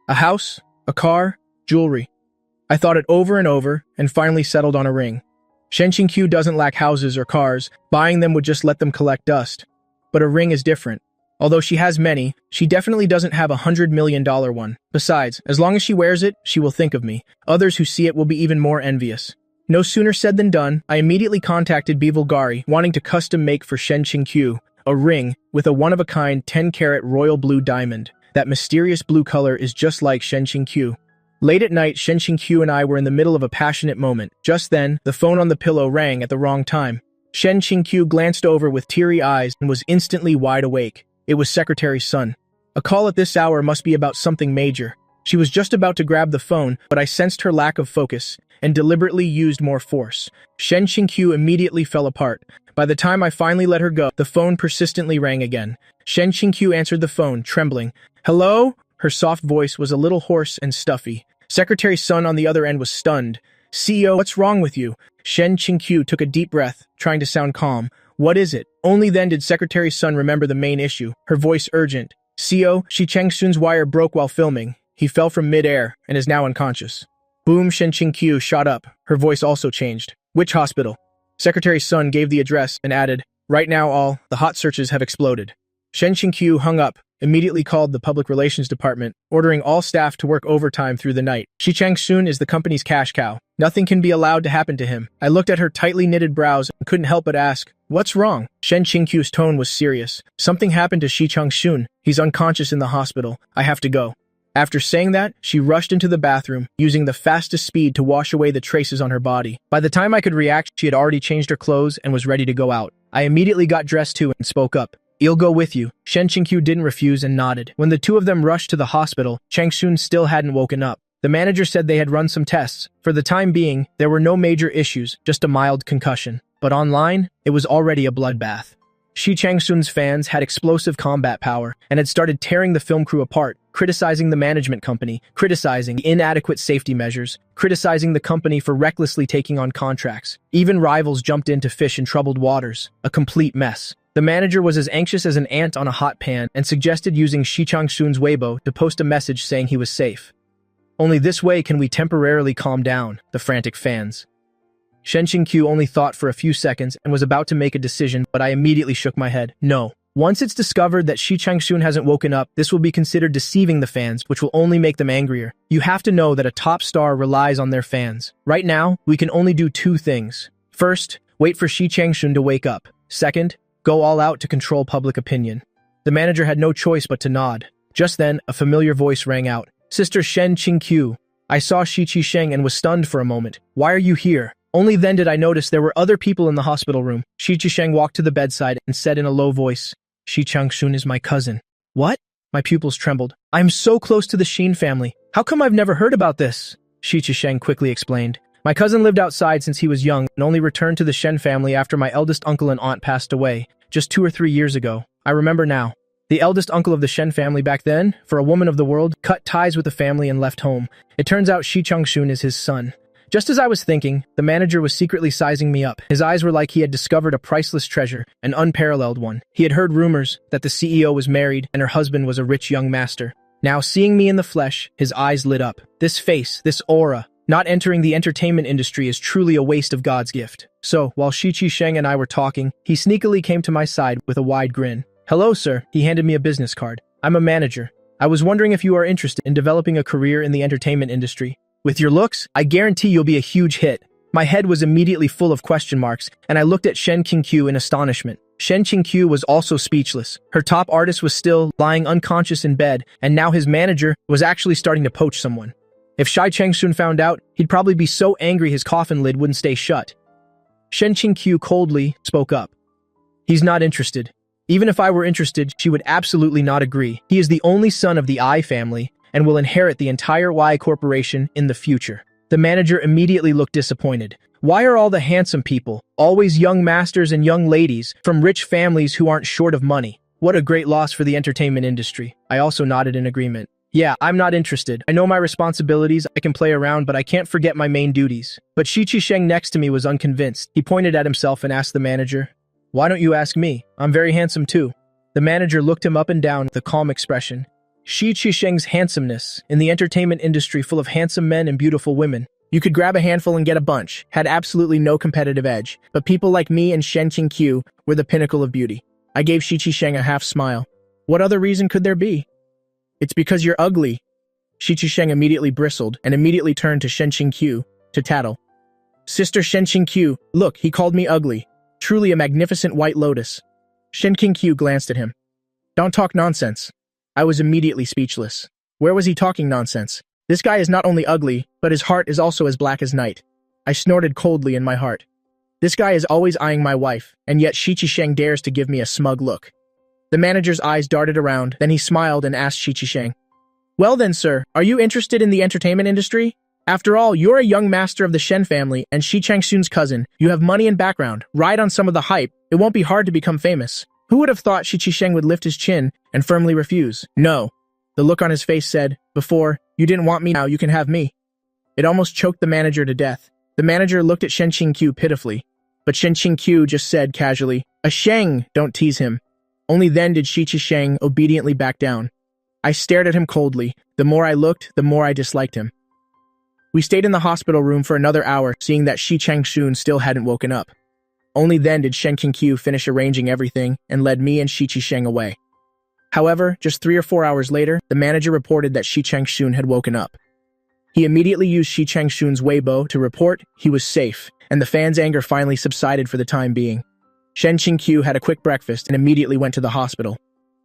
A house? A car? Jewelry? I thought it over and over and finally settled on a ring. Shen Qingqiu doesn't lack houses or cars. Buying them would just let them collect dust. But a ring is different. Although she has many, she definitely doesn't have $100 million one. Besides, as long as she wears it, she will think of me. Others who see it will be even more envious. No sooner said than done, I immediately contacted Bivulgari, wanting to custom make for Shen Qingqiu a ring with a one-of-a-kind 10-carat royal blue diamond. That mysterious blue color is just like Shen Qingqiu. Late at night, Shen Qingqiu and I were in the middle of a passionate moment. Just then, the phone on the pillow rang at the wrong time. Shen Qingqiu glanced over with teary eyes and was instantly wide awake. It was Secretary Sun. A call at this hour must be about something major. She was just about to grab the phone, but I sensed her lack of focus and deliberately used more force. Shen Qingqiu immediately fell apart. By the time I finally let her go, the phone persistently rang again. Shen Qingqiu answered the phone, trembling. Hello? Her soft voice was a little hoarse and stuffy. Secretary Sun on the other end was stunned. CEO, what's wrong with you? Shen Qingqiu took a deep breath, trying to sound calm. What is it? Only then did Secretary Sun remember the main issue, her voice urgent. CEO, Shi Chengsun's wire broke while filming. He fell from mid-air and is now unconscious. Boom, Shen Qingqiu shot up. Her voice also changed. Which hospital? Secretary Sun gave the address and added, Right now the hot searches have exploded. Shen Qingqiu hung up, immediately called the Public Relations Department, ordering all staff to work overtime through the night. Shi Changsun is the company's cash cow. Nothing can be allowed to happen to him. I looked at her tightly knitted brows and couldn't help but ask, What's wrong? Shen Qingqiu's tone was serious. Something happened to Shi Changsun. He's unconscious in the hospital. I have to go. After saying that, she rushed into the bathroom, using the fastest speed to wash away the traces on her body. By the time I could react, she had already changed her clothes and was ready to go out. I immediately got dressed too and spoke up. "I'll go with you." Shen Qingqiu didn't refuse and nodded. When the two of them rushed to the hospital, Chang Shun still hadn't woken up. The manager said they had run some tests. For the time being, there were no major issues, just a mild concussion. But online, it was already a bloodbath. Shi Changsun's fans had explosive combat power and had started tearing the film crew apart, criticizing the management company, criticizing inadequate safety measures, criticizing the company for recklessly taking on contracts. Even rivals jumped in to fish in troubled waters. A complete mess. The manager was as anxious as an ant on a hot pan and suggested using Shi Changsun's Weibo to post a message saying he was safe. Only this way can we temporarily calm down the frantic fans. Shen Qingqiu only thought for a few seconds and was about to make a decision, but I immediately shook my head. No. Once it's discovered that Shi Changsun hasn't woken up, this will be considered deceiving the fans, which will only make them angrier. You have to know that a top star relies on their fans. Right now, we can only do two things. First, wait for Shi Changsun to wake up. Second, go all out to control public opinion. The manager had no choice but to nod. Just then, a familiar voice rang out. "Sister Shen Qingqiu." I saw Shi Qisheng and was stunned for a moment. "Why are you here?" Only then did I notice there were other people in the hospital room. Shi Qisheng walked to the bedside and said in a low voice, "Shi Changsun is my cousin." "What?" My pupils trembled. "I'm so close to the Shin family. How come I've never heard about this?" Shi Qisheng quickly explained. "My cousin lived outside since he was young and only returned to the Shen family after my eldest uncle and aunt passed away, just 2 or 3 years ago. I remember now. The eldest uncle of the Shen family back then, for a woman of the world, cut ties with the family and left home. It turns out Shi Changsun is his son." Just as I was thinking, the manager was secretly sizing me up. His eyes were like he had discovered a priceless treasure, an unparalleled one. He had heard rumors that the CEO was married and her husband was a rich young master. Now, seeing me in the flesh, his eyes lit up. This face, this aura, not entering the entertainment industry is truly a waste of God's gift. So, while Shi Qisheng and I were talking, he sneakily came to my side with a wide grin. "Hello, sir." He handed me a business card. "I'm a manager. I was wondering if you are interested in developing a career in the entertainment industry. With your looks, I guarantee you'll be a huge hit." My head was immediately full of question marks, and I looked at Shen Qingqiu in astonishment. Shen Qingqiu was also speechless. Her top artist was still lying unconscious in bed, and now his manager was actually starting to poach someone. If Shi Changsun found out, he'd probably be so angry his coffin lid wouldn't stay shut. Shen Qingqiu coldly spoke up. "He's not interested. Even if I were interested, she would absolutely not agree. He is the only son of the I family, and will inherit the entire Y Corporation in the future." The manager immediately looked disappointed. Why are all the handsome people, always young masters and young ladies, from rich families who aren't short of money? What a great loss for the entertainment industry. I also nodded in agreement. "Yeah, I'm not interested. I know my responsibilities, I can play around, but I can't forget my main duties." But Shi Qisheng next to me was unconvinced. He pointed at himself and asked the manager, "Why don't you ask me? I'm very handsome too." The manager looked him up and down with a calm expression. Shi Qisheng's handsomeness, in the entertainment industry full of handsome men and beautiful women. You could grab a handful and get a bunch, had absolutely no competitive edge. But people like me and Shen Qingqiu were the pinnacle of beauty. I gave Shi Qisheng a half smile. "What other reason could there be?" "It's because you're ugly." Shi Qisheng immediately bristled and immediately turned to Shen Qingqiu to tattle. "Sister Shen Qingqiu, look, he called me ugly. Truly a magnificent white lotus." Shen Qingqiu glanced at him. "Don't talk nonsense." I was immediately speechless. Where was he talking nonsense? This guy is not only ugly, but his heart is also as black as night. I snorted coldly in my heart. This guy is always eyeing my wife, and yet Shi Qisheng dares to give me a smug look. The manager's eyes darted around, then he smiled and asked Shi Qisheng, "Well then, sir, are you interested in the entertainment industry? After all, you're a young master of the Shen family and Shi Changsun's cousin. You have money and background. Ride on some of the hype. It won't be hard to become famous." Who would have thought Shi Qisheng would lift his chin and firmly refuse? "No." The look on his face said, "Before, you didn't want me, now you can have me." It almost choked the manager to death. The manager looked at Shen Qingqiu pitifully, but Shen Qingqiu just said casually, "A Sheng, don't tease him." Only then did Shi Qisheng obediently back down. I stared at him coldly. The more I looked, the more I disliked him. We stayed in the hospital room for another hour, seeing that Shi Changsun still hadn't woken up. Only then did Shen Qingqiu finish arranging everything and led me and Shi Qisheng away. However, just 3 or 4 hours later, the manager reported that Shi Changsun had woken up. He immediately used Shi Changsun's Weibo to report he was safe, and the fans' anger finally subsided for the time being. Shen Qingqiu had a quick breakfast and immediately went to the hospital.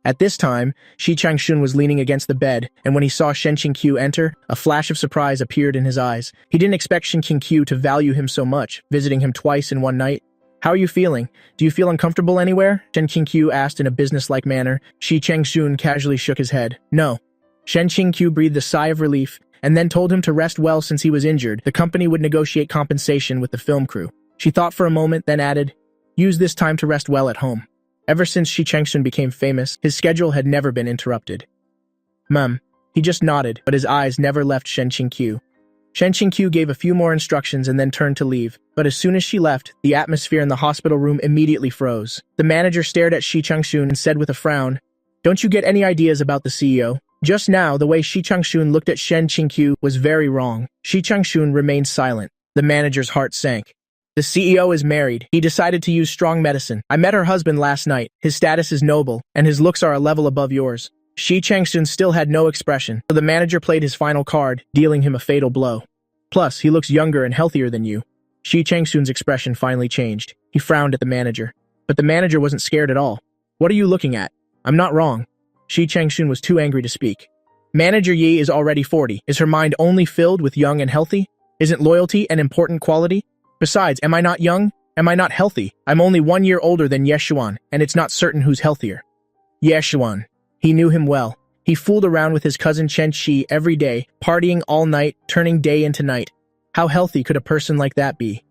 At this time, Shi Changsun was leaning against the bed, and when he saw Shen Qingqiu enter, a flash of surprise appeared in his eyes. He didn't expect Shen Qingqiu to value him so much, visiting him twice in one night. How are you feeling? Do you feel uncomfortable anywhere? Shen Qingqiu asked in a businesslike manner. Shi Changshun casually shook his head. No. Shen Qingqiu breathed a sigh of relief, and then told him to rest well since he was injured. The company would negotiate compensation with the film crew. She thought for a moment, then added, use this time to rest well at home. Ever since Shi Changshun became famous, his schedule had never been interrupted. He just nodded, but his eyes never left Shen Qingqiu. Shen Qingqiu gave a few more instructions and then turned to leave, but as soon as she left, the atmosphere in the hospital room immediately froze. The manager stared at Shi Changshun and said with a frown, don't you get any ideas about the CEO? Just now, the way Shi Changshun looked at Shen Qingqiu was very wrong. Shi Changshun remained silent. The manager's heart sank. The CEO is married. He decided to use strong medicine. I met her husband last night. His status is noble, and his looks are a level above yours. Shi Changshun still had no expression, so the manager played his final card, dealing him a fatal blow. Plus, he looks younger and healthier than you. Shi Changshun's expression finally changed. He frowned at the manager. But the manager wasn't scared at all. What are you looking at? I'm not wrong. Shi Changshun was too angry to speak. Manager Yi is already 40. Is her mind only filled with young and healthy? Isn't loyalty an important quality? Besides, am I not young? Am I not healthy? I'm only 1 year older than Yeshuan, and it's not certain who's healthier. Yeshuan. He knew him well. He fooled around with his cousin Chen Shi every day, partying all night, turning day into night. How healthy could a person like that be?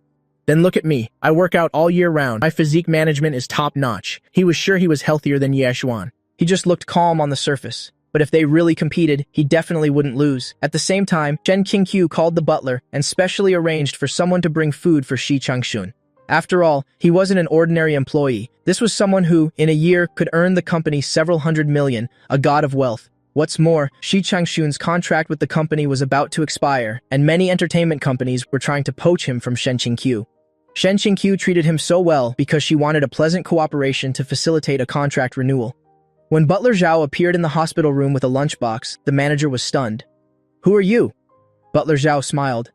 Then look at me. I work out all year round. My physique management is top-notch. He was sure he was healthier than Yeshuan. He just looked calm on the surface. But if they really competed, he definitely wouldn't lose. At the same time, Shen Qingqiu called the butler and specially arranged for someone to bring food for Shi Changshun. After all, he wasn't an ordinary employee. This was someone who, in a year, could earn the company several hundred million, a god of wealth. What's more, Shi Changshun's contract with the company was about to expire, and many entertainment companies were trying to poach him from Shen Qingqiu. Shen Qingqiu treated him so well because she wanted a pleasant cooperation to facilitate a contract renewal. When Butler Zhao appeared in the hospital room with a lunchbox, the manager was stunned. Who are you? Butler Zhao smiled.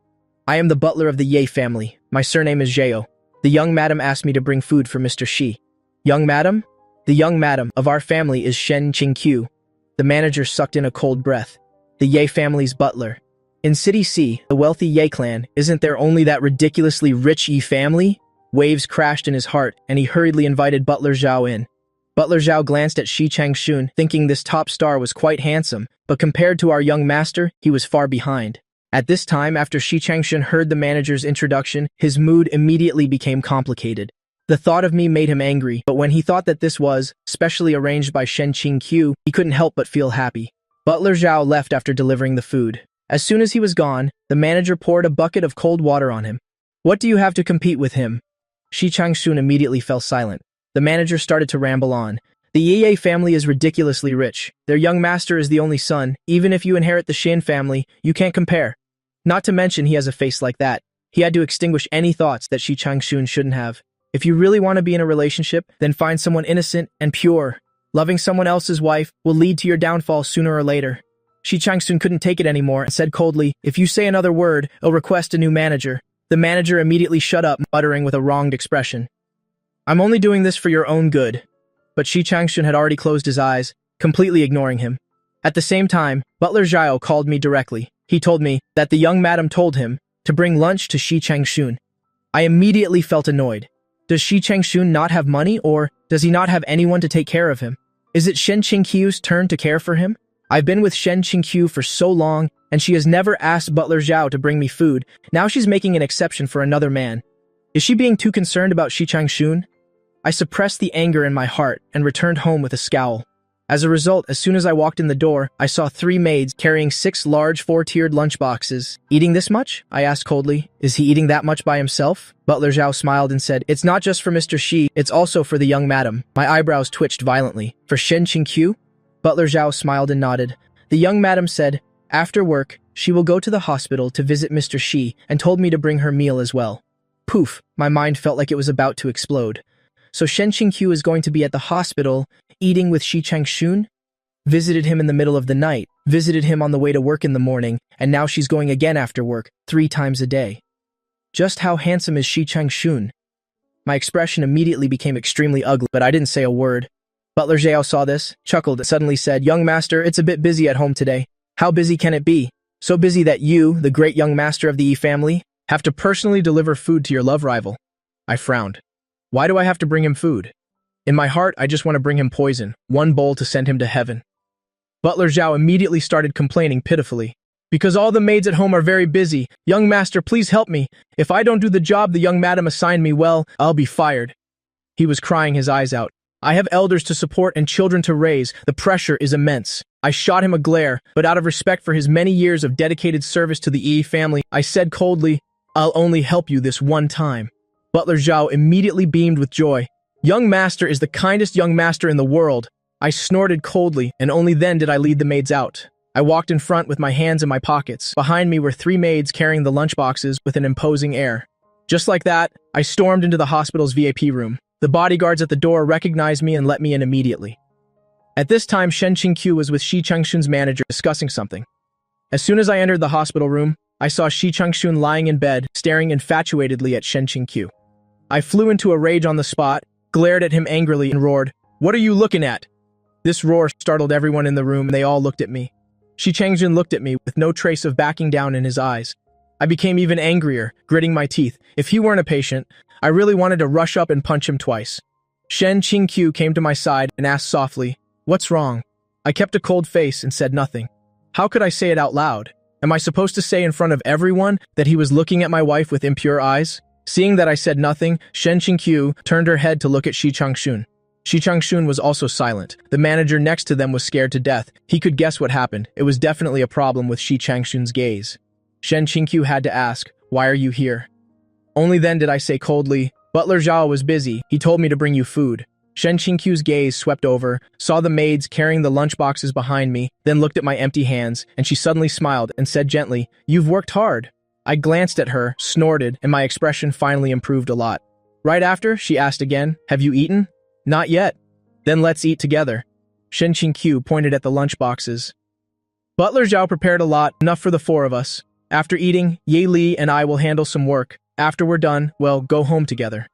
I am the butler of the Ye family. My surname is Zhao. The young madam asked me to bring food for Mr. Shi. Young madam? The young madam of our family is Shen Qingqiu. The manager sucked in a cold breath. The Ye family's butler. In City C, the wealthy Ye clan, isn't there only that ridiculously rich Yi family? Waves crashed in his heart, and he hurriedly invited Butler Zhao in. Butler Zhao glanced at Shi Changshun, thinking this top star was quite handsome, but compared to our young master, he was far behind. At this time, after Shi Changshun heard the manager's introduction, his mood immediately became complicated. The thought of me made him angry, but when he thought that this was, specially arranged by Shen Qingqiu, he couldn't help but feel happy. Butler Zhao left after delivering the food. As soon as he was gone, the manager poured a bucket of cold water on him. What do you have to compete with him? Shi Changshun immediately fell silent. The manager started to ramble on. The Ye family is ridiculously rich. Their young master is the only son. Even if you inherit the Shin family, you can't compare. Not to mention he has a face like that. He had to extinguish any thoughts that Shi Changshun shouldn't have. If you really want to be in a relationship, then find someone innocent and pure. Loving someone else's wife will lead to your downfall sooner or later. Shi Changshun couldn't take it anymore and said coldly, if you say another word, I'll request a new manager. The manager immediately shut up, muttering with a wronged expression. I'm only doing this for your own good. But Shi Changshun had already closed his eyes, completely ignoring him. At the same time, Butler Zhao called me directly. He told me that the young madam told him to bring lunch to Shi Changshun. I immediately felt annoyed. Does Shi Changshun not have money, or does he not have anyone to take care of him? Is it Shen Qingqiu's turn to care for him? I've been with Shen Qingqiu for so long, and she has never asked Butler Zhao to bring me food. Now she's making an exception for another man. Is she being too concerned about Shi Changshun? I suppressed the anger in my heart and returned home with a scowl. As a result, as soon as I walked in the door, I saw 3 maids carrying 6 large 4-tiered lunchboxes. Eating this much? I asked coldly. Is he eating that much by himself? Butler Zhao smiled and said, it's not just for Mr. Shi, it's also for the young madam. My eyebrows twitched violently. For Shen Qingqiu? Butler Zhao smiled and nodded. The young madam said, after work, she will go to the hospital to visit Mr. Shi and told me to bring her meal as well. Poof, my mind felt like it was about to explode. So Shen Qingqiu is going to be at the hospital, eating with Shi Changshun? Visited him in the middle of the night, visited him on the way to work in the morning, and now she's going again after work, 3 times a day. Just how handsome is Shi Changshun? My expression immediately became extremely ugly, but I didn't say a word. Butler Zhao saw this, chuckled, and suddenly said, young master, it's a bit busy at home today. How busy can it be? So busy that you, the great young master of the Yi family, have to personally deliver food to your love rival. I frowned. Why do I have to bring him food? In my heart, I just want to bring him poison, one bowl to send him to heaven. Butler Zhao immediately started complaining pitifully. Because all the maids at home are very busy. Young master, please help me. If I don't do the job the young madam assigned me, well, I'll be fired. He was crying his eyes out. I have elders to support and children to raise. The pressure is immense. I shot him a glare, but out of respect for his many years of dedicated service to the Yi family, I said coldly, I'll only help you this one time. Butler Zhao immediately beamed with joy. Young master is the kindest young master in the world. I snorted coldly, and only then did I lead the maids out. I walked in front with my hands in my pockets. Behind me were 3 maids carrying the lunchboxes with an imposing air. Just like that, I stormed into the hospital's VIP room. The bodyguards at the door recognized me and let me in immediately. At this time, Shen Qingqiu was with Shi Changxun's manager discussing something. As soon as I entered the hospital room, I saw Shi Changxun lying in bed, staring infatuatedly at Shen Qingqiu. I flew into a rage on the spot, glared at him angrily and roared, "What are you looking at?" This roar startled everyone in the room and they all looked at me. Shi Changxun looked at me with no trace of backing down in his eyes. I became even angrier, gritting my teeth. If he weren't a patient, I really wanted to rush up and punch him twice. Shen Qingqiu came to my side and asked softly, "What's wrong?" I kept a cold face and said nothing. How could I say it out loud? Am I supposed to say in front of everyone that he was looking at my wife with impure eyes? Seeing that I said nothing, Shen Qingqiu turned her head to look at Shi Changxun. Shi Changxun was also silent. The manager next to them was scared to death. He could guess what happened. It was definitely a problem with Shi Changxun's gaze. Shen Qingqiu had to ask, "Why are you here?" Only then did I say coldly, "Butler Zhao was busy. He told me to bring you food." Shen Qingqiu's gaze swept over, saw the maids carrying the lunchboxes behind me, then looked at my empty hands, and she suddenly smiled and said gently, "You've worked hard." I glanced at her, snorted, and my expression finally improved a lot. Right after, she asked again, "Have you eaten?" "Not yet." "Then let's eat together." Shen Qingqiu pointed at the lunchboxes. Butler Zhao prepared a lot, enough for the 4 of us. After eating, Ye Li and I will handle some work. After we're done, we'll go home together.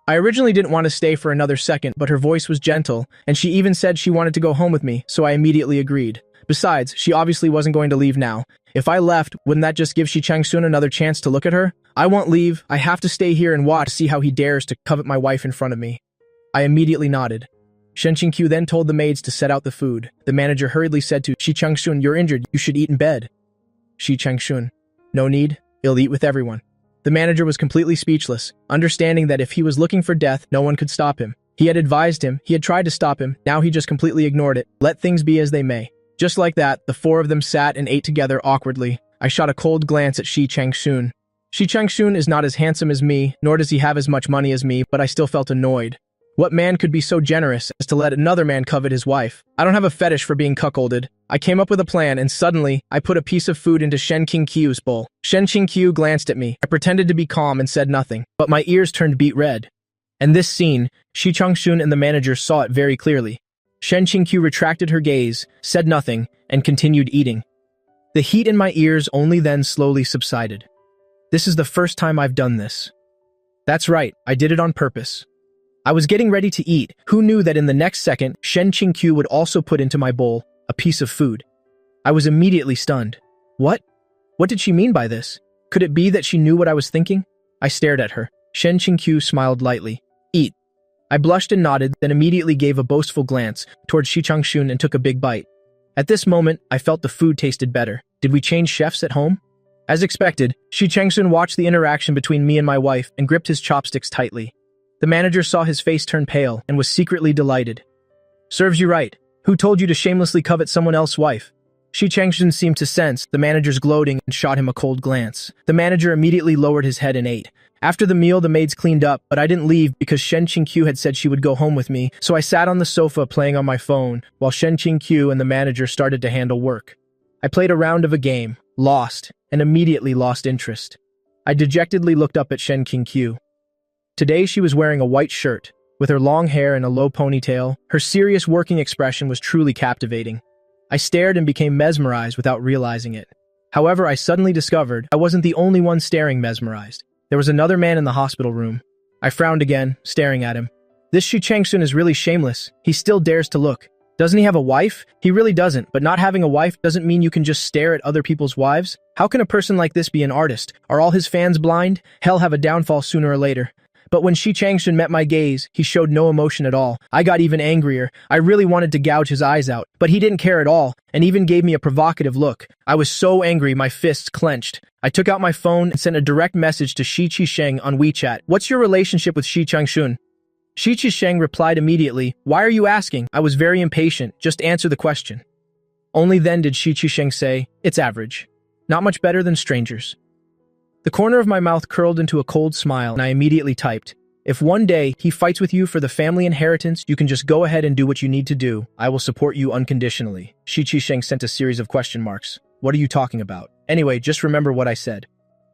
I originally didn't want to stay for another second, but her voice was gentle, and she even said she wanted to go home with me, so I immediately agreed. Besides, she obviously wasn't going to leave now. If I left, wouldn't that just give Shi Changxun another chance to look at her? I won't leave. I have to stay here and watch to see how he dares to covet my wife in front of me. I immediately nodded. Shen Qingqiu then told the maids to set out the food. The manager hurriedly said to Shi Changxun, "You're injured. You should eat in bed." Shi Changxun, "No need. I'll eat with everyone." The manager was completely speechless, understanding that if he was looking for death, no one could stop him. He had advised him, he had tried to stop him, now he just completely ignored it. Let things be as they may. Just like that, the 4 of them sat and ate together awkwardly. I shot a cold glance at Shi Changxun. Shi Changxun is not as handsome as me, nor does he have as much money as me, but I still felt annoyed. What man could be so generous as to let another man covet his wife? I don't have a fetish for being cuckolded. I came up with a plan, and suddenly, I put a piece of food into Shen Qingqiu's bowl. Shen Qingqiu glanced at me. I pretended to be calm and said nothing, but my ears turned beet red. And this scene, Shi Changxun and the manager saw it very clearly. Shen Qingqiu retracted her gaze, said nothing, and continued eating. The heat in my ears only then slowly subsided. This is the first time I've done this. That's right, I did it on purpose. I was getting ready to eat. Who knew that in the next second, Shen Qingqiu would also put into my bowl a piece of food? I was immediately stunned. What? What did she mean by this? Could it be that she knew what I was thinking? I stared at her. Shen Qingqiu smiled lightly. Eat. I blushed and nodded, then immediately gave a boastful glance towards Shi Changxun and took a big bite. At this moment, I felt the food tasted better. Did we change chefs at home? As expected, Shi Changxun watched the interaction between me and my wife and gripped his chopsticks tightly. The manager saw his face turn pale and was secretly delighted. Serves you right. Who told you to shamelessly covet someone else's wife? Shi Changxun seemed to sense the manager's gloating and shot him a cold glance. The manager immediately lowered his head and ate. After the meal, the maids cleaned up, but I didn't leave because Shen Qingqiu had said she would go home with me, so I sat on the sofa playing on my phone, while Shen Qingqiu and the manager started to handle work. I played a round of a game, lost, and immediately lost interest. I dejectedly looked up at Shen Qingqiu. Today she was wearing a white shirt, with her long hair and a low ponytail. Her serious working expression was truly captivating. I stared and became mesmerized without realizing it. However, I suddenly discovered I wasn't the only one staring mesmerized. There was another man in the hospital room. I frowned again, staring at him. This Shi Changxun is really shameless. He still dares to look. Doesn't he have a wife? He really doesn't, but not having a wife doesn't mean you can just stare at other people's wives. How can a person like this be an artist? Are all his fans blind? He'll have a downfall sooner or later. But when Shi Changshun met my gaze, he showed no emotion at all. I got even angrier. I really wanted to gouge his eyes out, but he didn't care at all, and even gave me a provocative look. I was so angry, my fists clenched. I took out my phone and sent a direct message to Shi Chisheng on WeChat. "What's your relationship with Shi Changshun?" Shi Chisheng replied immediately, "Why are you asking?" I was very impatient. "Just answer the question." Only then did Shi Chisheng say, "It's average. Not much better than strangers." The corner of my mouth curled into a cold smile, and I immediately typed, "If one day he fights with you for the family inheritance, you can just go ahead and do what you need to do. I will support you unconditionally." Shi Chisheng sent a series of question marks. "What are you talking about?" Anyway, just remember what I said.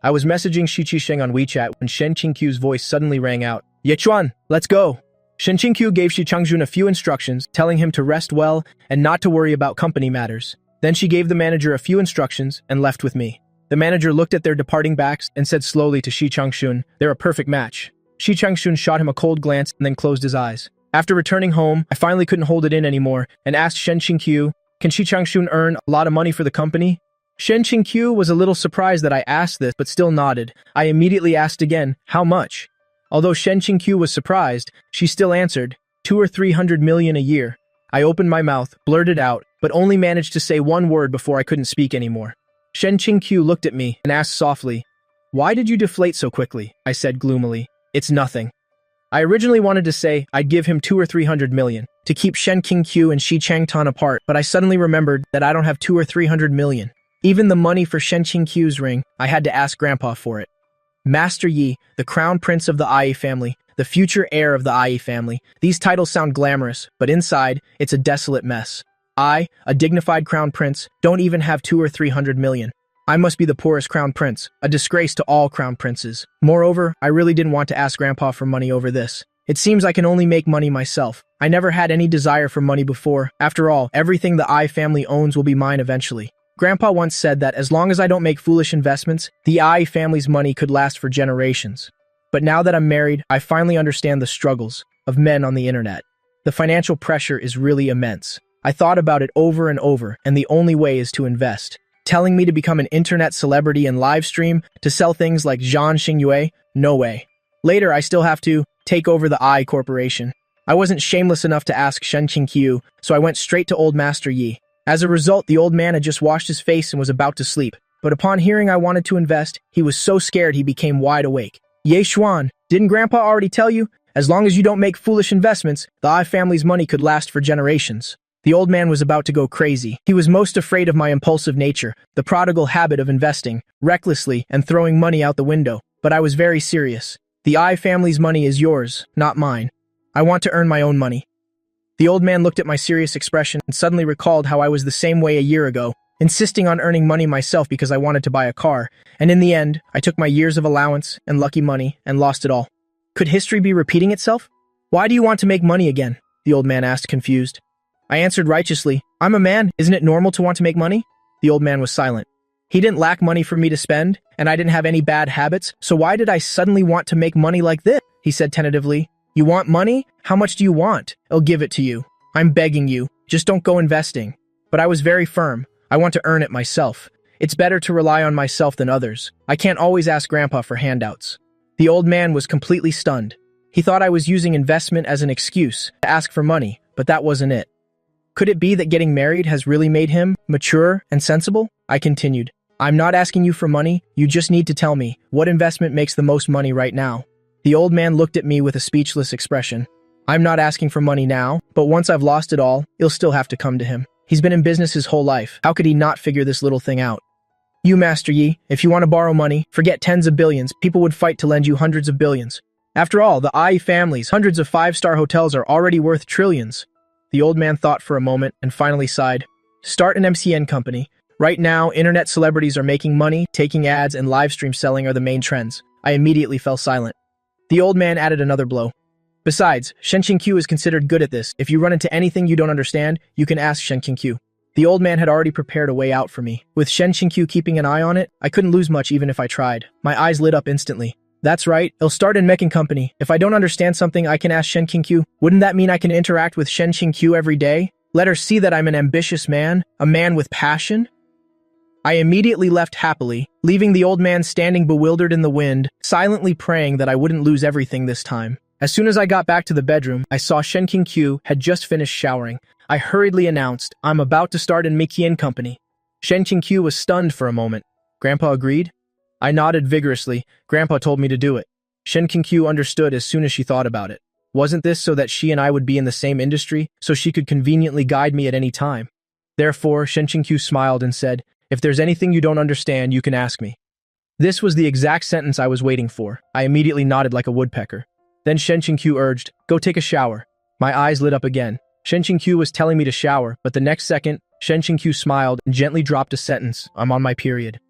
I was messaging Shi Chisheng on WeChat when Shen Qingqiu's voice suddenly rang out. "Yechuan, let's go!" Shen Qingqiu gave Shi Changshun a few instructions, telling him to rest well and not to worry about company matters. Then she gave the manager a few instructions and left with me. The manager looked at their departing backs and said slowly to Shi Changshun, "They're a perfect match." Shi Changshun shot him a cold glance and then closed his eyes. After returning home, I finally couldn't hold it in anymore and asked Shen Qingqiu, "Can Shi Changshun earn a lot of money for the company?" Shen Qingqiu was a little surprised that I asked this, but still nodded. I immediately asked again, "How much?" Although Shen Qingqiu was surprised, she still answered, 200 or 300 million a year. I opened my mouth, blurted out, but only managed to say one word before I couldn't speak anymore. Shen Qingqiu looked at me and asked softly, "Why did you deflate so quickly?" I said gloomily, "It's nothing." I originally wanted to say I'd give him 200 or 300 million to keep Shen Qingqiu and Shi Changtan apart, but I suddenly remembered that I don't have 200 or 300 million. Even the money for Shen Qingqiu's ring, I had to ask Grandpa for it. Master Yi, the crown prince of the Ai family, the future heir of the Ai family. These titles sound glamorous, but inside, it's a desolate mess. I, a dignified crown prince, don't even have 200 or 300 million. I must be the poorest crown prince, a disgrace to all crown princes. Moreover, I really didn't want to ask Grandpa for money over this. It seems I can only make money myself. I never had any desire for money before. After all, everything the Ai family owns will be mine eventually. Grandpa once said that as long as I don't make foolish investments, the Ai family's money could last for generations. But now that I'm married, I finally understand the struggles of men on the internet. The financial pressure is really immense. I thought about it over and over, and the only way is to invest. Telling me to become an internet celebrity and live stream to sell things like Zhan Xingyue? No way. Later, I still have to take over the Ai Corporation. I wasn't shameless enough to ask Shen Qingqiu, so I went straight to old Master Yi. As a result, the old man had just washed his face and was about to sleep. But upon hearing I wanted to invest, he was so scared he became wide awake. "Ye Xuan, didn't Grandpa already tell you? As long as you don't make foolish investments, the Ai family's money could last for generations." The old man was about to go crazy. He was most afraid of my impulsive nature, the prodigal habit of investing, recklessly, and throwing money out the window. But I was very serious. The Ai family's money is yours, not mine. I want to earn my own money. The old man looked at my serious expression and suddenly recalled how I was the same way a year ago, insisting on earning money myself because I wanted to buy a car. And in the end, I took my years of allowance and lucky money and lost it all. Could history be repeating itself? "Why do you want to make money again?" the old man asked, confused. I answered righteously, "I'm a man. Isn't it normal to want to make money?" The old man was silent. He didn't lack money for me to spend, and I didn't have any bad habits, so why did I suddenly want to make money like this? He said tentatively, "You want money? How much do you want? I'll give it to you. I'm begging you. Just don't go investing." But I was very firm. I want to earn it myself. It's better to rely on myself than others. I can't always ask Grandpa for handouts. The old man was completely stunned. He thought I was using investment as an excuse to ask for money, but that wasn't it. Could it be that getting married has really made him mature and sensible? I continued, "I'm not asking you for money. You just need to tell me what investment makes the most money right now." The old man looked at me with a speechless expression. "I'm not asking for money now, but once I've lost it all, it'll still have to come to him. He's been in business his whole life. How could he not figure this little thing out? You, Master Yi, if you want to borrow money, forget tens of billions. People would fight to lend you hundreds of billions. After all, the Ai family's hundreds of five-star hotels are already worth trillions." The old man thought for a moment and finally sighed. "Start an MCN company. Right now, internet celebrities are making money, taking ads, and live stream selling are the main trends." I immediately fell silent. The old man added another blow. "Besides, Shen Qingqiu is considered good at this. If you run into anything you don't understand, you can ask Shen Qingqiu." The old man had already prepared a way out for me. With Shen Qingqiu keeping an eye on it, I couldn't lose much even if I tried. My eyes lit up instantly. "That's right, he'll start a making company. If I don't understand something, I can ask Shen Qingqiu. Wouldn't that mean I can interact with Shen Qingqiu every day? Let her see that I'm an ambitious man, a man with passion?" I immediately left happily, leaving the old man standing bewildered in the wind, silently praying that I wouldn't lose everything this time. As soon as I got back to the bedroom, I saw Shen Qingqiu had just finished showering. I hurriedly announced, "I'm about to start in Miqian company." Shen Qingqiu was stunned for a moment. "Grandpa agreed?" I nodded vigorously. "Grandpa told me to do it." Shen Qingqiu understood as soon as she thought about it. Wasn't this so that she and I would be in the same industry, so she could conveniently guide me at any time? Therefore, Shen Qingqiu smiled and said, "If there's anything you don't understand, you can ask me." This was the exact sentence I was waiting for. I immediately nodded like a woodpecker. Then Shen Qingqiu urged, "Go take a shower." My eyes lit up again. Shen Qingqiu was telling me to shower, but the next second, Shen Qingqiu smiled and gently dropped a sentence, "I'm on my period."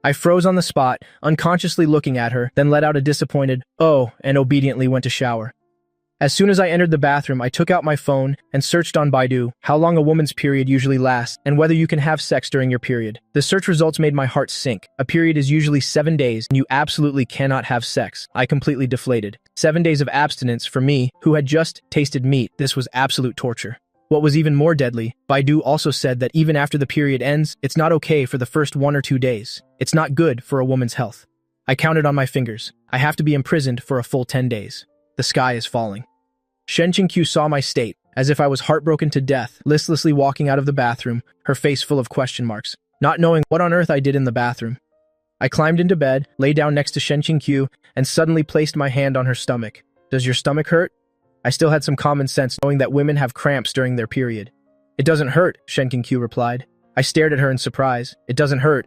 I froze on the spot, unconsciously looking at her, then let out a disappointed, "Oh," and obediently went to shower. As soon as I entered the bathroom, I took out my phone and searched on Baidu how long a woman's period usually lasts and whether you can have sex during your period. The search results made my heart sink. A period is usually 7 days and you absolutely cannot have sex. I completely deflated. 7 days of abstinence for me, who had just tasted meat. This was absolute torture. What was even more deadly, Baidu also said that even after the period ends, it's not okay for the first 1 or 2 days. It's not good for a woman's health. I counted on my fingers. I have to be imprisoned for a full 10 days. The sky is falling. Shen Qingqiu saw my state, as if I was heartbroken to death, listlessly walking out of the bathroom, her face full of question marks, not knowing what on earth I did in the bathroom. I climbed into bed, lay down next to Shen Qingqiu, and suddenly placed my hand on her stomach. "Does your stomach hurt?" I still had some common sense, knowing that women have cramps during their period. "It doesn't hurt," Shen Qingqiu replied. I stared at her in surprise. "It doesn't hurt."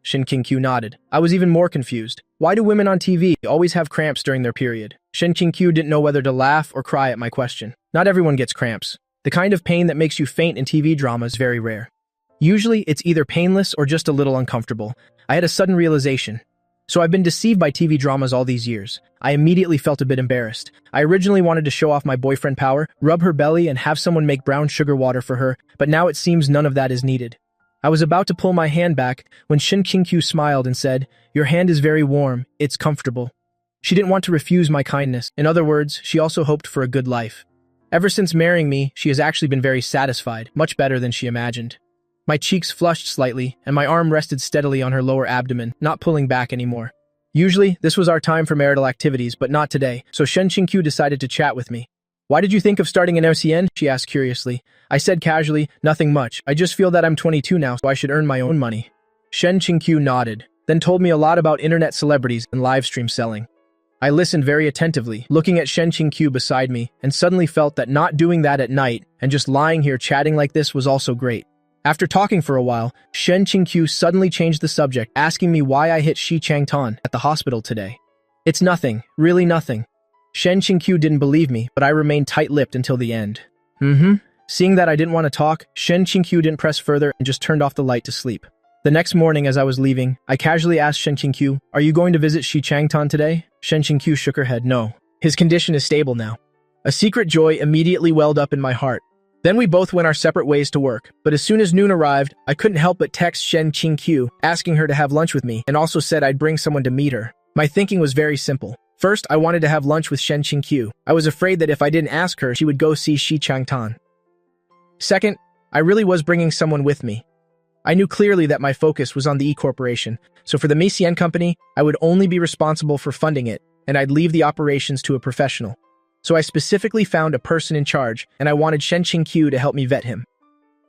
Shen Qingqiu nodded. I was even more confused. Why do women on TV always have cramps during their period? Shen Qingqiu didn't know whether to laugh or cry at my question. Not everyone gets cramps. The kind of pain that makes you faint in TV drama is very rare. Usually, it's either painless or just a little uncomfortable. I had a sudden realization. So I've been deceived by TV dramas all these years. I immediately felt a bit embarrassed. I originally wanted to show off my boyfriend power, rub her belly, and have someone make brown sugar water for her, but now it seems none of that is needed. I was about to pull my hand back when Shen Qingqiu smiled and said, "Your hand is very warm. It's comfortable." She didn't want to refuse my kindness. In other words, she also hoped for a good life. Ever since marrying me, she has actually been very satisfied, much better than she imagined. My cheeks flushed slightly, and my arm rested steadily on her lower abdomen, not pulling back anymore. Usually, this was our time for marital activities, but not today, so Shen Qingqiu decided to chat with me. "Why did you think of starting an OCN?" she asked curiously. I said casually, "Nothing much. I just feel that I'm 22 now, so I should earn my own money." Shen Qingqiu nodded, then told me a lot about internet celebrities and live stream selling. I listened very attentively, looking at Shen Qingqiu beside me, and suddenly felt that not doing that at night and just lying here chatting like this was also great. After talking for a while, Shen Qingqiu suddenly changed the subject, asking me why I hit Xi Changtan at the hospital today. "It's nothing, really nothing." Shen Qingqiu didn't believe me, but I remained tight-lipped until the end. Seeing that I didn't want to talk, Shen Qingqiu didn't press further and just turned off the light to sleep. The next morning, as I was leaving, I casually asked Shen Qingqiu, "Are you going to visit Xi Changtan today?" Shen Qingqiu shook her head. "No. His condition is stable now." A secret joy immediately welled up in my heart. Then we both went our separate ways to work, but as soon as noon arrived, I couldn't help but text Shen Qingqiu, asking her to have lunch with me, and also said I'd bring someone to meet her. My thinking was very simple. First, I wanted to have lunch with Shen Qingqiu. I was afraid that if I didn't ask her, she would go see Xi Changtan. Second, I really was bringing someone with me. I knew clearly that my focus was on the E-Corporation, so for the Miqian company, I would only be responsible for funding it, and I'd leave the operations to a professional. So I specifically found a person in charge, and I wanted Shen Qingqiu to help me vet him.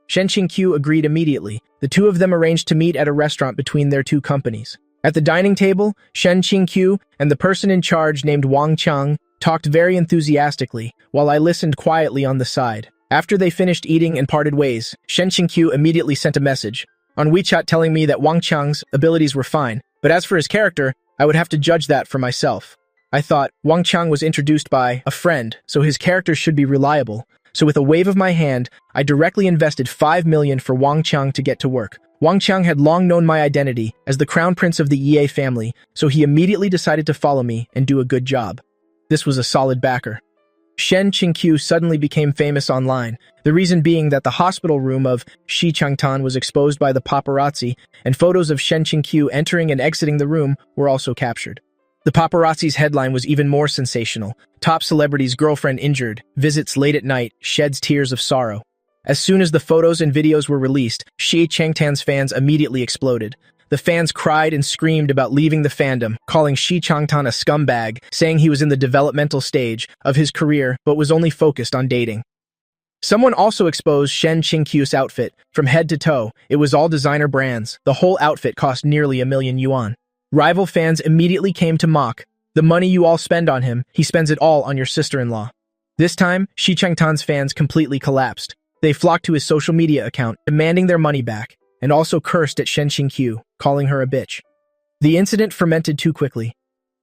Shen Qingqiu agreed immediately. The two of them arranged to meet at a restaurant between their two companies. At the dining table, Shen Qingqiu and the person in charge named Wang Chang talked very enthusiastically, while I listened quietly on the side. After they finished eating and parted ways, Shen Qingqiu immediately sent a message on WeChat telling me that Wang Chang's abilities were fine, but as for his character, I would have to judge that for myself. I thought Wang Chang was introduced by a friend, so his character should be reliable. So with a wave of my hand, I directly invested 5 million for Wang Chang to get to work. Wang Chang had long known my identity as the crown prince of the Ye family, so he immediately decided to follow me and do a good job. This was a solid backer. Shen Qingqiu suddenly became famous online, the reason being that the hospital room of Xi Changtan was exposed by the paparazzi, and photos of Shen Qingqiu entering and exiting the room were also captured. The paparazzi's headline was even more sensational. Top celebrity's girlfriend injured, visits late at night, sheds tears of sorrow. As soon as the photos and videos were released, Xi Changtan's fans immediately exploded. The fans cried and screamed about leaving the fandom, calling Xi Changtan a scumbag, saying he was in the developmental stage of his career but was only focused on dating. Someone also exposed Shen Qingqiu's outfit. From head to toe, it was all designer brands. The whole outfit cost nearly $1,000,000. Rival fans immediately came to mock. The money you all spend on him, he spends it all on your sister-in-law. This time, Xi Changtan's fans completely collapsed. They flocked to his social media account, demanding their money back, and also cursed at Shen Qingqiu, calling her a bitch. The incident fermented too quickly.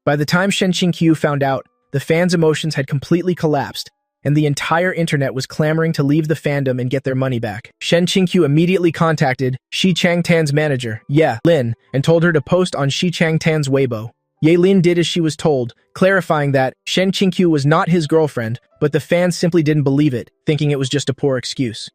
By the time Shen Qingqiu found out, the fans' emotions had completely collapsed, and the entire internet was clamoring to leave the fandom and get their money back. Shen Qingqiu immediately contacted Xi Changtan's manager, Ye Lin, and told her to post on Xi Changtan's Weibo. Ye Lin did as she was told, clarifying that Shen Qingqiu was not his girlfriend, but the fans simply didn't believe it, thinking it was just a poor excuse.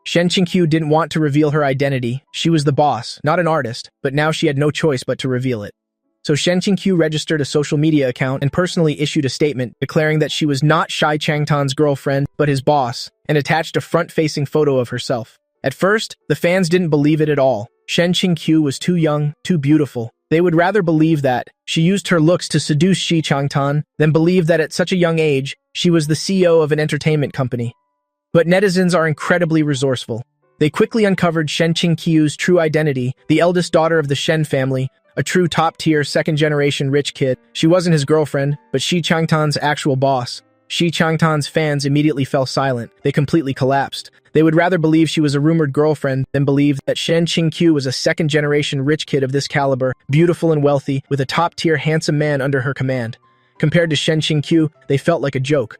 Shen Qingqiu didn't want to reveal her identity. She was the boss, not an artist, but now she had no choice but to reveal it. So Shen Qingqiu registered a social media account and personally issued a statement declaring that she was not Xi Changtan's girlfriend, but his boss, and attached a front-facing photo of herself. At first, the fans didn't believe it at all. Shen Qingqiu was too young, too beautiful. They would rather believe that she used her looks to seduce Xi Changtan than believe that at such a young age, she was the CEO of an entertainment company. But netizens are incredibly resourceful. They quickly uncovered Shen Qingqiu's true identity, the eldest daughter of the Shen family, a true top-tier second-generation rich kid. She wasn't his girlfriend, but Xi Changtan's actual boss. Xi Changtan's fans immediately fell silent. They completely collapsed. They would rather believe she was a rumored girlfriend than believe that Shen Qingqiu was a second-generation rich kid of this caliber, beautiful and wealthy, with a top-tier handsome man under her command. Compared to Shen Qingqiu, they felt like a joke.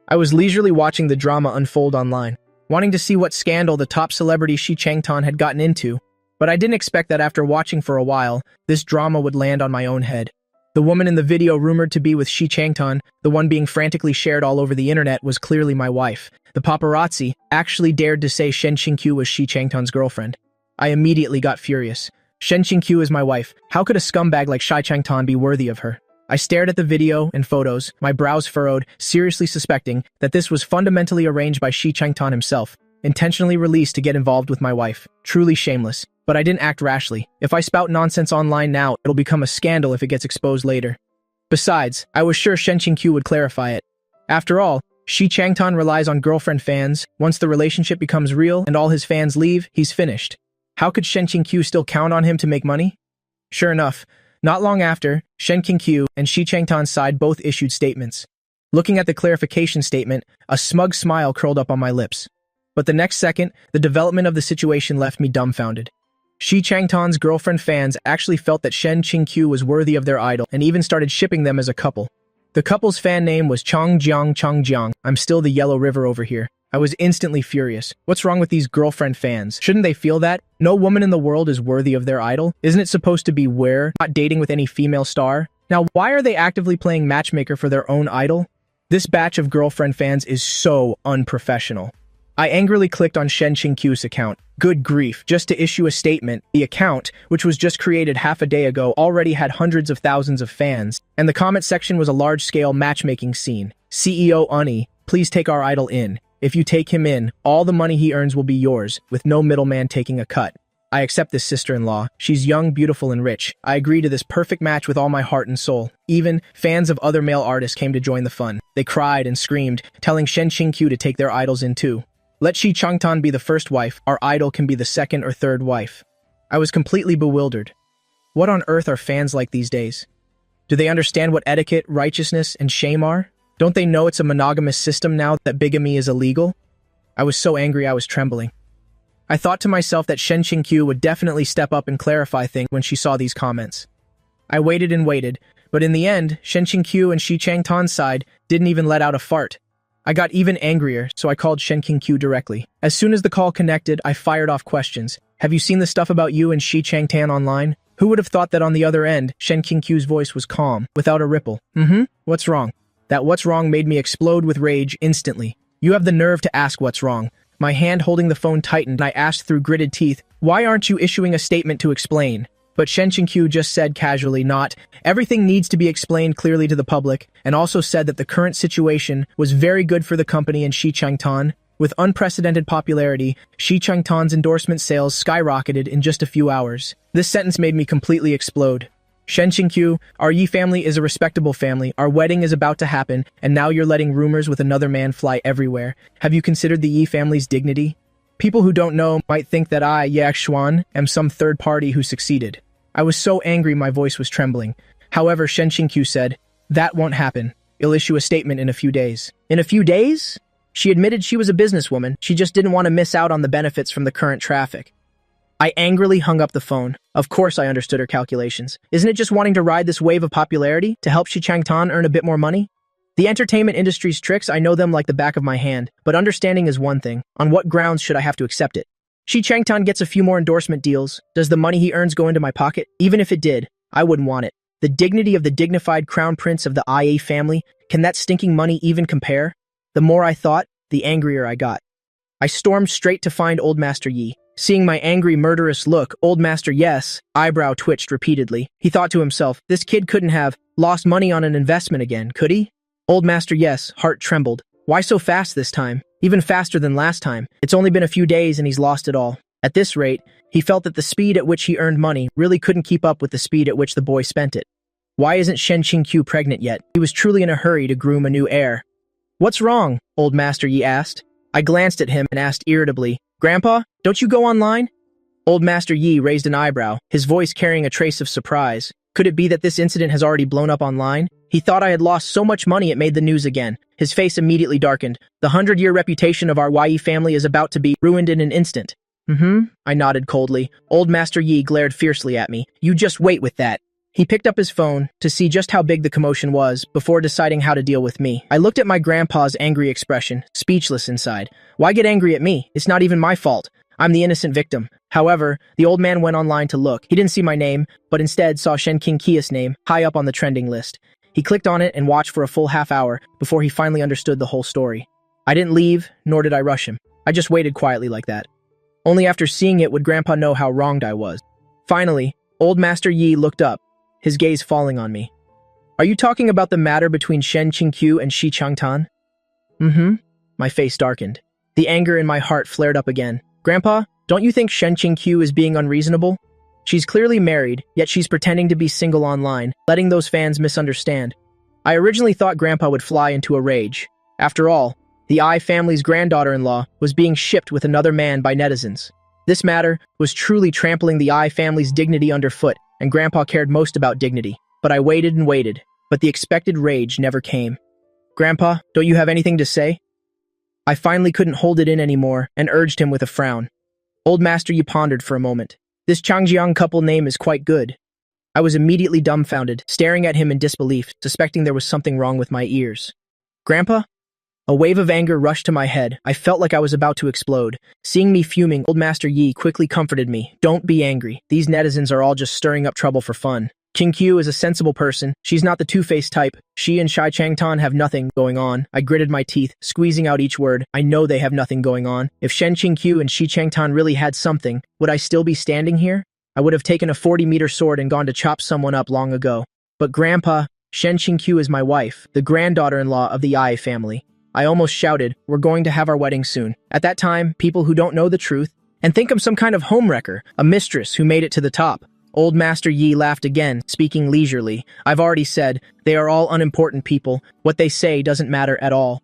I was leisurely watching the drama unfold online, wanting to see what scandal the top celebrity Xi Changtan had gotten into, but I didn't expect that after watching for a while, this drama would land on my own head. The woman in the video rumored to be with Xi Changtan, the one being frantically shared all over the internet, was clearly my wife. The paparazzi actually dared to say Shen Qingqiu was Xi Changtan's girlfriend. I immediately got furious. Shen Qingqiu is my wife. How could a scumbag like Xi Changtan be worthy of her? I stared at the video and photos, my brows furrowed, seriously suspecting that this was fundamentally arranged by Xi Changtan himself, intentionally released to get involved with my wife. Truly shameless. But I didn't act rashly. If I spout nonsense online now, it'll become a scandal if it gets exposed later. Besides, I was sure Shen Qingqiu would clarify it. After all, Xi Changtan relies on girlfriend fans. Once the relationship becomes real and all his fans leave, he's finished. How could Shen Qingqiu still count on him to make money? Sure enough, not long after, Shen Qingqiu and Xi Changtan's side both issued statements. Looking at the clarification statement, a smug smile curled up on my lips. But the next second, the development of the situation left me dumbfounded. Xi Changtan's girlfriend fans actually felt that Shen Qingqiu was worthy of their idol and even started shipping them as a couple. The couple's fan name was Changjiang. I'm still the Yellow River over here. I was instantly furious. What's wrong with these girlfriend fans? Shouldn't they feel that? No woman in the world is worthy of their idol? Isn't it supposed to be Heir, not dating with any female star? Now, why are they actively playing matchmaker for their own idol? This batch of girlfriend fans is so unprofessional. I angrily clicked on Shen Qingqiu's account. Good grief, just to issue a statement. The account, which was just created half a day ago, already had hundreds of thousands of fans, and the comment section was a large-scale matchmaking scene. CEO Unny, please take our idol in. If you take him in, all the money he earns will be yours, with no middleman taking a cut. I accept this sister-in-law. She's young, beautiful, and rich. I agree to this perfect match with all my heart and soul. Even fans of other male artists came to join the fun. They cried and screamed, telling Shen Qingqiu to take their idols in too. Let Xi Changtan be the first wife, our idol can be the second or third wife. I was completely bewildered. What on earth are fans like these days? Do they understand what etiquette, righteousness, and shame are? Don't they know it's a monogamous system now that bigamy is illegal? I was so angry I was trembling. I thought to myself that Shen Qingqiu would definitely step up and clarify things when she saw these comments. I waited and waited, but in the end, Shen Qingqiu and Xi Changtan's side didn't even let out a fart. I got even angrier, so I called Shen Qingqiu directly. As soon as the call connected, I fired off questions. Have you seen the stuff about you and Xi Changtan online? Who would have thought that on the other end, Shen Qingqiu's voice was calm, without a ripple. What's wrong? That what's wrong made me explode with rage instantly. You have the nerve to ask what's wrong. My hand holding the phone tightened and I asked through gritted teeth, why aren't you issuing a statement to explain? But Shen Qingqiu just said casually, everything needs to be explained clearly to the public, and also said that the current situation was very good for the company and Xi Changtan, With unprecedented popularity, Shi Changtan's endorsement sales skyrocketed in just a few hours. This sentence made me completely explode. Shen Qingqiu, our Yi family is a respectable family, our wedding is about to happen, and now you're letting rumors with another man fly everywhere. Have you considered the Yi family's dignity? People who don't know might think that I, Yak Xuan, am some third party who succeeded. I was so angry my voice was trembling. However, Shen Qingqiu said, "That won't happen. You'll issue a statement in a few days." In a few days? She admitted she was a businesswoman, she just didn't want to miss out on the benefits from the current traffic. I angrily hung up the phone. Of course I understood her calculations. Isn't it just wanting to ride this wave of popularity to help Shi Changtan earn a bit more money? The entertainment industry's tricks, I know them like the back of my hand, but understanding is one thing. On what grounds should I have to accept it? Shi Changtan gets a few more endorsement deals. Does the money he earns go into my pocket? Even if it did, I wouldn't want it. The dignity of the dignified crown prince of the IA family, can that stinking money even compare? The more I thought, the angrier I got. I stormed straight to find Old Master Yi. Seeing my angry, murderous look, Old Master Yes, eyebrow twitched repeatedly. He thought to himself, this kid couldn't have lost money on an investment again, could he? Old Master Yes, heart trembled. Why so fast this time? Even faster than last time. It's only been a few days and he's lost it all. At this rate, he felt that the speed at which he earned money really couldn't keep up with the speed at which the boy spent it. Why isn't Shen Qingqiu pregnant yet? He was truly in a hurry to groom a new heir. What's wrong? Old Master Yi asked. I glanced at him and asked irritably, Grandpa, don't you go online? Old Master Yi raised an eyebrow, his voice carrying a trace of surprise. Could it be that this incident has already blown up online? He thought I had lost so much money it made the news again. His face immediately darkened. The 100-year reputation of our Yi family is about to be ruined in an instant. I nodded coldly. Old Master Yi glared fiercely at me. You just wait with that. He picked up his phone to see just how big the commotion was before deciding how to deal with me. I looked at my grandpa's angry expression, speechless inside. Why get angry at me? It's not even my fault. I'm the innocent victim. However, the old man went online to look. He didn't see my name, but instead saw Shen Qingqiu's name high up on the trending list. He clicked on it and watched for a full half hour before he finally understood the whole story. I didn't leave, nor did I rush him. I just waited quietly like that. Only after seeing it would Grandpa know how wronged I was. Finally, Old Master Yi looked up, his gaze falling on me. Are you talking about the matter between Shen Qingqiu and Shi Changtan? My face darkened. The anger in my heart flared up again. Grandpa, don't you think Shen Qingqiu is being unreasonable? She's clearly married, yet she's pretending to be single online, letting those fans misunderstand. I originally thought Grandpa would fly into a rage. After all, the I family's granddaughter-in-law was being shipped with another man by netizens. This matter was truly trampling the I family's dignity underfoot, and Grandpa cared most about dignity. But I waited and waited, but the expected rage never came. Grandpa, don't you have anything to say? I finally couldn't hold it in anymore and urged him with a frown. Old Master Yi pondered for a moment. This Changjiang couple name is quite good. I was immediately dumbfounded, staring at him in disbelief, suspecting there was something wrong with my ears. Grandpa? A wave of anger rushed to my head. I felt like I was about to explode. Seeing me fuming, Old Master Yi quickly comforted me. Don't be angry. These netizens are all just stirring up trouble for fun. Qingqiu is a sensible person. She's not the two-faced type. She and Shi Changtan have nothing going on. I gritted my teeth, squeezing out each word. I know they have nothing going on. If Shen Qingqiu and Shi Changtan really had something, would I still be standing here? I would have taken a 40-meter sword and gone to chop someone up long ago. But Grandpa, Shen Qingqiu is my wife, the granddaughter-in-law of the Ai family. I almost shouted, we're going to have our wedding soon. At that time, people who don't know the truth and think I'm some kind of homewrecker, a mistress who made it to the top. Old Master Yi laughed again, speaking leisurely. I've already said, they are all unimportant people. What they say doesn't matter at all.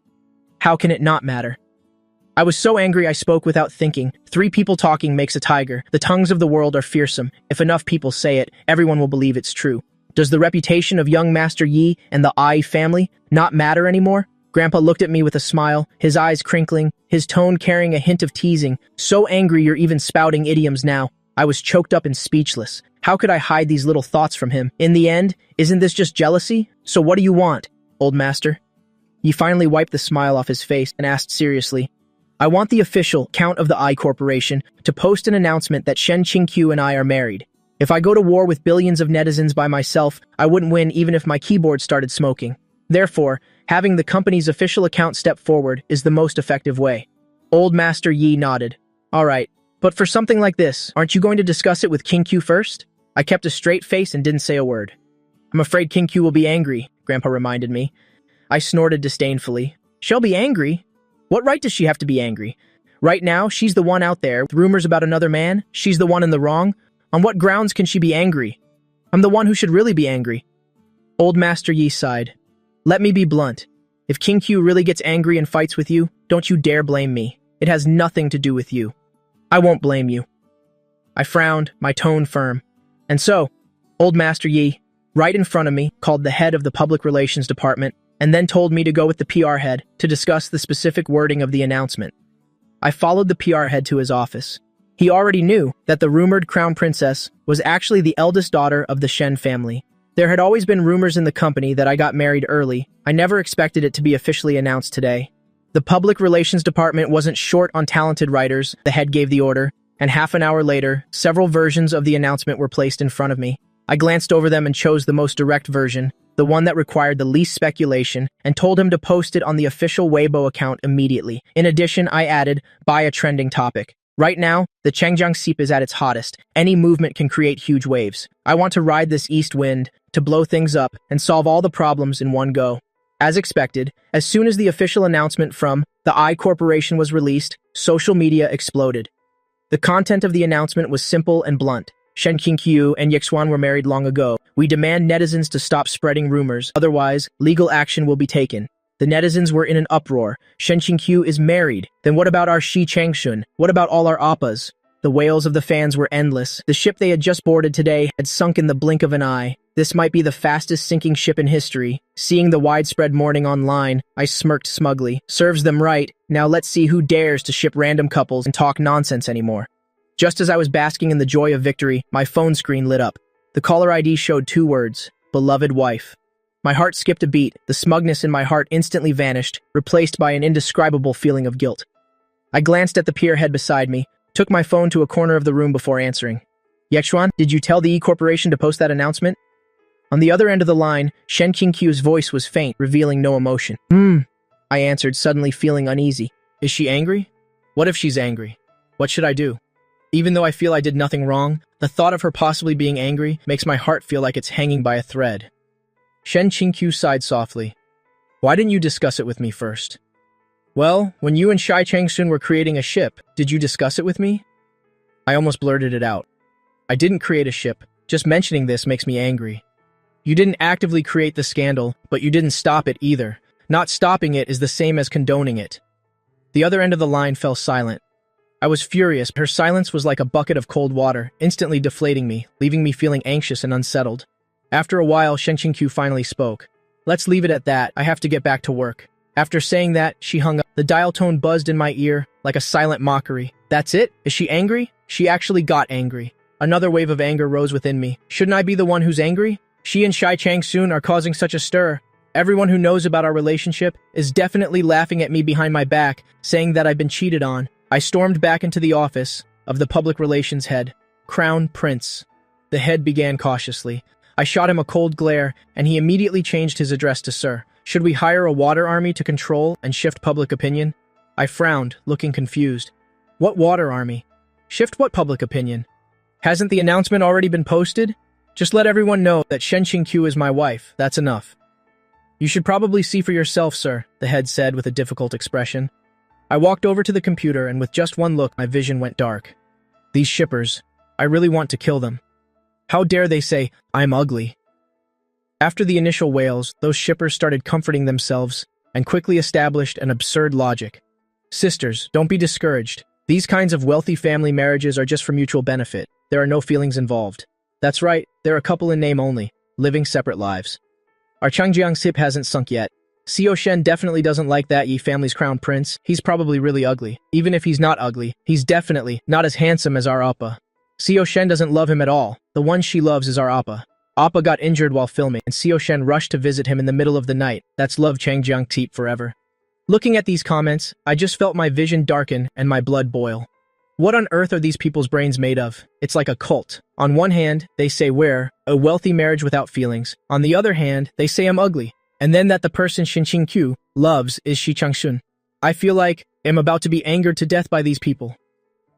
How can it not matter? I was so angry I spoke without thinking. 3 people talking makes a tiger. The tongues of the world are fearsome. If enough people say it, everyone will believe it's true. Does the reputation of young Master Yi and the Ai family not matter anymore? Grandpa looked at me with a smile, his eyes crinkling, his tone carrying a hint of teasing. So angry you're even spouting idioms now. I was choked up and speechless. How could I hide these little thoughts from him? In the end, isn't this just jealousy? So what do you want, old master? He finally wiped the smile off his face and asked seriously, I want the official count of the I Corporation to post an announcement that Shen Qingqiu and I are married. If I go to war with billions of netizens by myself, I wouldn't win even if my keyboard started smoking. Therefore, having the company's official account step forward is the most effective way. Old Master Yi nodded. All right, but for something like this, aren't you going to discuss it with Qingqiu first? I kept a straight face and didn't say a word. I'm afraid Qingqiu will be angry, Grandpa reminded me. I snorted disdainfully. She'll be angry? What right does she have to be angry? Right now, she's the one out there with rumors about another man. She's the one in the wrong. On what grounds can she be angry? I'm the one who should really be angry. Old Master Yi sighed. Let me be blunt. If King Q really gets angry and fights with you, don't you dare blame me. It has nothing to do with you. I won't blame you. I frowned, my tone firm. And so, Old Master Yi, right in front of me, called the head of the public relations department and then told me to go with the PR head to discuss the specific wording of the announcement. I followed the PR head to his office. He already knew that the rumored crown princess was actually the eldest daughter of the Shen family. There had always been rumors in the company that I got married early. I never expected it to be officially announced today. The public relations department wasn't short on talented writers. The head gave the order, and half an hour later, several versions of the announcement were placed in front of me. I glanced over them and chose the most direct version, the one that required the least speculation, and told him to post it on the official Weibo account immediately. In addition, I added, buy a trending topic. Right now, the Changjiang Seep is at its hottest. Any movement can create huge waves. I want to ride this east wind, to blow things up, and solve all the problems in one go. As expected, as soon as the official announcement from the I Corporation was released, social media exploded. The content of the announcement was simple and blunt. Shen Qingqiu and Yixuan were married long ago. We demand netizens to stop spreading rumors, otherwise, legal action will be taken. The netizens were in an uproar. Shen Qingqiu is married. Then what about our Shi Changshun? What about all our appas? The wails of the fans were endless. The ship they had just boarded today had sunk in the blink of an eye. This might be the fastest sinking ship in history. Seeing the widespread mourning online, I smirked smugly. Serves them right. Now let's see who dares to ship random couples and talk nonsense anymore. Just as I was basking in the joy of victory, my phone screen lit up. The caller ID showed 2 words, beloved wife. My heart skipped a beat. The smugness in my heart instantly vanished, replaced by an indescribable feeling of guilt. I glanced at the peer head beside me, took my phone to a corner of the room before answering. Yexuan, did you tell the E Corporation to post that announcement? On the other end of the line, Shen Qingqiu's voice was faint, revealing no emotion. I answered, suddenly feeling uneasy. Is she angry? What if she's angry? What should I do? Even though I feel I did nothing wrong, the thought of her possibly being angry makes my heart feel like it's hanging by a thread. Shen Qingqiu sighed softly. Why didn't you discuss it with me first? Well, when you and Shai Changshun were creating a ship, did you discuss it with me? I almost blurted it out. I didn't create a ship. Just mentioning this makes me angry. You didn't actively create the scandal, but you didn't stop it either. Not stopping it is the same as condoning it. The other end of the line fell silent. I was furious. Her silence was like a bucket of cold water, instantly deflating me, leaving me feeling anxious and unsettled. After a while, Shen Qingqiu finally spoke. Let's leave it at that. I have to get back to work. After saying that, she hung up. The dial tone buzzed in my ear like a silent mockery. That's it? Is she angry? She actually got angry. Another wave of anger rose within me. Shouldn't I be the one who's angry? She and Shai Changshun are causing such a stir. Everyone who knows about our relationship is definitely laughing at me behind my back, saying that I've been cheated on. I stormed back into the office of the public relations head, Crown Prince. The head began cautiously. I shot him a cold glare, and he immediately changed his address to Sir. Should we hire a water army to control and shift public opinion? I frowned, looking confused. What water army? Shift what public opinion? Hasn't the announcement already been posted? Just let everyone know that Shen Qingqiu is my wife. That's enough. You should probably see for yourself, sir, the head said with a difficult expression. I walked over to the computer, and with just one look, my vision went dark. These shippers, I really want to kill them. How dare they say, I'm ugly? After the initial wails, those shippers started comforting themselves and quickly established an absurd logic. Sisters, don't be discouraged. These kinds of wealthy family marriages are just for mutual benefit. There are no feelings involved. That's right, they're a couple in name only, living separate lives. Our Changjiang Sip hasn't sunk yet. Xiao Shen definitely doesn't like that Yi family's crown prince. He's probably really ugly. Even if he's not ugly, he's definitely not as handsome as our Appa. Xiao Shen doesn't love him at all. The one she loves is our Appa. Appa got injured while filming, and Xiao Shen rushed to visit him in the middle of the night. That's love Changjiang Teep forever. Looking at these comments, I just felt my vision darken and my blood boil. What on earth are these people's brains made of? It's like a cult. On one hand, they say we're a wealthy marriage without feelings. On the other hand, they say I'm ugly. And then that the person Shen Qingqiu loves is Shi Changshun. I feel like I'm about to be angered to death by these people.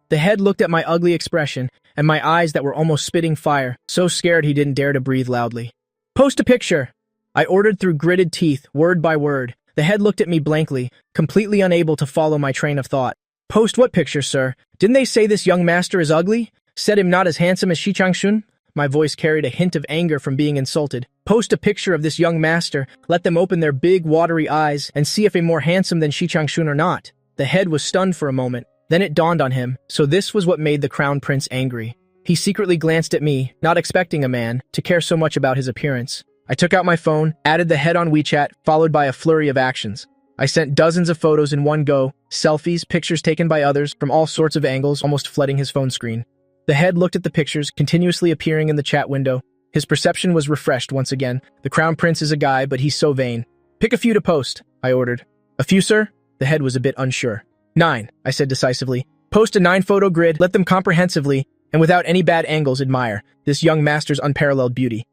The head looked at my ugly expression and my eyes that were almost spitting fire, so scared he didn't dare to breathe loudly. Post a picture! I ordered through gritted teeth, word by word. The head looked at me blankly, completely unable to follow my train of thought. Post what picture, sir? Didn't they say this young master is ugly? Said him not as handsome as Shi Changshun? My voice carried a hint of anger from being insulted. Post a picture of this young master, let them open their big, watery eyes, and see if a more handsome than Shi Changshun or not. The head was stunned for a moment. Then it dawned on him, so this was what made the Crown Prince angry. He secretly glanced at me, not expecting a man to care so much about his appearance. I took out my phone, added the head on WeChat, followed by a flurry of actions. I sent dozens of photos in one go, selfies, pictures taken by others from all sorts of angles, almost flooding his phone screen. The head looked at the pictures, continuously appearing in the chat window. His perception was refreshed once again. The Crown Prince is a guy, but he's so vain. Pick a few to post, I ordered. A few, sir? The head was a bit unsure. 9, I said decisively. Post a 9-photo grid, let them comprehensively, and without any bad angles, admire this young master's unparalleled beauty.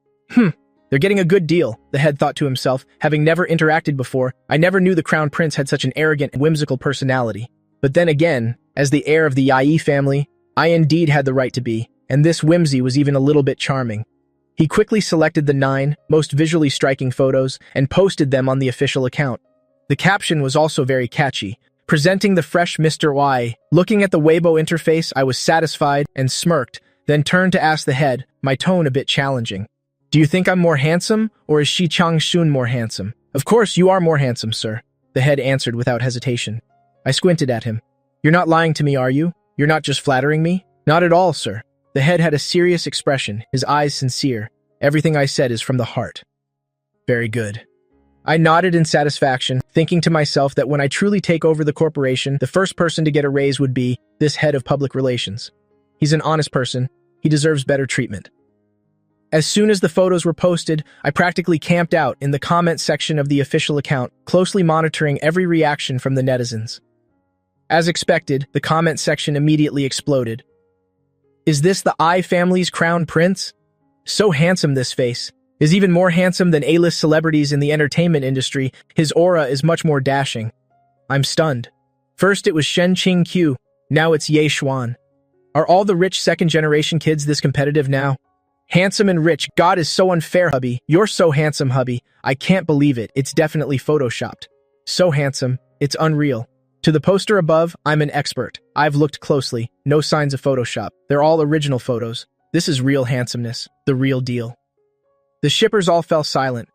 They're getting a good deal, the head thought to himself. Having never interacted before, I never knew the Crown Prince had such an arrogant and whimsical personality. But then again, as the heir of the Yi family, I indeed had the right to be, and this whimsy was even a little bit charming. He quickly selected the 9 most visually striking photos and posted them on the official account. The caption was also very catchy, presenting the fresh Mr. Y. Looking at the Weibo interface, I was satisfied and smirked, then turned to ask the head, my tone a bit challenging. Do you think I'm more handsome, or is Shi Changshun more handsome? Of course you are more handsome, sir, the head answered without hesitation. I squinted at him. You're not lying to me, are you? You're not just flattering me? Not at all, sir. The head had a serious expression, his eyes sincere. Everything I said is from the heart. Very good. I nodded in satisfaction, thinking to myself that when I truly take over the corporation, the first person to get a raise would be this head of public relations. He's an honest person. He deserves better treatment. As soon as the photos were posted, I practically camped out in the comment section of the official account, closely monitoring every reaction from the netizens. As expected, the comment section immediately exploded. Is this the I family's Crown Prince? So handsome, this face. Is even more handsome than A-list celebrities in the entertainment industry. His aura is much more dashing. I'm stunned. First it was Shen Qingqiu, now it's Ye Xuan. Are all the rich second-generation kids this competitive now? Handsome and rich, God is so unfair, hubby. You're so handsome, hubby. I can't believe it, it's definitely photoshopped. So handsome, it's unreal. To the poster above, I'm an expert. I've looked closely, no signs of Photoshop. They're all original photos. This is real handsomeness, the real deal. The shippers all fell silent.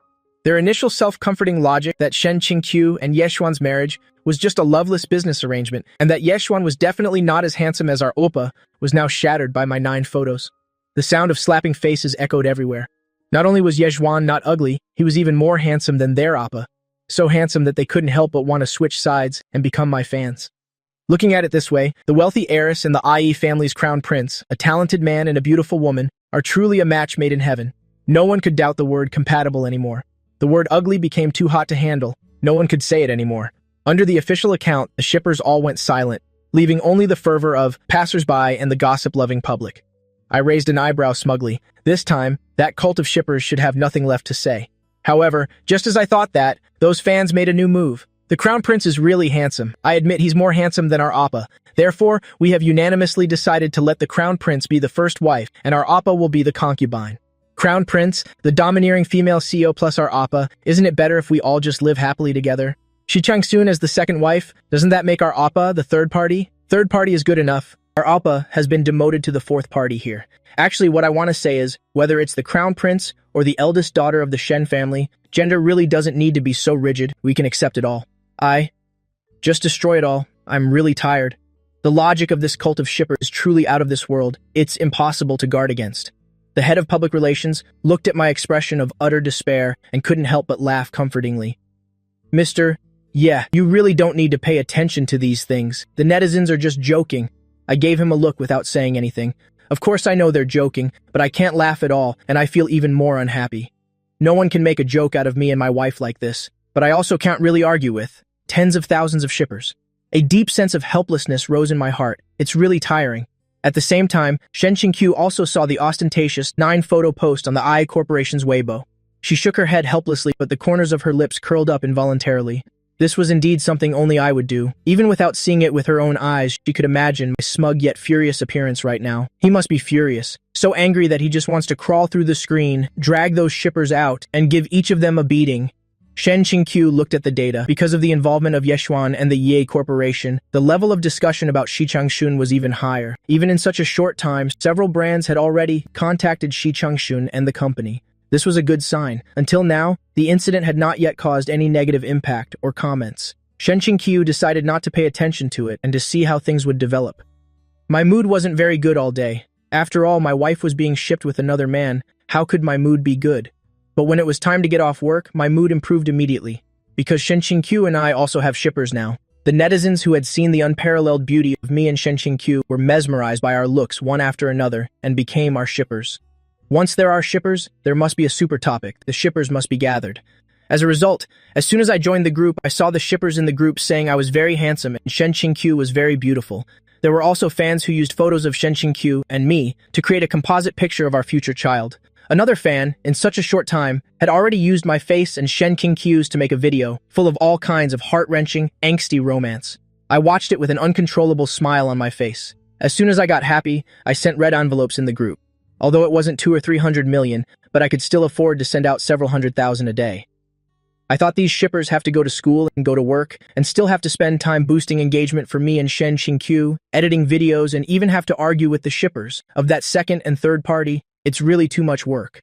Their initial self-comforting logic that Shen Qingqiu and Ye Xuan's marriage was just a loveless business arrangement, and that Ye Xuan was definitely not as handsome as our oppa, was now shattered by my 9 photos. The sound of slapping faces echoed everywhere. Not only was Ye Xuan not ugly, he was even more handsome than their oppa. So handsome that they couldn't help but want to switch sides and become my fans. Looking at it this way, the wealthy heiress and the IE family's crown prince, a talented man and a beautiful woman, are truly a match made in heaven. No one could doubt the word compatible anymore. The word ugly became too hot to handle. No one could say it anymore. Under the official account, the shippers all went silent, leaving only the fervor of passers-by and the gossip-loving public. I raised an eyebrow smugly. This time, that cult of shippers should have nothing left to say. However, just as I thought that, those fans made a new move. The Crown Prince is really handsome. I admit he's more handsome than our Appa. Therefore, we have unanimously decided to let the Crown Prince be the first wife, and our Appa will be the concubine. Crown Prince, the domineering female CEO plus our Appa, isn't it better if we all just live happily together? Shi Changsun as the second wife, doesn't that make our Appa the third party? Third party is good enough. Our Appa has been demoted to the fourth party here. Actually, what I want to say is, whether it's the Crown Prince or the eldest daughter of the Shen family, gender really doesn't need to be so rigid. We can accept it all. Just destroy it all. I'm really tired. The logic of this cult of shipper is truly out of this world. It's impossible to guard against. The head of public relations looked at my expression of utter despair and couldn't help but laugh comfortingly. Mr. Yeah, you really don't need to pay attention to these things. The netizens are just joking. I gave him a look without saying anything. Of course I know they're joking, but I can't laugh at all, and I feel even more unhappy. No one can make a joke out of me and my wife like this, but I also can't really argue with tens of thousands of shippers. A deep sense of helplessness rose in my heart. It's really tiring. At the same time, Shen Qingqiu also saw the ostentatious 9-photo post on the I Corporation's Weibo. She shook her head helplessly, but the corners of her lips curled up involuntarily. This was indeed something only I would do. Even without seeing it with her own eyes, she could imagine my smug yet furious appearance right now. He must be furious, so angry that he just wants to crawl through the screen, drag those shippers out, and give each of them a beating. Shen Qingqiu looked at the data. Because of the involvement of Yeshuan and the Ye Corporation, the level of discussion about Shi Changxun was even higher. Even in such a short time, several brands had already contacted Shi Changxun and the company. This was a good sign. Until now, the incident had not yet caused any negative impact or comments. Shen Qingqiu decided not to pay attention to it and to see how things would develop. My mood wasn't very good all day. After all, my wife was being shipped with another man. How could my mood be good? But when it was time to get off work, my mood improved immediately. Because Shen Qingqiu and I also have shippers now. The netizens who had seen the unparalleled beauty of me and Shen Qingqiu were mesmerized by our looks one after another and became our shippers. Once there are shippers, there must be a super topic. The shippers must be gathered. As a result, as soon as I joined the group, I saw the shippers in the group saying I was very handsome and Shen Qingqiu was very beautiful. There were also fans who used photos of Shen Qingqiu and me to create a composite picture of our future child. Another fan, in such a short time, had already used my face and Shen Qingqiu's to make a video, full of all kinds of heart-wrenching, angsty romance. I watched it with an uncontrollable smile on my face. As soon as I got happy, I sent red envelopes in the group. Although it wasn't 200 or 300 million, but I could still afford to send out several 100,000 a day. I thought these shippers have to go to school and go to work, and still have to spend time boosting engagement for me and Shen Qingqiu, editing videos, and even have to argue with the shippers of that second and third party. It's really too much work.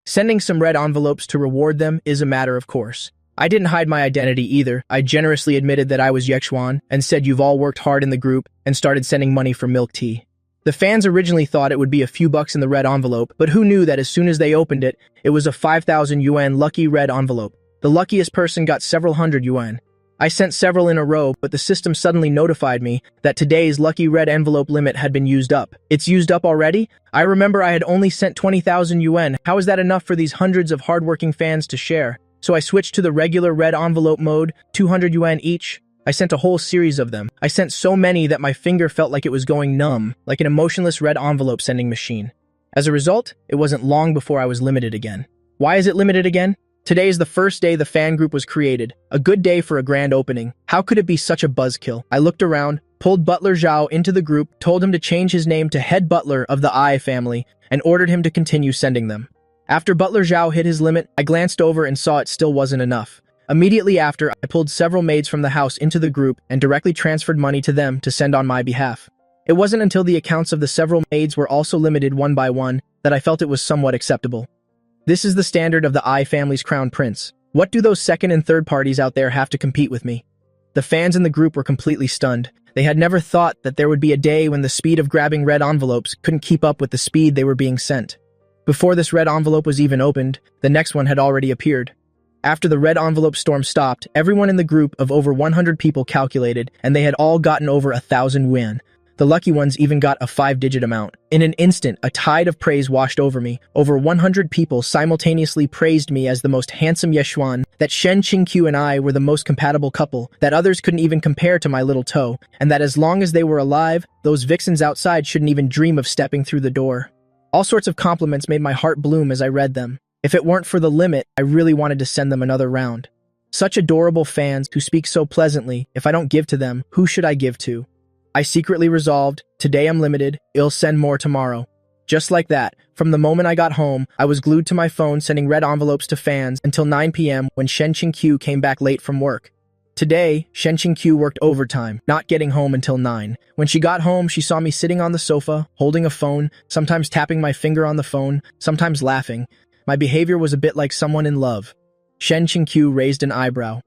Sending some red envelopes to reward them is a matter of course. I didn't hide my identity either. I generously admitted that I was Yexuan and said you've all worked hard in the group and started sending money for milk tea. The fans originally thought it would be a few bucks in the red envelope, but who knew that as soon as they opened it, it was a 5,000 yuan lucky red envelope. The luckiest person got several hundred yuan. I sent several in a row, but the system suddenly notified me that today's lucky red envelope limit had been used up. It's used up already? I remember I had only sent 20,000 yuan. How is that enough for these hundreds of hardworking fans to share? So I switched to the regular red envelope mode, 200 yuan each. I sent a whole series of them. I sent so many that my finger felt like it was going numb, like an emotionless red envelope sending machine. As a result, it wasn't long before I was limited again. Why is it limited again? Today is the first day the fan group was created. A good day for a grand opening. How could it be such a buzzkill? I looked around, pulled Butler Zhao into the group, told him to change his name to head butler of the I family, and ordered him to continue sending them. After Butler Zhao hit his limit, I glanced over and saw it still wasn't enough. Immediately after, I pulled several maids from the house into the group and directly transferred money to them to send on my behalf. It wasn't until the accounts of the several maids were also limited one by one that I felt it was somewhat acceptable. This is the standard of the I family's crown prince. What do those second and third parties out there have to compete with me? The fans in the group were completely stunned. They had never thought that there would be a day when the speed of grabbing red envelopes couldn't keep up with the speed they were being sent. Before this red envelope was even opened, the next one had already appeared. After the red envelope storm stopped, everyone in the group of over 100 people calculated, and they had all gotten over 1,000 yuan. The lucky ones even got a 5-digit amount. In an instant, a tide of praise washed over me. Over 100 people simultaneously praised me as the most handsome Yeshuan, that Shen Qingqiu and I were the most compatible couple, that others couldn't even compare to my little toe, and that as long as they were alive, those vixens outside shouldn't even dream of stepping through the door. All sorts of compliments made my heart bloom as I read them. If it weren't for the limit, I really wanted to send them another round. Such adorable fans who speak so pleasantly. If I don't give to them, who should I give to? I secretly resolved, today I'm limited, I'll send more tomorrow. Just like that, from the moment I got home, I was glued to my phone sending red envelopes to fans until 9 p.m. when Shen Qingqiu came back late from work. Today, Shen Qingqiu worked overtime, not getting home until 9. When she got home, she saw me sitting on the sofa, holding a phone, sometimes tapping my finger on the phone, sometimes laughing. My behavior was a bit like someone in love. Shen Qingqiu raised an eyebrow.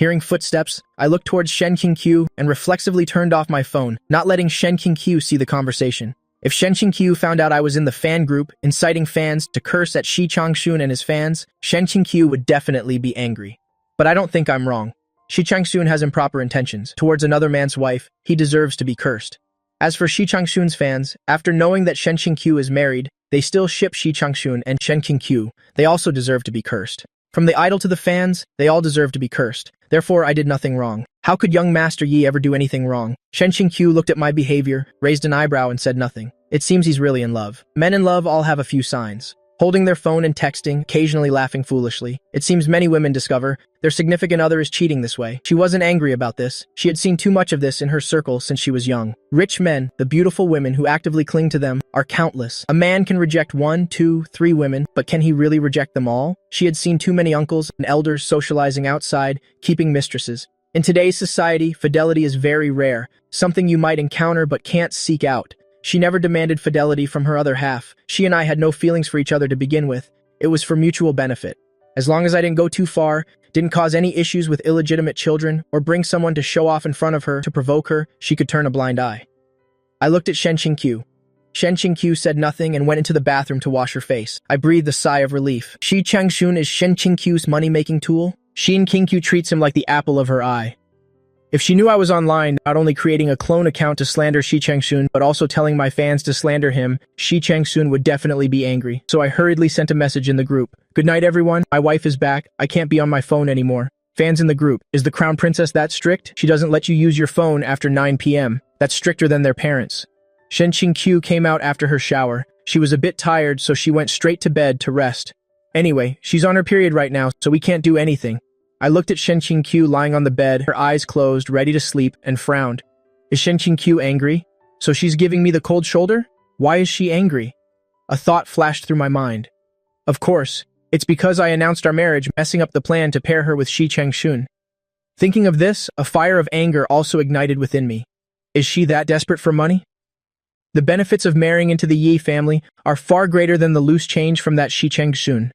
Hearing footsteps, I looked towards Shen Qingqiu and reflexively turned off my phone, not letting Shen Qingqiu see the conversation. If Shen Qingqiu found out I was in the fan group, inciting fans to curse at Shi Changxun and his fans, Shen Qingqiu would definitely be angry. But I don't think I'm wrong. Shi Changxun has improper intentions. Towards another man's wife, he deserves to be cursed. As for Shi Changxun's fans, after knowing that Shen Qingqiu is married, they still ship Shi Changxun and Shen Qingqiu. They also deserve to be cursed. From the idol to the fans, they all deserve to be cursed. Therefore, I did nothing wrong. How could young Master Yi ever do anything wrong? Shen Qingqiu looked at my behavior, raised an eyebrow, and said nothing. It seems he's really in love. Men in love all have a few signs. Holding their phone and texting, occasionally laughing foolishly. It seems many women discover Their significant other is cheating this way. She wasn't angry about this. She had seen too much of this in her circle since she was young. Rich men, the beautiful women who actively cling to them, are countless. A man can reject 1, 2, 3 women, but can he really reject them all? She had seen too many uncles and elders socializing outside, keeping mistresses. In today's society, fidelity is very rare, something you might encounter but can't seek out. She never demanded fidelity from her other half. She and I had no feelings for each other to begin with. It was for mutual benefit. As long as I didn't go too far, didn't cause any issues with illegitimate children, or bring someone to show off in front of her to provoke her, she could turn a blind eye. I looked at Shen Qingqiu. Shen Qingqiu said nothing and went into the bathroom to wash her face. I breathed a sigh of relief. Shi Changshun is Shen Qingqiu's money-making tool? Shen Qingqiu treats him like the apple of her eye. If she knew I was online, not only creating a clone account to slander Shi Changshun, but also telling my fans to slander him, Shi Changshun would definitely be angry. So I hurriedly sent a message in the group. Good night, everyone. My wife is back. I can't be on my phone anymore. Fans in the group, is the crown princess that strict? She doesn't let you use your phone after 9 p.m. That's stricter than their parents. Shen Qingqiu came out after her shower. She was a bit tired, so she went straight to bed to rest. Anyway, she's on her period right now, so we can't do anything. I looked at Shen Qingqiu lying on the bed, her eyes closed, ready to sleep, and frowned. Is Shen Qingqiu angry? So she's giving me the cold shoulder? Why is she angry? A thought flashed through my mind. Of course, it's because I announced our marriage, messing up the plan to pair her with Shi Changshun. Thinking of this, a fire of anger also ignited within me. Is she that desperate for money? The benefits of marrying into the Yi family are far greater than the loose change from that Shi Changshun.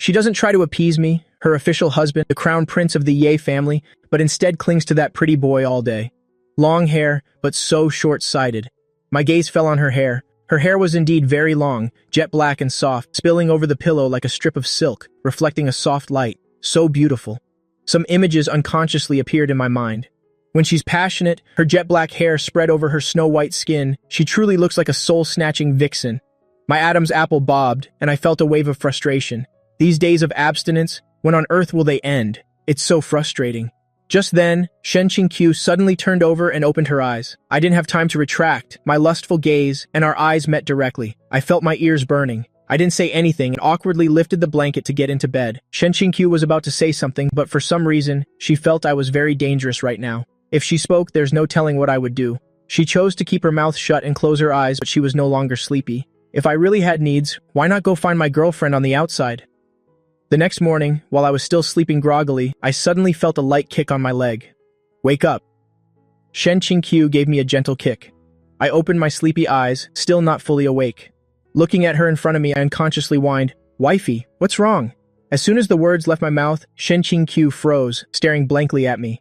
She doesn't try to appease me, her official husband, the crown prince of the Ye family, but instead clings to that pretty boy all day. Long hair, but so short-sighted. My gaze fell on her hair. Her hair was indeed very long, jet black and soft, spilling over the pillow like a strip of silk, reflecting a soft light. So beautiful. Some images unconsciously appeared in my mind. When she's passionate, her jet black hair spread over her snow-white skin. She truly looks like a soul-snatching vixen. My Adam's apple bobbed, and I felt a wave of frustration. These days of abstinence, when on earth will they end? It's so frustrating. Just then, Shen Qingqiu suddenly turned over and opened her eyes. I didn't have time to retract my lustful gaze, and our eyes met directly. I felt my ears burning. I didn't say anything and awkwardly lifted the blanket to get into bed. Shen Qingqiu was about to say something, but for some reason, she felt I was very dangerous right now. If she spoke, there's no telling what I would do. She chose to keep her mouth shut and close her eyes, but she was no longer sleepy. If I really had needs, why not go find my girlfriend on the outside? The next morning, while I was still sleeping groggily, I suddenly felt a light kick on my leg. Wake up. Shen Qingqiu gave me a gentle kick. I opened my sleepy eyes, still not fully awake. Looking at her in front of me, I unconsciously whined, "Wifey, what's wrong?" As soon as the words left my mouth, Shen Qingqiu froze, staring blankly at me.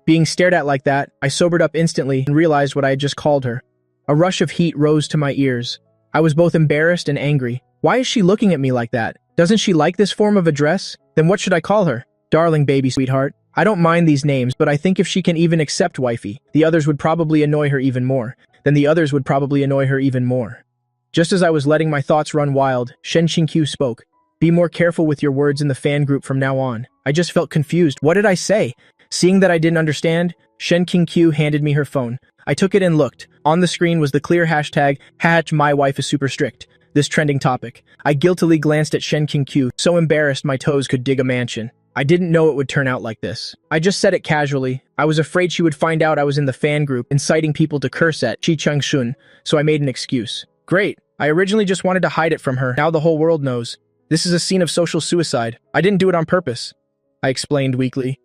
Being stared at like that, I sobered up instantly and realized what I had just called her. A rush of heat rose to my ears. I was both embarrassed and angry. Why is she looking at me like that? Doesn't she like this form of address? Then what should I call her? Darling baby sweetheart. I don't mind these names, but I think if she can even accept wifey, the others would probably annoy her even more. Then the others would probably annoy her even more. Just as I was letting my thoughts run wild, Shen Qingqiu spoke. Be more careful with your words in the fan group from now on. I just felt confused. What did I say? Seeing that I didn't understand, Shen Qingqiu handed me her phone. I took it and looked. On the screen was the clear hashtag, #my wife is super strict. This trending topic. I guiltily glanced at Shen Qingqiu, so embarrassed my toes could dig a mansion. I didn't know it would turn out like this. I just said it casually. I was afraid she would find out I was in the fan group, inciting people to curse at Shi Changshun, so I made an excuse. Great. I originally just wanted to hide it from her. Now the whole world knows. This is a scene of social suicide. I didn't do it on purpose, I explained weakly.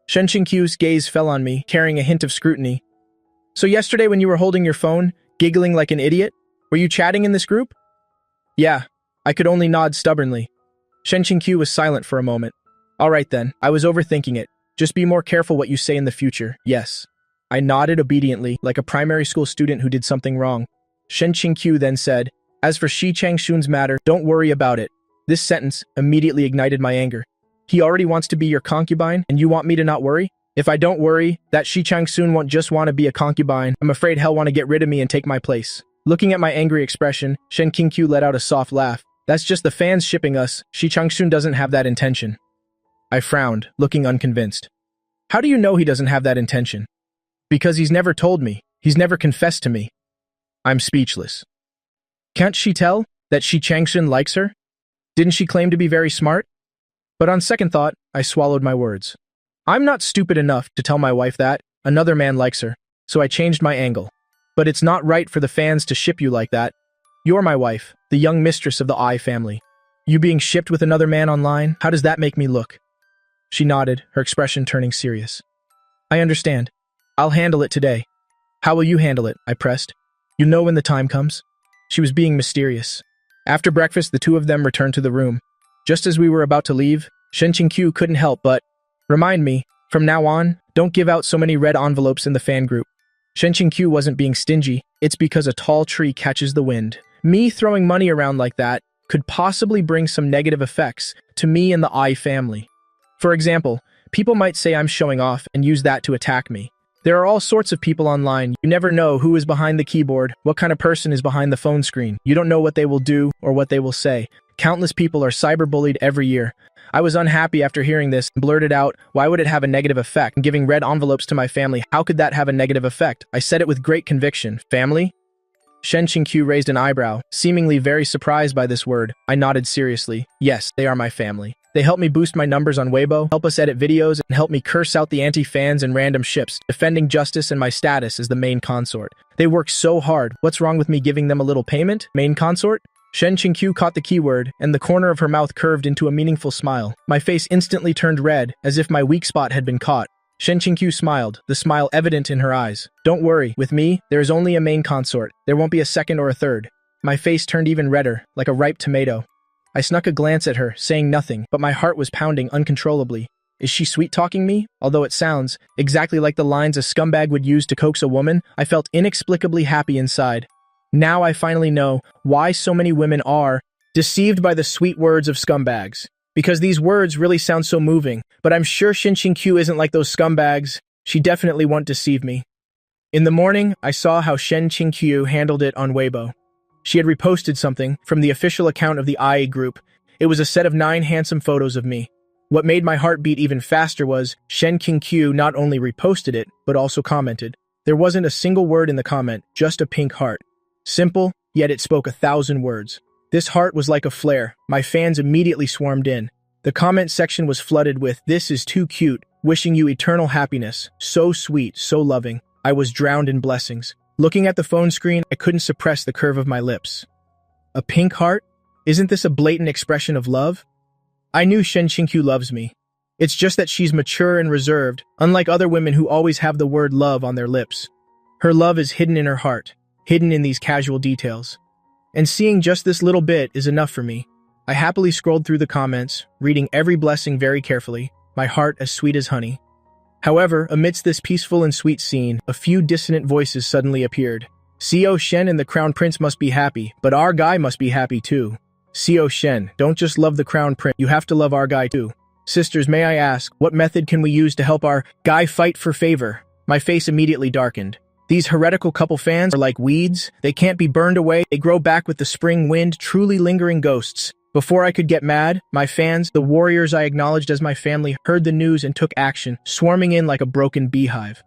Shen Qingqiu's gaze fell on me, carrying a hint of scrutiny. So yesterday when you were holding your phone, giggling like an idiot, were you chatting in this group? Yeah, I could only nod stubbornly. Shen Qingqiu was silent for a moment. All right then, I was overthinking it. Just be more careful what you say in the future, yes. I nodded obediently, like a primary school student who did something wrong. Shen Qingqiu then said, as for Shi Changshun's matter, don't worry about it. This sentence immediately ignited my anger. He already wants to be your concubine, and you want me to not worry? If I don't worry, that Shi Changshun won't just want to be a concubine, I'm afraid he'll want to get rid of me and take my place. Looking at my angry expression, Shen Qingqiu let out a soft laugh. That's just the fans shipping us. Shi Changshun doesn't have that intention. I frowned, looking unconvinced. How do you know he doesn't have that intention? Because he's never told me. He's never confessed to me. I'm speechless. Can't she tell that Shi Changshun likes her? Didn't she claim to be very smart? But on second thought, I swallowed my words. I'm not stupid enough to tell my wife that another man likes her, so I changed my angle. But it's not right for the fans to ship you like that. You're my wife, the young mistress of the I family. You being shipped with another man online, how does that make me look? She nodded, her expression turning serious. I understand. I'll handle it today. How will you handle it? I pressed. You know when the time comes. She was being mysterious. After breakfast, the two of them returned to the room. Just as we were about to leave, Shen Qingqiu couldn't help but remind me, from now on, don't give out so many red envelopes in the fan group. Shen Qingqiu wasn't being stingy, it's because a tall tree catches the wind. Me throwing money around like that could possibly bring some negative effects to me and the I family. For example, people might say I'm showing off and use that to attack me. There are all sorts of people online. You never know who is behind the keyboard, what kind of person is behind the phone screen. You don't know what they will do or what they will say. Countless people are cyberbullied every year. I was unhappy after hearing this and blurted out, why would it have a negative effect? Giving red envelopes to my family, how could that have a negative effect? I said it with great conviction. Family? Shen Qingqiu raised an eyebrow, seemingly very surprised by this word. I nodded seriously. Yes, they are my family. They help me boost my numbers on Weibo, help us edit videos, and help me curse out the anti-fans and random ships, defending justice and my status as the main consort. They work so hard. What's wrong with me giving them a little payment? Main consort? Shen Qingqiu caught the keyword, and the corner of her mouth curved into a meaningful smile. My face instantly turned red, as if my weak spot had been caught. Shen Qingqiu smiled, the smile evident in her eyes. Don't worry, with me, there is only a main consort. There won't be a second or a third. My face turned even redder, like a ripe tomato. I snuck a glance at her, saying nothing, but my heart was pounding uncontrollably. Is she sweet-talking me? Although it sounds exactly like the lines a scumbag would use to coax a woman, I felt inexplicably happy inside. Now I finally know why so many women are deceived by the sweet words of scumbags. Because these words really sound so moving, but I'm sure Shen Qingqiu isn't like those scumbags. She definitely won't deceive me. In the morning, I saw how Shen Qingqiu handled it on Weibo. She had reposted something from the official account of the IA group. It was a set of 9 handsome photos of me. What made my heart beat even faster was Shen Qingqiu not only reposted it, but also commented. There wasn't a single word in the comment, just a pink heart. Simple, yet it spoke 1,000 words. This heart was like a flare. My fans immediately swarmed in. The comment section was flooded with, "This is too cute, wishing you eternal happiness, so sweet, so loving." I was drowned in blessings. Looking at the phone screen, I couldn't suppress the curve of my lips. A pink heart? Isn't this a blatant expression of love? I knew Shen Qingqiu loves me. It's just that she's mature and reserved, unlike other women who always have the word love on their lips. Her love is hidden in her heart, hidden in these casual details. And seeing just this little bit is enough for me. I happily scrolled through the comments, reading every blessing very carefully, my heart as sweet as honey. However, amidst this peaceful and sweet scene, a few dissonant voices suddenly appeared. Co Shen and the Crown Prince must be happy, but our guy must be happy too. Co Shen, don't just love the Crown Prince, you have to love our guy too. Sisters, may I ask, what method can we use to help our guy fight for favor? My face immediately darkened. These heretical couple fans are like weeds. They can't be burned away. They grow back with the spring wind, truly lingering ghosts. Before I could get mad, my fans, the warriors I acknowledged as my family, heard the news and took action, swarming in like a broken beehive.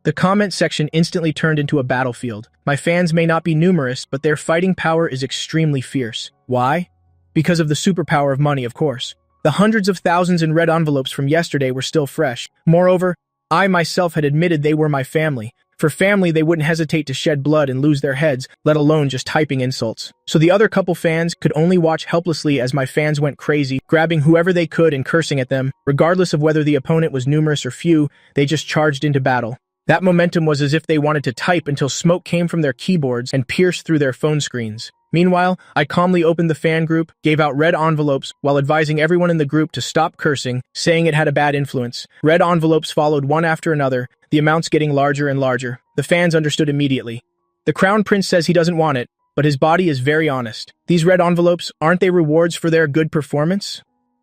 The comment section instantly turned into a battlefield. My fans may not be numerous, but their fighting power is extremely fierce. Why? Because of the superpower of money, of course. The hundreds of thousands in red envelopes from yesterday were still fresh. Moreover, I myself had admitted they were my family. For family, they wouldn't hesitate to shed blood and lose their heads, let alone just typing insults. So the other couple fans could only watch helplessly as my fans went crazy, grabbing whoever they could and cursing at them. Regardless of whether the opponent was numerous or few, they just charged into battle. That momentum was as if they wanted to type until smoke came from their keyboards and pierced through their phone screens. Meanwhile, I calmly opened the fan group, gave out red envelopes while advising everyone in the group to stop cursing, saying it had a bad influence. Red envelopes followed one after another, the amounts getting larger and larger. The fans understood immediately. The Crown Prince says he doesn't want it, but his body is very honest. These red envelopes, aren't they rewards for their good performance?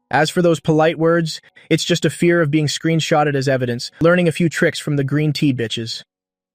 As for those polite words, it's just a fear of being screenshotted as evidence, learning a few tricks from the green tea bitches.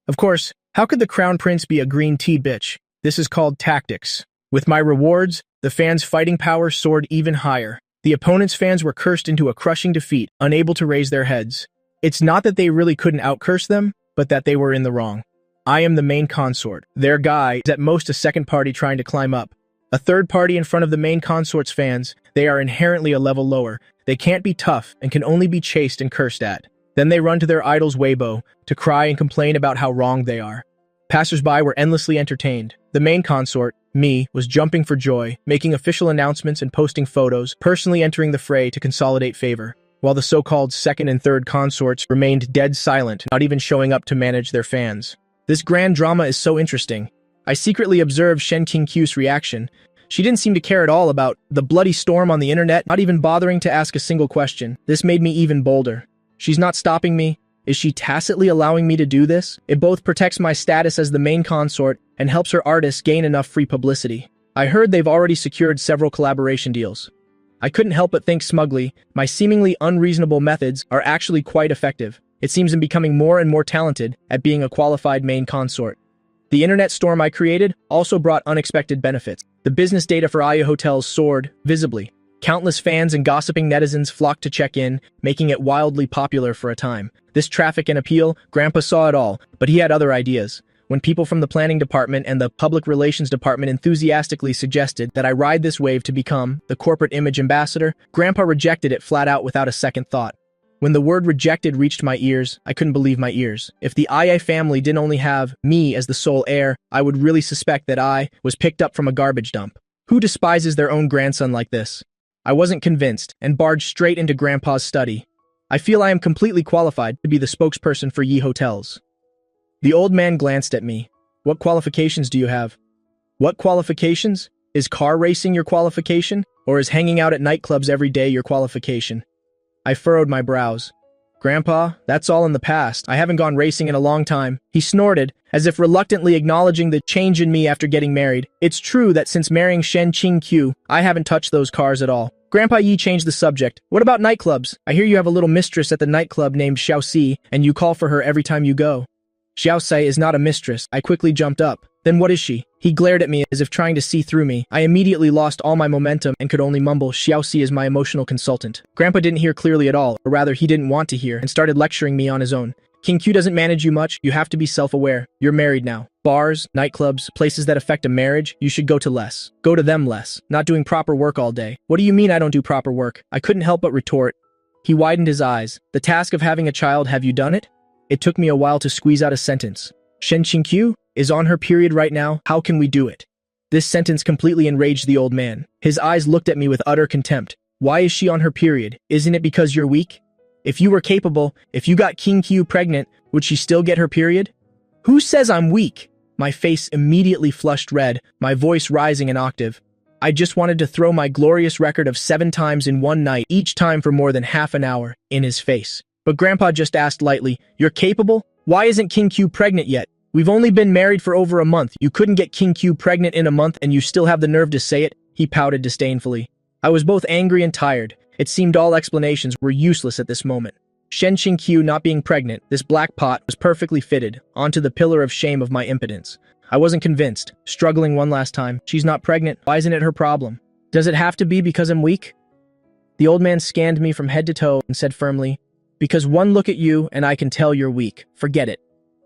Of course, how could the Crown Prince be a green tea bitch? This is called tactics. With my rewards, the fans' fighting power soared even higher. The opponent's fans were cursed into a crushing defeat, unable to raise their heads. It's not that they really couldn't outcurse them, but that they were in the wrong. I am the main consort. Their guy is at most a second party trying to climb up. A third party in front of the main consort's fans. They are inherently a level lower. They can't be tough and can only be chased and cursed at. Then they run to their idol's Weibo to cry and complain about how wrong they are. Passers-by were endlessly entertained. The main consort, me, was jumping for joy, making official announcements and posting photos, personally entering the fray to consolidate favor, while the so-called second and third consorts remained dead silent, not even showing up to manage their fans. This grand drama is so interesting. I secretly observed Shen Qingqiu's reaction. She didn't seem to care at all about the bloody storm on the internet, not even bothering to ask a single question. This made me even bolder. She's not stopping me. Is she tacitly allowing me to do this? It both protects my status as the main consort and helps her artists gain enough free publicity. I heard they've already secured several collaboration deals. I couldn't help but think smugly, my seemingly unreasonable methods are actually quite effective. It seems I'm becoming more and more talented at being a qualified main consort. The internet storm I created also brought unexpected benefits. The business data for Aya hotels soared visibly. Countless fans and gossiping netizens flocked to check in, making it wildly popular for a time. This traffic and appeal, Grandpa saw it all, but he had other ideas. When people from the planning department and the public relations department enthusiastically suggested that I ride this wave to become the corporate image ambassador, Grandpa rejected it flat out without a second thought. When the word rejected reached my ears, I couldn't believe my ears. If the Aya family didn't only have me as the sole heir, I would really suspect that I was picked up from a garbage dump. Who despises their own grandson like this? I wasn't convinced and barged straight into Grandpa's study. I feel I am completely qualified to be the spokesperson for Yi Hotels. The old man glanced at me. What qualifications do you have? What qualifications? Is car racing your qualification? Or is hanging out at nightclubs every day your qualification? I furrowed my brows. Grandpa, that's all in the past. I haven't gone racing in a long time. He snorted, as if reluctantly acknowledging the change in me after getting married. It's true that since marrying Shen Qingqiu, I haven't touched those cars at all. Grandpa Yi changed the subject. What about nightclubs? I hear you have a little mistress at the nightclub named Xiaoxi, and you call for her every time you go. Xiaoxi is not a mistress. I quickly jumped up. Then what is she? He glared at me as if trying to see through me. I immediately lost all my momentum and could only mumble, Xiaoxi is my emotional consultant. Grandpa didn't hear clearly at all, or rather he didn't want to hear, and started lecturing me on his own. Qingqiu doesn't manage you much. You have to be self-aware. You're married now. Bars, nightclubs, places that affect a marriage, you should go to less. Go to them less. Not doing proper work all day. What do you mean I don't do proper work? I couldn't help but retort. He widened his eyes. The task of having a child, have you done it? It took me a while to squeeze out a sentence. Shen Qingqiu is on her period right now. How can we do it? This sentence completely enraged the old man. His eyes looked at me with utter contempt. Why is she on her period? Isn't it because you're weak? If you were capable, if you got Qingqiu pregnant, would she still get her period? Who says I'm weak? My face immediately flushed red, my voice rising an octave. I just wanted to throw my glorious record of 7 times in one night, each time for more than half an hour, in his face. But Grandpa just asked lightly, you're capable? Why isn't Qingqiu pregnant yet? We've only been married for over a month. You couldn't get Qingqiu pregnant in a month and you still have the nerve to say it? He pouted disdainfully. I was both angry and tired. It seemed all explanations were useless at this moment. Shen Qingqiu not being pregnant, this black pot was perfectly fitted onto the pillar of shame of my impotence. I wasn't convinced, struggling one last time. She's not pregnant. Why isn't it her problem? Does it have to be because I'm weak? The old man scanned me from head to toe and said firmly, because one look at you and I can tell you're weak. Forget it.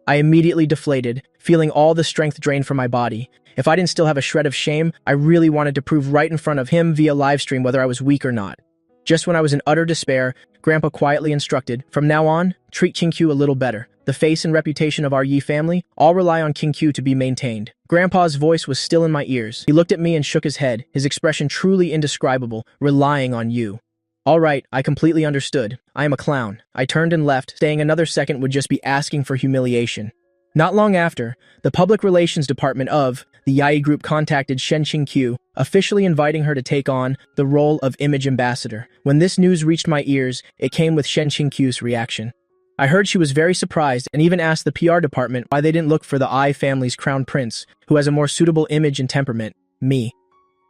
I immediately deflated, feeling all the strength drain from my body. If I didn't still have a shred of shame, I really wanted to prove right in front of him via livestream whether I was weak or not. Just when I was in utter despair, Grandpa quietly instructed, from now on, treat Qingqiu a little better. The face and reputation of our Yi family all rely on Qingqiu to be maintained. Grandpa's voice was still in my ears. He looked at me and shook his head, his expression truly indescribable, relying on you. All right, I completely understood. I am a clown. I turned and left, staying another second would just be asking for humiliation. Not long after, the public relations department of the Yi Group contacted Shen Qingqiu, officially inviting her to take on the role of image ambassador. When this news reached my ears, it came with Shen Qingqiu's reaction. I heard she was very surprised and even asked the PR department why they didn't look for the Ai family's crown prince, who has a more suitable image and temperament, me.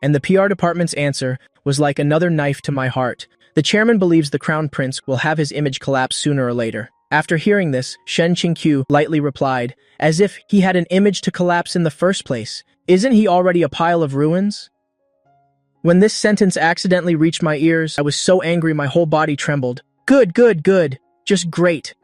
And the PR department's answer was like another knife to my heart. The chairman believes the crown prince will have his image collapse sooner or later. After hearing this, Shen Qingqiu lightly replied, as if he had an image to collapse in the first place. Isn't he already a pile of ruins? When this sentence accidentally reached my ears, I was so angry my whole body trembled. Good. Just great.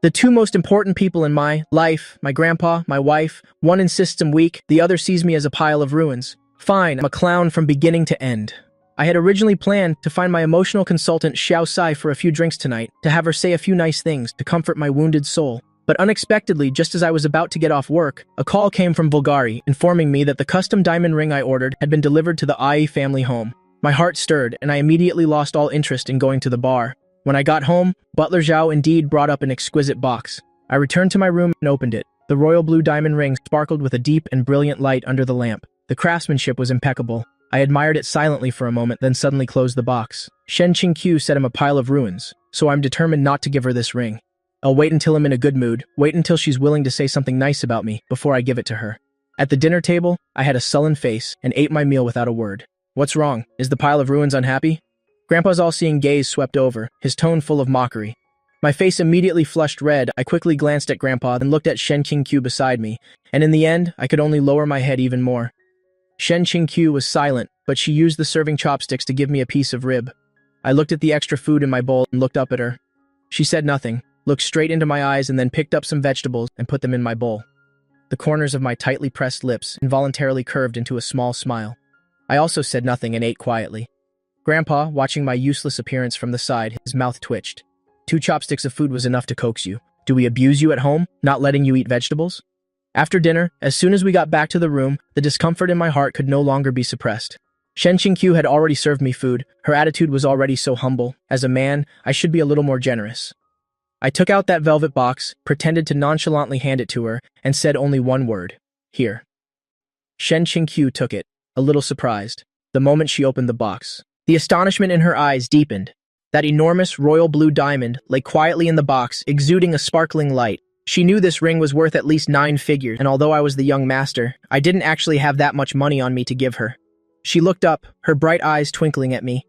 The two most important people in my life, my grandpa, my wife, one insists I'm weak, the other sees me as a pile of ruins. Fine, I'm a clown from beginning to end. I had originally planned to find my emotional consultant Xiao Sai for a few drinks tonight, to have her say a few nice things to comfort my wounded soul. But unexpectedly, just as I was about to get off work, a call came from Bulgari informing me that the custom diamond ring I ordered had been delivered to the IE family home. My heart stirred, and I immediately lost all interest in going to the bar. When I got home, Butler Zhao indeed brought up an exquisite box. I returned to my room and opened it. The royal blue diamond ring sparkled with a deep and brilliant light under the lamp. The craftsmanship was impeccable. I admired it silently for a moment, then suddenly closed the box. Shen Qingqiu said I'm a pile of ruins, so I'm determined not to give her this ring. I'll wait until I'm in a good mood, wait until she's willing to say something nice about me before I give it to her. At the dinner table, I had a sullen face and ate my meal without a word. What's wrong? Is the pile of ruins unhappy? Grandpa's all-seeing gaze swept over, his tone full of mockery. My face immediately flushed red. I quickly glanced at Grandpa and looked at Shen Qingqiu beside me, and in the end, I could only lower my head even more. Shen Qingqiu was silent, but she used the serving chopsticks to give me a piece of rib. I looked at the extra food in my bowl and looked up at her. She said nothing, looked straight into my eyes, and then picked up some vegetables and put them in my bowl. The corners of my tightly pressed lips involuntarily curved into a small smile. I also said nothing and ate quietly. Grandpa, watching my useless appearance from the side, his mouth twitched. 2 chopsticks of food was enough to coax you. Do we abuse you at home, not letting you eat vegetables? After dinner, as soon as we got back to the room, the discomfort in my heart could no longer be suppressed. Shen Qingqiu had already served me food. Her attitude was already so humble. As a man, I should be a little more generous. I took out that velvet box, pretended to nonchalantly hand it to her, and said only one word. Here. Shen Qingqiu took it, a little surprised, the moment she opened the box. The astonishment in her eyes deepened. That enormous royal blue diamond lay quietly in the box, exuding a sparkling light. She knew this ring was worth at least 9 figures, and although I was the young master, I didn't actually have that much money on me to give her. She looked up, her bright eyes twinkling at me.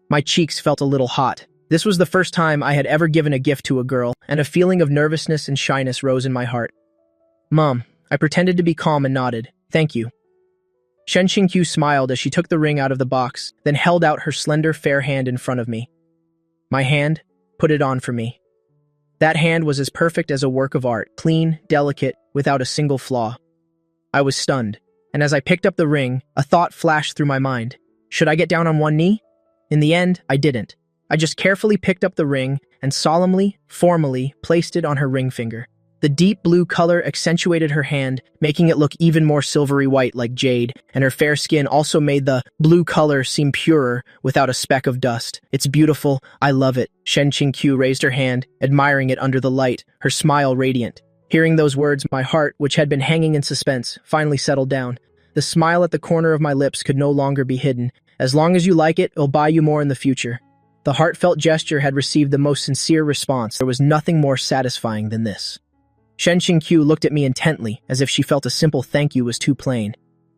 My cheeks felt a little hot. This was the first time I had ever given a gift to a girl, and a feeling of nervousness and shyness rose in my heart. Mom, I pretended to be calm and nodded. Thank you. Shen Qingqiu smiled as she took the ring out of the box, then held out her slender, fair hand in front of me. My hand, put it on for me. That hand was as perfect as a work of art, clean, delicate, without a single flaw. I was stunned, and as I picked up the ring, a thought flashed through my mind. Should I get down on one knee? In the end, I didn't. I just carefully picked up the ring and solemnly, formally placed it on her ring finger. The deep blue color accentuated her hand, making it look even more silvery white like jade, and her fair skin also made the blue color seem purer, without a speck of dust. It's beautiful, I love it. Shen Qingqiu raised her hand, admiring it under the light, her smile radiant. Hearing those words, my heart, which had been hanging in suspense, finally settled down. The smile at the corner of my lips could no longer be hidden. As long as you like it, it'll buy you more in the future. The heartfelt gesture had received the most sincere response. There was nothing more satisfying than this. Shen Qingqiu looked at me intently, as if she felt a simple thank you was too plain.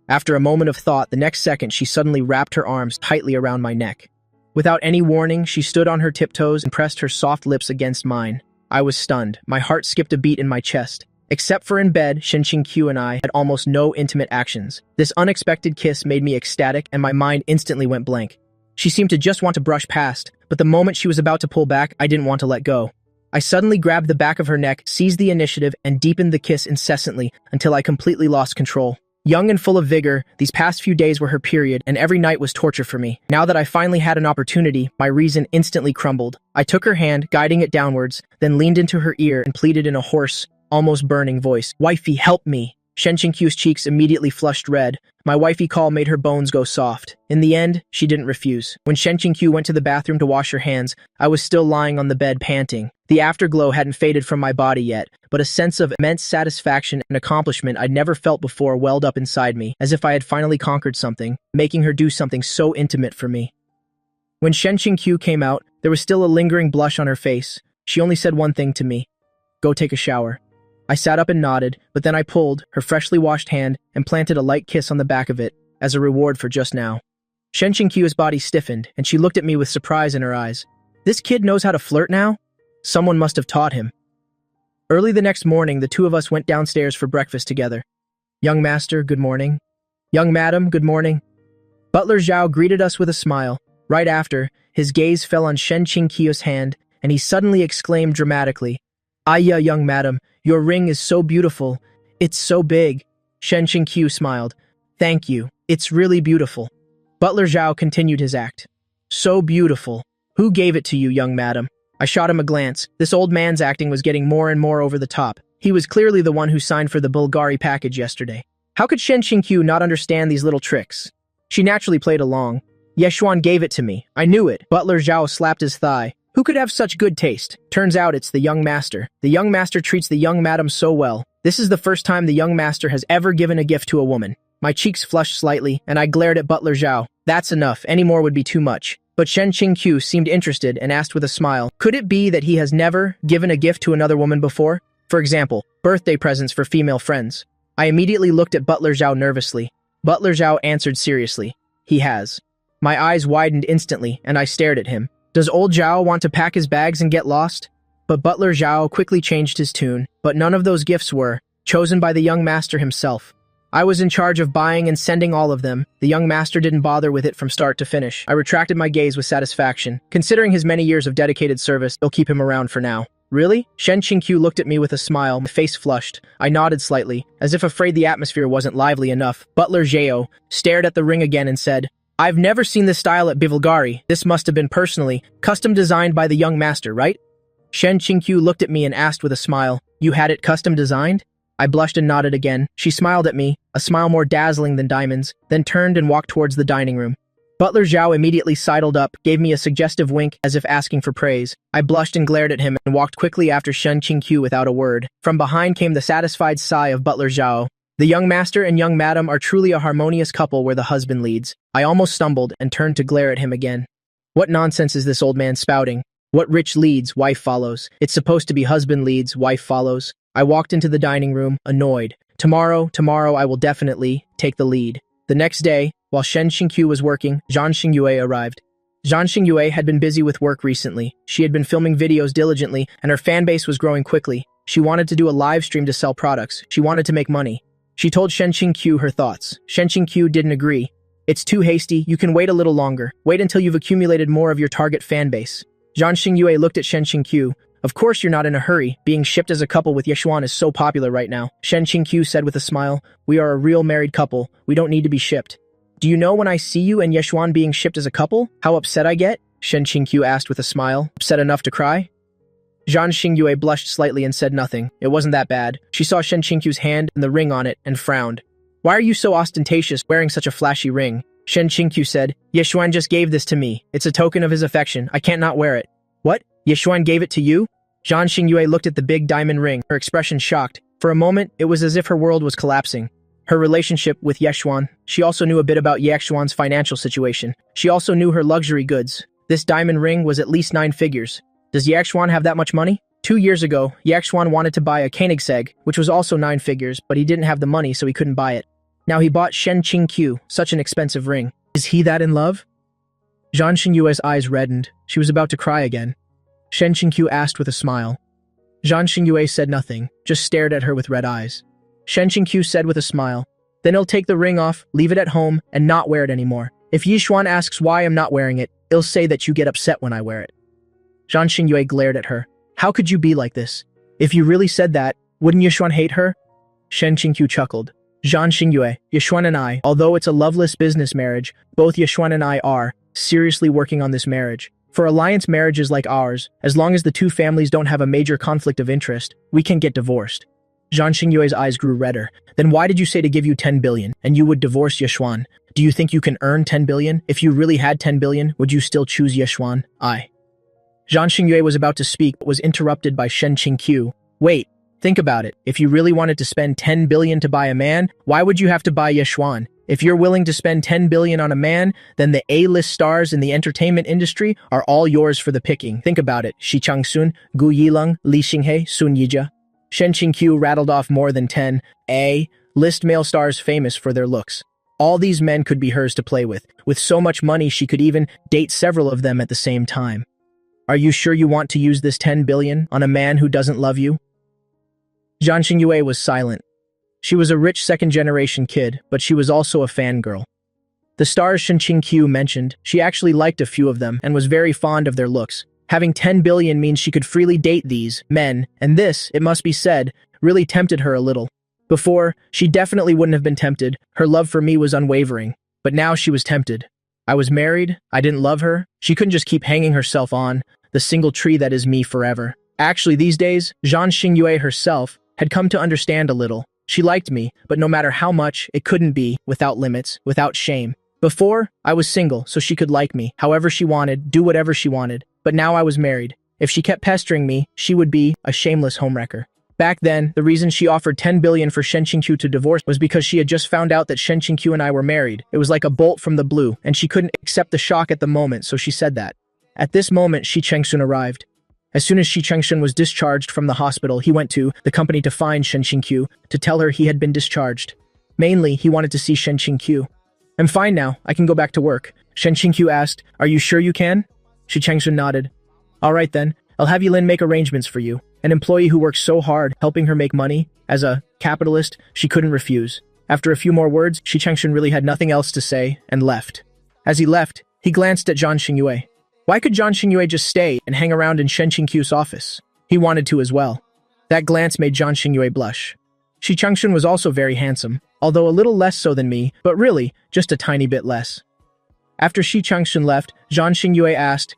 After a moment of thought, the next second she suddenly wrapped her arms tightly around my neck. Without any warning, she stood on her tiptoes and pressed her soft lips against mine. I was stunned. My heart skipped a beat in my chest. Except for in bed, Shen Qingqiu and I had almost no intimate actions. This unexpected kiss made me ecstatic, and my mind instantly went blank. She seemed to just want to brush past, but the moment she was about to pull back, I didn't want to let go. I suddenly grabbed the back of her neck, seized the initiative, and deepened the kiss incessantly until I completely lost control. Young and full of vigor, these past few days were her period, and every night was torture for me. Now that I finally had an opportunity, my reason instantly crumbled. I took her hand, guiding it downwards, then leaned into her ear and pleaded in a hoarse, almost burning voice, "Wifey, help me!" Shen Qingqiu's cheeks immediately flushed red. My wifey call made her bones go soft. In the end, she didn't refuse. When Shen Qingqiu went to the bathroom to wash her hands, I was still lying on the bed panting. The afterglow hadn't faded from my body yet, but a sense of immense satisfaction and accomplishment I'd never felt before welled up inside me, as if I had finally conquered something, making her do something so intimate for me. When Shen Qingqiu came out, there was still a lingering blush on her face. She only said one thing to me: "Go take a shower." I sat up and nodded, but then I pulled her freshly washed hand and planted a light kiss on the back of it, as a reward for just now. Shen Qingqiu's body stiffened, and she looked at me with surprise in her eyes. This kid knows how to flirt now? Someone must have taught him. Early the next morning, the two of us went downstairs for breakfast together. "Young master, good morning." "Young madam, good morning." Butler Zhao greeted us with a smile. Right after, his gaze fell on Shen Qingqiu's hand, and he suddenly exclaimed dramatically, "Ayya, young madam, your ring is so beautiful. It's so big." Shen Qingqiu smiled. "Thank you. It's really beautiful." Butler Zhao continued his act. So beautiful. Who gave it to you, young madam? I shot him a glance. This old man's acting was getting more and more over the top. He was clearly the one who signed for the Bulgari package yesterday. How could Shen Qingqiu not understand these little tricks? She naturally played along. Yeshuan gave it to me. I knew it. Butler Zhao slapped his thigh. Who could have such good taste? Turns out it's the young master. The young master treats the young madam so well. This is the first time the young master has ever given a gift to a woman. My cheeks flushed slightly, and I glared at Butler Zhao. That's enough. Any more would be too much. But Shen Qingqiu seemed interested and asked with a smile, could it be that he has never given a gift to another woman before? For example, birthday presents for female friends. I immediately looked at Butler Zhao nervously. Butler Zhao answered seriously. He has. My eyes widened instantly, and I stared at him. Does old Zhao want to pack his bags and get lost? But Butler Zhao quickly changed his tune. But none of those gifts were chosen by the young master himself. I was in charge of buying and sending all of them. The young master didn't bother with it from start to finish. I retracted my gaze with satisfaction. Considering his many years of dedicated service, they'll keep him around for now. Really? Shen Qingqiu looked at me with a smile, my face flushed. I nodded slightly, as if afraid the atmosphere wasn't lively enough. Butler Zhao stared at the ring again and said, I've never seen this style at Bulgari. This must have been personally custom designed by the young master, right? Shen Qingqiu looked at me and asked with a smile, You had it custom designed? I blushed and nodded again. She smiled at me, a smile more dazzling than diamonds, then turned and walked towards the dining room. Butler Zhao immediately sidled up, gave me a suggestive wink as if asking for praise. I blushed and glared at him and walked quickly after Shen Qingqiu without a word. From behind came the satisfied sigh of Butler Zhao. The young master and young madam are truly a harmonious couple where the husband leads. I almost stumbled and turned to glare at him again. What nonsense is this old man spouting? What rich leads, wife follows. It's supposed to be husband leads, wife follows. I walked into the dining room, annoyed. Tomorrow I will definitely take the lead. The next day, while Shen Qingqiu was working, Zhang Xingyue arrived. Zhang Xingyue had been busy with work recently. She had been filming videos diligently, and her fan base was growing quickly. She wanted to do a live stream to sell products. She wanted to make money. She told Shen Qingqiu her thoughts. Shen Qingqiu didn't agree. It's too hasty. You can wait a little longer. Wait until you've accumulated more of your target fan base. Zhang Xingyue looked at Shen Qingqiu. Of course you're not in a hurry. Being shipped as a couple with Yeshuan is so popular right now. Shen Qingqiu said with a smile, We are a real married couple. We don't need to be shipped. Do you know when I see you and Yeshuan being shipped as a couple, how upset I get? Shen Qingqiu asked with a smile. Upset enough to cry? Zhang Xingyue blushed slightly and said nothing. It wasn't that bad. She saw Shen Qingqiu's hand and the ring on it and frowned. Why are you so ostentatious wearing such a flashy ring? Shen Qingqiu said, Yeshuan just gave this to me. It's a token of his affection. I can't not wear it. What? Yeshuan gave it to you? Zhang Xingyue looked at the big diamond ring, her expression shocked. For a moment, it was as if her world was collapsing. Her relationship with Yeshuan. She also knew a bit about Yeshuan's financial situation. She also knew her luxury goods. This diamond ring was at least 9 figures. Does Yeshuan have that much money? 2 years ago, Yeshuan wanted to buy a Koenigsegg, which was also 9 figures, but he didn't have the money so he couldn't buy it. Now he bought Shen Qingqiu, such an expensive ring. Is he that in love? Zhang Xingyue's eyes reddened. She was about to cry again. Shen Qingqiu asked with a smile. Zhang Xingyue said nothing, just stared at her with red eyes. Shen Qingqiu said with a smile, Then he'll take the ring off, leave it at home, and not wear it anymore. If Yeshuan asks why I'm not wearing it, he'll say that you get upset when I wear it. Zhang Xingyue glared at her. How could you be like this? If you really said that, wouldn't Yeshuan hate her? Shen Qingqiu chuckled. Zhang Xingyue, Yeshuan and I, although it's a loveless business marriage, both Yeshuan and I are seriously working on this marriage. For alliance marriages like ours, as long as the two families don't have a major conflict of interest, we can get divorced. Zhang Xingyue's eyes grew redder. Then why did you say to give you 10 billion, and you would divorce Yeshuan? Do you think you can earn 10 billion? If you really had 10 billion, would you still choose Yeshuan? Zhang Xingyue was about to speak, but was interrupted by Shen Qingqiu. Wait, think about it. If you really wanted to spend 10 billion to buy a man, why would you have to buy Yeshuan? If you're willing to spend 10 billion on a man, then the A-list stars in the entertainment industry are all yours for the picking. Think about it. Shi Changsun, Gu Yileng, Li Xinghe, Sun Yijia. Shen Qingqiu rattled off more than 10 A-list male stars famous for their looks. All these men could be hers to play with. With so much money, she could even date several of them at the same time. Are you sure you want to use this 10 billion on a man who doesn't love you? Zhang Xingyue was silent. She was a rich second-generation kid, but she was also a fangirl. The stars Shen Qingqiu mentioned, she actually liked a few of them and was very fond of their looks. Having 10 billion means she could freely date these men, and this, it must be said, really tempted her a little. Before, she definitely wouldn't have been tempted. Her love for me was unwavering, but now she was tempted. I was married, I didn't love her, she couldn't just keep hanging herself on the single tree that is me forever. Actually, these days, Zhang Xingyue herself had come to understand a little. She liked me, but no matter how much, it couldn't be, without limits, without shame. Before, I was single, so she could like me, however she wanted, do whatever she wanted. But now I was married. If she kept pestering me, she would be a shameless homewrecker. Back then, the reason she offered 10 billion for Shen Qingqiu to divorce was because she had just found out that Shen Qingqiu and I were married. It was like a bolt from the blue, and she couldn't accept the shock at the moment, so she said that. At this moment, Shi Chengshun arrived. As soon as Shi Chengshun was discharged from the hospital, he went to the company to find Shen Qingqiu to tell her he had been discharged. Mainly, he wanted to see Shen Qingqiu. I'm fine now, I can go back to work. Shen Qingqiu asked, are you sure you can? Shi Chengshun nodded. All right then, I'll have Yilin make arrangements for you. An employee who works so hard, helping her make money. As a capitalist, she couldn't refuse. After a few more words, Shi Chengshun really had nothing else to say, and left. As he left, he glanced at Zhang Xingyue. Why could Zhang Xingyue just stay and hang around in Shen Qingqiu's office? He wanted to as well. That glance made Zhang Xingyue blush. Shi Chengshun was also very handsome, although a little less so than me, but really, just a tiny bit less. After Shi Chengshun left, Zhang Xingyue asked,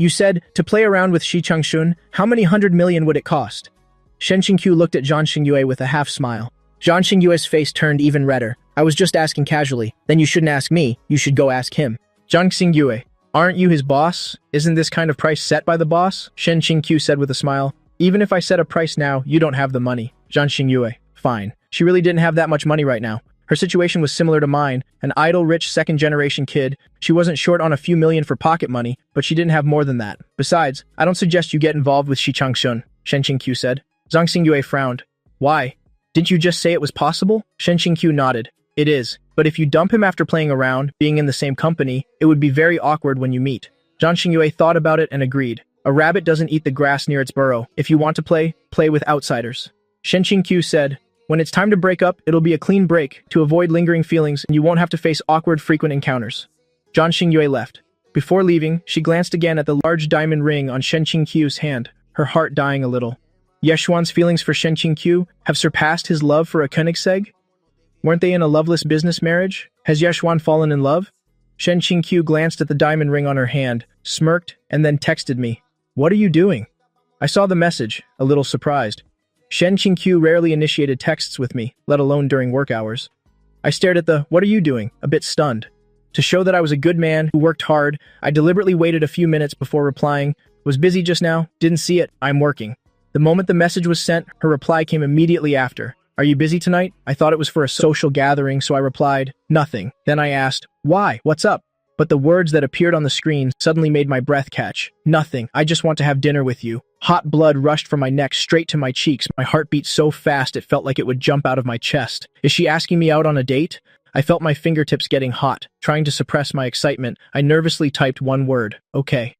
you said, to play around with Shi Chengshun, how many 100 million would it cost? Shen Qingqiu looked at Zhang Xingyue with a half smile. Zhang Xingyue's face turned even redder. I was just asking casually. Then you shouldn't ask me, you should go ask him. Zhang Xingyue, aren't you his boss? Isn't this kind of price set by the boss? Shen Qingqiu said with a smile. Even if I set a price now, you don't have the money. Zhang Xingyue, fine. She really didn't have that much money right now. Her situation was similar to mine, an idle rich second-generation kid. She wasn't short on a few million for pocket money, but she didn't have more than that. Besides, I don't suggest you get involved with Shi Changshun, Shen Qingqiu said. Zhang Xingyue frowned. Why? Didn't you just say it was possible? Shen Qingqiu nodded. It is, but if you dump him after playing around, being in the same company, it would be very awkward when you meet. Zhang Xingyue thought about it and agreed. A rabbit doesn't eat the grass near its burrow. If you want to play, play with outsiders. Shen Qingqiu said, when it's time to break up, it'll be a clean break, to avoid lingering feelings, and you won't have to face awkward, frequent encounters. Zhang Xingyue left. Before leaving, she glanced again at the large diamond ring on Shen Qingqiu's hand, her heart dying a little. Yeshuan's feelings for Shen Qingqiu have surpassed his love for a Koenigsegg? Weren't they in a loveless business marriage? Has Yeshuan fallen in love? Shen Qingqiu glanced at the diamond ring on her hand, smirked, and then texted me. What are you doing? I saw the message, a little surprised. Shen Qingqiu rarely initiated texts with me, let alone during work hours. I stared at the, what are you doing, a bit stunned. To show that I was a good man who worked hard, I deliberately waited a few minutes before replying. Was busy just now, didn't see it, I'm working. The moment the message was sent, her reply came immediately after. Are you busy tonight? I thought it was for a social gathering, so I replied, nothing. Then I asked, why? What's up? But the words that appeared on the screen suddenly made my breath catch. Nothing. I just want to have dinner with you. Hot blood rushed from my neck straight to my cheeks. My heart beat so fast it felt like it would jump out of my chest. Is she asking me out on a date? I felt my fingertips getting hot. Trying to suppress my excitement, I nervously typed one word. Okay.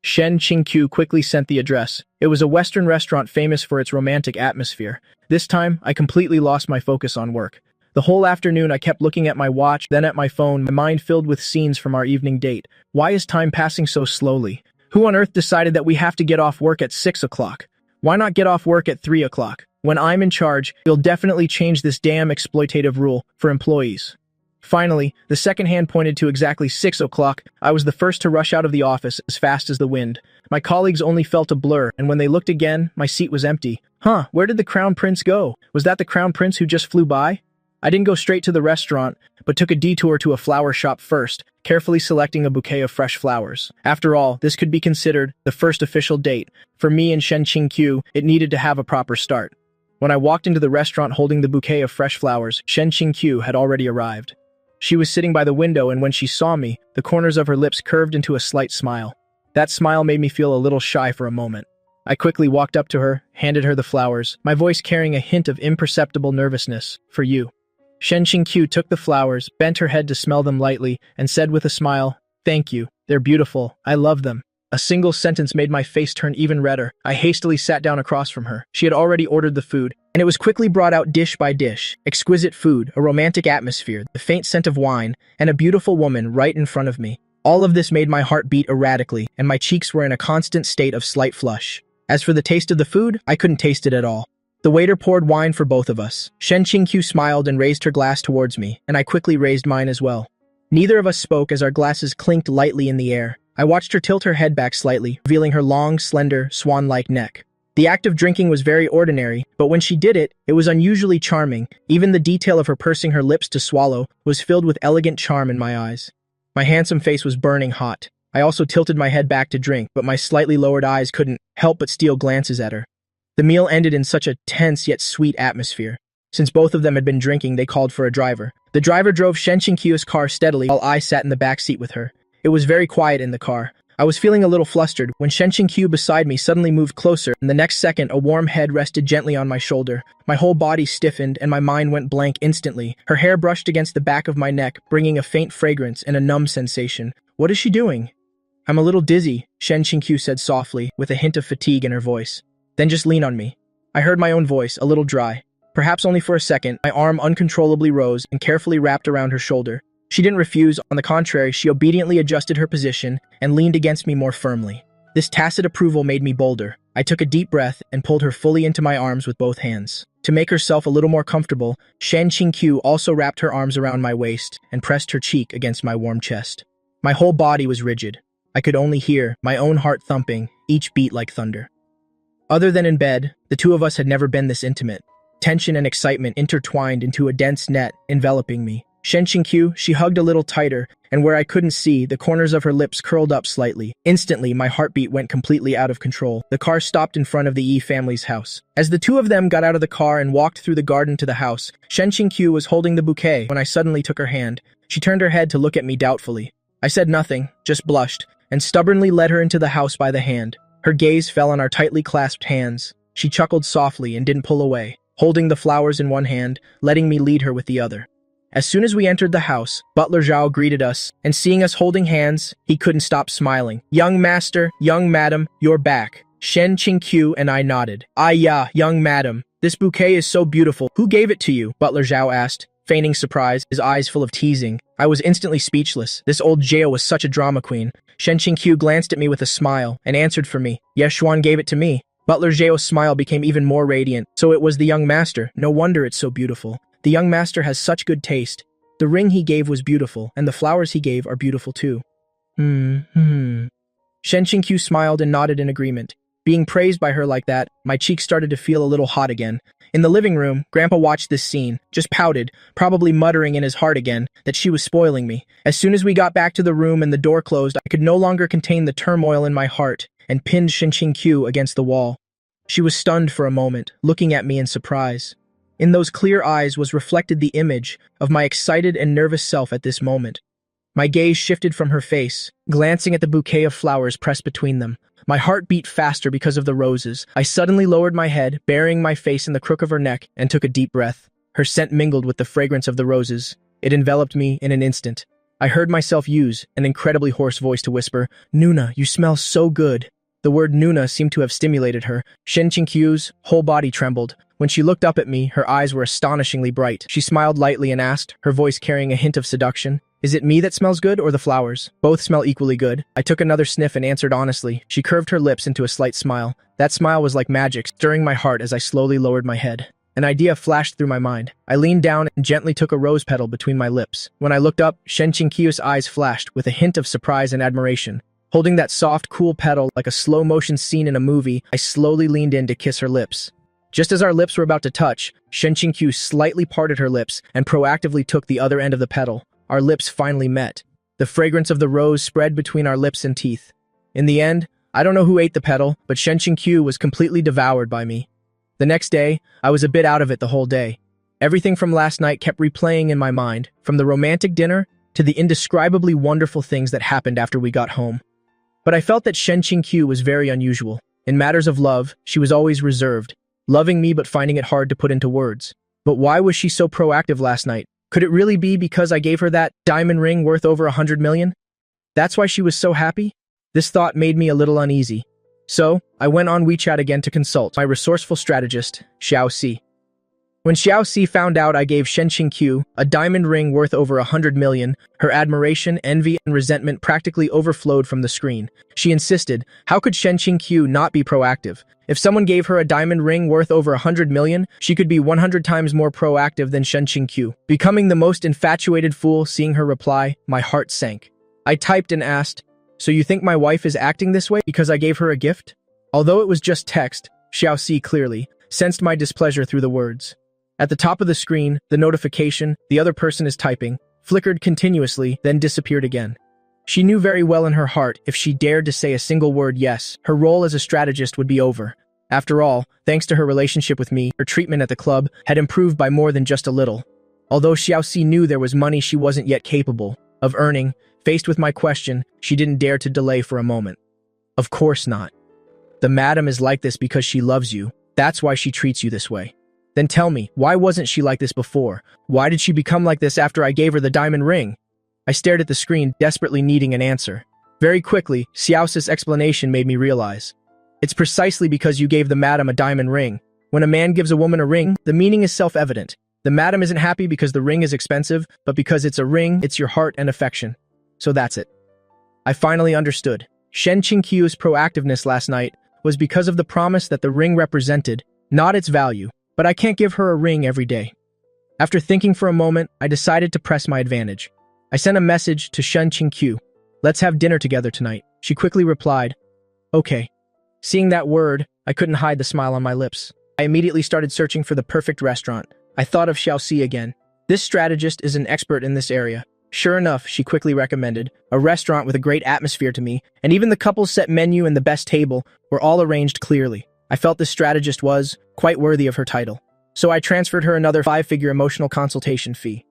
Shen Qingqiu quickly sent the address. It was a Western restaurant famous for its romantic atmosphere. This time, I completely lost my focus on work. The whole afternoon I kept looking at my watch, then at my phone, my mind filled with scenes from our evening date. Why is time passing so slowly? Who on earth decided that we have to get off work at 6 o'clock? Why not get off work at 3 o'clock? When I'm in charge, you'll definitely change this damn exploitative rule for employees. Finally, the second hand pointed to exactly 6 o'clock. I was the first to rush out of the office as fast as the wind. My colleagues only felt a blur, and when they looked again, my seat was empty. Where did the Crown Prince go? Was that the Crown Prince who just flew by? I didn't go straight to the restaurant, but took a detour to a flower shop first, carefully selecting a bouquet of fresh flowers. After all, this could be considered the first official date. For me and Shen Qingqiu, it needed to have a proper start. When I walked into the restaurant holding the bouquet of fresh flowers, Shen Qingqiu had already arrived. She was sitting by the window, and when she saw me, the corners of her lips curved into a slight smile. That smile made me feel a little shy for a moment. I quickly walked up to her, handed her the flowers, my voice carrying a hint of imperceptible nervousness. For you. Shen Qingqiu took the flowers, bent her head to smell them lightly, and said with a smile, thank you. They're beautiful. I love them. A single sentence made my face turn even redder. I hastily sat down across from her. She had already ordered the food, and it was quickly brought out dish by dish. Exquisite food, a romantic atmosphere, the faint scent of wine, and a beautiful woman right in front of me. All of this made my heart beat erratically, and my cheeks were in a constant state of slight flush. As for the taste of the food, I couldn't taste it at all. The waiter poured wine for both of us. Shen Qingqiu smiled and raised her glass towards me, and I quickly raised mine as well. Neither of us spoke as our glasses clinked lightly in the air. I watched her tilt her head back slightly, revealing her long, slender, swan-like neck. The act of drinking was very ordinary, but when she did it, it was unusually charming. Even the detail of her pursing her lips to swallow was filled with elegant charm in my eyes. My handsome face was burning hot. I also tilted my head back to drink, but my slightly lowered eyes couldn't help but steal glances at her. The meal ended in such a tense yet sweet atmosphere. Since both of them had been drinking, they called for a driver. The driver drove Shen Qingqiu's car steadily while I sat in the back seat with her. It was very quiet in the car. I was feeling a little flustered when Shen Qingqiu beside me suddenly moved closer, and the next second a warm head rested gently on my shoulder. My whole body stiffened and my mind went blank instantly. Her hair brushed against the back of my neck, bringing a faint fragrance and a numb sensation. What is she doing? I'm a little dizzy, Shen Qingqiu said softly, with a hint of fatigue in her voice. Then just lean on me. I heard my own voice, a little dry. Perhaps only for a second, my arm uncontrollably rose and carefully wrapped around her shoulder. She didn't refuse. On the contrary, she obediently adjusted her position and leaned against me more firmly. This tacit approval made me bolder. I took a deep breath and pulled her fully into my arms with both hands. To make herself a little more comfortable, Shen Qingqiu also wrapped her arms around my waist and pressed her cheek against my warm chest. My whole body was rigid. I could only hear my own heart thumping, each beat like thunder. Other than in bed, the two of us had never been this intimate. Tension and excitement intertwined into a dense net, enveloping me. Shen Qingqiu, she hugged a little tighter, and where I couldn't see, the corners of her lips curled up slightly. Instantly, my heartbeat went completely out of control. The car stopped in front of the Yi family's house. As the two of them got out of the car and walked through the garden to the house, Shen Qingqiu was holding the bouquet when I suddenly took her hand. She turned her head to look at me doubtfully. I said nothing, just blushed, and stubbornly led her into the house by the hand. Her gaze fell on our tightly clasped hands. She chuckled softly and didn't pull away, holding the flowers in one hand, letting me lead her with the other. As soon as we entered the house, Butler Zhao greeted us, and seeing us holding hands, he couldn't stop smiling. Young master, young madam, you're back. Shen Qingqiu and I nodded. Ah yeah, young madam. This bouquet is so beautiful. Who gave it to you? Butler Zhao asked, feigning surprise, his eyes full of teasing. I was instantly speechless. This old Jao was such a drama queen. Shen Qingqiu glanced at me with a smile and answered for me. Yes, Xuan gave it to me. Butler Zhao's smile became even more radiant. So it was the young master. No wonder it's so beautiful. The young master has such good taste. The ring he gave was beautiful, and the flowers he gave are beautiful too. Shen Qingqiu smiled and nodded in agreement. Being praised by her like that, my cheeks started to feel a little hot again. In the living room, Grandpa watched this scene, just pouted, probably muttering in his heart again that she was spoiling me. As soon as we got back to the room and the door closed, I could no longer contain the turmoil in my heart and pinned Shen Qingqiu against the wall. She was stunned for a moment, looking at me in surprise. In those clear eyes was reflected the image of my excited and nervous self at this moment. My gaze shifted from her face, glancing at the bouquet of flowers pressed between them. My heart beat faster because of the roses. I suddenly lowered my head, burying my face in the crook of her neck, and took a deep breath. Her scent mingled with the fragrance of the roses. It enveloped me in an instant. I heard myself use an incredibly hoarse voice to whisper, "Nuna, you smell so good." The word Nuna seemed to have stimulated her. Shen Qingqiu's whole body trembled. When she looked up at me, her eyes were astonishingly bright. She smiled lightly and asked, her voice carrying a hint of seduction, "Is it me that smells good or the flowers?" "Both smell equally good." I took another sniff and answered honestly. She curved her lips into a slight smile. That smile was like magic, stirring my heart as I slowly lowered my head. An idea flashed through my mind. I leaned down and gently took a rose petal between my lips. When I looked up, Shen Qingqiu's eyes flashed with a hint of surprise and admiration. Holding that soft, cool petal like a slow-motion scene in a movie, I slowly leaned in to kiss her lips. Just as our lips were about to touch, Shen Qingqiu slightly parted her lips and proactively took the other end of the petal. Our lips finally met. The fragrance of the rose spread between our lips and teeth. In the end, I don't know who ate the petal, but Shen Qingqiu was completely devoured by me. The next day, I was a bit out of it the whole day. Everything from last night kept replaying in my mind, from the romantic dinner to the indescribably wonderful things that happened after we got home. But I felt that Shen Qingqiu was very unusual. In matters of love, she was always reserved, loving me but finding it hard to put into words. But why was she so proactive last night? Could it really be because I gave her that diamond ring worth over 100 million? That's why she was so happy? This thought made me a little uneasy. So, I went on WeChat again to consult my resourceful strategist, Xiao Si. When Xiaoxi found out I gave Shen Qingqiu a diamond ring worth over 100 million, her admiration, envy, and resentment practically overflowed from the screen. She insisted, how could Shen Qingqiu not be proactive? If someone gave her a diamond ring worth over 100 million, she could be 100 times more proactive than Shen Qingqiu. Becoming the most infatuated fool, seeing her reply, my heart sank. I typed and asked, so you think my wife is acting this way because I gave her a gift? Although it was just text, Xiaoxi clearly sensed my displeasure through the words. At the top of the screen, the notification, the other person is typing, flickered continuously, then disappeared again. She knew very well in her heart if she dared to say a single word yes, her role as a strategist would be over. After all, thanks to her relationship with me, her treatment at the club had improved by more than just a little. Although Xiaoxi knew there was money she wasn't yet capable of earning, faced with my question, she didn't dare to delay for a moment. Of course not. The madam is like this because she loves you. That's why she treats you this way. Then tell me, why wasn't she like this before? Why did she become like this after I gave her the diamond ring? I stared at the screen, desperately needing an answer. Very quickly, Xiaoxi's explanation made me realize. It's precisely because you gave the madam a diamond ring. When a man gives a woman a ring, the meaning is self-evident. The madam isn't happy because the ring is expensive, but because it's a ring, it's your heart and affection. So that's it. I finally understood. Shen Qingqiu's proactiveness last night was because of the promise that the ring represented, not its value. But I can't give her a ring every day. After thinking for a moment, I decided to press my advantage. I sent a message to Shen Qingqiu. Let's have dinner together tonight. She quickly replied, okay. Seeing that word, I couldn't hide the smile on my lips. I immediately started searching for the perfect restaurant. I thought of Xiaoxi again. This strategist is an expert in this area. Sure enough, she quickly recommended a restaurant with a great atmosphere to me, and even the couple's set menu and the best table were all arranged clearly. I felt this strategist was quite worthy of her title, so I transferred her another 5-figure emotional consultation fee.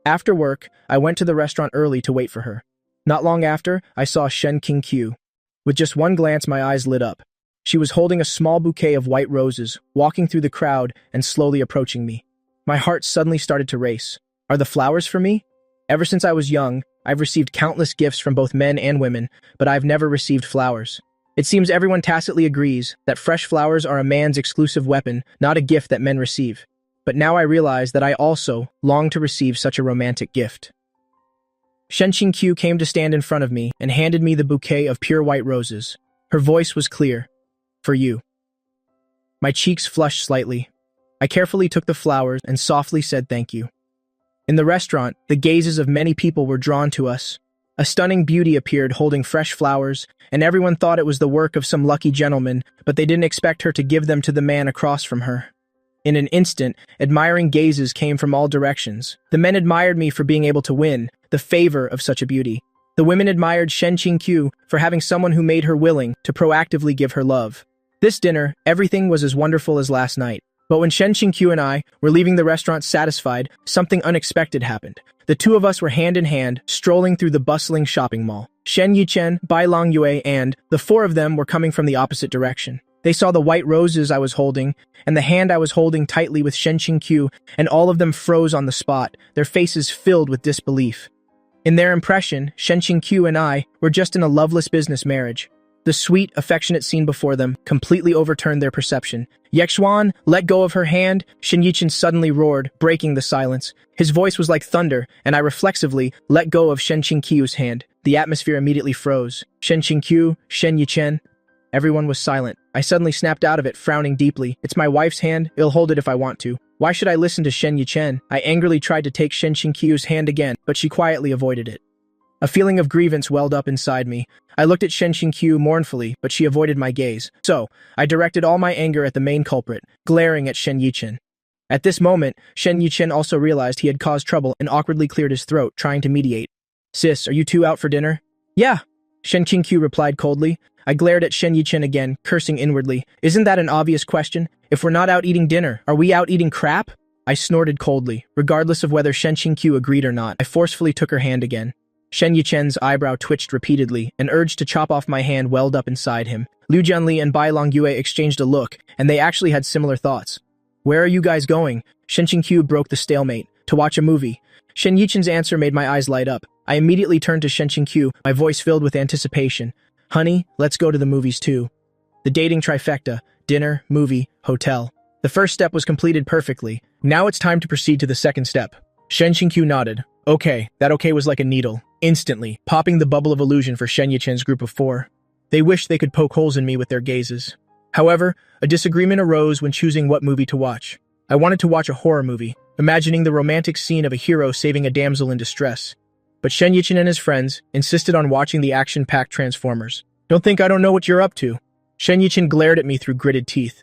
After work, I went to the restaurant early to wait for her. Not long after, I saw Shen Qingqiu. With just one glance, my eyes lit up. She was holding a small bouquet of white roses, walking through the crowd and slowly approaching me. My heart suddenly started to race. Are the flowers for me? Ever since I was young, I've received countless gifts from both men and women, but I've never received flowers. It seems everyone tacitly agrees that fresh flowers are a man's exclusive weapon, not a gift that men receive. But now I realize that I also long to receive such a romantic gift. Shen Qingqiu came to stand in front of me and handed me the bouquet of pure white roses. Her voice was clear. For you. My cheeks flushed slightly. I carefully took the flowers and softly said thank you. In the restaurant, the gazes of many people were drawn to us. A stunning beauty appeared holding fresh flowers, and everyone thought it was the work of some lucky gentleman, but they didn't expect her to give them to the man across from her. In an instant, admiring gazes came from all directions. The men admired me for being able to win the favor of such a beauty. The women admired Shen Qingqiu for having someone who made her willing to proactively give her love. This dinner, everything was as wonderful as last night. But when Shen Qingqiu and I were leaving the restaurant satisfied, something unexpected happened. The two of us were hand in hand, strolling through the bustling shopping mall. Shen Yichen, Bai Longyue, and the four of them were coming from the opposite direction. They saw the white roses I was holding, and the hand I was holding tightly with Shen Qingqiu, and all of them froze on the spot, their faces filled with disbelief. In their impression, Shen Qingqiu and I were just in a loveless business marriage. The sweet, affectionate scene before them completely overturned their perception. Yexuan let go of her hand. Shen Yichen suddenly roared, breaking the silence. His voice was like thunder, and I reflexively let go of Shen Qingqiu's hand. The atmosphere immediately froze. Shen Qingqiu, Shen Yichen. Everyone was silent. I suddenly snapped out of it, frowning deeply. It's my wife's hand. I'll hold it if I want to. Why should I listen to Shen Yichen? I angrily tried to take Shen Qingqiu's hand again, but she quietly avoided it. A feeling of grievance welled up inside me. I looked at Shen Qingqiu mournfully, but she avoided my gaze. So, I directed all my anger at the main culprit, glaring at Shen Yichen. At this moment, Shen Yichen also realized he had caused trouble and awkwardly cleared his throat, trying to mediate. Sis, are you two out for dinner? Yeah, Shen Qingqiu replied coldly. I glared at Shen Yichen again, cursing inwardly. Isn't that an obvious question? If we're not out eating dinner, are we out eating crap? I snorted coldly. Regardless of whether Shen Qingqiu agreed or not, I forcefully took her hand again. Shen Yichen's eyebrow twitched repeatedly, an urge to chop off my hand welled up inside him. Liu Jianli and Bai Longyue exchanged a look, and they actually had similar thoughts. Where are you guys going? Shen Qingqiu broke the stalemate. To watch a movie. Shen Yichen's answer made my eyes light up. I immediately turned to Shen Qingqiu, my voice filled with anticipation. Honey, let's go to the movies too. The dating trifecta, dinner, movie, hotel. The first step was completed perfectly. Now it's time to proceed to the second step. Shen Qingqiu nodded. Okay, that okay was like a needle, instantly, popping the bubble of illusion for Shen Yichen's group of 4. They wished they could poke holes in me with their gazes. However, a disagreement arose when choosing what movie to watch. I wanted to watch a horror movie, imagining the romantic scene of a hero saving a damsel in distress. But Shen Yichen and his friends insisted on watching the action-packed Transformers. Don't think I don't know what you're up to. Shen Yichen glared at me through gritted teeth.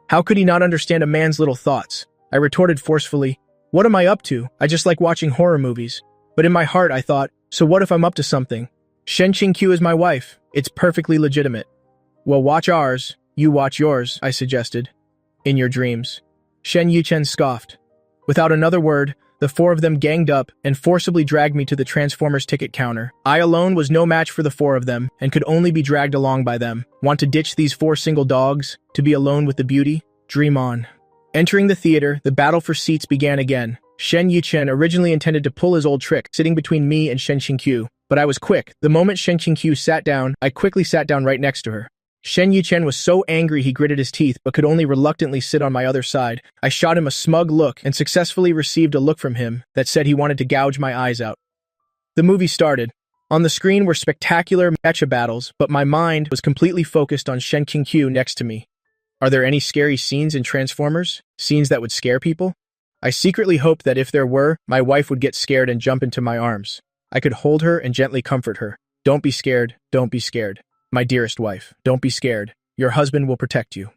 How could he not understand a man's little thoughts? I retorted forcefully. What am I up to? I just like watching horror movies. But in my heart, I thought, so what if I'm up to something? Shen Qingqiu is my wife. It's perfectly legitimate. Well, watch ours. You watch yours, I suggested. In your dreams. Shen Yichen scoffed. Without another word, the 4 of them ganged up and forcibly dragged me to the Transformers ticket counter. I alone was no match for the 4 of them and could only be dragged along by them. Want to ditch these 4 single dogs? To be alone with the beauty? Dream on. Entering the theater, the battle for seats began again. Shen Yichen originally intended to pull his old trick, sitting between me and Shen Qingqiu, but I was quick. The moment Shen Qingqiu sat down, I quickly sat down right next to her. Shen Yichen was so angry he gritted his teeth but could only reluctantly sit on my other side. I shot him a smug look and successfully received a look from him that said he wanted to gouge my eyes out. The movie started. On the screen were spectacular mecha battles, but my mind was completely focused on Shen Qingqiu next to me. Are there any scary scenes in Transformers? Scenes that would scare people? I secretly hoped that if there were, my wife would get scared and jump into my arms. I could hold her and gently comfort her. Don't be scared, don't be scared. My dearest wife, don't be scared. Your husband will protect you.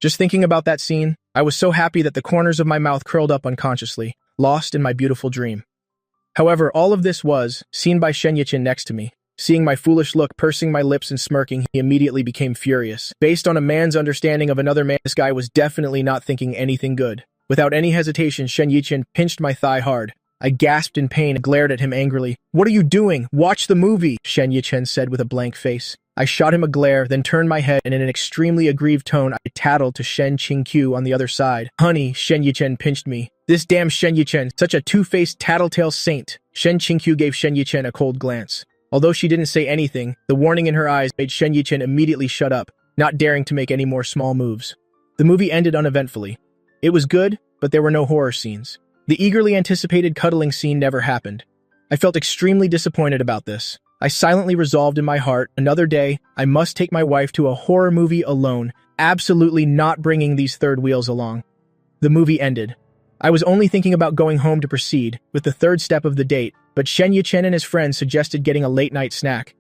Just thinking about that scene, I was so happy that the corners of my mouth curled up unconsciously, lost in my beautiful dream. However, all of this was seen by Shen Yichen next to me. Seeing my foolish look, pursing my lips and smirking, he immediately became furious. Based on a man's understanding of another man, this guy was definitely not thinking anything good. Without any hesitation, Shen Yichen pinched my thigh hard. I gasped in pain and glared at him angrily. What are you doing? Watch the movie, Shen Yichen said with a blank face. I shot him a glare, then turned my head and in an extremely aggrieved tone, I tattled to Shen Qingqiu on the other side. Honey, Shen Yichen pinched me. This damn Shen Yichen, such a two-faced tattletale saint. Shen Qingqiu gave Shen Yichen a cold glance. Although she didn't say anything, the warning in her eyes made Shen Yichen immediately shut up, not daring to make any more small moves. The movie ended uneventfully. It was good, but there were no horror scenes. The eagerly anticipated cuddling scene never happened. I felt extremely disappointed about this. I silently resolved in my heart, another day, I must take my wife to a horror movie alone, absolutely not bringing these third wheels along. The movie ended. I was only thinking about going home to proceed with the third step of the date, but Shen Yichen and his friends suggested getting a late-night snack.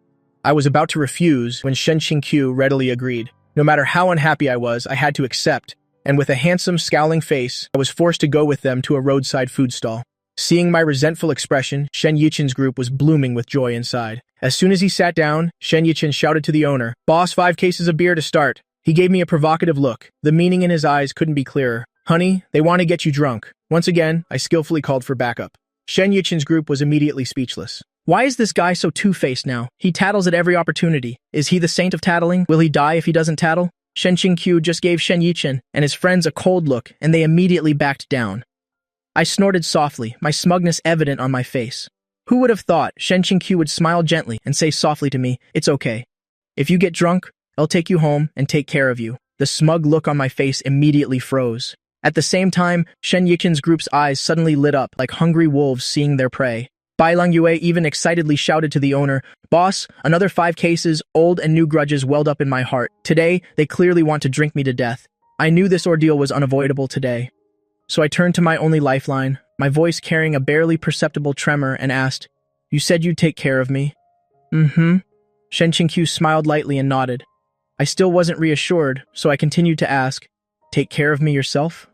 I was about to refuse when Shen Qingqiu readily agreed. No matter how unhappy I was, I had to accept. And with a handsome, scowling face, I was forced to go with them to a roadside food stall. Seeing my resentful expression, Shen Yichen's group was blooming with joy inside. As soon as he sat down, Shen Yichen shouted to the owner, "Boss, 5 cases of beer to start." He gave me a provocative look. The meaning in his eyes couldn't be clearer. Honey, they want to get you drunk. Once again, I skillfully called for backup. Shen Yichen's group was immediately speechless. Why is this guy so two-faced now? He tattles at every opportunity. Is he the saint of tattling? Will he die if he doesn't tattle? Shen Qingqiu just gave Shen Yichen and his friends a cold look, and they immediately backed down. I snorted softly, my smugness evident on my face. Who would have thought Shen Qingqiu would smile gently and say softly to me, "It's okay. If you get drunk, I'll take you home and take care of you." The smug look on my face immediately froze. At the same time, Shen Yichen's group's eyes suddenly lit up like hungry wolves seeing their prey. Bai Lang Yue even excitedly shouted to the owner, "Boss, another 5 cases, old and new grudges welled up in my heart. Today, they clearly want to drink me to death." I knew this ordeal was unavoidable today. So I turned to my only lifeline, my voice carrying a barely perceptible tremor, and asked, "You said you'd take care of me?" "Mm-hmm." Shen Qingqiu smiled lightly and nodded. I still wasn't reassured, so I continued to ask, "Take care of me yourself?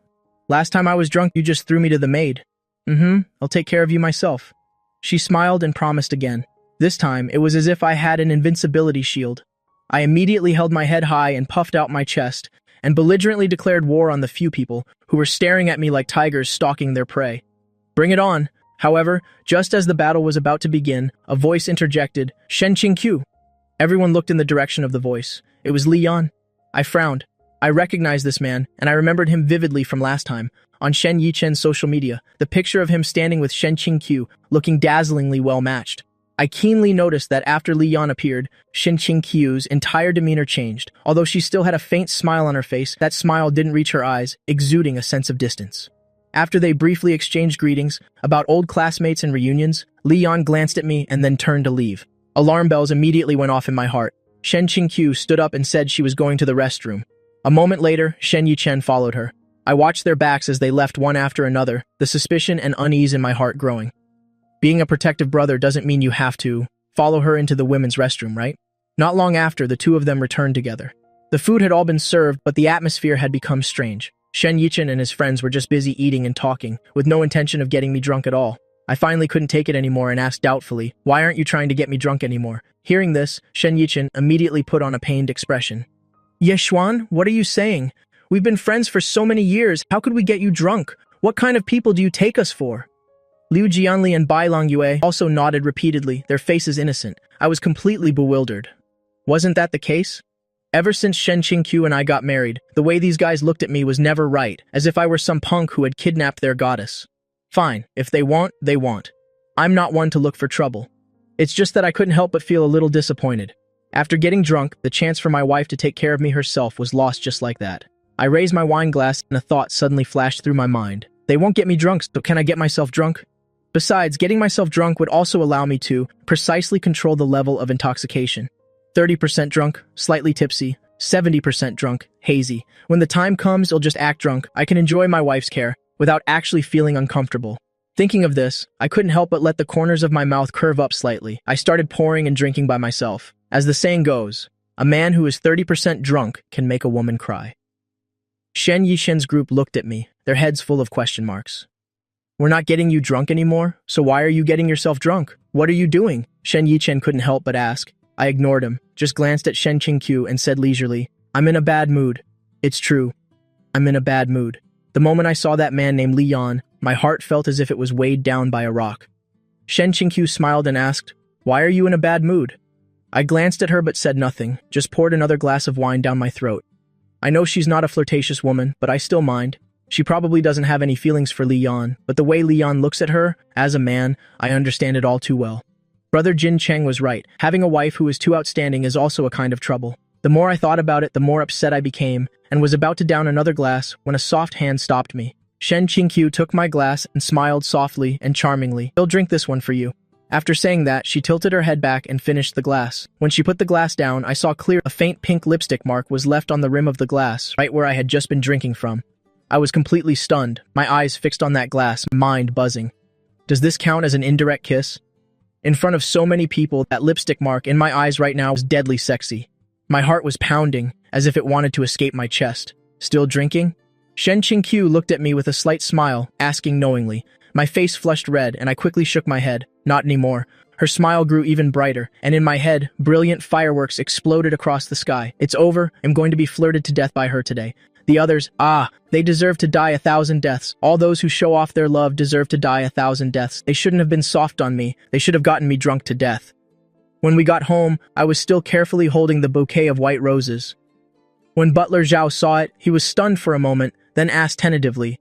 Last time I was drunk, you just threw me to the maid." "Mm-hmm, I'll take care of you myself." She smiled and promised again. This time, it was as if I had an invincibility shield. I immediately held my head high and puffed out my chest, and belligerently declared war on the few people who were staring at me like tigers stalking their prey. Bring it on. However, just as the battle was about to begin, a voice interjected, "Shen Qingqiu." Everyone looked in the direction of the voice. It was Li Yan. I frowned. I recognized this man, and I remembered him vividly from last time. On Shen Yichen's social media, the picture of him standing with Shen Qingqiu, looking dazzlingly well-matched. I keenly noticed that after Li Yan appeared, Shen Qingqiu's entire demeanor changed. Although she still had a faint smile on her face, that smile didn't reach her eyes, exuding a sense of distance. After they briefly exchanged greetings about old classmates and reunions, Li Yan glanced at me and then turned to leave. Alarm bells immediately went off in my heart. Shen Qingqiu stood up and said she was going to the restroom. A moment later, Shen Yichen followed her. I watched their backs as they left one after another, the suspicion and unease in my heart growing. Being a protective brother doesn't mean you have to follow her into the women's restroom, right? Not long after, the two of them returned together. The food had all been served, but the atmosphere had become strange. Shen Yichen and his friends were just busy eating and talking, with no intention of getting me drunk at all. I finally couldn't take it anymore and asked doubtfully, "Why aren't you trying to get me drunk anymore?" Hearing this, Shen Yichen immediately put on a pained expression. "Ye Xuan, what are you saying? We've been friends for so many years, how could we get you drunk? What kind of people do you take us for?" Liu Jianli and Bai Longyue also nodded repeatedly, their faces innocent. I was completely bewildered. Wasn't that the case? Ever since Shen Qingqiu and I got married, the way these guys looked at me was never right, as if I were some punk who had kidnapped their goddess. Fine, if they want, they want. I'm not one to look for trouble. It's just that I couldn't help but feel a little disappointed. After getting drunk, the chance for my wife to take care of me herself was lost just like that. I raised my wine glass and a thought suddenly flashed through my mind. They won't get me drunk, so can I get myself drunk? Besides, getting myself drunk would also allow me to precisely control the level of intoxication. 30% drunk, slightly tipsy, 70% drunk, hazy. When the time comes, I'll just act drunk. I can enjoy my wife's care without actually feeling uncomfortable. Thinking of this, I couldn't help but let the corners of my mouth curve up slightly. I started pouring and drinking by myself. As the saying goes, a man who is 30% drunk can make a woman cry. Shen Yishen's group looked at me, their heads full of question marks. "We're not getting you drunk anymore, so why are you getting yourself drunk? What are you doing?" Shen Yichen couldn't help but ask. I ignored him, just glanced at Shen Qingqiu and said leisurely, "I'm in a bad mood." It's true. I'm in a bad mood. The moment I saw that man named Li Yan, my heart felt as if it was weighed down by a rock. Shen Qingqiu smiled and asked, "Why are you in a bad mood?" I glanced at her but said nothing, just poured another glass of wine down my throat. I know she's not a flirtatious woman, but I still mind. She probably doesn't have any feelings for Li Yan, but the way Li Yan looks at her, as a man, I understand it all too well. Brother Jin Cheng was right. Having a wife who is too outstanding is also a kind of trouble. The more I thought about it, the more upset I became, and was about to down another glass when a soft hand stopped me. Shen Qingqiu took my glass and smiled softly and charmingly. "I'll drink this one for you." After saying that, she tilted her head back and finished the glass. When she put the glass down, I saw clear a faint pink lipstick mark was left on the rim of the glass, right where I had just been drinking from. I was completely stunned, my eyes fixed on that glass, mind buzzing. Does this count as an indirect kiss? In front of so many people, that lipstick mark in my eyes right now was deadly sexy. My heart was pounding, as if it wanted to escape my chest. Still drinking? Shen Qingqiu looked at me with a slight smile, asking knowingly. My face flushed red, and I quickly shook my head. Not anymore. Her smile grew even brighter, and in my head, brilliant fireworks exploded across the sky. It's over. I'm going to be flirted to death by her today. The others, they deserve to die 1,000 deaths. All those who show off their love deserve to die 1,000 deaths. They shouldn't have been soft on me. They should have gotten me drunk to death. When we got home, I was still carefully holding the bouquet of white roses. When Butler Zhao saw it, he was stunned for a moment, then asked tentatively,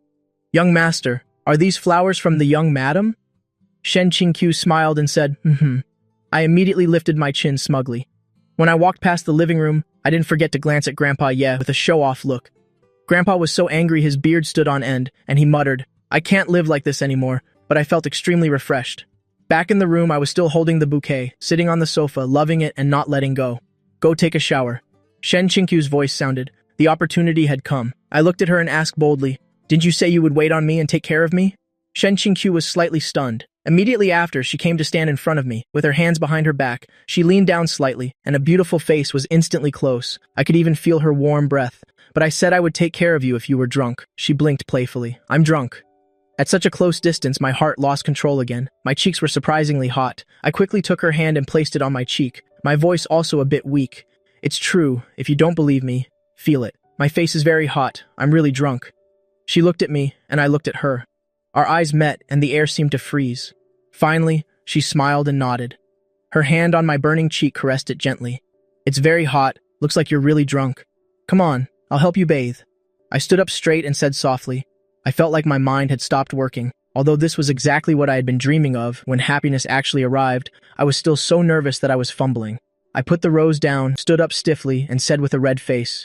"Young master, are these flowers from the young madam?" Shen Qingqiu smiled and said, I immediately lifted my chin smugly. When I walked past the living room, I didn't forget to glance at Grandpa Ye with a show-off look. Grandpa was so angry his beard stood on end, and he muttered, "I can't live like this anymore," but I felt extremely refreshed. Back in the room, I was still holding the bouquet, sitting on the sofa, loving it and not letting go. "Go take a shower." Shen Qingqiu's voice sounded. The opportunity had come. I looked at her and asked boldly, "Didn't you say you would wait on me and take care of me?" Shen Qingqiu was slightly stunned. Immediately after, she came to stand in front of me, with her hands behind her back. She leaned down slightly, and a beautiful face was instantly close. I could even feel her warm breath. "But I said I would take care of you if you were drunk." She blinked playfully. "I'm drunk." At such a close distance, my heart lost control again. My cheeks were surprisingly hot. I quickly took her hand and placed it on my cheek, my voice also a bit weak. "It's true. If you don't believe me, feel it. My face is very hot. I'm really drunk." She looked at me, and I looked at her. Our eyes met, and the air seemed to freeze. Finally, she smiled and nodded. Her hand on my burning cheek caressed it gently. "It's very hot. Looks like you're really drunk. Come on, I'll help you bathe." I stood up straight and said softly. I felt like my mind had stopped working. Although this was exactly what I had been dreaming of, when happiness actually arrived, I was still so nervous that I was fumbling. I put the rose down, stood up stiffly, and said with a red face,